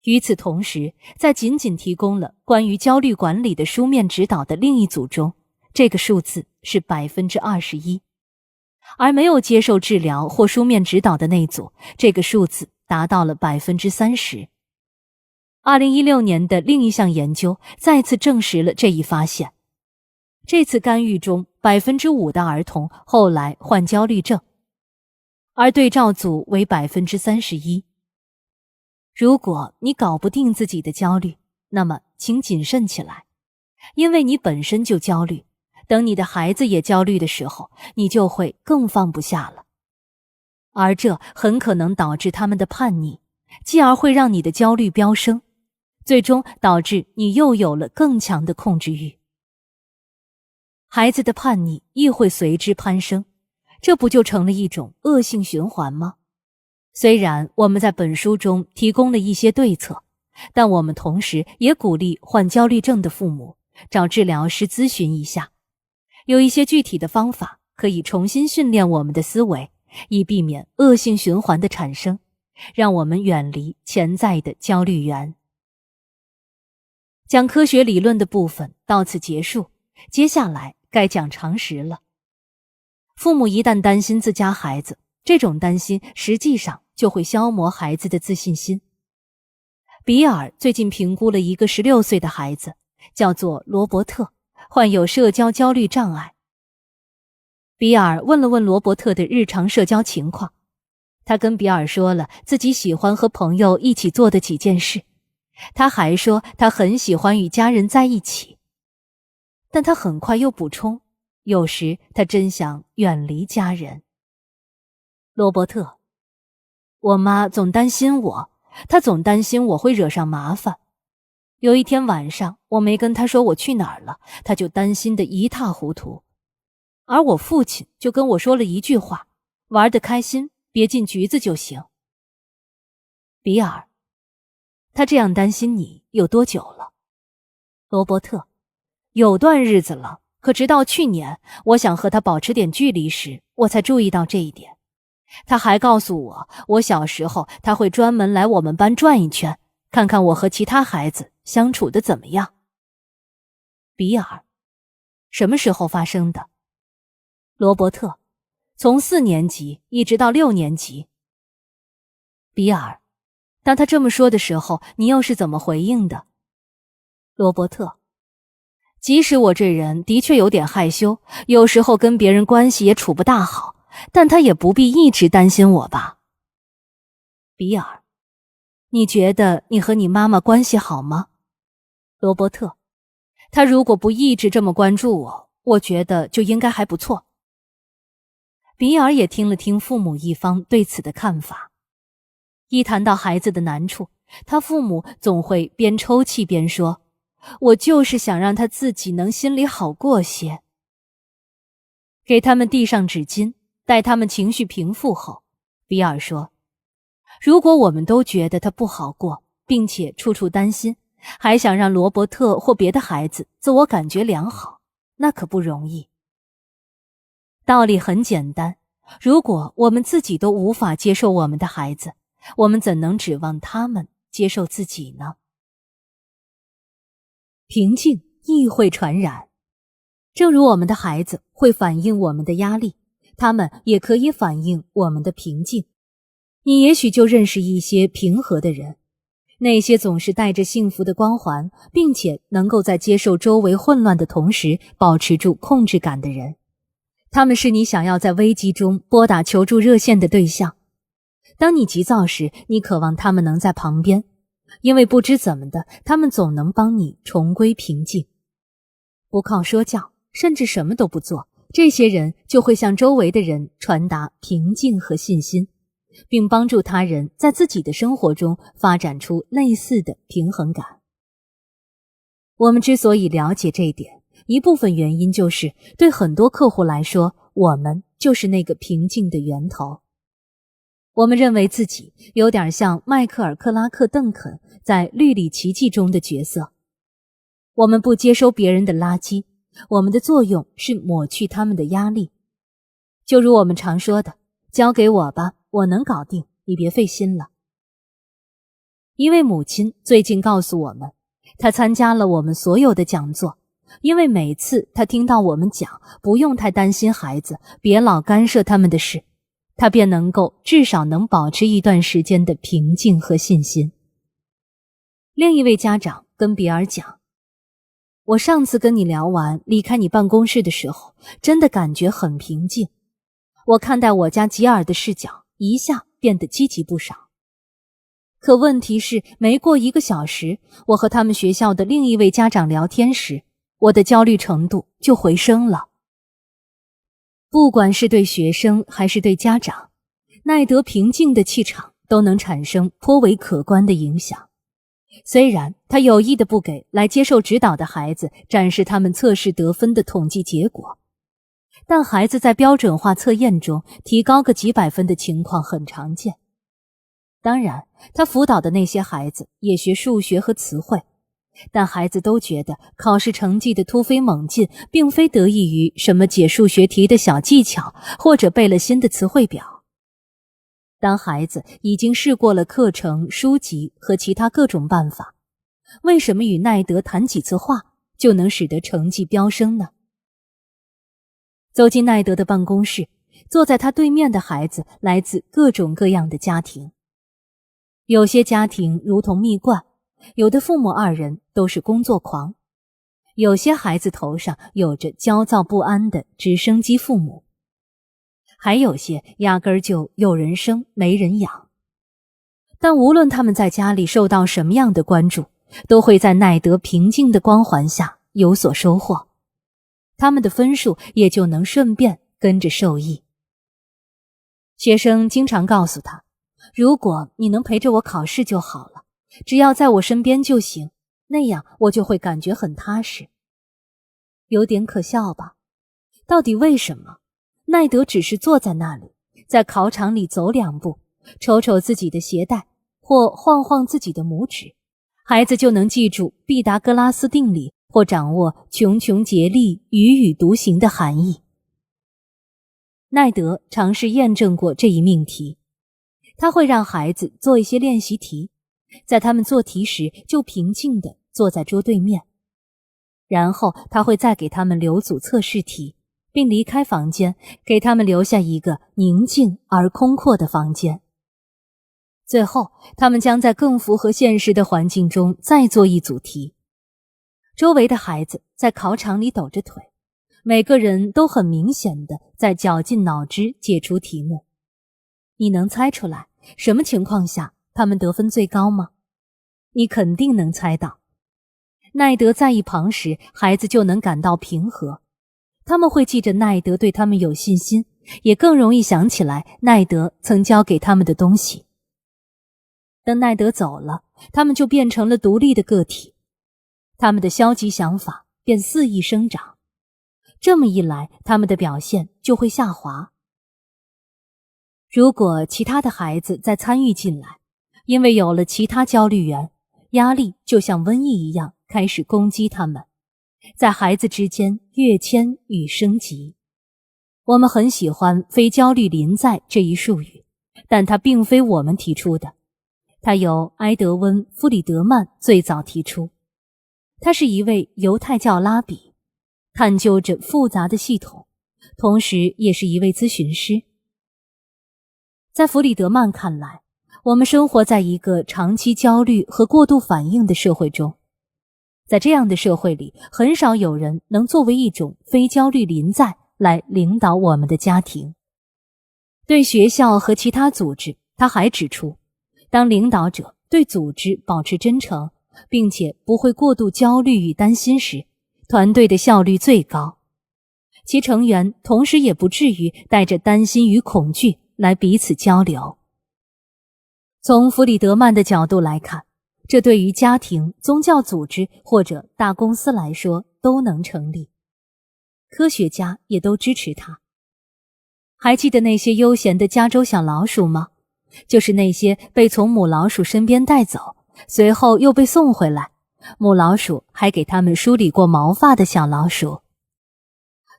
与此同时，在仅仅提供了关于焦虑管理的书面指导的另一组中，这个数字是 21%， 而没有接受治疗或书面指导的那组，这个数字达到了 30%。 2016年的另一项研究再次证实了这一发现。这次干预中 5% 的儿童后来患焦虑症，而对照组为 31%。 如果你搞不定自己的焦虑，那么请谨慎起来，因为你本身就焦虑，等你的孩子也焦虑的时候，你就会更放不下了，而这很可能导致他们的叛逆，继而会让你的焦虑飙升，最终导致你又有了更强的控制欲。孩子的叛逆亦会随之攀升，这不就成了一种恶性循环吗？虽然我们在本书中提供了一些对策，但我们同时也鼓励患焦虑症的父母找治疗师咨询一下，有一些具体的方法可以重新训练我们的思维，以避免恶性循环的产生，让我们远离潜在的焦虑源。讲科学理论的部分到此结束，接下来该讲常识了。父母一旦担心自家孩子，这种担心实际上就会消磨孩子的自信心。比尔最近评估了一个16岁的孩子，叫做罗伯特，患有社交焦虑障碍。比尔问了问罗伯特的日常社交情况，他跟比尔说了自己喜欢和朋友一起做的几件事，他还说他很喜欢与家人在一起。但他很快又补充，有时他真想远离家人。罗伯特，我妈总担心我，她总担心我会惹上麻烦。有一天晚上，我没跟她说我去哪儿了，她就担心得一塌糊涂。而我父亲就跟我说了一句话，玩得开心，别进局子就行。比尔，他这样担心你有多久了？罗伯特，有段日子了，可直到去年，我想和他保持点距离时，我才注意到这一点。他还告诉我小时候他会专门来我们班转一圈，看看我和其他孩子相处得怎么样。比尔，什么时候发生的？罗伯特，从4年级一直到6年级。比尔，当他这么说的时候，你又是怎么回应的？罗伯特，即使我这人的确有点害羞，有时候跟别人关系也处不大好，但他也不必一直担心我吧。比尔，你觉得你和你妈妈关系好吗？罗伯特，他如果不一直这么关注我，我觉得就应该还不错。比尔也听了听父母一方对此的看法。一谈到孩子的难处，他父母总会边抽泣边说，我就是想让他自己能心里好过些。给他们递上纸巾，待他们情绪平复后，比尔说，如果我们都觉得他不好过，并且处处担心，还想让罗伯特或别的孩子自我感觉良好，那可不容易。道理很简单，如果我们自己都无法接受我们的孩子，我们怎能指望他们接受自己呢？平静亦会传染，正如我们的孩子会反映我们的压力，他们也可以反映我们的平静。你也许就认识一些平和的人，那些总是带着幸福的光环，并且能够在接受周围混乱的同时保持住控制感的人。他们是你想要在危机中拨打求助热线的对象。当你急躁时，你渴望他们能在旁边，因为不知怎么的，他们总能帮你重归平静。不靠说教，甚至什么都不做，这些人就会向周围的人传达平静和信心，并帮助他人在自己的生活中发展出类似的平衡感。我们之所以了解这一点，一部分原因就是对很多客户来说，我们就是那个平静的源头。我们认为自己有点像迈克尔·克拉克·邓肯在《绿里奇迹》中的角色。我们不接收别人的垃圾，我们的作用是抹去他们的压力。就如我们常说的，交给我吧，我能搞定，你别费心了。一位母亲最近告诉我们，她参加了我们所有的讲座，因为每次她听到我们讲不用太担心孩子，别老干涉他们的事，她便至少能保持一段时间的平静和信心。另一位家长跟比尔讲，我上次跟你聊完离开你办公室的时候，真的感觉很平静。我看待我家吉尔的视角一下变得积极不少。可问题是，没过1个小时，我和他们学校的另一位家长聊天时，我的焦虑程度就回升了。不管是对学生还是对家长，奈德平静的气场都能产生颇为可观的影响。虽然他有意的不给来接受指导的孩子展示他们测试得分的统计结果，但孩子在标准化测验中提高个几百分的情况很常见。当然，他辅导的那些孩子也学数学和词汇，但孩子都觉得考试成绩的突飞猛进并非得益于什么解数学题的小技巧，或者背了新的词汇表。当孩子已经试过了课程、书籍和其他各种办法，为什么与奈德谈几次话就能使得成绩飙升呢？走进奈德的办公室，坐在他对面的孩子来自各种各样的家庭。有些家庭如同蜜罐，有的父母2人都是工作狂，有些孩子头上有着焦躁不安的直升机父母，还有些压根儿就有人生没人养。但无论他们在家里受到什么样的关注，都会在奈德平静的光环下有所收获，他们的分数也就能顺便跟着受益。学生经常告诉他，如果你能陪着我考试就好了，只要在我身边就行，那样我就会感觉很踏实。有点可笑吧？到底为什么奈德只是坐在那里，在考场里走2步，瞅瞅自己的鞋带，或晃晃自己的拇指，孩子就能记住毕达哥拉斯定理，或掌握穷穷竭力、踽踽独行的含义？奈德尝试验证过这一命题，他会让孩子做一些练习题，在他们做题时就平静地坐在桌对面，然后他会再给他们留组测试题，并离开房间，给他们留下一个宁静而空阔的房间。最后，他们将在更符合现实的环境中再做一组题。周围的孩子在考场里抖着腿，每个人都很明显地在绞尽脑汁解出题目。你能猜出来什么情况下他们得分最高吗？你肯定能猜到。奈德在一旁时，孩子就能感到平和，他们会记着奈德对他们有信心，也更容易想起来奈德曾教给他们的东西。等奈德走了，他们就变成了独立的个体，他们的消极想法便肆意生长，这么一来，他们的表现就会下滑。如果其他的孩子再参与进来，因为有了其他焦虑源，压力就像瘟疫一样开始攻击他们，在孩子之间跃迁与升级。我们很喜欢非焦虑临在这一术语，但它并非我们提出的，它由埃德温·弗里德曼最早提出。他是一位犹太教拉比，探究着复杂的系统，同时也是一位咨询师。在弗里德曼看来，我们生活在一个长期焦虑和过度反应的社会中。在这样的社会里，很少有人能作为一种非焦虑临在来领导我们的家庭。对学校和其他组织，他还指出，当领导者对组织保持真诚，并且不会过度焦虑与担心时，团队的效率最高。其成员同时也不至于带着担心与恐惧来彼此交流。从弗里德曼的角度来看，这对于家庭、宗教组织或者大公司来说都能成立。科学家也都支持它。还记得那些悠闲的加州小老鼠吗？就是那些被从母老鼠身边带走，随后又被送回来，母老鼠还给它们梳理过毛发的小老鼠。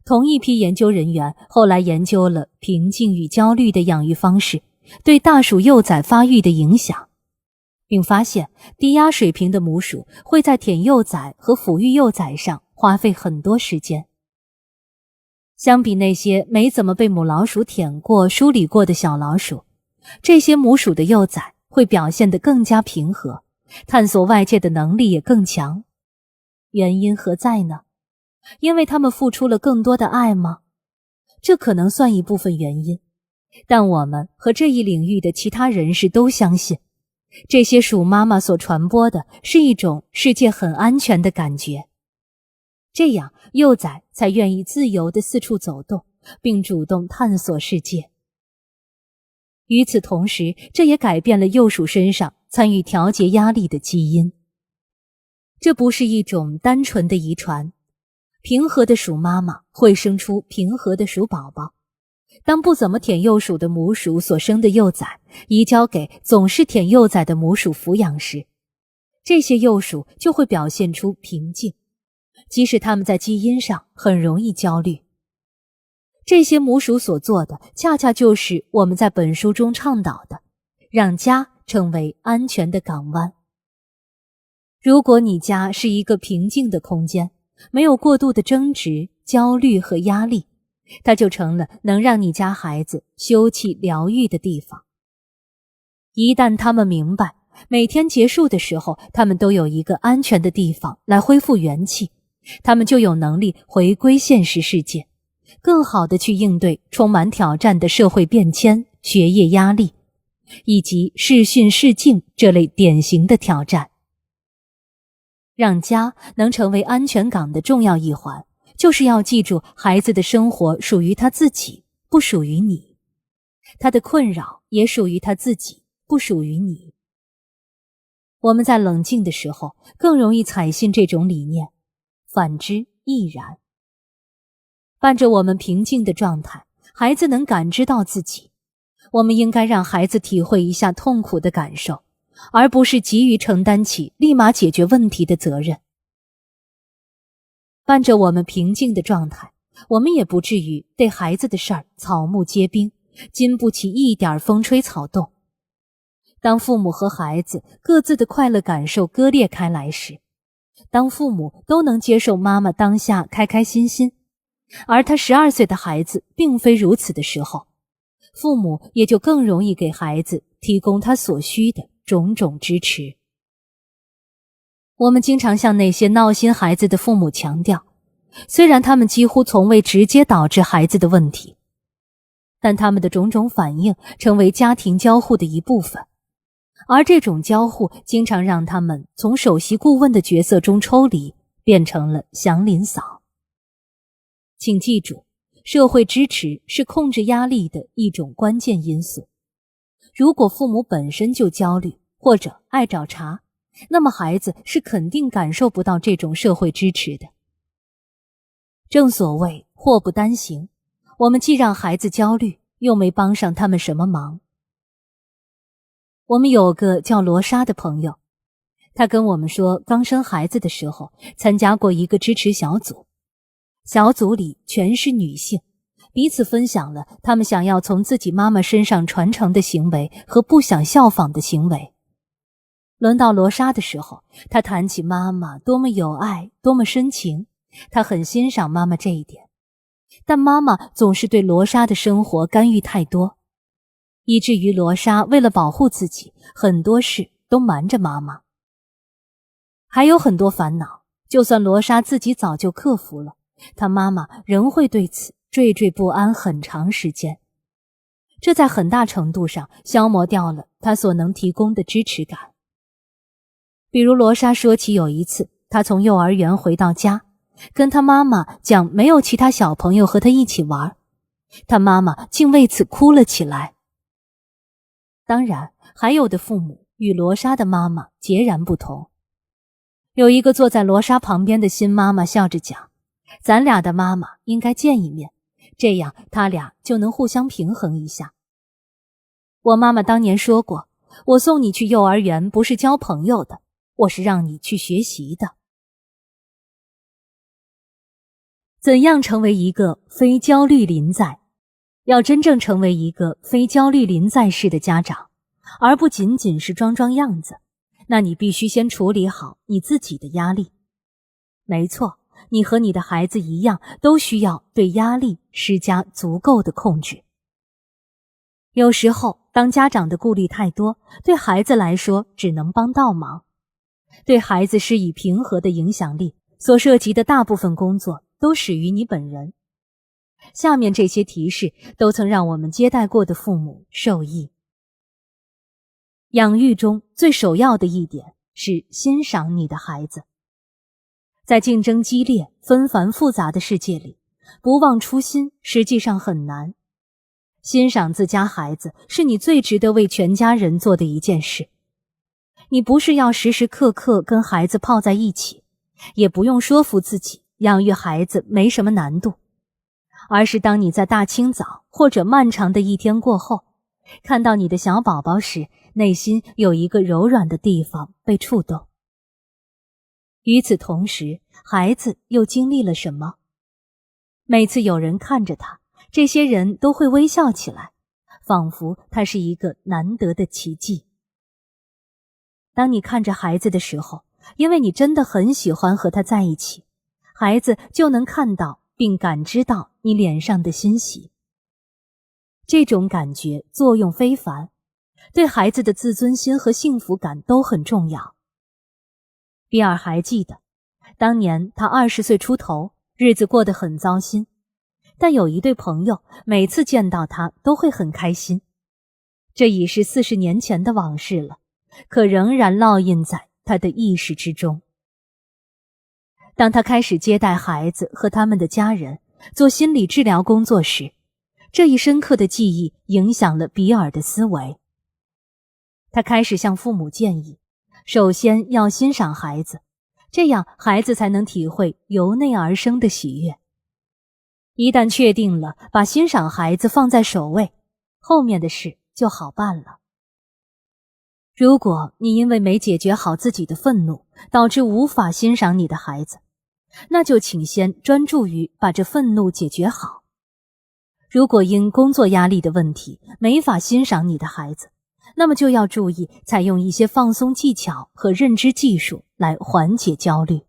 同一批研究人员后来研究了平静与焦虑的养育方式对大鼠幼崽发育的影响，并发现低压水平的母鼠会在舔幼崽和抚育幼崽上花费很多时间。相比那些没怎么被母老鼠舔过、梳理过的小老鼠，这些母鼠的幼崽会表现得更加平和，探索外界的能力也更强。原因何在呢？因为他们付出了更多的爱吗？这可能算一部分原因，但我们和这一领域的其他人士都相信，这些鼠妈妈所传播的是一种世界很安全的感觉。这样，幼崽才愿意自由地四处走动，并主动探索世界。与此同时，这也改变了幼鼠身上参与调节压力的基因。这不是一种单纯的遗传，平和的鼠妈妈会生出平和的鼠宝宝。当不怎么舔幼鼠的母鼠所生的幼崽移交给总是舔幼崽的母鼠抚养时，这些幼鼠就会表现出平静，即使它们在基因上很容易焦虑。这些母鼠所做的，恰恰就是我们在本书中倡导的，让家成为安全的港湾。如果你家是一个平静的空间，没有过度的争执、焦虑和压力，它就成了能让你家孩子休憩疗愈的地方。一旦他们明白，每天结束的时候，他们都有一个安全的地方来恢复元气，他们就有能力回归现实世界，更好地去应对充满挑战的社会变迁、学业压力，以及视讯视镜这类典型的挑战。让家能成为安全港的重要一环，就是要记住孩子的生活属于他自己，不属于你。他的困扰也属于他自己，不属于你。我们在冷静的时候更容易采信这种理念，反之亦然。伴着我们平静的状态，孩子能感知到自己。我们应该让孩子体会一下痛苦的感受，而不是急于承担起立马解决问题的责任。伴着我们平静的状态，我们也不至于对孩子的事儿草木皆兵，经不起一点风吹草动。当父母和孩子各自的快乐感受割裂开来时，当父母都能接受妈妈当下开开心心，而他12岁的孩子并非如此的时候，父母也就更容易给孩子提供他所需的种种支持。我们经常向那些闹心孩子的父母强调，虽然他们几乎从未直接导致孩子的问题，但他们的种种反应成为家庭交互的一部分，而这种交互经常让他们从首席顾问的角色中抽离，变成了祥林嫂。请记住，社会支持是控制压力的一种关键因素。如果父母本身就焦虑或者爱找茬，那么孩子是肯定感受不到这种社会支持的。正所谓祸不单行，我们既让孩子焦虑，又没帮上他们什么忙。我们有个叫罗莎的朋友，他跟我们说，刚生孩子的时候参加过一个支持小组，小组里全是女性，彼此分享了他们想要从自己妈妈身上传承的行为和不想效仿的行为。轮到罗莎的时候，她谈起妈妈多么有爱，多么深情，她很欣赏妈妈这一点。但妈妈总是对罗莎的生活干预太多，以至于罗莎为了保护自己，很多事都瞒着妈妈。还有很多烦恼，就算罗莎自己早就克服了，她妈妈仍会对此惴惴不安很长时间。这在很大程度上消磨掉了她所能提供的支持感。比如罗莎说起有一次，她从幼儿园回到家，跟她妈妈讲没有其他小朋友和她一起玩，她妈妈竟为此哭了起来。当然，还有的父母与罗莎的妈妈截然不同。有一个坐在罗莎旁边的新妈妈笑着讲，咱俩的妈妈应该见一面，这样他俩就能互相平衡一下。我妈妈当年说过，我送你去幼儿园不是交朋友的，我是让你去学习的。怎样成为一个非焦虑临在？要真正成为一个非焦虑临在式的家长，而不仅仅是装装样子，那你必须先处理好你自己的压力。没错，你和你的孩子一样，都需要对压力施加足够的控制。有时候，当家长的顾虑太多，对孩子来说只能帮倒忙。对孩子施以平和的影响力，所涉及的大部分工作都始于你本人。下面这些提示都曾让我们接待过的父母受益。养育中最首要的一点是欣赏你的孩子。在竞争激烈、纷繁复杂的世界里，不忘初心实际上很难。欣赏自家孩子是你最值得为全家人做的一件事。你不是要时时刻刻跟孩子泡在一起，也不用说服自己养育孩子没什么难度，而是当你在大清早或者漫长的一天过后，看到你的小宝宝时，内心有一个柔软的地方被触动。与此同时，孩子又经历了什么？每次有人看着他，这些人都会微笑起来，仿佛他是一个难得的奇迹。当你看着孩子的时候，因为你真的很喜欢和他在一起，孩子就能看到并感知到你脸上的欣喜。这种感觉作用非凡，对孩子的自尊心和幸福感都很重要。比尔还记得，当年他20岁出头，日子过得很糟心，但有一对朋友每次见到他都会很开心。这已是40年前的往事了，可仍然烙印在他的意识之中。当他开始接待孩子和他们的家人，做心理治疗工作时，这一深刻的记忆影响了比尔的思维。他开始向父母建议，首先要欣赏孩子，这样孩子才能体会由内而生的喜悦。一旦确定了把欣赏孩子放在首位，后面的事就好办了。如果你因为没解决好自己的愤怒，导致无法欣赏你的孩子，那就请先专注于把这愤怒解决好。如果因工作压力的问题没法欣赏你的孩子，那么就要注意采用一些放松技巧和认知技术来缓解焦虑。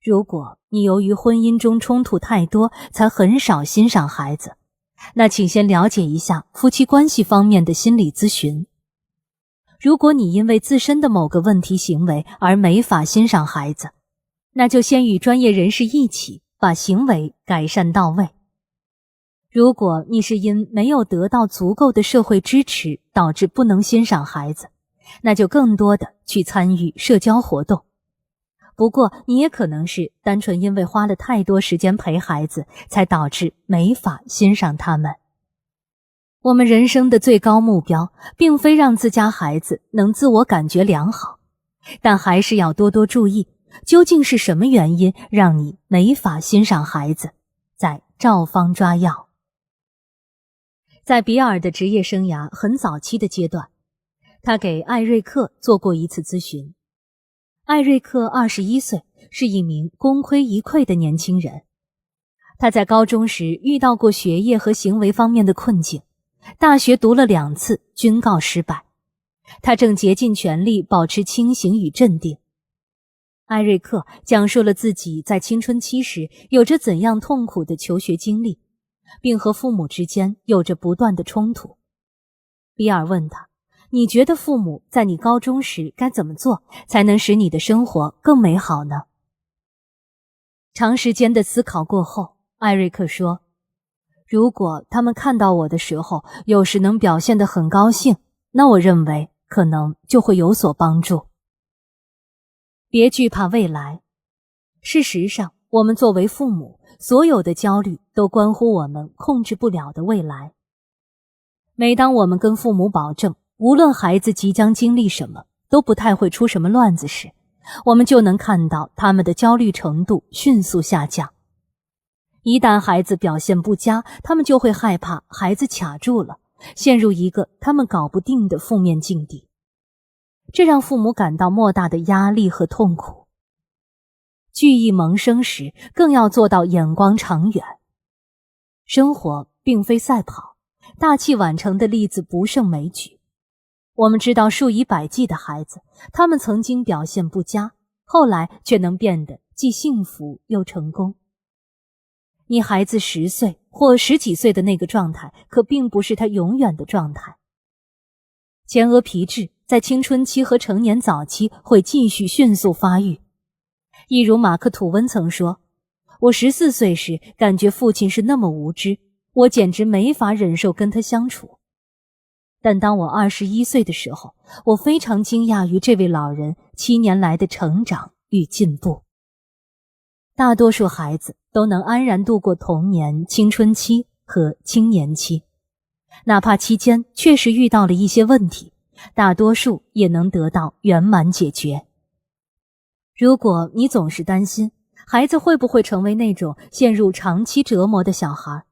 如果你由于婚姻中冲突太多才很少欣赏孩子，那请先了解一下夫妻关系方面的心理咨询。如果你因为自身的某个问题行为而没法欣赏孩子，那就先与专业人士一起把行为改善到位。如果你是因没有得到足够的社会支持导致不能欣赏孩子，那就更多的去参与社交活动。不过你也可能是单纯因为花了太多时间陪孩子，才导致没法欣赏他们。我们人生的最高目标，并非让自家孩子能自我感觉良好，但还是要多多注意，究竟是什么原因让你没法欣赏孩子，再照方抓药。在比尔的职业生涯很早期的阶段，他给艾瑞克做过一次咨询。艾瑞克21岁，是一名功亏一篑的年轻人。他在高中时遇到过学业和行为方面的困境，大学读了2次，均告失败。他正竭尽全力保持清醒与镇定。艾瑞克讲述了自己在青春期时有着怎样痛苦的求学经历，并和父母之间有着不断的冲突。比尔问他，你觉得父母在你高中时该怎么做，才能使你的生活更美好呢？长时间的思考过后，艾瑞克说，如果他们看到我的时候，有时能表现得很高兴，那我认为可能就会有所帮助。别惧怕未来。事实上，我们作为父母，所有的焦虑都关乎我们控制不了的未来。每当我们跟父母保证，无论孩子即将经历什么，都不太会出什么乱子时，我们就能看到他们的焦虑程度迅速下降。一旦孩子表现不佳，他们就会害怕孩子卡住了，陷入一个他们搞不定的负面境地，这让父母感到莫大的压力和痛苦。聚义萌生时，更要做到眼光长远。生活并非赛跑，大器晚成的例子不胜枚举。我们知道数以百计的孩子，他们曾经表现不佳，后来却能变得既幸福又成功。你孩子10岁或10几岁的那个状态，可并不是他永远的状态。前额皮质在青春期和成年早期会继续迅速发育。一如马克·吐温曾说，我14岁时感觉父亲是那么无知，我简直没法忍受跟他相处。但当我21岁的时候，我非常惊讶于这位老人7年来的成长与进步。大多数孩子都能安然度过童年、青春期和青年期，哪怕期间确实遇到了一些问题，大多数也能得到圆满解决。如果你总是担心孩子会不会成为那种陷入长期折磨的小孩，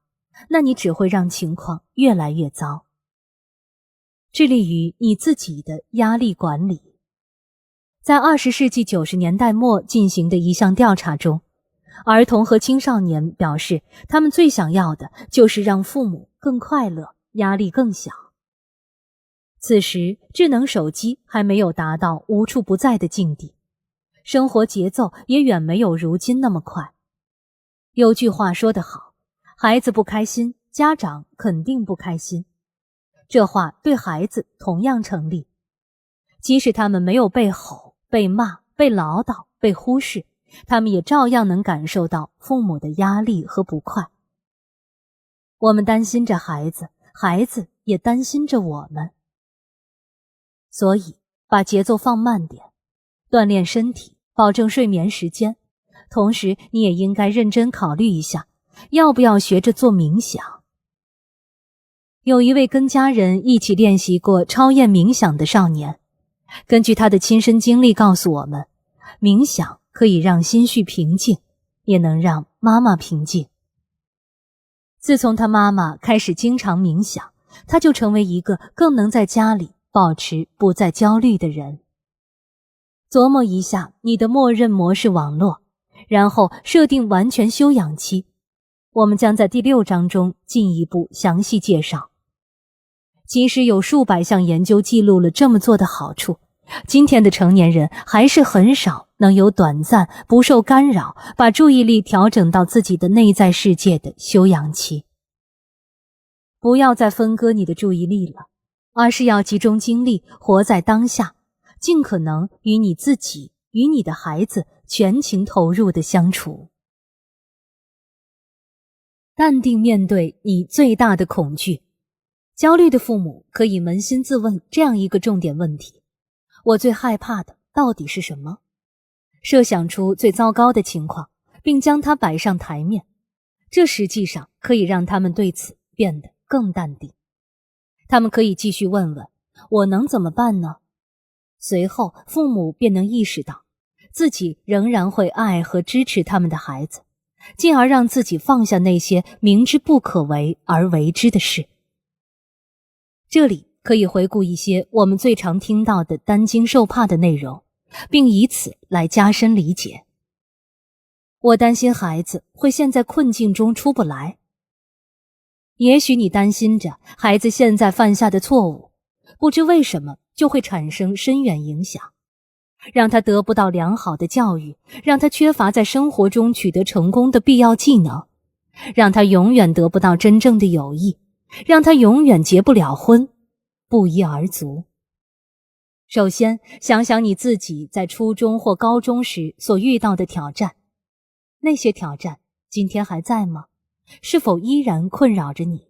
那你只会让情况越来越糟。致力于你自己的压力管理。在20世纪90年代末进行的一项调查中，儿童和青少年表示，他们最想要的就是让父母更快乐，压力更小。此时，智能手机还没有达到无处不在的境地，生活节奏也远没有如今那么快。有句话说得好，孩子不开心，家长肯定不开心。这话对孩子同样成立。即使他们没有被吼、被骂、被唠叨、被忽视，他们也照样能感受到父母的压力和不快。我们担心着孩子，孩子也担心着我们。所以，把节奏放慢点，锻炼身体，保证睡眠时间。同时，你也应该认真考虑一下，要不要学着做冥想。有一位跟家人一起练习过超验冥想的少年，根据他的亲身经历告诉我们，冥想可以让心绪平静，也能让妈妈平静。自从他妈妈开始经常冥想，他就成为一个更能在家里保持不再焦虑的人。琢磨一下你的默认模式网络，然后设定完全休养期。我们将在第6章中进一步详细介绍。即使有数百项研究记录了这么做的好处，今天的成年人还是很少能有短暂、不受干扰，把注意力调整到自己的内在世界的休养期。不要再分割你的注意力了，而是要集中精力活在当下，尽可能与你自己、与你的孩子全情投入地相处。淡定面对你最大的恐惧。焦虑的父母可以扪心自问这样一个重点问题：我最害怕的到底是什么？设想出最糟糕的情况，并将它摆上台面，这实际上可以让他们对此变得更淡定。他们可以继续问问：我能怎么办呢？随后，父母便能意识到，自己仍然会爱和支持他们的孩子，进而让自己放下那些明知不可为而为之的事。这里可以回顾一些我们最常听到的担惊受怕的内容，并以此来加深理解。我担心孩子会陷在困境中出不来。也许你担心着孩子现在犯下的错误，不知为什么就会产生深远影响，让他得不到良好的教育，让他缺乏在生活中取得成功的必要技能，让他永远得不到真正的友谊，让他永远结不了婚，不一而足。首先，想想你自己在初中或高中时所遇到的挑战，那些挑战今天还在吗？是否依然困扰着你？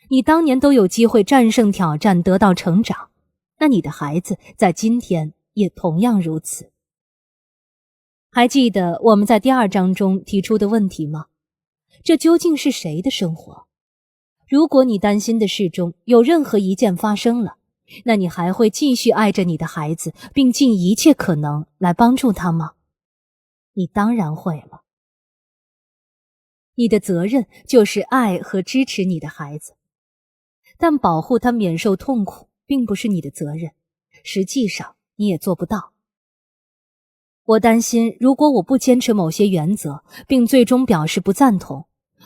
你当年都有机会战胜挑战，得到成长，那你的孩子在今天也同样如此。还记得我们在第2章中提出的问题吗？这究竟是谁的生活？如果你担心的事中有任何一件发生了，那你还会继续爱着你的孩子，并尽一切可能来帮助他吗？你当然会了。你的责任就是爱和支持你的孩子，但保护他免受痛苦并不是你的责任，实际上你也做不到。我担心，如果我不坚持某些原则，并最终表示不赞同，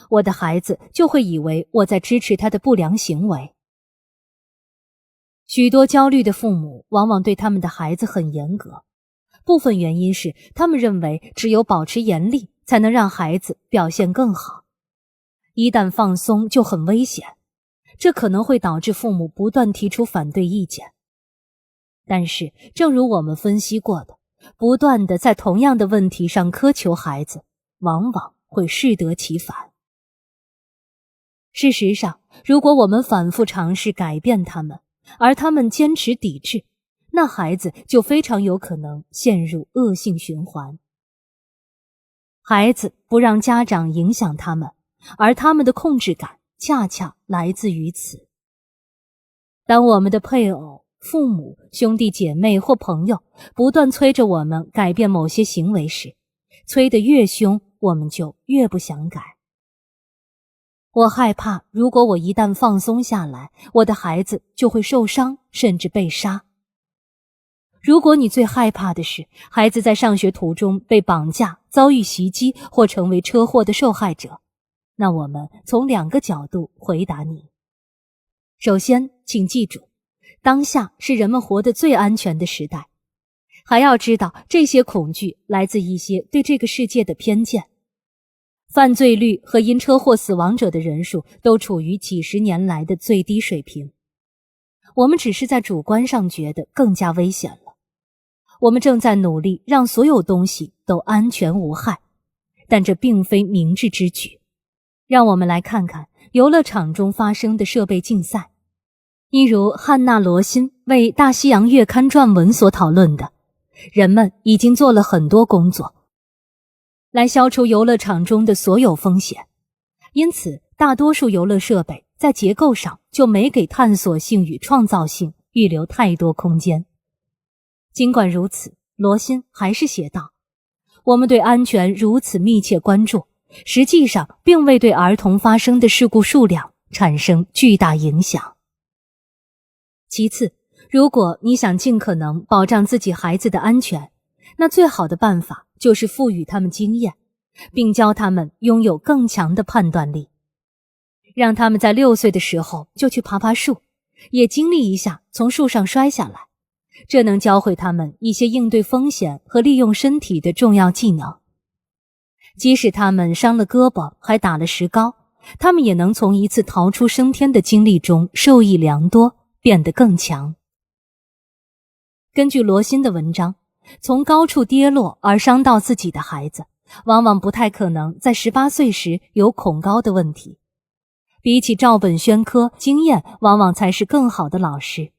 我的孩子就会以为我在支持他的不良行为。许多焦虑的父母往往对他们的孩子很严格，部分原因是他们认为只有保持严厉才能让孩子表现更好。一旦放松就很危险，这可能会导致父母不断提出反对意见。但是，正如我们分析过的，不断地在同样的问题上苛求孩子，往往会适得其反。事实上，如果我们反复尝试改变他们，而他们坚持抵制，那孩子就非常有可能陷入恶性循环。孩子不让家长影响他们，而他们的控制感恰恰来自于此。当我们的配偶、父母、兄弟姐妹或朋友不断催着我们改变某些行为时，催得越凶，我们就越不想改。我害怕，如果我一旦放松下来，我的孩子就会受伤，甚至被杀。如果你最害怕的是孩子在上学途中被绑架、遭遇袭击或成为车祸的受害者，那我们从2个角度回答你。首先，请记住，当下是人们活得最安全的时代。还要知道，这些恐惧来自一些对这个世界的偏见。犯罪率和因车祸死亡者的人数都处于几十年来的最低水平。我们只是在主观上觉得更加危险了。我们正在努力让所有东西都安全无害，但这并非明智之举。让我们来看看游乐场中发生的设备竞赛。一如汉娜·罗辛为《大西洋月刊》撰文所讨论的，人们已经做了很多工作来消除游乐场中的所有风险，因此大多数游乐设备在结构上就没给探索性与创造性预留太多空间。尽管如此，罗辛还是写道，我们对安全如此密切关注，实际上并未对儿童发生的事故数量产生巨大影响。其次，如果你想尽可能保障自己孩子的安全，那最好的办法就是赋予他们经验，并教他们拥有更强的判断力。让他们在6岁的时候就去爬爬树，也经历一下从树上摔下来，这能教会他们一些应对风险和利用身体的重要技能。即使他们伤了胳膊还打了石膏，他们也能从一次逃出升天的经历中受益良多，变得更强。根据罗辛的文章，从高处跌落而伤到自己的孩子，往往不太可能在18岁时有恐高的问题。比起照本宣科，经验往往才是更好的老师。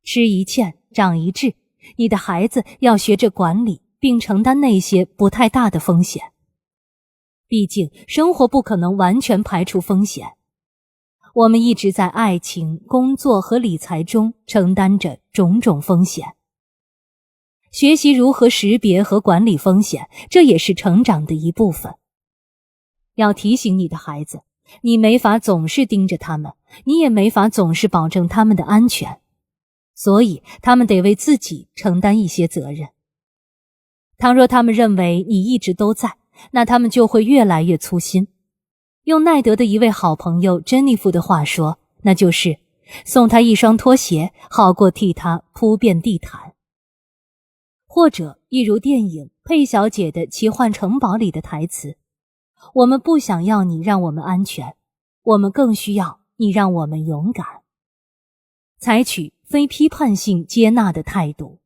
吃一堑，长一智，你的孩子要学着管理并承担那些不太大的风险。毕竟，生活不可能完全排除风险。我们一直在爱情、工作和理财中承担着种种风险。学习如何识别和管理风险，这也是成长的一部分。要提醒你的孩子，你没法总是盯着他们，你也没法总是保证他们的安全，所以他们得为自己承担一些责任。倘若他们认为你一直都在，那他们就会越来越粗心。用奈德的一位好朋友珍妮弗的话说，那就是送他一双拖鞋，好过替他铺遍地毯。或者一如电影《佩小姐的奇幻城堡》里的台词，我们不想要你让我们安全，我们更需要你让我们勇敢。采取非批判性接纳的态度。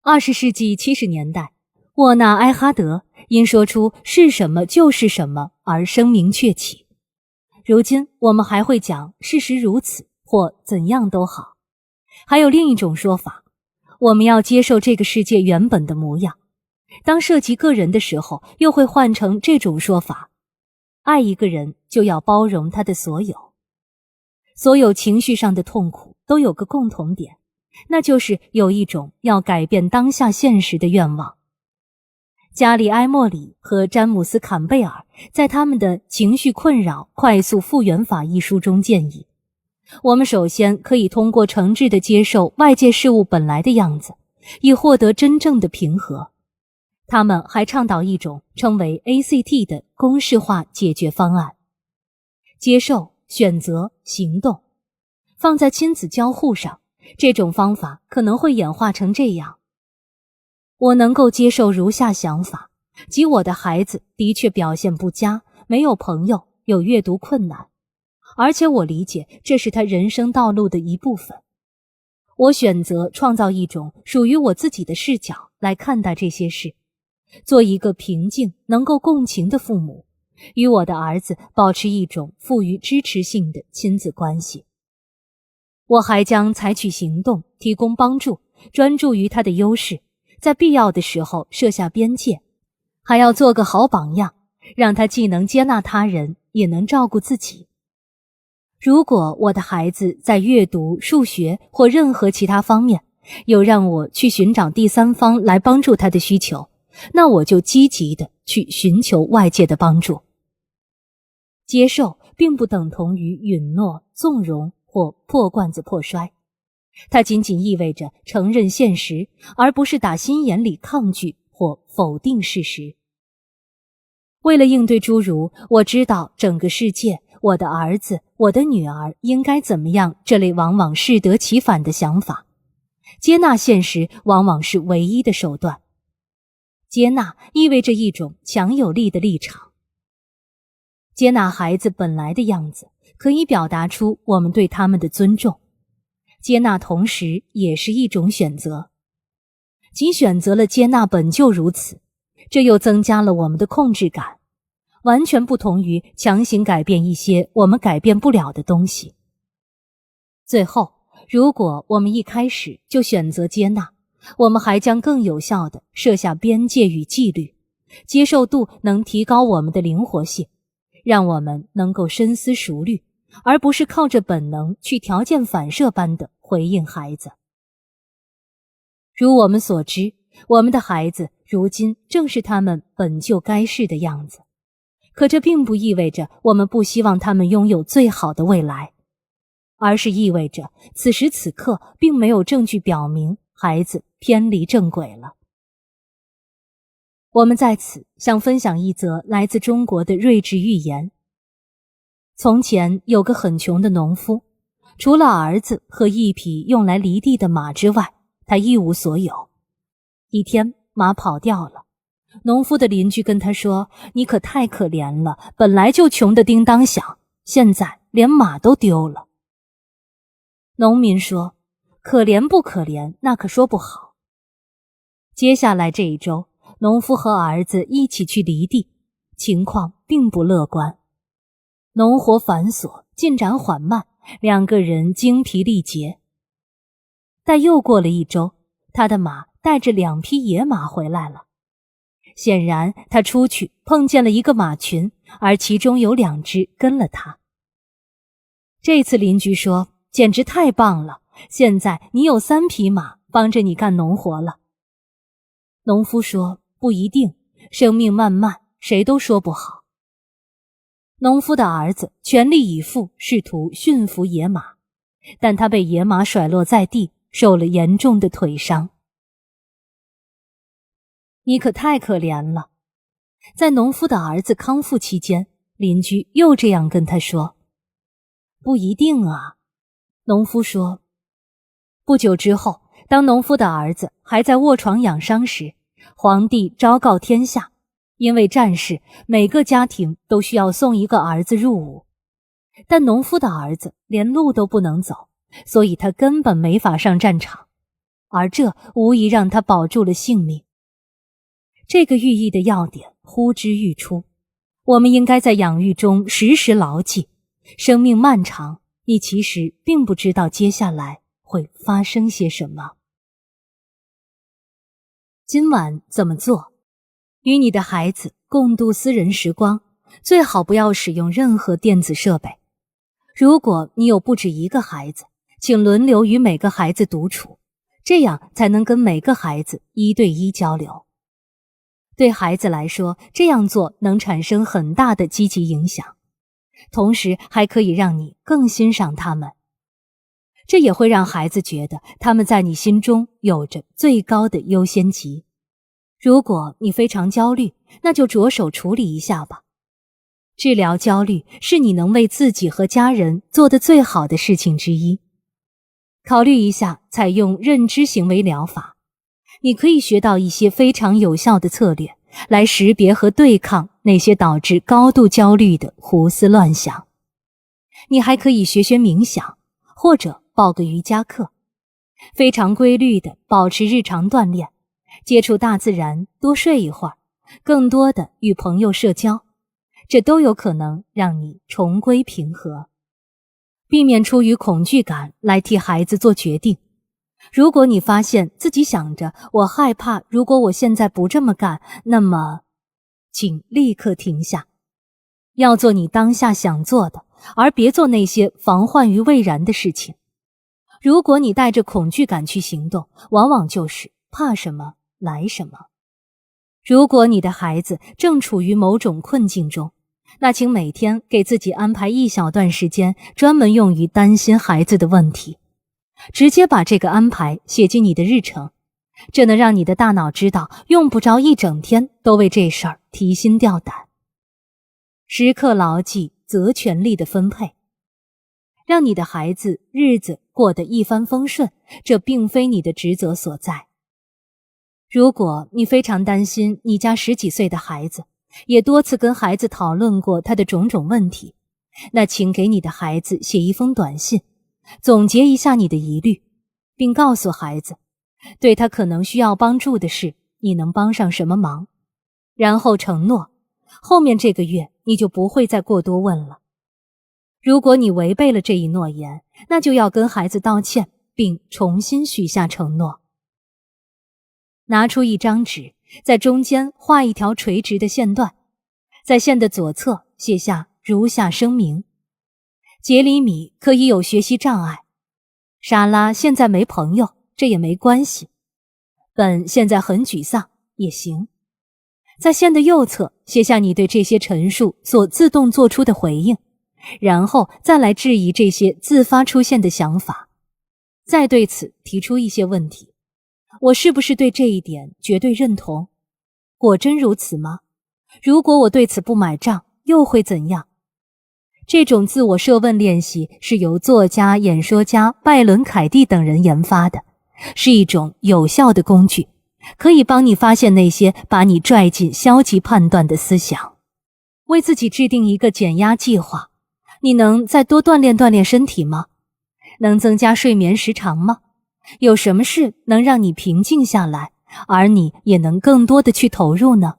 20世纪70年代，沃纳·埃哈德因说出是什么就是什么而声名鹊起。如今我们还会讲事实如此或怎样都好。还有另一种说法，我们要接受这个世界原本的模样。当涉及个人的时候，又会换成这种说法，爱一个人就要包容他的所有。所有情绪上的痛苦都有个共同点，那就是有一种要改变当下现实的愿望。加里·埃莫里和詹姆斯·坎贝尔在他们的《情绪困扰快速复原法》一书中建议，我们首先可以通过诚挚地接受外界事物本来的样子，以获得真正的平和。他们还倡导一种称为 ACT 的公式化解决方案：接受、选择、行动。放在亲子交互上，这种方法可能会演化成这样：我能够接受如下想法，即我的孩子的确表现不佳，没有朋友，有阅读困难，而且我理解这是他人生道路的一部分。我选择创造一种属于我自己的视角来看待这些事，做一个平静、能够共情的父母，与我的儿子保持一种富于支持性的亲子关系。我还将采取行动，提供帮助，专注于他的优势，在必要的时候设下边界，还要做个好榜样，让他既能接纳他人，也能照顾自己。如果我的孩子在阅读、数学或任何其他方面有让我去寻找第三方来帮助他的需求，那我就积极地去寻求外界的帮助。接受并不等同于允诺、纵容或破罐子破摔，它仅仅意味着承认现实，而不是打心眼里抗拒或否定事实。为了应对诸如我知道整个世界、我的儿子、我的女儿应该怎么样这类往往适得其反的想法，接纳现实往往是唯一的手段。接纳意味着一种强有力的立场。接纳孩子本来的样子，可以表达出我们对他们的尊重。接纳同时也是一种选择，即选择了接纳本就如此，这又增加了我们的控制感，完全不同于强行改变一些我们改变不了的东西。最后，如果我们一开始就选择接纳，我们还将更有效地设下边界与纪律，接受度能提高我们的灵活性，让我们能够深思熟虑，而不是靠着本能去条件反射般地回应孩子。如我们所知，我们的孩子如今正是他们本就该是的样子，可这并不意味着我们不希望他们拥有最好的未来，而是意味着此时此刻并没有证据表明孩子偏离正轨了。我们在此想分享一则来自中国的睿智寓言。从前有个很穷的农夫，除了儿子和一匹用来犁地的马之外，他一无所有。一天，马跑掉了，农夫的邻居跟他说：“你可太可怜了，本来就穷得叮当响，现在连马都丢了。”农民说：“可怜不可怜，那可说不好。”接下来这一周，农夫和儿子一起去犁地，情况并不乐观。农活繁琐，进展缓慢，两个人精疲力竭。但又过了一周，他的马带着2匹野马回来了。显然他出去碰见了一个马群，而其中有2只跟了他。这次邻居说：“简直太棒了，现在你有3匹马帮着你干农活了。”农夫说：“不一定，生命漫漫，谁都说不好。”农夫的儿子全力以赴试图驯服野马，但他被野马甩落在地，受了严重的腿伤。你可太可怜了。在农夫的儿子康复期间，邻居又这样跟他说。不一定啊，农夫说。不久之后，当农夫的儿子还在卧床养伤时，皇帝昭告天下，因为战事，每个家庭都需要送一个儿子入伍。但农夫的儿子连路都不能走，所以他根本没法上战场，而这无疑让他保住了性命。这个寓意的要点呼之欲出，我们应该在养育中时时牢记，生命漫长，你其实并不知道接下来会发生些什么。今晚怎么做？与你的孩子共度私人时光，最好不要使用任何电子设备。如果你有不止一个孩子，请轮流与每个孩子独处，这样才能跟每个孩子1对1交流。对孩子来说，这样做能产生很大的积极影响，同时还可以让你更欣赏他们。这也会让孩子觉得他们在你心中有着最高的优先级。如果你非常焦虑，那就着手处理一下吧。治疗焦虑是你能为自己和家人做的最好的事情之一。考虑一下采用认知行为疗法，你可以学到一些非常有效的策略，来识别和对抗那些导致高度焦虑的胡思乱想。你还可以学学冥想，或者报个瑜伽课，非常规律地保持日常锻炼，接触大自然，多睡一会儿，更多的与朋友社交，这都有可能让你重归平和。避免出于恐惧感来替孩子做决定。如果你发现自己想着我害怕，如果我现在不这么干，那么请立刻停下，要做你当下想做的，而别做那些防患于未然的事情。如果你带着恐惧感去行动，往往就是怕什么来什么。如果你的孩子正处于某种困境中，那请每天给自己安排一小段时间，专门用于担心孩子的问题。直接把这个安排写进你的日程，这能让你的大脑知道，用不着一整天都为这事儿提心吊胆。时刻牢记责权利的分配，让你的孩子日子过得一帆风顺，这并非你的职责所在。如果你非常担心你家10几岁的孩子，也多次跟孩子讨论过他的种种问题，那请给你的孩子写一封短信，总结一下你的疑虑，并告诉孩子，对他可能需要帮助的事，你能帮上什么忙，然后承诺，后面这个月你就不会再过多问了。如果你违背了这一诺言，那就要跟孩子道歉，并重新许下承诺。拿出一张纸，在中间画一条垂直的线段，在线的左侧写下如下声明：杰里米可以有学习障碍，莎拉现在没朋友，这也没关系，本现在很沮丧，也行。在线的右侧写下你对这些陈述所自动做出的回应，然后再来质疑这些自发出现的想法，再对此提出一些问题。我是不是对这一点绝对认同？果真如此吗？如果我对此不买账，又会怎样？这种自我设问练习是由作家、演说家拜伦·凯蒂等人研发的，是一种有效的工具，可以帮你发现那些把你拽进消极判断的思想。为自己制定一个减压计划，你能再多锻炼锻炼身体吗？能增加睡眠时长吗？有什么事能让你平静下来，而你也能更多的去投入呢？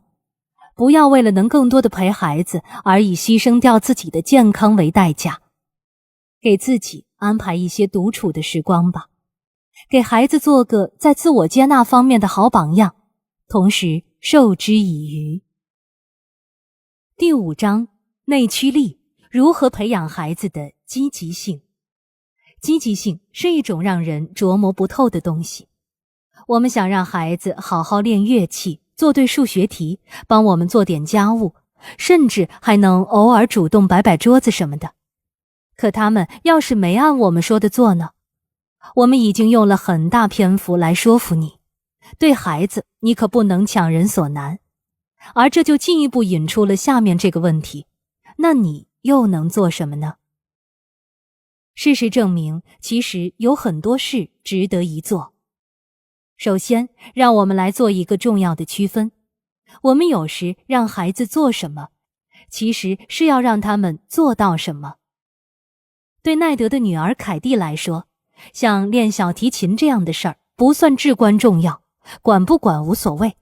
不要为了能更多的陪孩子而以牺牲掉自己的健康为代价。给自己安排一些独处的时光吧，给孩子做个在自我接纳方面的好榜样，同时授之以渔。第5章，内驱力，如何培养孩子的积极性。积极性是一种让人琢磨不透的东西。我们想让孩子好好练乐器，做对数学题，帮我们做点家务，甚至还能偶尔主动摆摆桌子什么的。可他们要是没按我们说的做呢？我们已经用了很大篇幅来说服你，对孩子，你可不能强人所难。而这就进一步引出了下面这个问题，那你又能做什么呢？事实证明，其实有很多事值得一做。首先，让我们来做一个重要的区分。我们有时让孩子做什么，其实是要让他们做到什么。对奈德的女儿凯蒂来说，像练小提琴这样的事儿不算至关重要，管不管无所谓。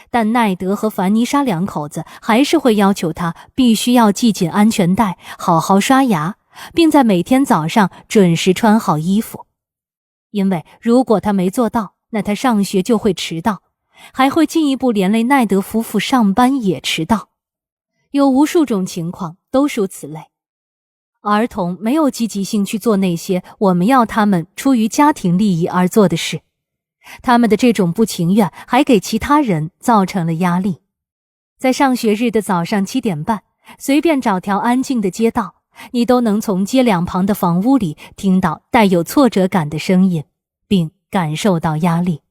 但奈德和凡妮莎两口子还是会要求他必须要系紧安全带，好好刷牙，并在每天早上准时穿好衣服。因为如果他没做到，那他上学就会迟到，还会进一步连累奈德夫妇上班也迟到。有无数种情况都属此类。儿童没有积极性去做那些我们要他们出于家庭利益而做的事，他们的这种不情愿还给其他人造成了压力。在上学日的早上7点半，随便找条安静的街道，你都能从街两旁的房屋里听到带有挫折感的声音，并感受到压力。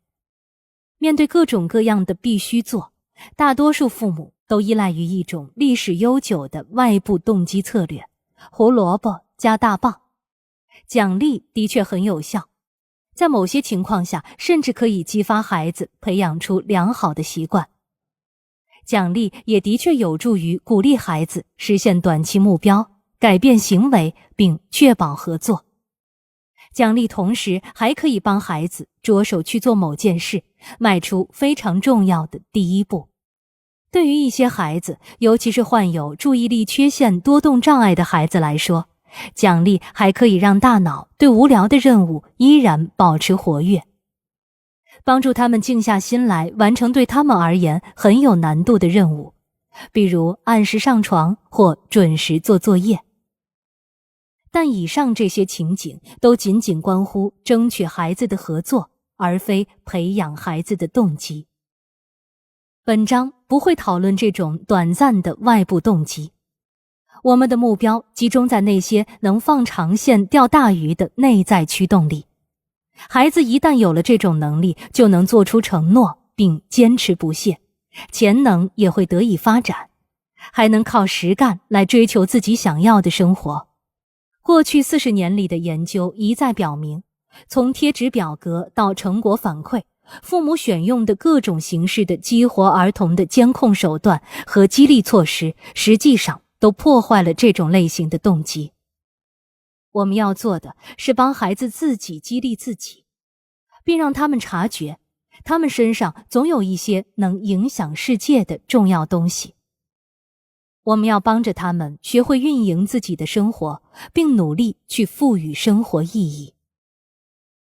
面对各种各样的必须做，大多数父母都依赖于一种历史悠久的外部动机策略，胡萝卜加大棒。奖励的确很有效，在某些情况下甚至可以激发孩子培养出良好的习惯。奖励也的确有助于鼓励孩子实现短期目标，改变行为，并确保合作。奖励同时还可以帮孩子着手去做某件事，迈出非常重要的第一步。对于一些孩子，尤其是患有注意力缺陷多动障碍的孩子来说，奖励还可以让大脑对无聊的任务依然保持活跃，帮助他们静下心来完成对他们而言很有难度的任务，比如按时上床或准时做作业。但以上这些情景都仅仅关乎争取孩子的合作，而非培养孩子的动机。本章不会讨论这种短暂的外部动机，我们的目标集中在那些能放长线钓大鱼的内在驱动力。孩子一旦有了这种能力，就能做出承诺并坚持不懈，潜能也会得以发展，还能靠实干来追求自己想要的生活。过去40年里的研究一再表明，从贴纸表格到成果反馈，父母选用的各种形式的激活儿童的监控手段和激励措施，实际上都破坏了这种类型的动机。我们要做的是帮孩子自己激励自己，并让他们察觉，他们身上总有一些能影响世界的重要东西。我们要帮着他们学会运营自己的生活，并努力去赋予生活意义。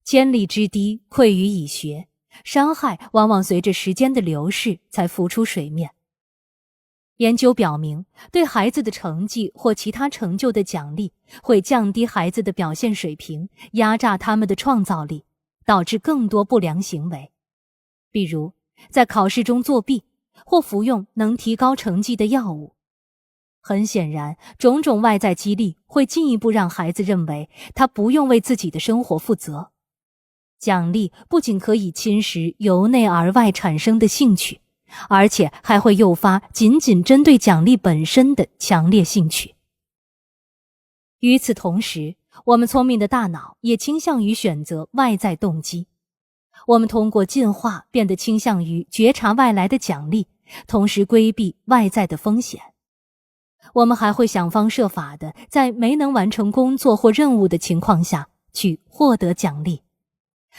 千里之堤溃于蚁穴，伤害往往随着时间的流逝才浮出水面。研究表明，对孩子的成绩或其他成就的奖励会降低孩子的表现水平，压榨他们的创造力，导致更多不良行为，比如在考试中作弊或服用能提高成绩的药物。很显然，种种外在激励会进一步让孩子认为他不用为自己的生活负责。奖励不仅可以侵蚀由内而外产生的兴趣，而且还会诱发仅仅针对奖励本身的强烈兴趣。与此同时，我们聪明的大脑也倾向于选择外在动机。我们通过进化变得倾向于觉察外来的奖励，同时规避外在的风险。我们还会想方设法地在没能完成工作或任务的情况下去获得奖励。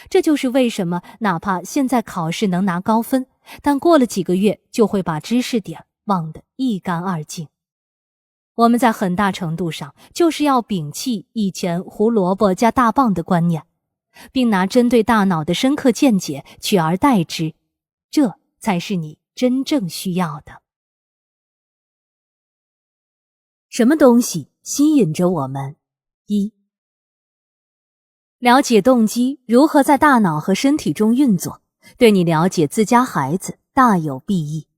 这就是为什么哪怕现在考试能拿高分，但过了几个月就会把知识点忘得一干二净。我们在很大程度上就是要摒弃以前胡萝卜加大棒的观念，并拿针对大脑的深刻见解取而代之，这才是你真正需要的。什么东西吸引着我们？一、了解动机如何在大脑和身体中运作，对你了解自家孩子大有裨益。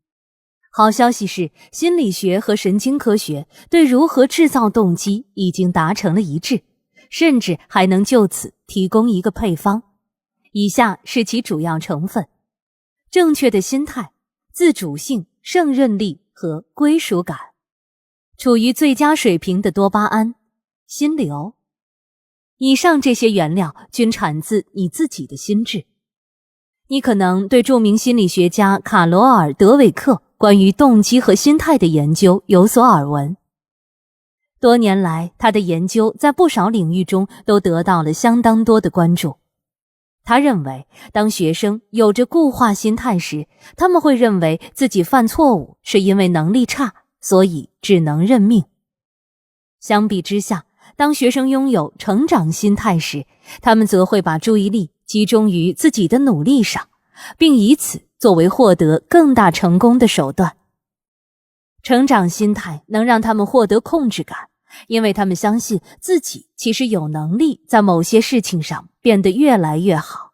好消息是，心理学和神经科学对如何制造动机已经达成了一致，甚至还能就此提供一个配方。以下是其主要成分：正确的心态、自主性、胜任力和归属感。处于最佳水平的多巴胺、心流。以上这些原料均产自你自己的心智。你可能对著名心理学家卡罗尔·德韦克关于动机和心态的研究有所耳闻。多年来，他的研究在不少领域中都得到了相当多的关注。他认为，当学生有着固化心态时，他们会认为自己犯错误是因为能力差，所以只能认命。相比之下，当学生拥有成长心态时，他们则会把注意力集中于自己的努力上，并以此作为获得更大成功的手段。成长心态能让他们获得控制感，因为他们相信自己其实有能力在某些事情上变得越来越好。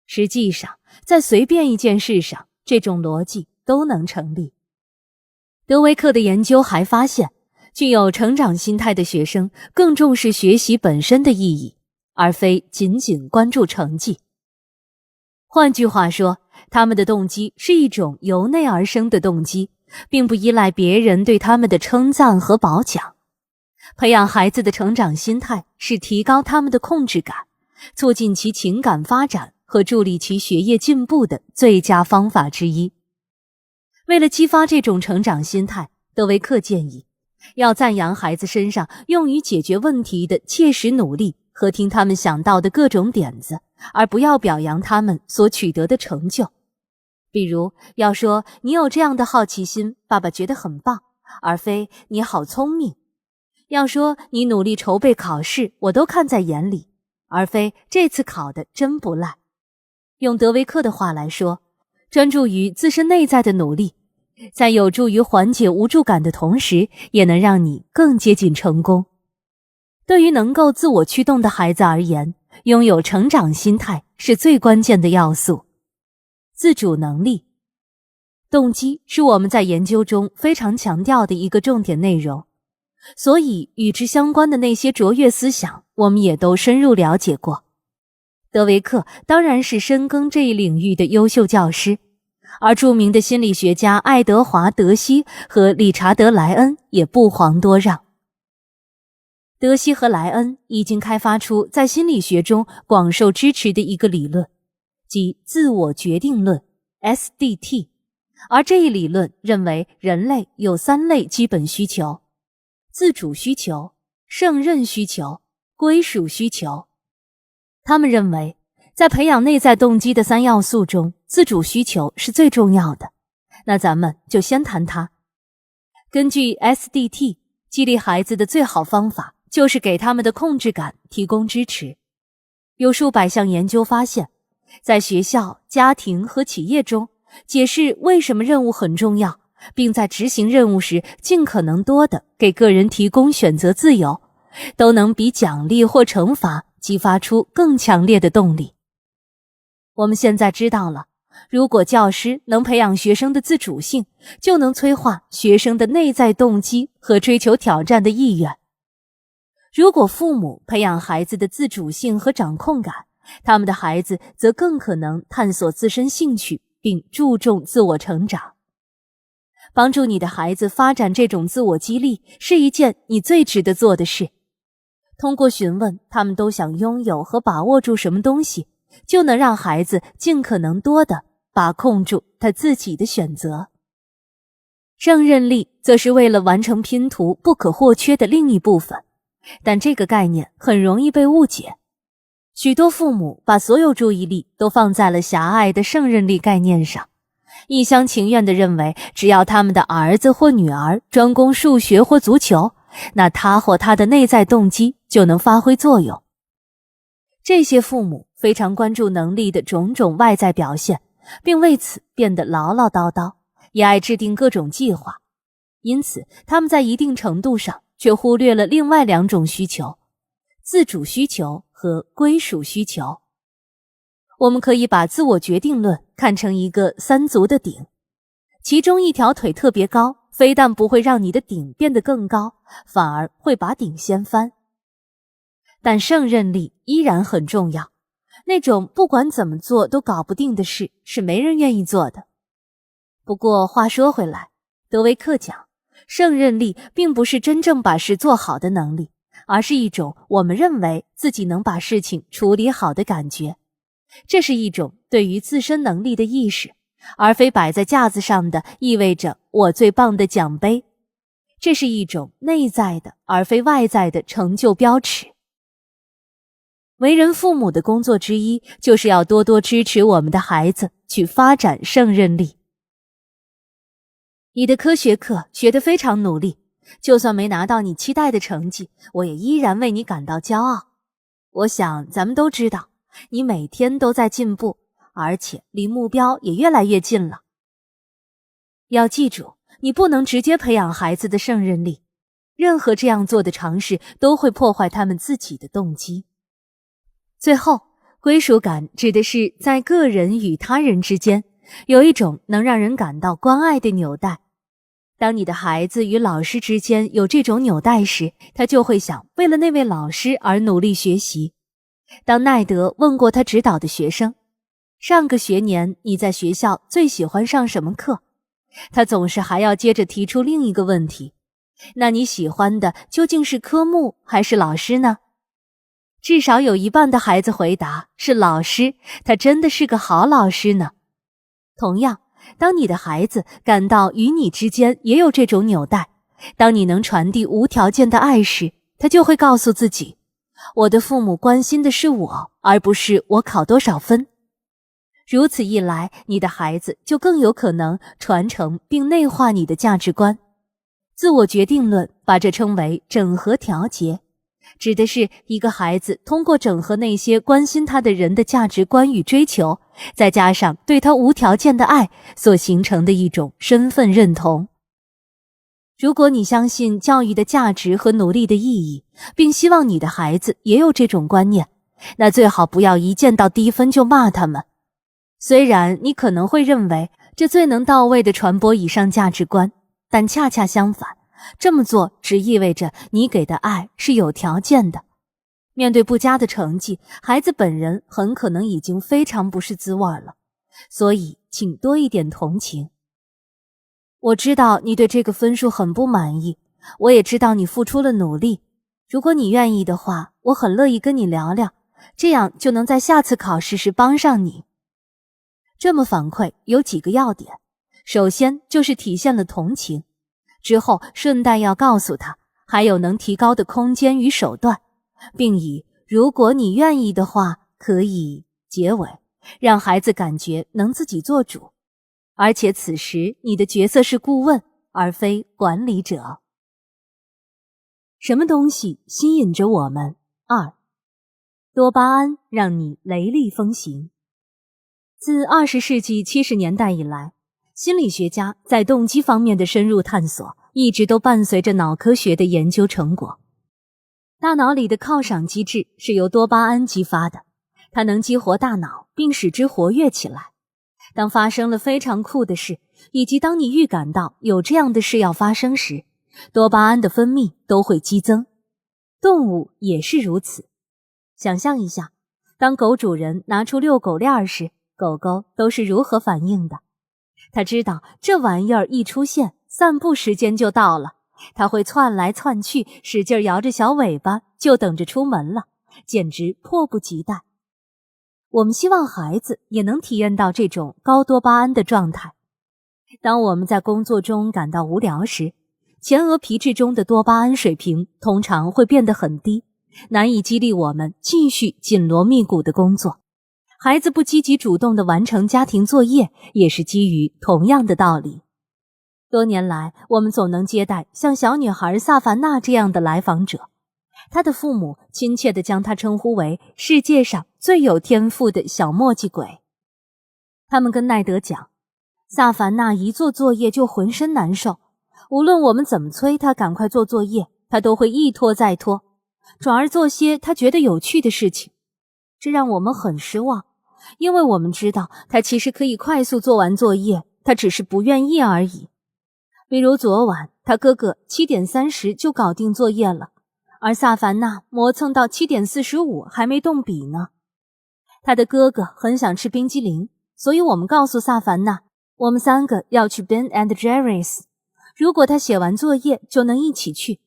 实际上，在随便一件事上，这种逻辑都能成立。德维克的研究还发现，具有成长心态的学生更重视学习本身的意义，而非仅仅关注成绩。换句话说，他们的动机是一种由内而生的动机，并不依赖别人对他们的称赞和褒奖。培养孩子的成长心态是提高他们的控制感，促进其情感发展和助力其学业进步的最佳方法之一。为了激发这种成长心态，德维克建议要赞扬孩子身上用于解决问题的切实努力和听他们想到的各种点子，而不要表扬他们所取得的成就。比如要说你有这样的好奇心，爸爸觉得很棒，而非你好聪明。要说你努力筹备考试，我都看在眼里，而非这次考得真不赖。用德维克的话来说，专注于自身内在的努力，在有助于缓解无助感的同时，也能让你更接近成功。对于能够自我驱动的孩子而言，拥有成长心态是最关键的要素。自主能力，动机是我们在研究中非常强调的一个重点内容，所以与之相关的那些卓越思想，我们也都深入了解过。德维克当然是深耕这一领域的优秀教师，而著名的心理学家爱德华·德希和理查德·莱恩也不遑多让。德希和莱恩已经开发出在心理学中广受支持的一个理论，即自我决定论 SDT， 而这一理论认为人类有3类基本需求：自主需求、胜任需求、归属需求。他们认为，在培养内在动机的3要素中，自主需求是最重要的。那咱们就先谈它。根据 SDT， 激励孩子的最好方法就是给他们的控制感提供支持。有数百项研究发现，在学校、家庭和企业中，解释为什么任务很重要，并在执行任务时尽可能多地给个人提供选择自由，都能比奖励或惩罚激发出更强烈的动力。我们现在知道了，如果教师能培养学生的自主性，就能催化学生的内在动机和追求挑战的意愿。如果父母培养孩子的自主性和掌控感，他们的孩子则更可能探索自身兴趣，并注重自我成长。帮助你的孩子发展这种自我激励，是一件你最值得做的事。通过询问他们都想拥有和把握住什么东西，就能让孩子尽可能多地把控住他自己的选择。胜任力则是为了完成拼图不可或缺的另一部分，但这个概念很容易被误解。许多父母把所有注意力都放在了狭隘的胜任力概念上，一厢情愿地认为只要他们的儿子或女儿专攻数学或足球，那他或他的内在动机就能发挥作用。这些父母非常关注能力的种种外在表现，并为此变得唠唠叨叨，也爱制定各种计划。因此，他们在一定程度上却忽略了另外2种需求：自主需求和归属需求。我们可以把自我决定论看成一个3足的鼎，其中一条腿特别高，非但不会让你的鼎变得更高，反而会把鼎掀翻。但胜任力依然很重要，那种不管怎么做都搞不定的事是没人愿意做的。不过话说回来，德维克讲，胜任力并不是真正把事做好的能力，而是一种我们认为自己能把事情处理好的感觉。这是一种对于自身能力的意识，而非摆在架子上的意味着我最棒的奖杯。这是一种内在的而非外在的成就标尺。为人父母的工作之一，就是要多多支持我们的孩子去发展胜任力。你的科学课学得非常努力，就算没拿到你期待的成绩，我也依然为你感到骄傲。我想咱们都知道，你每天都在进步，而且离目标也越来越近了。要记住，你不能直接培养孩子的胜任力，任何这样做的尝试都会破坏他们自己的动机。最后，归属感指的是在个人与他人之间有一种能让人感到关爱的纽带。当你的孩子与老师之间有这种纽带时，他就会想为了那位老师而努力学习。当奈德问过他指导的学生，上个学年你在学校最喜欢上什么课，他总是还要接着提出另一个问题，那你喜欢的究竟是科目还是老师呢？至少有一半的孩子回答是老师，他真的是个好老师呢。同样，当你的孩子感到与你之间也有这种纽带，当你能传递无条件的爱时，他就会告诉自己，我的父母关心的是我，而不是我考多少分。如此一来，你的孩子就更有可能传承并内化你的价值观。自我决定论把这称为整合调节，指的是一个孩子通过整合那些关心他的人的价值观与追求，再加上对他无条件的爱所形成的一种身份认同。如果你相信教育的价值和努力的意义，并希望你的孩子也有这种观念，那最好不要一见到低分就骂他们。虽然你可能会认为这最能到位地传播以上价值观，但恰恰相反，这么做只意味着你给的爱是有条件的。面对不佳的成绩，孩子本人很可能已经非常不是滋味了，所以请多一点同情。我知道你对这个分数很不满意，我也知道你付出了努力。如果你愿意的话，我很乐意跟你聊聊，这样就能在下次考试时帮上你。这么反馈有几个要点，首先就是体现了同情，之后顺带要告诉他还有能提高的空间与手段，并以如果你愿意的话可以结尾，让孩子感觉能自己做主，而且此时你的角色是顾问而非管理者。什么东西吸引着我们？2. 多巴胺让你雷厉风行。自20世纪70年代以来，心理学家在动机方面的深入探索一直都伴随着脑科学的研究成果。大脑里的犒赏机制是由多巴胺激发的，它能激活大脑并使之活跃起来。当发生了非常酷的事，以及当你预感到有这样的事要发生时，多巴胺的分泌都会激增。动物也是如此。想象一下，当狗主人拿出遛狗链时，狗狗都是如何反应的？它知道这玩意儿一出现，散步时间就到了，它会窜来窜去，使劲摇着小尾巴，就等着出门了，简直迫不及待。我们希望孩子也能体验到这种高多巴胺的状态。当我们在工作中感到无聊时，前额皮质中的多巴胺水平通常会变得很低，难以激励我们继续紧锣密鼓的工作。孩子不积极主动地完成家庭作业，也是基于同样的道理。多年来，我们总能接待像小女孩萨凡娜这样的来访者，她的父母亲切地将她称呼为世界上最有天赋的小墨迹鬼。他们跟奈德讲，萨凡娜一做作业就浑身难受，无论我们怎么催她赶快做作业，她都会一拖再拖，转而做些她觉得有趣的事情。这让我们很失望，因为我们知道她其实可以快速做完作业，她只是不愿意而已。比如昨晚，她哥哥7点30就搞定作业了，而萨凡娜磨蹭到7点45还没动笔呢。她的哥哥很想吃冰激凌，所以我们告诉萨凡娜，我们3个要去 Ben and Jerry's， 如果他写完作业就能一起去。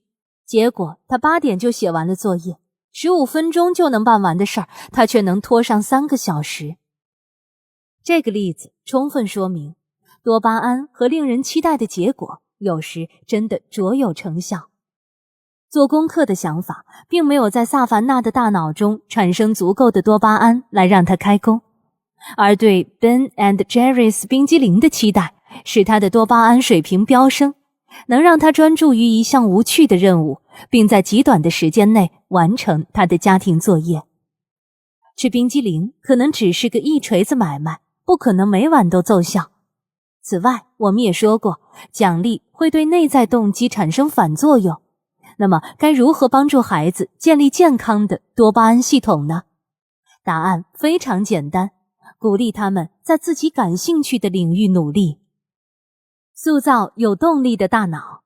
结果他8点就写完了作业，15分钟就能办完的事儿，他却能拖上3个小时。这个例子充分说明，多巴胺和令人期待的结果有时真的卓有成效。做功课的想法并没有在萨凡娜的大脑中产生足够的多巴胺来让她开工，而对 Ben and Jerry's 冰激凌的期待使她的多巴胺水平飙升，能让她专注于一项无趣的任务，并在极短的时间内完成她的家庭作业。吃冰激凌可能只是个一锤子买卖，不可能每晚都奏效。此外，我们也说过，奖励会对内在动机产生反作用。那么该如何帮助孩子建立健康的多巴胺系统呢？答案非常简单，鼓励他们在自己感兴趣的领域努力。塑造有动力的大脑。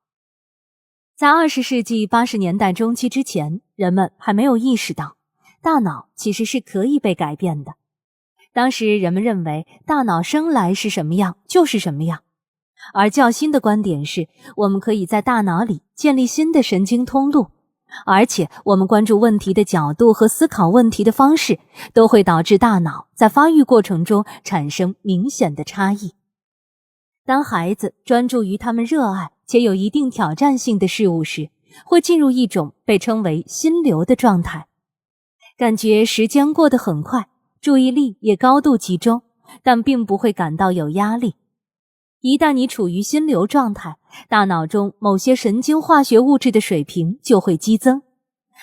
在20世纪80年代中期之前，人们还没有意识到大脑其实是可以被改变的。当时人们认为大脑生来是什么样就是什么样，而较新的观点是，我们可以在大脑里建立新的神经通路，而且我们关注问题的角度和思考问题的方式都会导致大脑在发育过程中产生明显的差异。当孩子专注于他们热爱且有一定挑战性的事物时，会进入一种被称为心流的状态，感觉时间过得很快，注意力也高度集中，但并不会感到有压力。一旦你处于心流状态，大脑中某些神经化学物质的水平就会激增，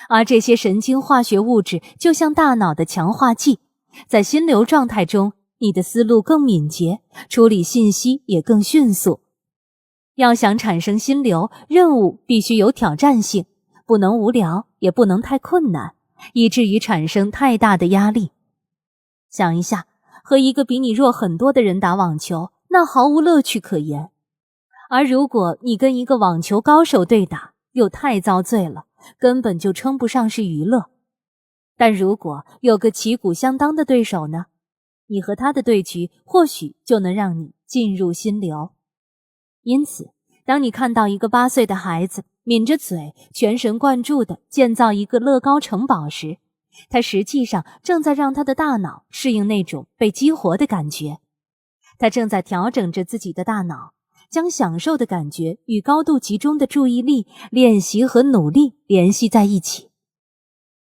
而这些神经化学物质就像大脑的强化剂，在心流状态中，你的思路更敏捷，处理信息也更迅速。要想产生心流，任务必须有挑战性，不能无聊，也不能太困难，以至于产生太大的压力。想一下，和一个比你弱很多的人打网球，那毫无乐趣可言。而如果你跟一个网球高手对打，又太遭罪了，根本就称不上是娱乐。但如果有个旗鼓相当的对手呢？你和他的对局或许就能让你进入心流。因此，当你看到一个8岁的孩子抿着嘴，全神贯注地建造一个乐高城堡时，他实际上正在让他的大脑适应那种被激活的感觉。他正在调整着自己的大脑，将享受的感觉与高度集中的注意力、练习和努力联系在一起。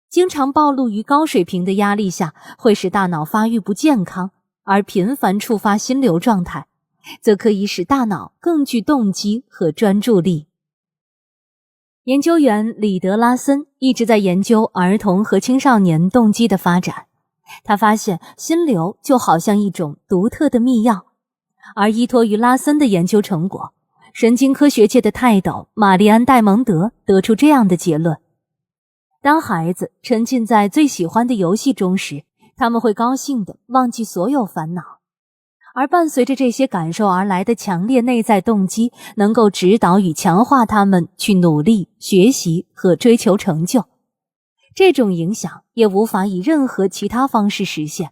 经常暴露于高水平的压力下，会使大脑发育不健康，而频繁触发心流状态，则可以使大脑更具动机和专注力。研究员里德拉森一直在研究儿童和青少年动机的发展。他发现心流就好像一种独特的秘药，而依托于拉森的研究成果，神经科学界的泰斗玛丽安·戴蒙德得出这样的结论：当孩子沉浸在最喜欢的游戏中时，他们会高兴地忘记所有烦恼，而伴随着这些感受而来的强烈内在动机，能够指导与强化他们去努力、学习和追求成就。这种影响也无法以任何其他方式实现。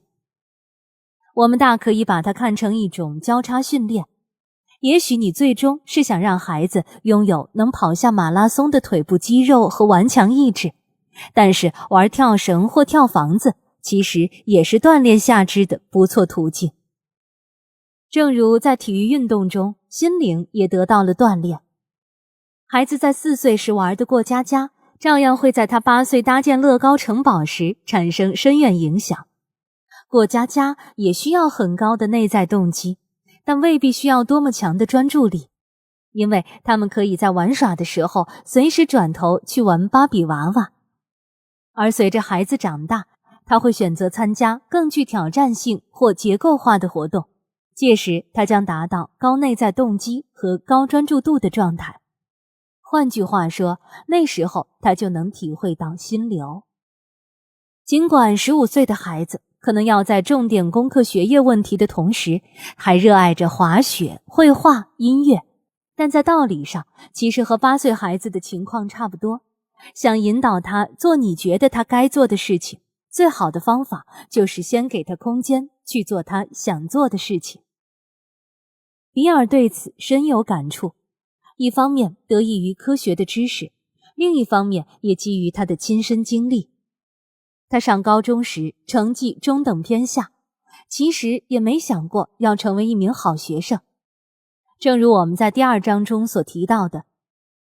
我们大可以把它看成一种交叉训练。也许你最终是想让孩子拥有能跑下马拉松的腿部肌肉和顽强意志，但是玩跳绳或跳房子其实也是锻炼下肢的不错途径。正如在体育运动中，心灵也得到了锻炼。孩子在4岁时玩的过家家，照样会在他8岁搭建乐高城堡时产生深远影响。过家家也需要很高的内在动机，但未必需要多么强的专注力，因为他们可以在玩耍的时候随时转头去玩芭比娃娃。而随着孩子长大，他会选择参加更具挑战性或结构化的活动，届时他将达到高内在动机和高专注度的状态。换句话说，那时候他就能体会到心流。尽管15岁的孩子可能要在重点攻克学业问题的同时，还热爱着滑雪、绘画、音乐，但在道理上其实和8岁孩子的情况差不多。想引导他做你觉得他该做的事情，最好的方法就是先给他空间去做他想做的事情。比尔对此深有感触，一方面得益于科学的知识，另一方面也基于他的亲身经历。他上高中时成绩中等偏下，其实也没想过要成为一名好学生。正如我们在第2章中所提到的，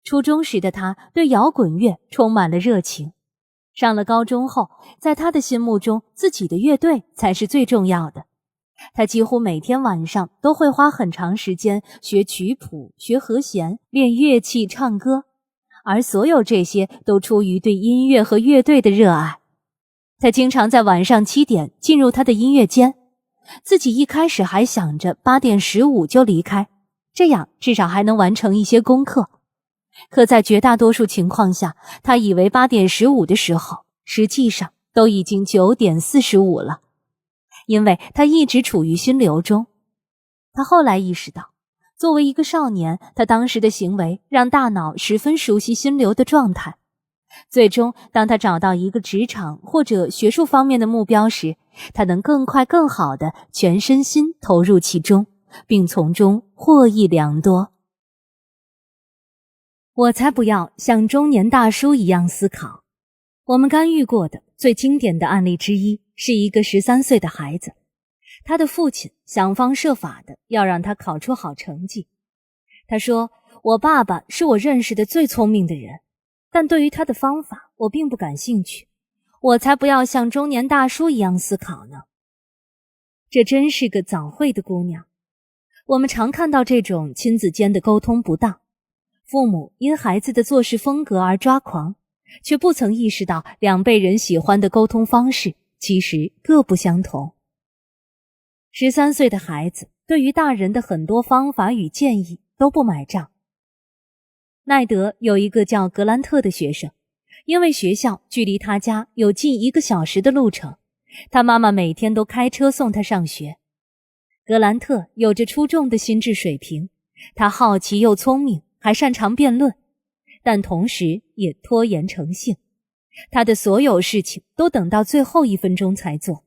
初中时的他对摇滚乐充满了热情。上了高中后，在他的心目中，自己的乐队才是最重要的。他几乎每天晚上都会花很长时间学曲谱、学和弦、练乐器、唱歌，而所有这些都出于对音乐和乐队的热爱。他经常在晚上7点进入他的音乐间，自己一开始还想着8点15就离开，这样至少还能完成一些功课。可在绝大多数情况下，他以为8点15的时候，实际上都已经9点45了，因为他一直处于心流中。他后来意识到，作为一个少年，他当时的行为让大脑十分熟悉心流的状态。最终，当他找到一个职场或者学术方面的目标时，他能更快更好地全身心投入其中，并从中获益良多。我才不要像中年大叔一样思考。我们刚遇过的最经典的案例之一，是一个13岁的孩子，他的父亲想方设法的要让他考出好成绩。他说，我爸爸是我认识的最聪明的人，但对于他的方法我并不感兴趣，我才不要像中年大叔一样思考呢。这真是个早慧的姑娘。我们常看到这种亲子间的沟通不当，父母因孩子的做事风格而抓狂，却不曾意识到两辈人喜欢的沟通方式其实各不相同。13岁的孩子对于大人的很多方法与建议都不买账。奈德有一个叫格兰特的学生，因为学校距离他家有近1个小时的路程，他妈妈每天都开车送他上学。格兰特有着出众的心智水平，他好奇又聪明，还擅长辩论，但同时也拖延成性。他的所有事情都等到最后1分钟才做，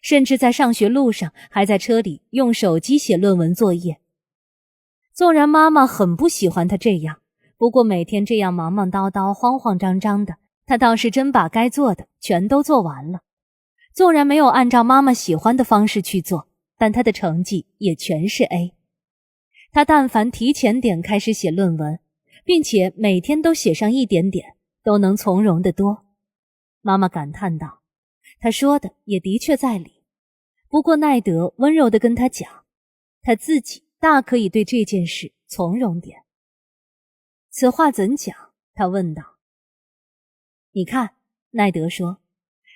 甚至在上学路上还在车里用手机写论文作业。纵然妈妈很不喜欢他这样，不过每天这样忙忙叨叨、慌慌张张的，他倒是真把该做的全都做完了。纵然没有按照妈妈喜欢的方式去做，但他的成绩也全是 A。他但凡提前点开始写论文，并且每天都写上1点点，都能从容得多。妈妈感叹道，他说的也的确在理。不过奈德温柔地跟他讲，他自己大可以对这件事从容点。此话怎讲？他问道。你看，奈德说，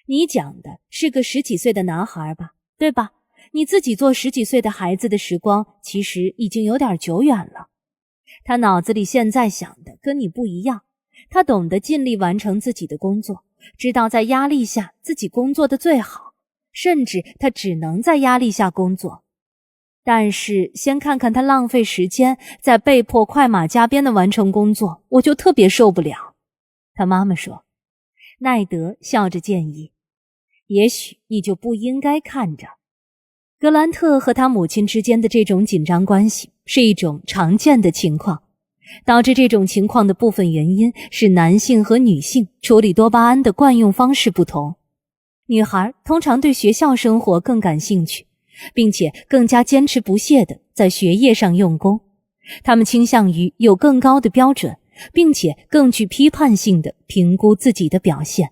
你讲的是个10几岁的男孩吧，对吧？你自己做10几岁的孩子的时光其实已经有点久远了。他脑子里现在想的跟你不一样，他懂得尽力完成自己的工作，知道在压力下自己工作的最好，甚至他只能在压力下工作。但是先看看他浪费时间在被迫快马加鞭的完成工作，我就特别受不了。他妈妈说。奈德笑着建议，也许你就不应该看着。格兰特和他母亲之间的这种紧张关系是一种常见的情况，导致这种情况的部分原因是男性和女性处理多巴胺的惯用方式不同。女孩通常对学校生活更感兴趣，并且更加坚持不懈地在学业上用功，她们倾向于有更高的标准，并且更具批判性地评估自己的表现。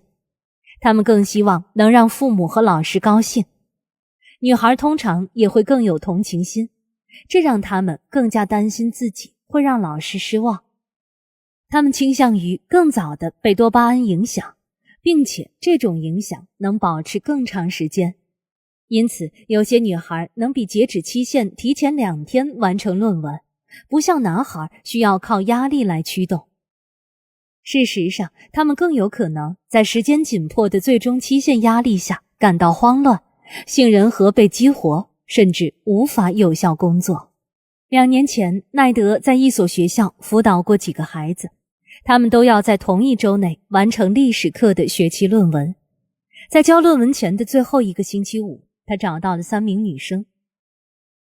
她们更希望能让父母和老师高兴。女孩通常也会更有同情心，这让她们更加担心自己会让老师失望。她们倾向于更早地被多巴胺影响，并且这种影响能保持更长时间。因此，有些女孩能比截止期限提前2天完成论文，不像男孩需要靠压力来驱动。事实上，她们更有可能在时间紧迫的最终期限压力下感到慌乱，杏仁核被激活，甚至无法有效工作。2年前，奈德在一所学校辅导过几个孩子，他们都要在同一周内完成历史课的学期论文。在交论文前的最后1个星期五，他找到了3名女生。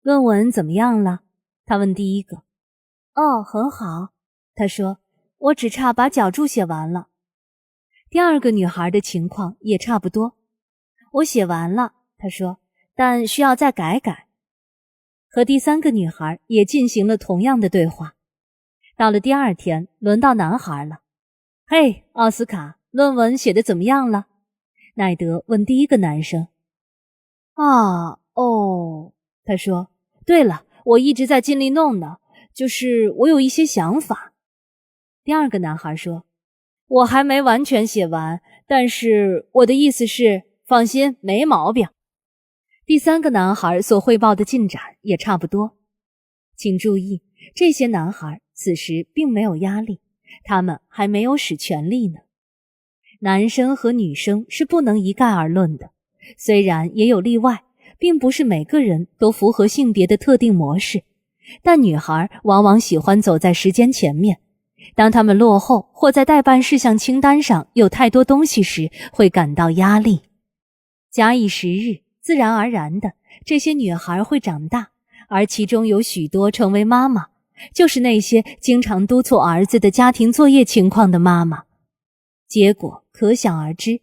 论文怎么样了？他问第一个。哦，很好，他说，我只差把脚注写完了。第2个女孩的情况也差不多。我写完了，她说，但需要再改改。和第3个女孩也进行了同样的对话。到了第2天，轮到男孩了。嘿，奥斯卡，论文写得怎么样了？奈德问第1个男生。他说，对了，我一直在尽力弄呢，就是我有一些想法。第2个男孩说，我还没完全写完，但是我的意思是，放心，没毛病。第3个男孩所汇报的进展也差不多。请注意，这些男孩此时并没有压力，他们还没有使权力呢。男生和女生是不能一概而论的，虽然也有例外，并不是每个人都符合性别的特定模式，但女孩往往喜欢走在时间前面，当她们落后或在待办事项清单上有太多东西时，会感到压力。假以时日，自然而然的，这些女孩会长大，而其中有许多成为妈妈，就是那些经常督促儿子的家庭作业情况的妈妈。结果可想而知，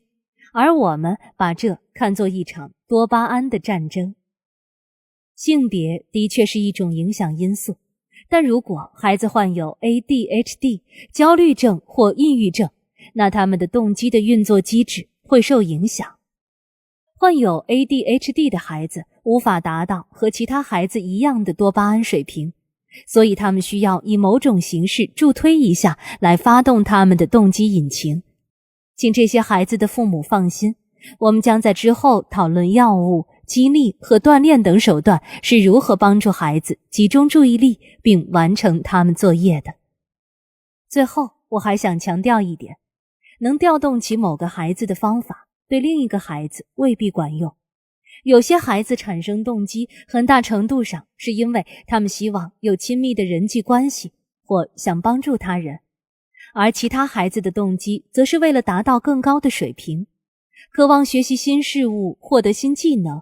而我们把这看作一场多巴胺的战争。性别的确是一种影响因素，但如果孩子患有 ADHD、焦虑症或抑郁症，那他们的动机的运作机制会受影响。患有 ADHD 的孩子无法达到和其他孩子一样的多巴胺水平，所以他们需要以某种形式助推一下来发动他们的动机引擎。请这些孩子的父母放心，我们将在之后讨论药物、激励和锻炼等手段是如何帮助孩子集中注意力并完成他们作业的。最后，我还想强调一点，能调动起某个孩子的方法，对另一个孩子未必管用。有些孩子产生动机，很大程度上是因为他们希望有亲密的人际关系，或想帮助他人。而其他孩子的动机则是为了达到更高的水平，渴望学习新事物，获得新技能。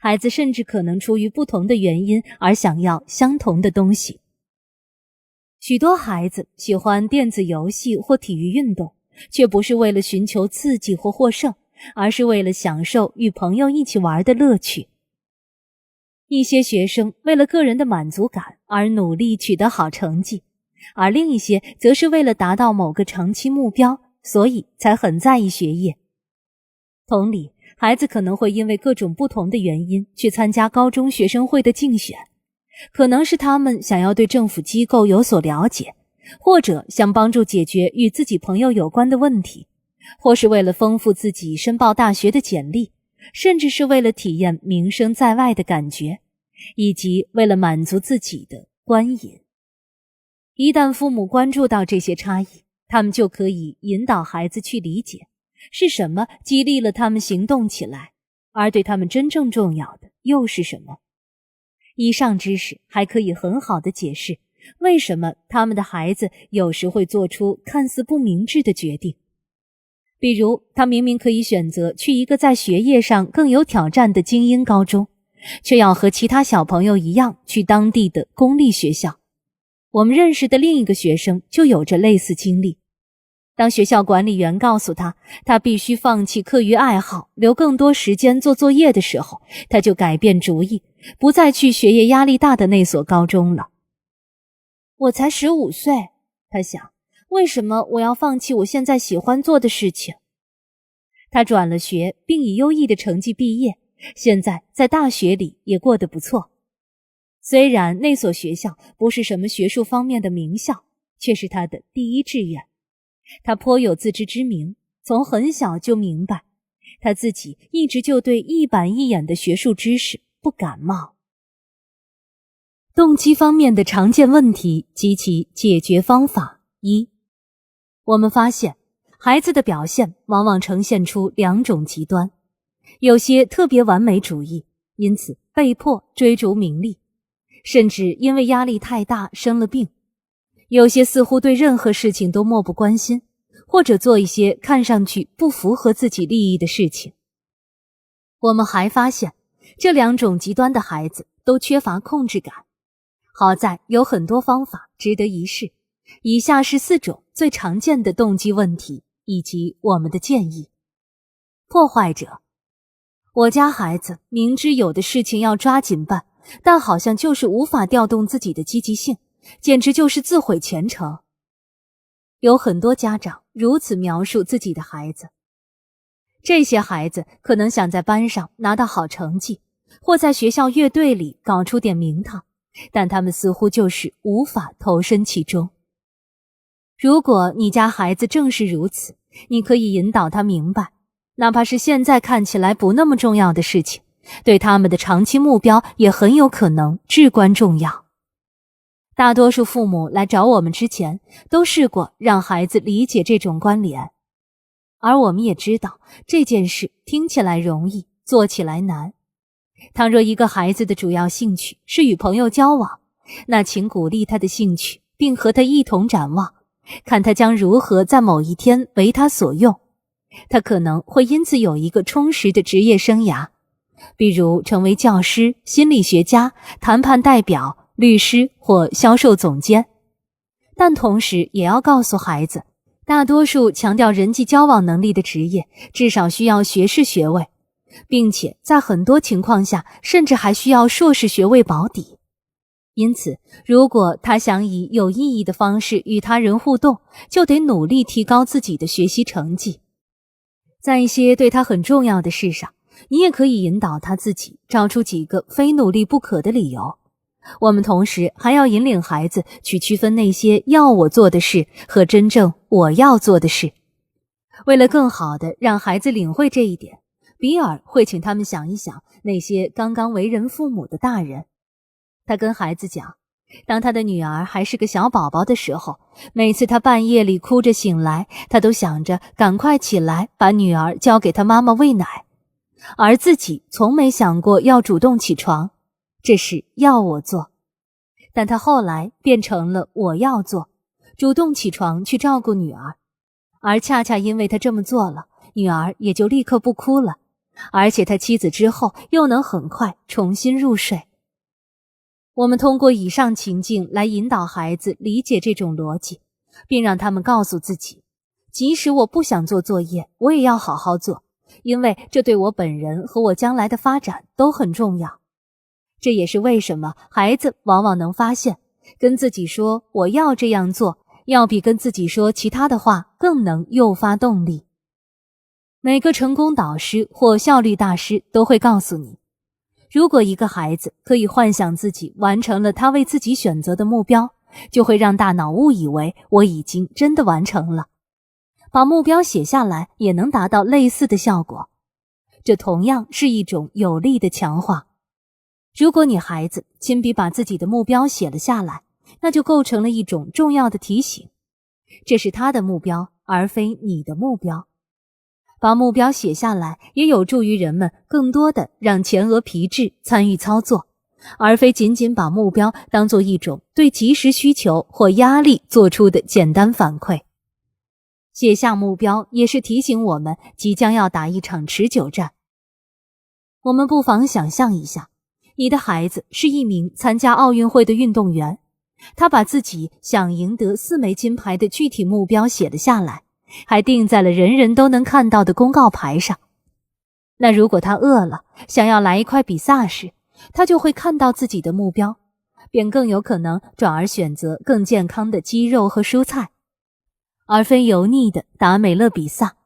孩子甚至可能出于不同的原因而想要相同的东西。许多孩子喜欢电子游戏或体育运动，却不是为了寻求刺激或获胜，而是为了享受与朋友一起玩的乐趣。一些学生为了个人的满足感而努力取得好成绩，而另一些则是为了达到某个长期目标，所以才很在意学业。同理，孩子可能会因为各种不同的原因去参加高中学生会的竞选，可能是他们想要对政府机构有所了解，或者想帮助解决与自己朋友有关的问题，或是为了丰富自己申报大学的简历，甚至是为了体验名声在外的感觉，以及为了满足自己的官瘾。一旦父母关注到这些差异，他们就可以引导孩子去理解是什么激励了他们行动起来，而对他们真正重要的又是什么。以上知识还可以很好地解释为什么他们的孩子有时会做出看似不明智的决定。比如，他明明可以选择去一个在学业上更有挑战的精英高中，却要和其他小朋友一样去当地的公立学校。我们认识的另一个学生就有着类似经历。当学校管理员告诉他，他必须放弃课余爱好，留更多时间做作业的时候，他就改变主意，不再去学业压力大的那所高中了。我才15岁，他想，为什么我要放弃我现在喜欢做的事情？他转了学，并以优异的成绩毕业，现在在大学里也过得不错。虽然那所学校不是什么学术方面的名校，却是他的第一志愿。他颇有自知之明，从很小就明白，他自己一直就对一板一眼的学术知识不感冒。动机方面的常见问题及其解决方法。一，我们发现孩子的表现往往呈现出两种极端，有些特别完美主义，因此被迫追逐名利，甚至因为压力太大生了病。有些似乎对任何事情都漠不关心，或者做一些看上去不符合自己利益的事情。我们还发现，这两种极端的孩子都缺乏控制感。好在有很多方法值得一试。以下是4种最常见的动机问题，以及我们的建议。破坏者。我家孩子明知有的事情要抓紧办，但好像就是无法调动自己的积极性，简直就是自毁前程。有很多家长如此描述自己的孩子。这些孩子可能想在班上拿到好成绩，或在学校乐队里搞出点名堂，但他们似乎就是无法投身其中。如果你家孩子正是如此，你可以引导他明白，哪怕是现在看起来不那么重要的事情，对他们的长期目标也很有可能至关重要。大多数父母来找我们之前，都试过让孩子理解这种关联。而我们也知道，这件事听起来容易，做起来难。倘若一个孩子的主要兴趣是与朋友交往，那请鼓励他的兴趣，并和他一同展望，看他将如何在某一天为他所用。他可能会因此有一个充实的职业生涯，比如成为教师、心理学家、谈判代表、律师或销售总监。但同时也要告诉孩子，大多数强调人际交往能力的职业至少需要学士学位，并且在很多情况下甚至还需要硕士学位保底。因此，如果他想以有意义的方式与他人互动，就得努力提高自己的学习成绩。在一些对他很重要的事上，你也可以引导他自己找出几个非努力不可的理由。我们同时还要引领孩子去区分那些要我做的事和真正我要做的事。为了更好地让孩子领会这一点，比尔会请他们想一想那些刚刚为人父母的大人。他跟孩子讲，当他的女儿还是个小宝宝的时候，每次他半夜里哭着醒来，他都想着赶快起来把女儿交给他妈妈喂奶，而自己从没想过要主动起床，这是要我做。但他后来变成了我要做，主动起床去照顾女儿，而恰恰因为他这么做了，女儿也就立刻不哭了，而且他妻子之后又能很快重新入睡。我们通过以上情境来引导孩子理解这种逻辑，并让他们告诉自己，即使我不想做作业，我也要好好做，因为这对我本人和我将来的发展都很重要。这也是为什么孩子往往能发现，跟自己说我要这样做，要比跟自己说其他的话更能诱发动力。每个成功导师或效率大师都会告诉你，如果一个孩子可以幻想自己完成了他为自己选择的目标，就会让大脑误以为我已经真的完成了。把目标写下来也能达到类似的效果，这同样是一种有力的强化。如果你孩子亲笔把自己的目标写了下来，那就构成了一种重要的提醒，这是他的目标，而非你的目标。把目标写下来也有助于人们更多的让前额皮质参与操作，而非仅仅把目标当作一种对即时需求或压力做出的简单反馈。写下目标也是提醒我们即将要打一场持久战。我们不妨想象一下，你的孩子是一名参加奥运会的运动员，他把自己想赢得4枚金牌的具体目标写了下来，还钉在了人人都能看到的公告牌上。那如果他饿了，想要来一块比萨时，他就会看到自己的目标，便更有可能转而选择更健康的鸡肉和蔬菜，而非油腻的达美乐比萨。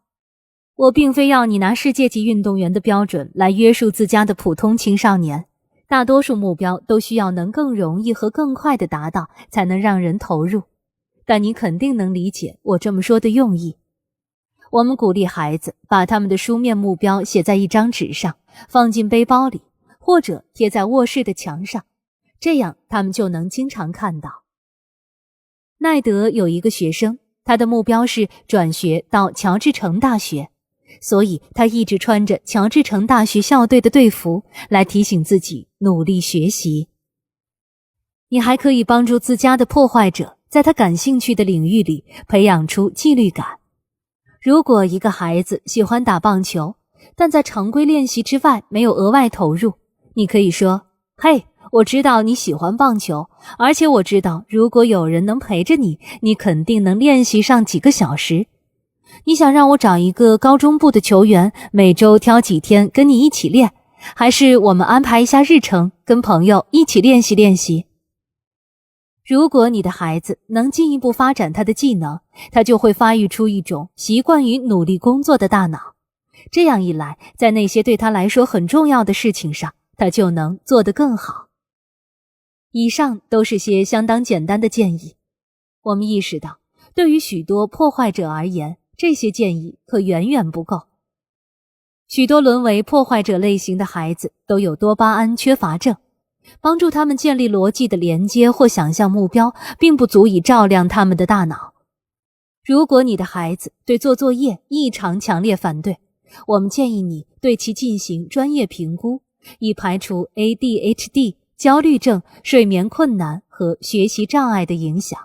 我并非要你拿世界级运动员的标准来约束自家的普通青少年，大多数目标都需要能更容易和更快地达到，才能让人投入。但你肯定能理解我这么说的用意。我们鼓励孩子把他们的书面目标写在一张纸上，放进背包里，或者贴在卧室的墙上，这样他们就能经常看到。奈德有一个学生，他的目标是转学到乔治城大学，所以他一直穿着乔治城大学校队的队服来提醒自己努力学习。你还可以帮助自家的破坏者在他感兴趣的领域里培养出纪律感。如果一个孩子喜欢打棒球，但在常规练习之外没有额外投入，你可以说，嘿，我知道你喜欢棒球，而且我知道如果有人能陪着你，你肯定能练习上几个小时。你想让我找一个高中部的球员，每周挑几天跟你一起练，还是我们安排一下日程，跟朋友一起练习练习？如果你的孩子能进一步发展他的技能，他就会发育出一种习惯于努力工作的大脑。这样一来，在那些对他来说很重要的事情上，他就能做得更好。以上都是些相当简单的建议。我们意识到，对于许多破坏者而言，这些建议可远远不够。许多沦为破坏者类型的孩子都有多巴胺缺乏症，帮助他们建立逻辑的连接或想象目标，并不足以照亮他们的大脑。如果你的孩子对做作业异常强烈反对，我们建议你对其进行专业评估，以排除 ADHD、焦虑症、睡眠困难和学习障碍的影响。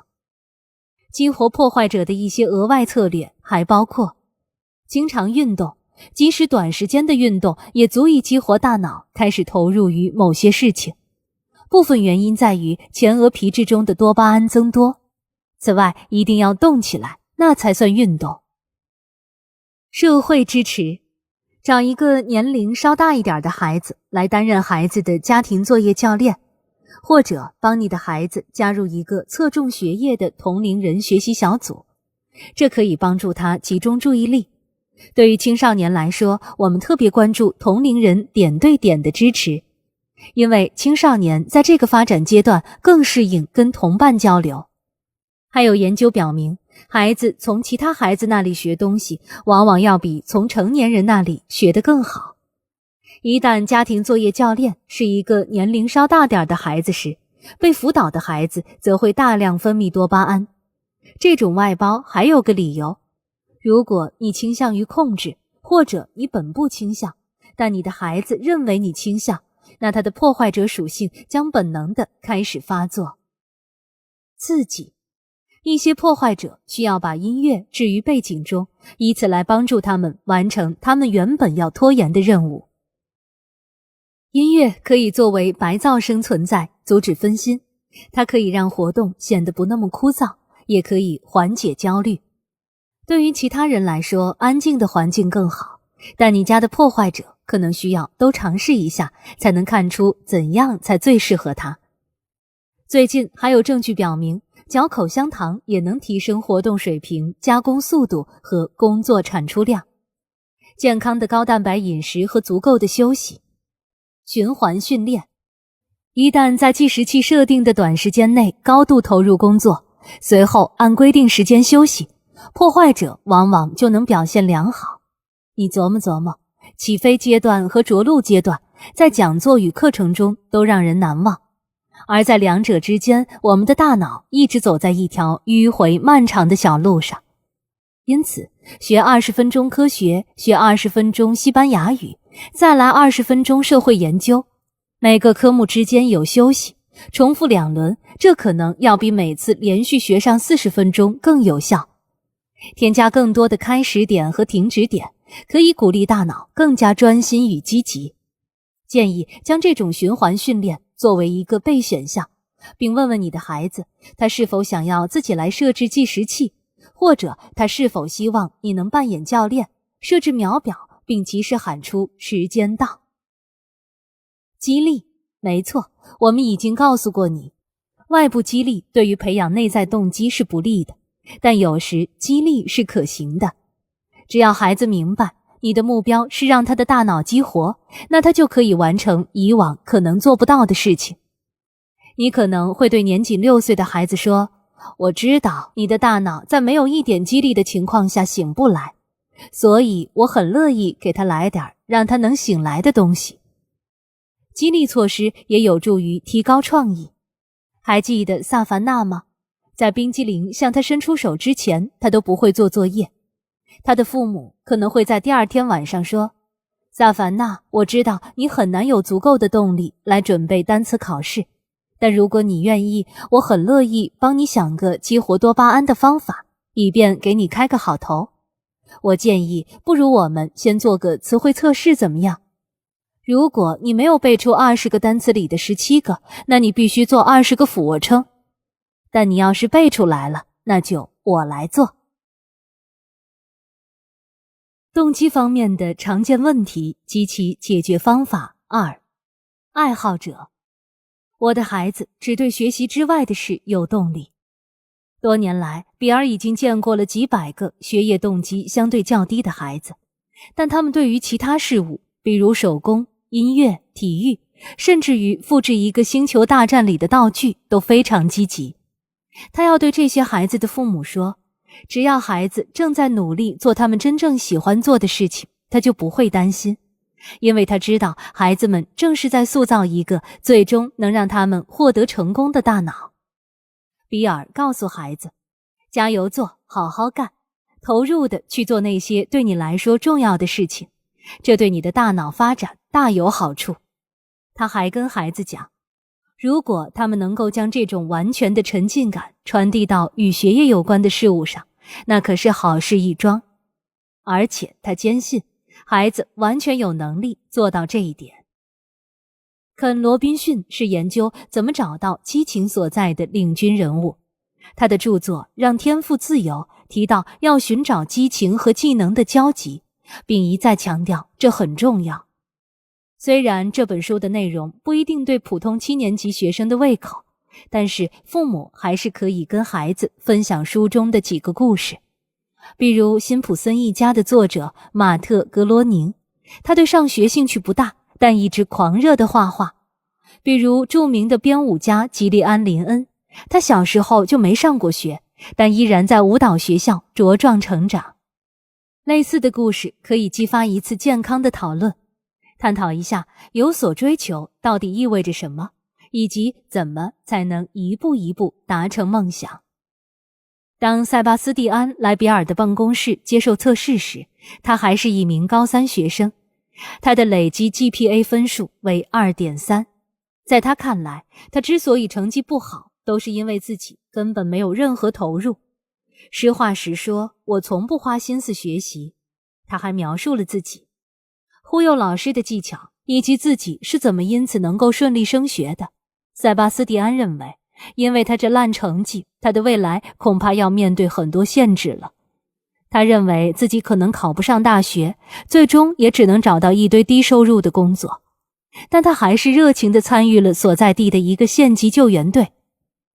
激活破坏者的一些额外策略还包括经常运动，即使短时间的运动也足以激活大脑开始投入于某些事情。部分原因在于前额皮质中的多巴胺增多。此外，一定要动起来，那才算运动。社会支持，找一个年龄稍大一点的孩子来担任孩子的家庭作业教练，或者帮你的孩子加入一个侧重学业的同龄人学习小组，这可以帮助他集中注意力。对于青少年来说，我们特别关注同龄人点对点的支持，因为青少年在这个发展阶段更适应跟同伴交流。还有研究表明，孩子从其他孩子那里学东西，往往要比从成年人那里学得更好。一旦家庭作业教练是一个年龄稍大点的孩子时，被辅导的孩子则会大量分泌多巴胺。这种外包还有个理由，如果你倾向于控制，或者你本不倾向，但你的孩子认为你倾向，那他的破坏者属性将本能地开始发作。刺激，一些破坏者需要把音乐置于背景中，以此来帮助他们完成他们原本要拖延的任务。音乐可以作为白噪声存在，阻止分心，它可以让活动显得不那么枯燥，也可以缓解焦虑。对于其他人来说，安静的环境更好，但你家的破坏者可能需要都尝试一下，才能看出怎样才最适合他。最近还有证据表明，嚼口香糖也能提升活动水平、加工速度和工作产出量。健康的高蛋白饮食和足够的休息。循环训练，一旦在计时器设定的短时间内高度投入工作，随后按规定时间休息，破坏者往往就能表现良好。你琢磨琢磨，起飞阶段和着陆阶段在讲座与课程中都让人难忘，而在两者之间，我们的大脑一直走在一条迂回漫长的小路上。因此，学20分钟科学，学20分钟西班牙语，再来20分钟社会研究，每个科目之间有休息，重复2轮，这可能要比每次连续学上40分钟更有效。添加更多的开始点和停止点，可以鼓励大脑更加专心与积极。建议将这种循环训练作为一个备选项，并问问你的孩子，他是否想要自己来设置计时器，或者他是否希望你能扮演教练，设置秒表，并及时喊出时间到。激励，没错，我们已经告诉过你，外部激励对于培养内在动机是不利的，但有时激励是可行的。只要孩子明白你的目标是让他的大脑激活，那他就可以完成以往可能做不到的事情。你可能会对年仅6岁的孩子说，我知道你的大脑在没有一点激励的情况下醒不来，所以我很乐意给他来点让他能醒来的东西。激励措施也有助于提高创意。还记得萨凡娜吗？在冰激凌向他伸出手之前，他都不会做作业。他的父母可能会在第2天晚上说，萨凡娜，我知道你很难有足够的动力来准备单词考试，但如果你愿意，我很乐意帮你想个激活多巴胺的方法，以便给你开个好头。我建议，不如我们先做个词汇测试怎么样？如果你没有背出20个单词里的17个，那你必须做20个俯卧撑。但你要是背出来了，那就我来做。动机方面的常见问题及其解决方法2。爱好者。我的孩子只对学习之外的事有动力。多年来，比尔已经见过了几百个学业动机相对较低的孩子，但他们对于其他事物，比如手工、音乐、体育，甚至于复制一个星球大战里的道具都非常积极。他要对这些孩子的父母说，只要孩子正在努力做他们真正喜欢做的事情，他就不会担心。因为他知道孩子们正是在塑造一个最终能让他们获得成功的大脑。比尔告诉孩子，加油做，好好干，投入的去做那些对你来说重要的事情，这对你的大脑发展大有好处。他还跟孩子讲，如果他们能够将这种完全的沉浸感传递到与学业有关的事物上，那可是好事一桩。而且他坚信孩子完全有能力做到这一点。肯·罗宾逊是研究怎么找到激情所在的领军人物，他的著作《让天赋自由》提到要寻找激情和技能的交集，并一再强调这很重要。虽然这本书的内容不一定对普通7年级学生的胃口，但是父母还是可以跟孩子分享书中的几个故事。比如辛普森一家的作者马特·格罗宁，他对上学兴趣不大，但一直狂热地画画。比如著名的编舞家吉利安·林恩，他小时候就没上过学，但依然在舞蹈学校茁壮成长。类似的故事可以激发一次健康的讨论，探讨一下有所追求到底意味着什么，以及怎么才能一步一步达成梦想。当塞巴斯蒂安来比尔的办公室接受测试时，他还是一名高3学生，他的累积 GPA 分数为 2.3。 在他看来，他之所以成绩不好，都是因为自己根本没有任何投入。实话实说，我从不花心思学习。他还描述了自己忽悠老师的技巧，以及自己是怎么因此能够顺利升学的。塞巴斯蒂安认为，因为他这烂成绩，他的未来恐怕要面对很多限制了。他认为自己可能考不上大学，最终也只能找到一堆低收入的工作。但他还是热情地参与了所在地的一个县级救援队。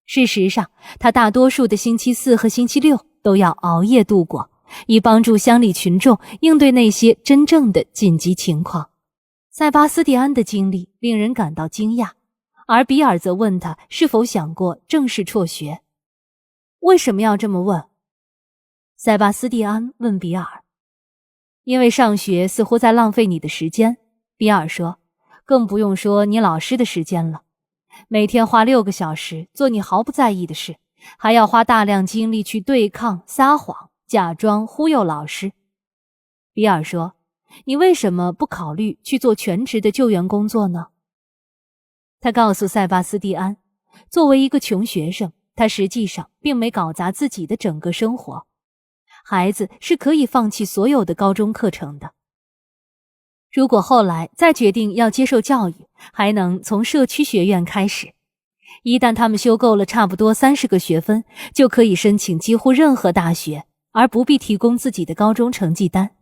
事实上，他大多数的星期4和星期6都要熬夜度过，以帮助乡里群众应对那些真正的紧急情况。塞巴斯蒂安的经历令人感到惊讶，而比尔则问他是否想过正式辍学。为什么要这么问？塞巴斯蒂安问比尔。因为上学似乎在浪费你的时间，比尔说，更不用说你老师的时间了。每天花6个小时做你毫不在意的事，还要花大量精力去对抗、撒谎、假装忽悠老师。比尔说，你为什么不考虑去做全职的救援工作呢？他告诉塞巴斯蒂安，作为一个穷学生，他实际上并没搞砸自己的整个生活。孩子是可以放弃所有的高中课程的。如果后来再决定要接受教育，还能从社区学院开始。一旦他们修够了差不多30个学分，就可以申请几乎任何大学，而不必提供自己的高中成绩单。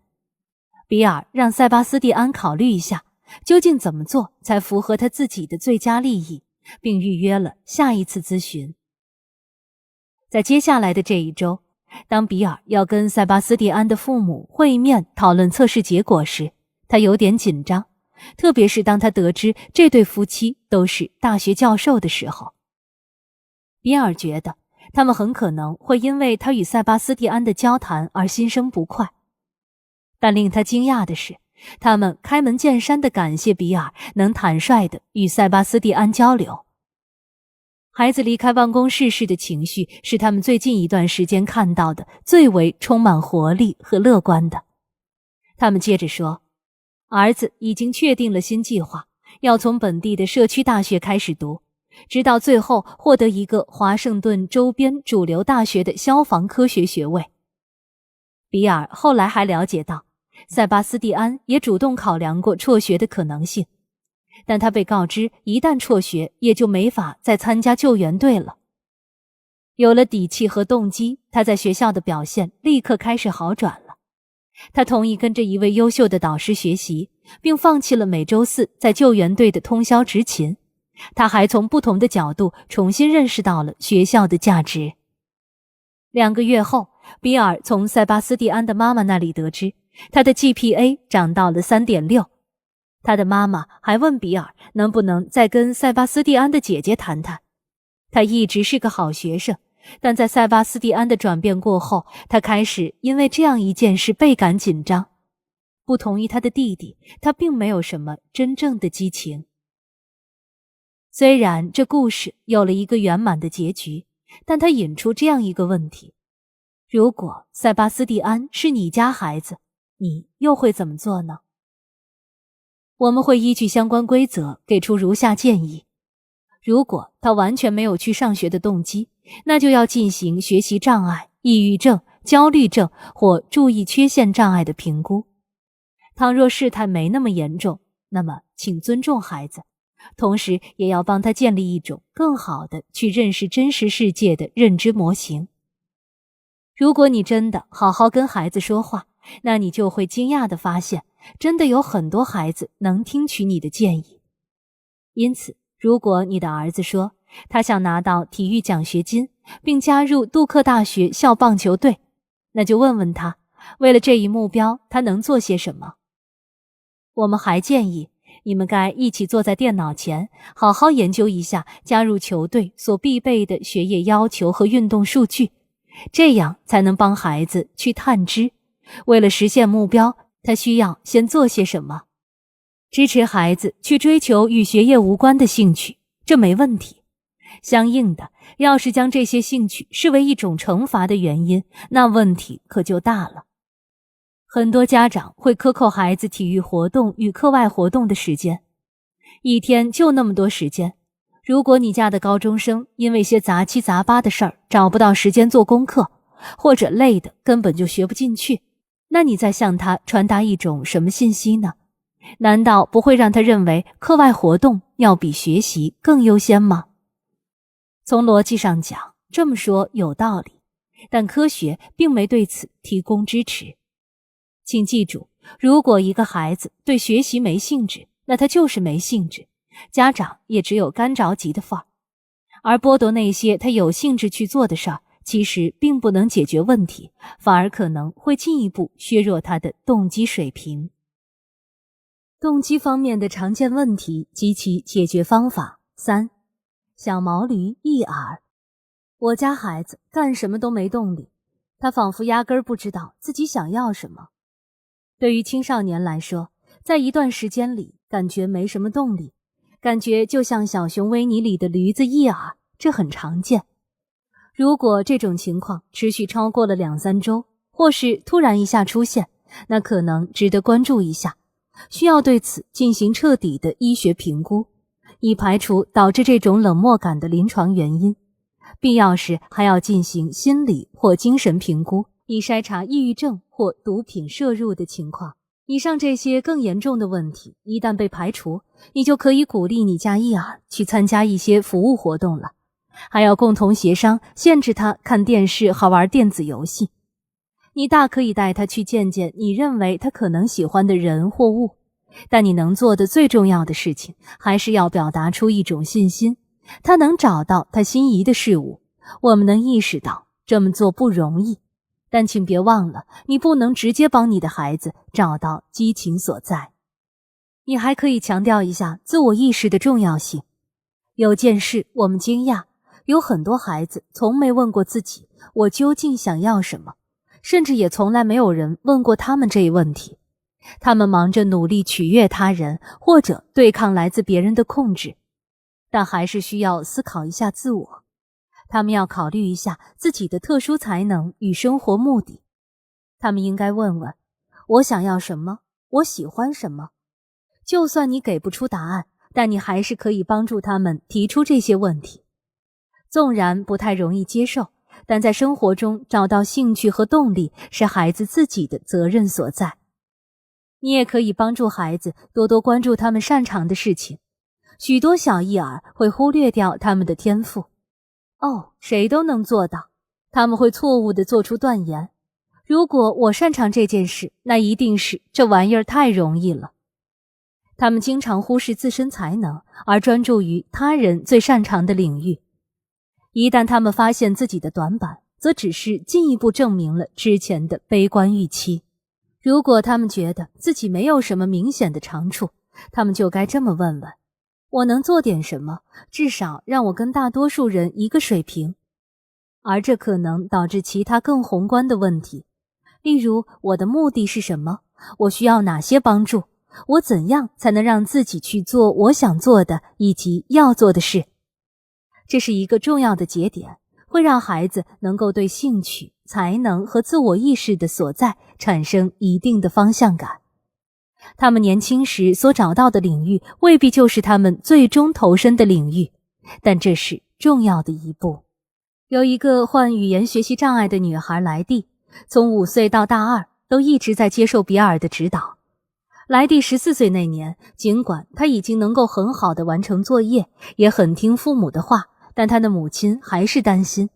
比尔让塞巴斯蒂安考虑一下，究竟怎么做才符合他自己的最佳利益，并预约了下一次咨询。在接下来的这一周，当比尔要跟塞巴斯蒂安的父母会面讨论测试结果时，他有点紧张，特别是当他得知这对夫妻都是大学教授的时候。比尔觉得他们很可能会因为他与塞巴斯蒂安的交谈而心生不快。但令他惊讶的是，他们开门见山地感谢比尔能坦率地与塞巴斯蒂安交流。孩子离开办公室时的情绪是他们最近一段时间看到的最为充满活力和乐观的。他们接着说，儿子已经确定了新计划，要从本地的社区大学开始读，直到最后获得一个华盛顿周边主流大学的消防科学学位。比尔后来还了解到，塞巴斯蒂安也主动考量过辍学的可能性，但他被告知一旦辍学，也就没法再参加救援队了。有了底气和动机，他在学校的表现立刻开始好转了。他同意跟着一位优秀的导师学习，并放弃了每周4在救援队的通宵执勤。他还从不同的角度重新认识到了学校的价值。2个月后，比尔从塞巴斯蒂安的妈妈那里得知，他的 GPA 涨到了 3.6。他的妈妈还问比尔能不能再跟塞巴斯蒂安的姐姐谈谈。他一直是个好学生，但在塞巴斯蒂安的转变过后，他开始因为这样一件事倍感紧张。不同于他的弟弟，他并没有什么真正的激情。虽然这故事有了一个圆满的结局，但它引出这样一个问题：如果塞巴斯蒂安是你家孩子，你又会怎么做呢？我们会依据相关规则给出如下建议。如果他完全没有去上学的动机，那就要进行学习障碍、抑郁症、焦虑症或注意缺陷障碍的评估。倘若事态没那么严重，那么请尊重孩子，同时也要帮他建立一种更好的去认识真实世界的认知模型。如果你真的好好跟孩子说话，那你就会惊讶地发现，真的有很多孩子能听取你的建议。因此，如果你的儿子说他想拿到体育奖学金，并加入杜克大学校棒球队，那就问问他，为了这一目标，他能做些什么。我们还建议你们该一起坐在电脑前，好好研究一下加入球队所必备的学业要求和运动数据，这样才能帮孩子去探知，为了实现目标，他需要先做些什么。支持孩子去追求与学业无关的兴趣，这没问题。相应的，要是将这些兴趣视为一种惩罚的原因，那问题可就大了。很多家长会克扣孩子体育活动与课外活动的时间，一天就那么多时间。如果你家的高中生因为些杂七杂八的事儿找不到时间做功课，或者累得根本就学不进去，那你在向他传达一种什么信息呢？难道不会让他认为课外活动要比学习更优先吗？从逻辑上讲，这么说有道理，但科学并没对此提供支持。请记住，如果一个孩子对学习没兴致，那他就是没兴致，家长也只有干着急的份儿。而剥夺那些他有兴致去做的事儿，其实并不能解决问题，反而可能会进一步削弱他的动机水平。动机方面的常见问题及其解决方法。3. 小毛驴一耳。我家孩子干什么都没动力，他仿佛压根儿不知道自己想要什么。对于青少年来说，在一段时间里感觉没什么动力，感觉就像小熊维尼里的驴子一耳，这很常见。如果这种情况持续超过了2-3周，或是突然一下出现，那可能值得关注一下，需要对此进行彻底的医学评估，以排除导致这种冷漠感的临床原因。必要时还要进行心理或精神评估，以筛查抑郁症或毒品摄入的情况。以上这些更严重的问题一旦被排除，你就可以鼓励你家一耳去参加一些服务活动了，还要共同协商限制他看电视和玩电子游戏。你大可以带他去见见你认为他可能喜欢的人或物，但你能做的最重要的事情还是要表达出一种信心，他能找到他心仪的事物。我们能意识到这么做不容易，但请别忘了，你不能直接帮你的孩子找到激情所在。你还可以强调一下自我意识的重要性。有件事我们惊讶，有很多孩子从没问过自己，我究竟想要什么，甚至也从来没有人问过他们这一问题。他们忙着努力取悦他人，或者对抗来自别人的控制，但还是需要思考一下自我。他们要考虑一下自己的特殊才能与生活目的。他们应该问问，我想要什么？我喜欢什么？就算你给不出答案，但你还是可以帮助他们提出这些问题。纵然不太容易接受，但在生活中找到兴趣和动力是孩子自己的责任所在。你也可以帮助孩子多多关注他们擅长的事情。许多小一耳会忽略掉他们的天赋。谁都能做到。他们会错误地做出断言。如果我擅长这件事，那一定是这玩意儿太容易了。他们经常忽视自身才能，而专注于他人最擅长的领域。一旦他们发现自己的短板，则只是进一步证明了之前的悲观预期。如果他们觉得自己没有什么明显的长处，他们就该这么问问，我能做点什么，至少让我跟大多数人一个水平。而这可能导致其他更宏观的问题，例如，我的目的是什么？我需要哪些帮助？我怎样才能让自己去做我想做的以及要做的事？这是一个重要的节点，会让孩子能够对兴趣、才能和自我意识的所在产生一定的方向感。他们年轻时所找到的领域未必就是他们最终投身的领域，但这是重要的一步。有一个患语言学习障碍的女孩莱蒂，从5岁到大2都一直在接受比尔的指导。莱蒂14岁那年，尽管她已经能够很好地完成作业，也很听父母的话，但她的母亲还是担心，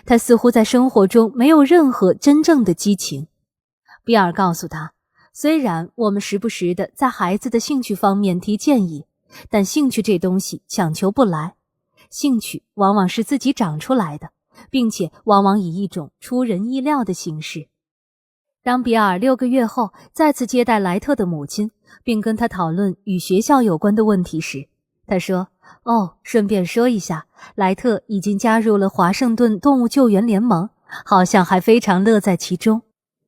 她似乎在生活中没有任何真正的激情。比尔告诉她，虽然我们时不时地在孩子的兴趣方面提建议，但兴趣这东西强求不来，兴趣往往是自己长出来的，并且往往以一种出人意料的形式。当比尔6个月后再次接待莱特的母亲，并跟他讨论与学校有关的问题时，他说：顺便说一下，莱特已经加入了华盛顿动物救援联盟，好像还非常乐在其中。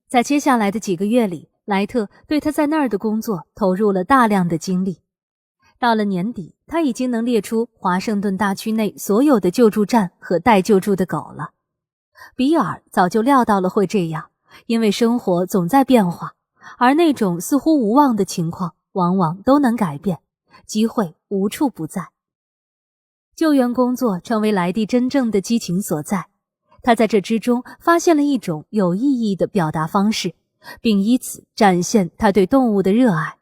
在接下来的几个月里，莱特对他在那儿的工作投入了大量的精力。到了年底，他已经能列出华盛顿大区内所有的救助站和待救助的狗了。比尔早就料到了会这样，因为生活总在变化，而那种似乎无望的情况往往都能改变，机会无处不在。救援工作成为莱蒂真正的激情所在，他在这之中发现了一种有意义的表达方式，并以此展现他对动物的热爱。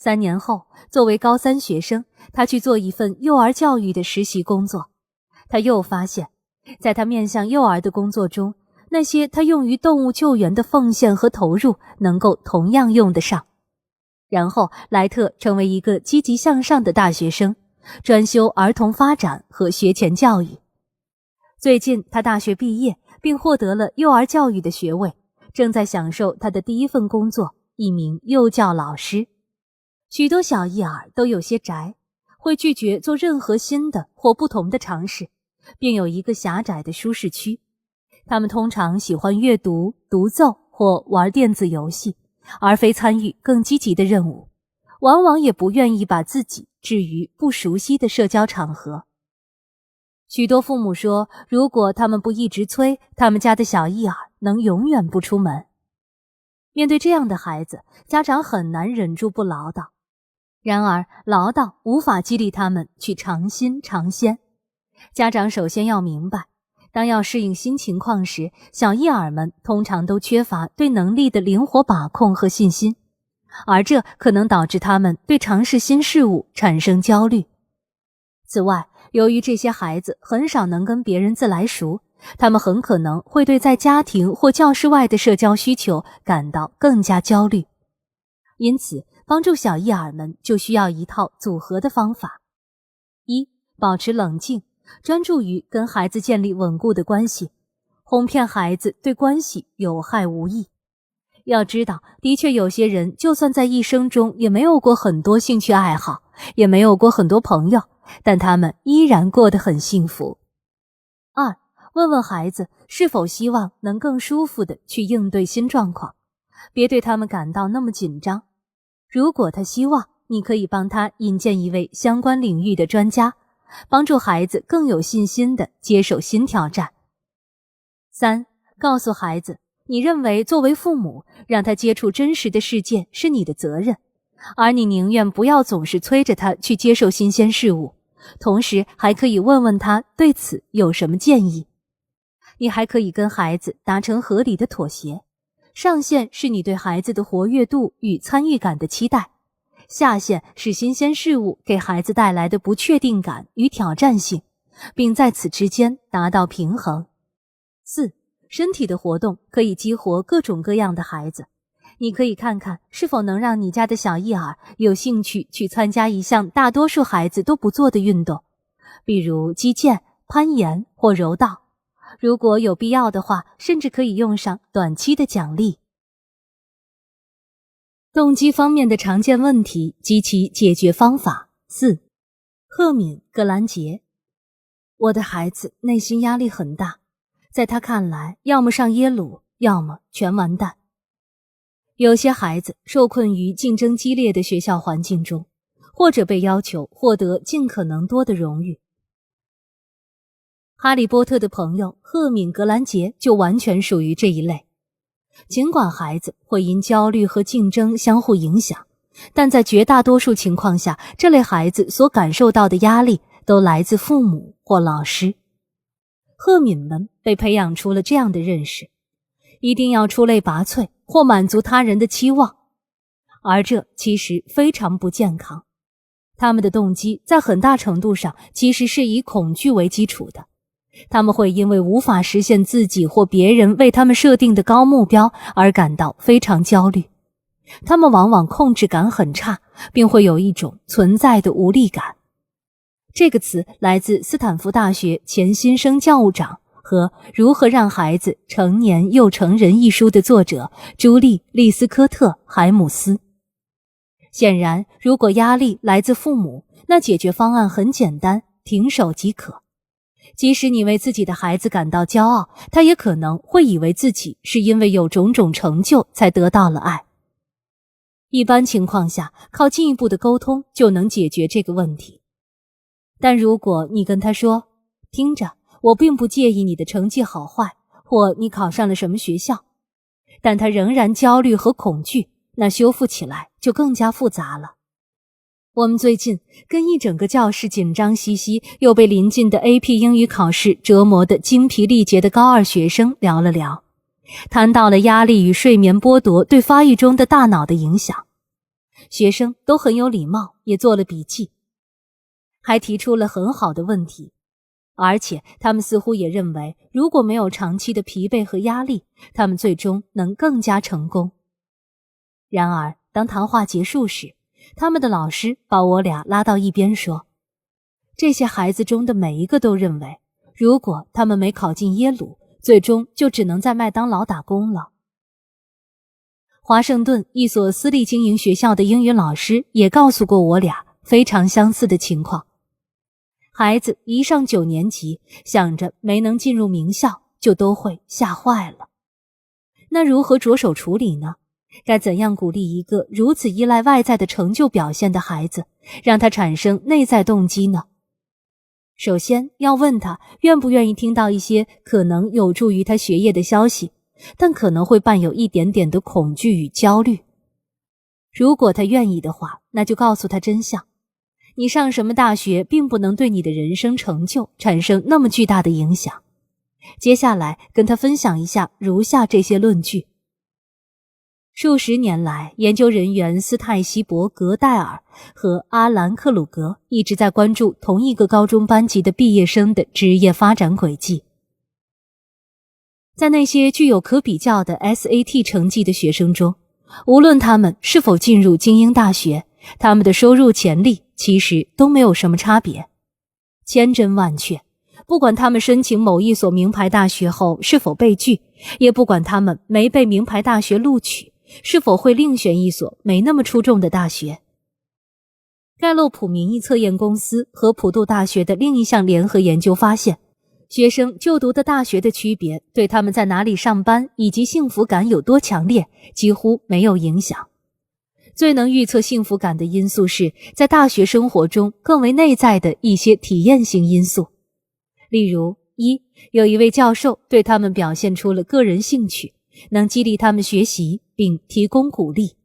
3年后，作为高3学生，他去做一份幼儿教育的实习工作。他又发现，在他面向幼儿的工作中，那些他用于动物救援的奉献和投入能够同样用得上。然后，莱特成为一个积极向上的大学生，专修儿童发展和学前教育。最近，他大学毕业，并获得了幼儿教育的学位，正在享受他的第一份工作，一名幼教老师。许多小益儿都有些宅，会拒绝做任何新的或不同的尝试，并有一个狭窄的舒适区。他们通常喜欢阅读、独奏或玩电子游戏，而非参与更积极的任务，往往也不愿意把自己置于不熟悉的社交场合。许多父母说，如果他们不一直催，他们家的小益儿能永远不出门。面对这样的孩子，家长很难忍住不唠叨。然而，唠叨无法激励他们去尝新尝鲜。家长首先要明白，当要适应新情况时，小益儿们通常都缺乏对能力的灵活把控和信心，而这可能导致他们对尝试新事物产生焦虑。此外，由于这些孩子很少能跟别人自来熟，他们很可能会对在家庭或教室外的社交需求感到更加焦虑。因此，帮助小益儿们就需要一套组合的方法。1. 保持冷静，专注于跟孩子建立稳固的关系，哄骗孩子对关系有害无益。要知道，的确有些人就算在一生中也没有过很多兴趣爱好，也没有过很多朋友，但他们依然过得很幸福。2. 问问孩子是否希望能更舒服地去应对新状况，别对他们感到那么紧张。如果他希望，你可以帮他引荐一位相关领域的专家，帮助孩子更有信心地接受新挑战。3. 告诉孩子，你认为作为父母，让他接触真实的世界是你的责任，而你宁愿不要总是催着他去接受新鲜事物，同时还可以问问他对此有什么建议。你还可以跟孩子达成合理的妥协，上限是你对孩子的活跃度与参与感的期待，下限是新鲜事物给孩子带来的不确定感与挑战性，并在此之间达到平衡。4. 身体的活动可以激活各种各样的孩子，你可以看看是否能让你家的小益儿有兴趣去参加一项大多数孩子都不做的运动，比如击剑、攀岩或柔道。如果有必要的话，甚至可以用上短期的奖励。动机方面的常见问题及其解决方法。4. 赫敏·格兰杰。我的孩子内心压力很大，在他看来，要么上耶鲁，要么全完蛋。有些孩子受困于竞争激烈的学校环境中，或者被要求获得尽可能多的荣誉。哈利波特的朋友赫敏·格兰杰就完全属于这一类。尽管孩子会因焦虑和竞争相互影响，但在绝大多数情况下，这类孩子所感受到的压力都来自父母或老师。赫敏们被培养出了这样的认识：一定要出类拔萃或满足他人的期望，而这其实非常不健康。他们的动机在很大程度上其实是以恐惧为基础的。他们会因为无法实现自己或别人为他们设定的高目标而感到非常焦虑。他们往往控制感很差，并会有一种存在的无力感。这个词来自斯坦福大学前新生教务长和《如何让孩子成年又成人》一书的作者朱莉·利斯科特·海姆斯。显然，如果压力来自父母，那解决方案很简单，停手即可。即使你为自己的孩子感到骄傲，他也可能会以为自己是因为有种种成就才得到了爱。一般情况下，靠进一步的沟通就能解决这个问题。但如果你跟他说，听着，我并不介意你的成绩好坏，或你考上了什么学校，但他仍然焦虑和恐惧，那修复起来就更加复杂了。我们最近跟一整个教室紧张兮兮又被临近的 AP 英语考试折磨得精疲力竭的高二学生聊了聊，谈到了压力与睡眠剥夺对发育中的大脑的影响。学生都很有礼貌，也做了笔记，还提出了很好的问题。而且他们似乎也认为，如果没有长期的疲惫和压力，他们最终能更加成功。然而，当谈话结束时，他们的老师把我俩拉到一边说，这些孩子中的每一个都认为，如果他们没考进耶鲁，最终就只能在麦当劳打工了。华盛顿一所私立经营学校的英语老师也告诉过我俩非常相似的情况。孩子一上9年级，想着没能进入名校，就都会吓坏了。那如何着手处理呢？该怎样鼓励一个如此依赖外在的成就表现的孩子，让他产生内在动机呢？首先要问他愿不愿意听到一些可能有助于他学业的消息，但可能会伴有一点点的恐惧与焦虑。如果他愿意的话，那就告诉他真相。你上什么大学并不能对你的人生成就产生那么巨大的影响。接下来跟他分享一下如下这些论据。数十年来，研究人员斯泰西伯格戴尔和阿兰克鲁格一直在关注同一个高中班级的毕业生的职业发展轨迹。在那些具有可比较的 SAT 成绩的学生中，无论他们是否进入精英大学，他们的收入潜力其实都没有什么差别。千真万确，不管他们申请某一所名牌大学后是否被拒，也不管他们没被名牌大学录取，是否会另选一所没那么出众的大学。盖洛普民意测验公司和普渡大学的另一项联合研究发现，学生就读的大学的区别对他们在哪里上班以及幸福感有多强烈几乎没有影响。最能预测幸福感的因素是在大学生活中更为内在的一些体验性因素。例如，有一位教授对他们表现出了个人兴趣，能激励他们学习并提供鼓励。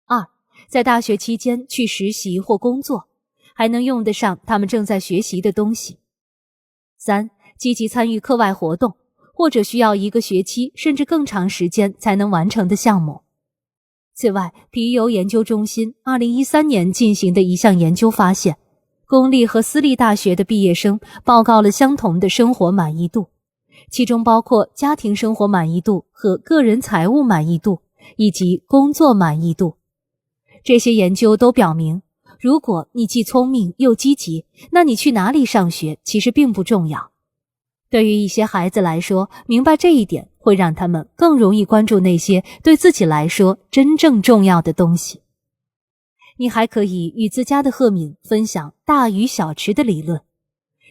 2，在大学期间去实习或工作，还能用得上他们正在学习的东西。3，积极参与课外活动，或者需要1个学期甚至更长时间才能完成的项目。此外，皮尤研究中心2013年进行的一项研究发现，公立和私立大学的毕业生报告了相同的生活满意度，其中包括家庭生活满意度和个人财务满意度，以及工作满意度。这些研究都表明，如果你既聪明又积极，那你去哪里上学其实并不重要。对于一些孩子来说，明白这一点会让他们更容易关注那些对自己来说真正重要的东西。你还可以与自家的赫敏分享大鱼小池的理论。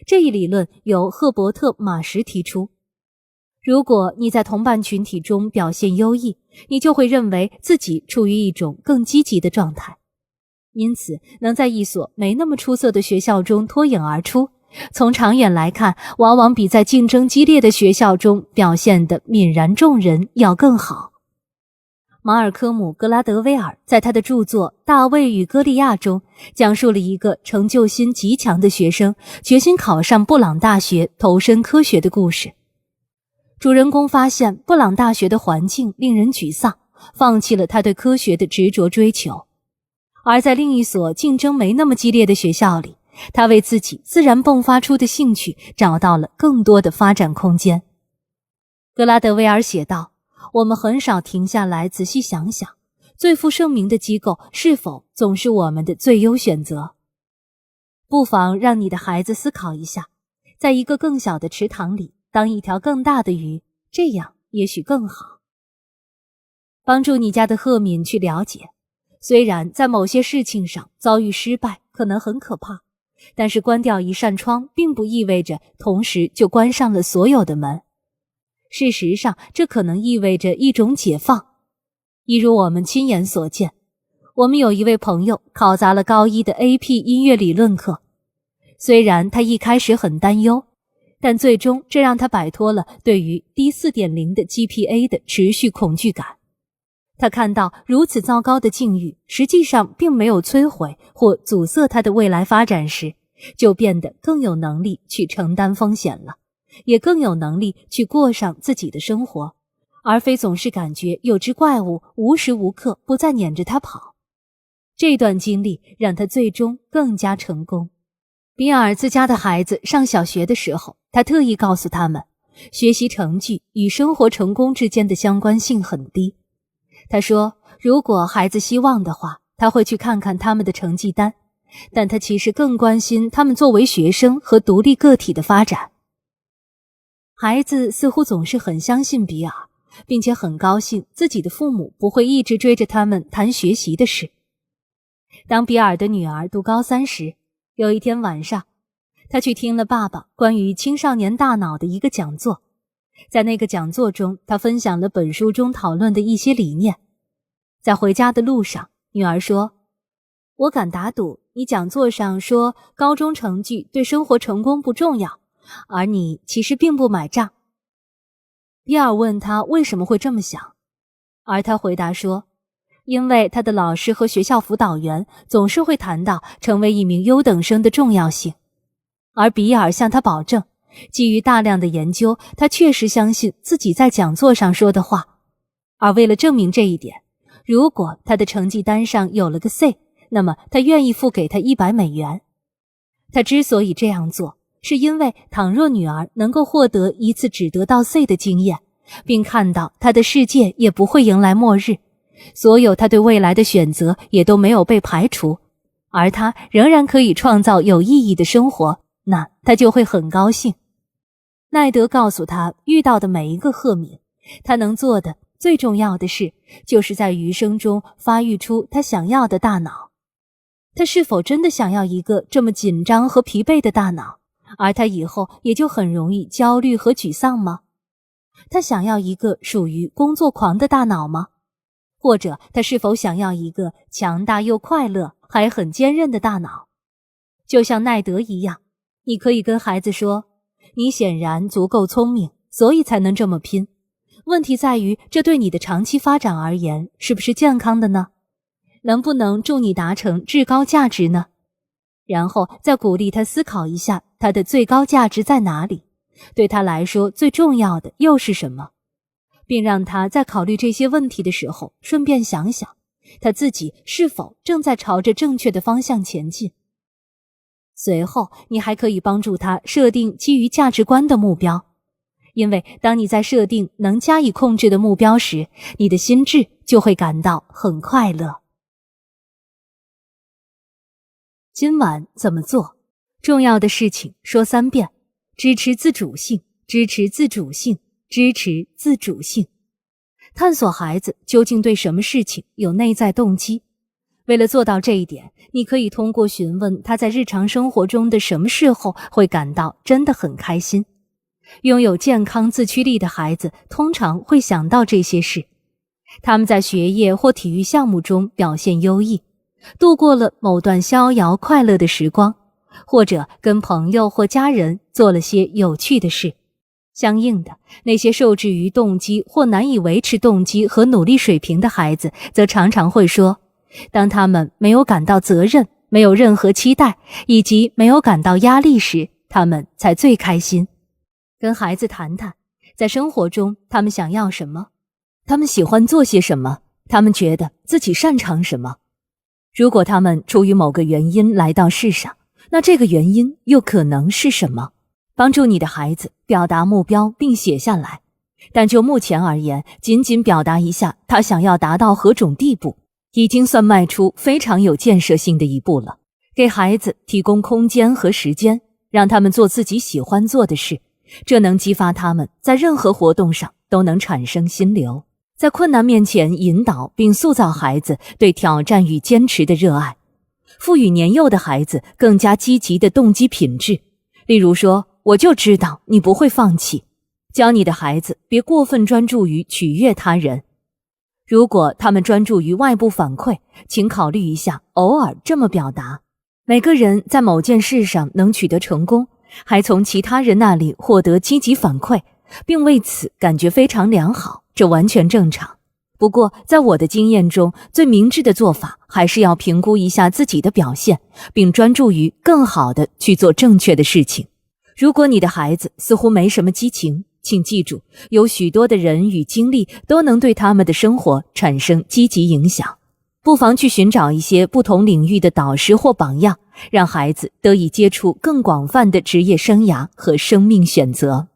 这一理论由赫伯特·马什提出。如果你在同伴群体中表现优异，你就会认为自己处于一种更积极的状态。因此，能在一所没那么出色的学校中脱颖而出，从长远来看，往往比在竞争激烈的学校中表现得泯然众人要更好。马尔科姆·格拉德威尔在他的著作《大卫与歌利亚》中，讲述了一个成就心极强的学生决心考上布朗大学，投身科学的故事。主人公发现布朗大学的环境令人沮丧，放弃了他对科学的执着追求。而在另一所竞争没那么激烈的学校里，他为自己自然迸发出的兴趣找到了更多的发展空间。格拉德威尔写道，我们很少停下来仔细想想，最负盛名的机构是否总是我们的最优选择。不妨让你的孩子思考一下，在一个更小的池塘里当一条更大的鱼，这样也许更好。帮助你家的赫敏去了解，虽然在某些事情上遭遇失败可能很可怕，但是关掉一扇窗并不意味着同时就关上了所有的门。事实上，这可能意味着一种解放。一如我们亲眼所见，我们有一位朋友考砸了高一的 AP 音乐理论课。虽然他一开始很担忧，但最终这让他摆脱了对于低 4.0 的 GPA 的持续恐惧感。他看到如此糟糕的境遇实际上并没有摧毁或阻塞他的未来发展时，就变得更有能力去承担风险了，也更有能力去过上自己的生活，而非总是感觉有只怪物无时无刻不在撵着他跑。这段经历让他最终更加成功。比尔自家的孩子上小学的时候，他特意告诉他们，学习成绩与生活成功之间的相关性很低。他说，如果孩子希望的话，他会去看看他们的成绩单，但他其实更关心他们作为学生和独立个体的发展。孩子似乎总是很相信比尔，并且很高兴自己的父母不会一直追着他们谈学习的事。当比尔的女儿读高3时，有一天晚上，他去听了爸爸关于青少年大脑的一个讲座。在那个讲座中，他分享了本书中讨论的一些理念。在回家的路上，女儿说，我敢打赌，你讲座上说高中成绩对生活成功不重要，而你其实并不买账。比尔问他为什么会这么想，而他回答说，因为他的老师和学校辅导员总是会谈到成为一名优等生的重要性，而比尔向他保证，基于大量的研究，他确实相信自己在讲座上说的话。而为了证明这一点，如果他的成绩单上有了个 C， 那么他愿意付给他$100。他之所以这样做，是因为倘若女儿能够获得一次只得到 C 的经验，并看到他的世界也不会迎来末日，所有他对未来的选择也都没有被排除，而他仍然可以创造有意义的生活，那他就会很高兴。奈德告诉他，遇到的每一个赫敏，他能做的最重要的事，就是在余生中发育出他想要的大脑。他是否真的想要一个这么紧张和疲惫的大脑，而他以后也就很容易焦虑和沮丧吗？他想要一个属于工作狂的大脑吗？或者他是否想要一个强大又快乐还很坚韧的大脑？就像奈德一样，你可以跟孩子说，你显然足够聪明，所以才能这么拼。问题在于，这对你的长期发展而言，是不是健康的呢？能不能助你达成至高价值呢？然后再鼓励他思考一下，他的最高价值在哪里？对他来说，最重要的又是什么？并让他在考虑这些问题的时候，顺便想想，他自己是否正在朝着正确的方向前进。随后，你还可以帮助他设定基于价值观的目标，因为当你在设定能加以控制的目标时，你的心智就会感到很快乐。今晚怎么做？重要的事情说3遍，支持自主性，支持自主性，支持自主性。探索孩子究竟对什么事情有内在动机。为了做到这一点，你可以通过询问他在日常生活中的什么事后会感到真的很开心。拥有健康自驱力的孩子通常会想到这些事。他们在学业或体育项目中表现优异，度过了某段逍遥快乐的时光，或者跟朋友或家人做了些有趣的事。相应的，那些受制于动机或难以维持动机和努力水平的孩子，则常常会说，当他们没有感到责任，没有任何期待，以及没有感到压力时，他们才最开心。跟孩子谈谈，在生活中他们想要什么，他们喜欢做些什么，他们觉得自己擅长什么。如果他们出于某个原因来到世上，那这个原因又可能是什么？帮助你的孩子表达目标并写下来，但就目前而言，仅仅表达一下他想要达到何种地步，已经算迈出非常有建设性的一步了。给孩子提供空间和时间，让他们做自己喜欢做的事，这能激发他们在任何活动上都能产生心流。在困难面前引导并塑造孩子对挑战与坚持的热爱，赋予年幼的孩子更加积极的动机品质。例如说，我就知道你不会放弃。教你的孩子别过分专注于取悦他人。如果他们专注于外部反馈，请考虑一下偶尔这么表达。每个人在某件事上能取得成功，还从其他人那里获得积极反馈，并为此感觉非常良好，这完全正常。不过在我的经验中，最明智的做法还是要评估一下自己的表现，并专注于更好地去做正确的事情。如果你的孩子似乎没什么激情，请记住，有许多的人与经历都能对他们的生活产生积极影响。不妨去寻找一些不同领域的导师或榜样，让孩子得以接触更广泛的职业生涯和生命选择。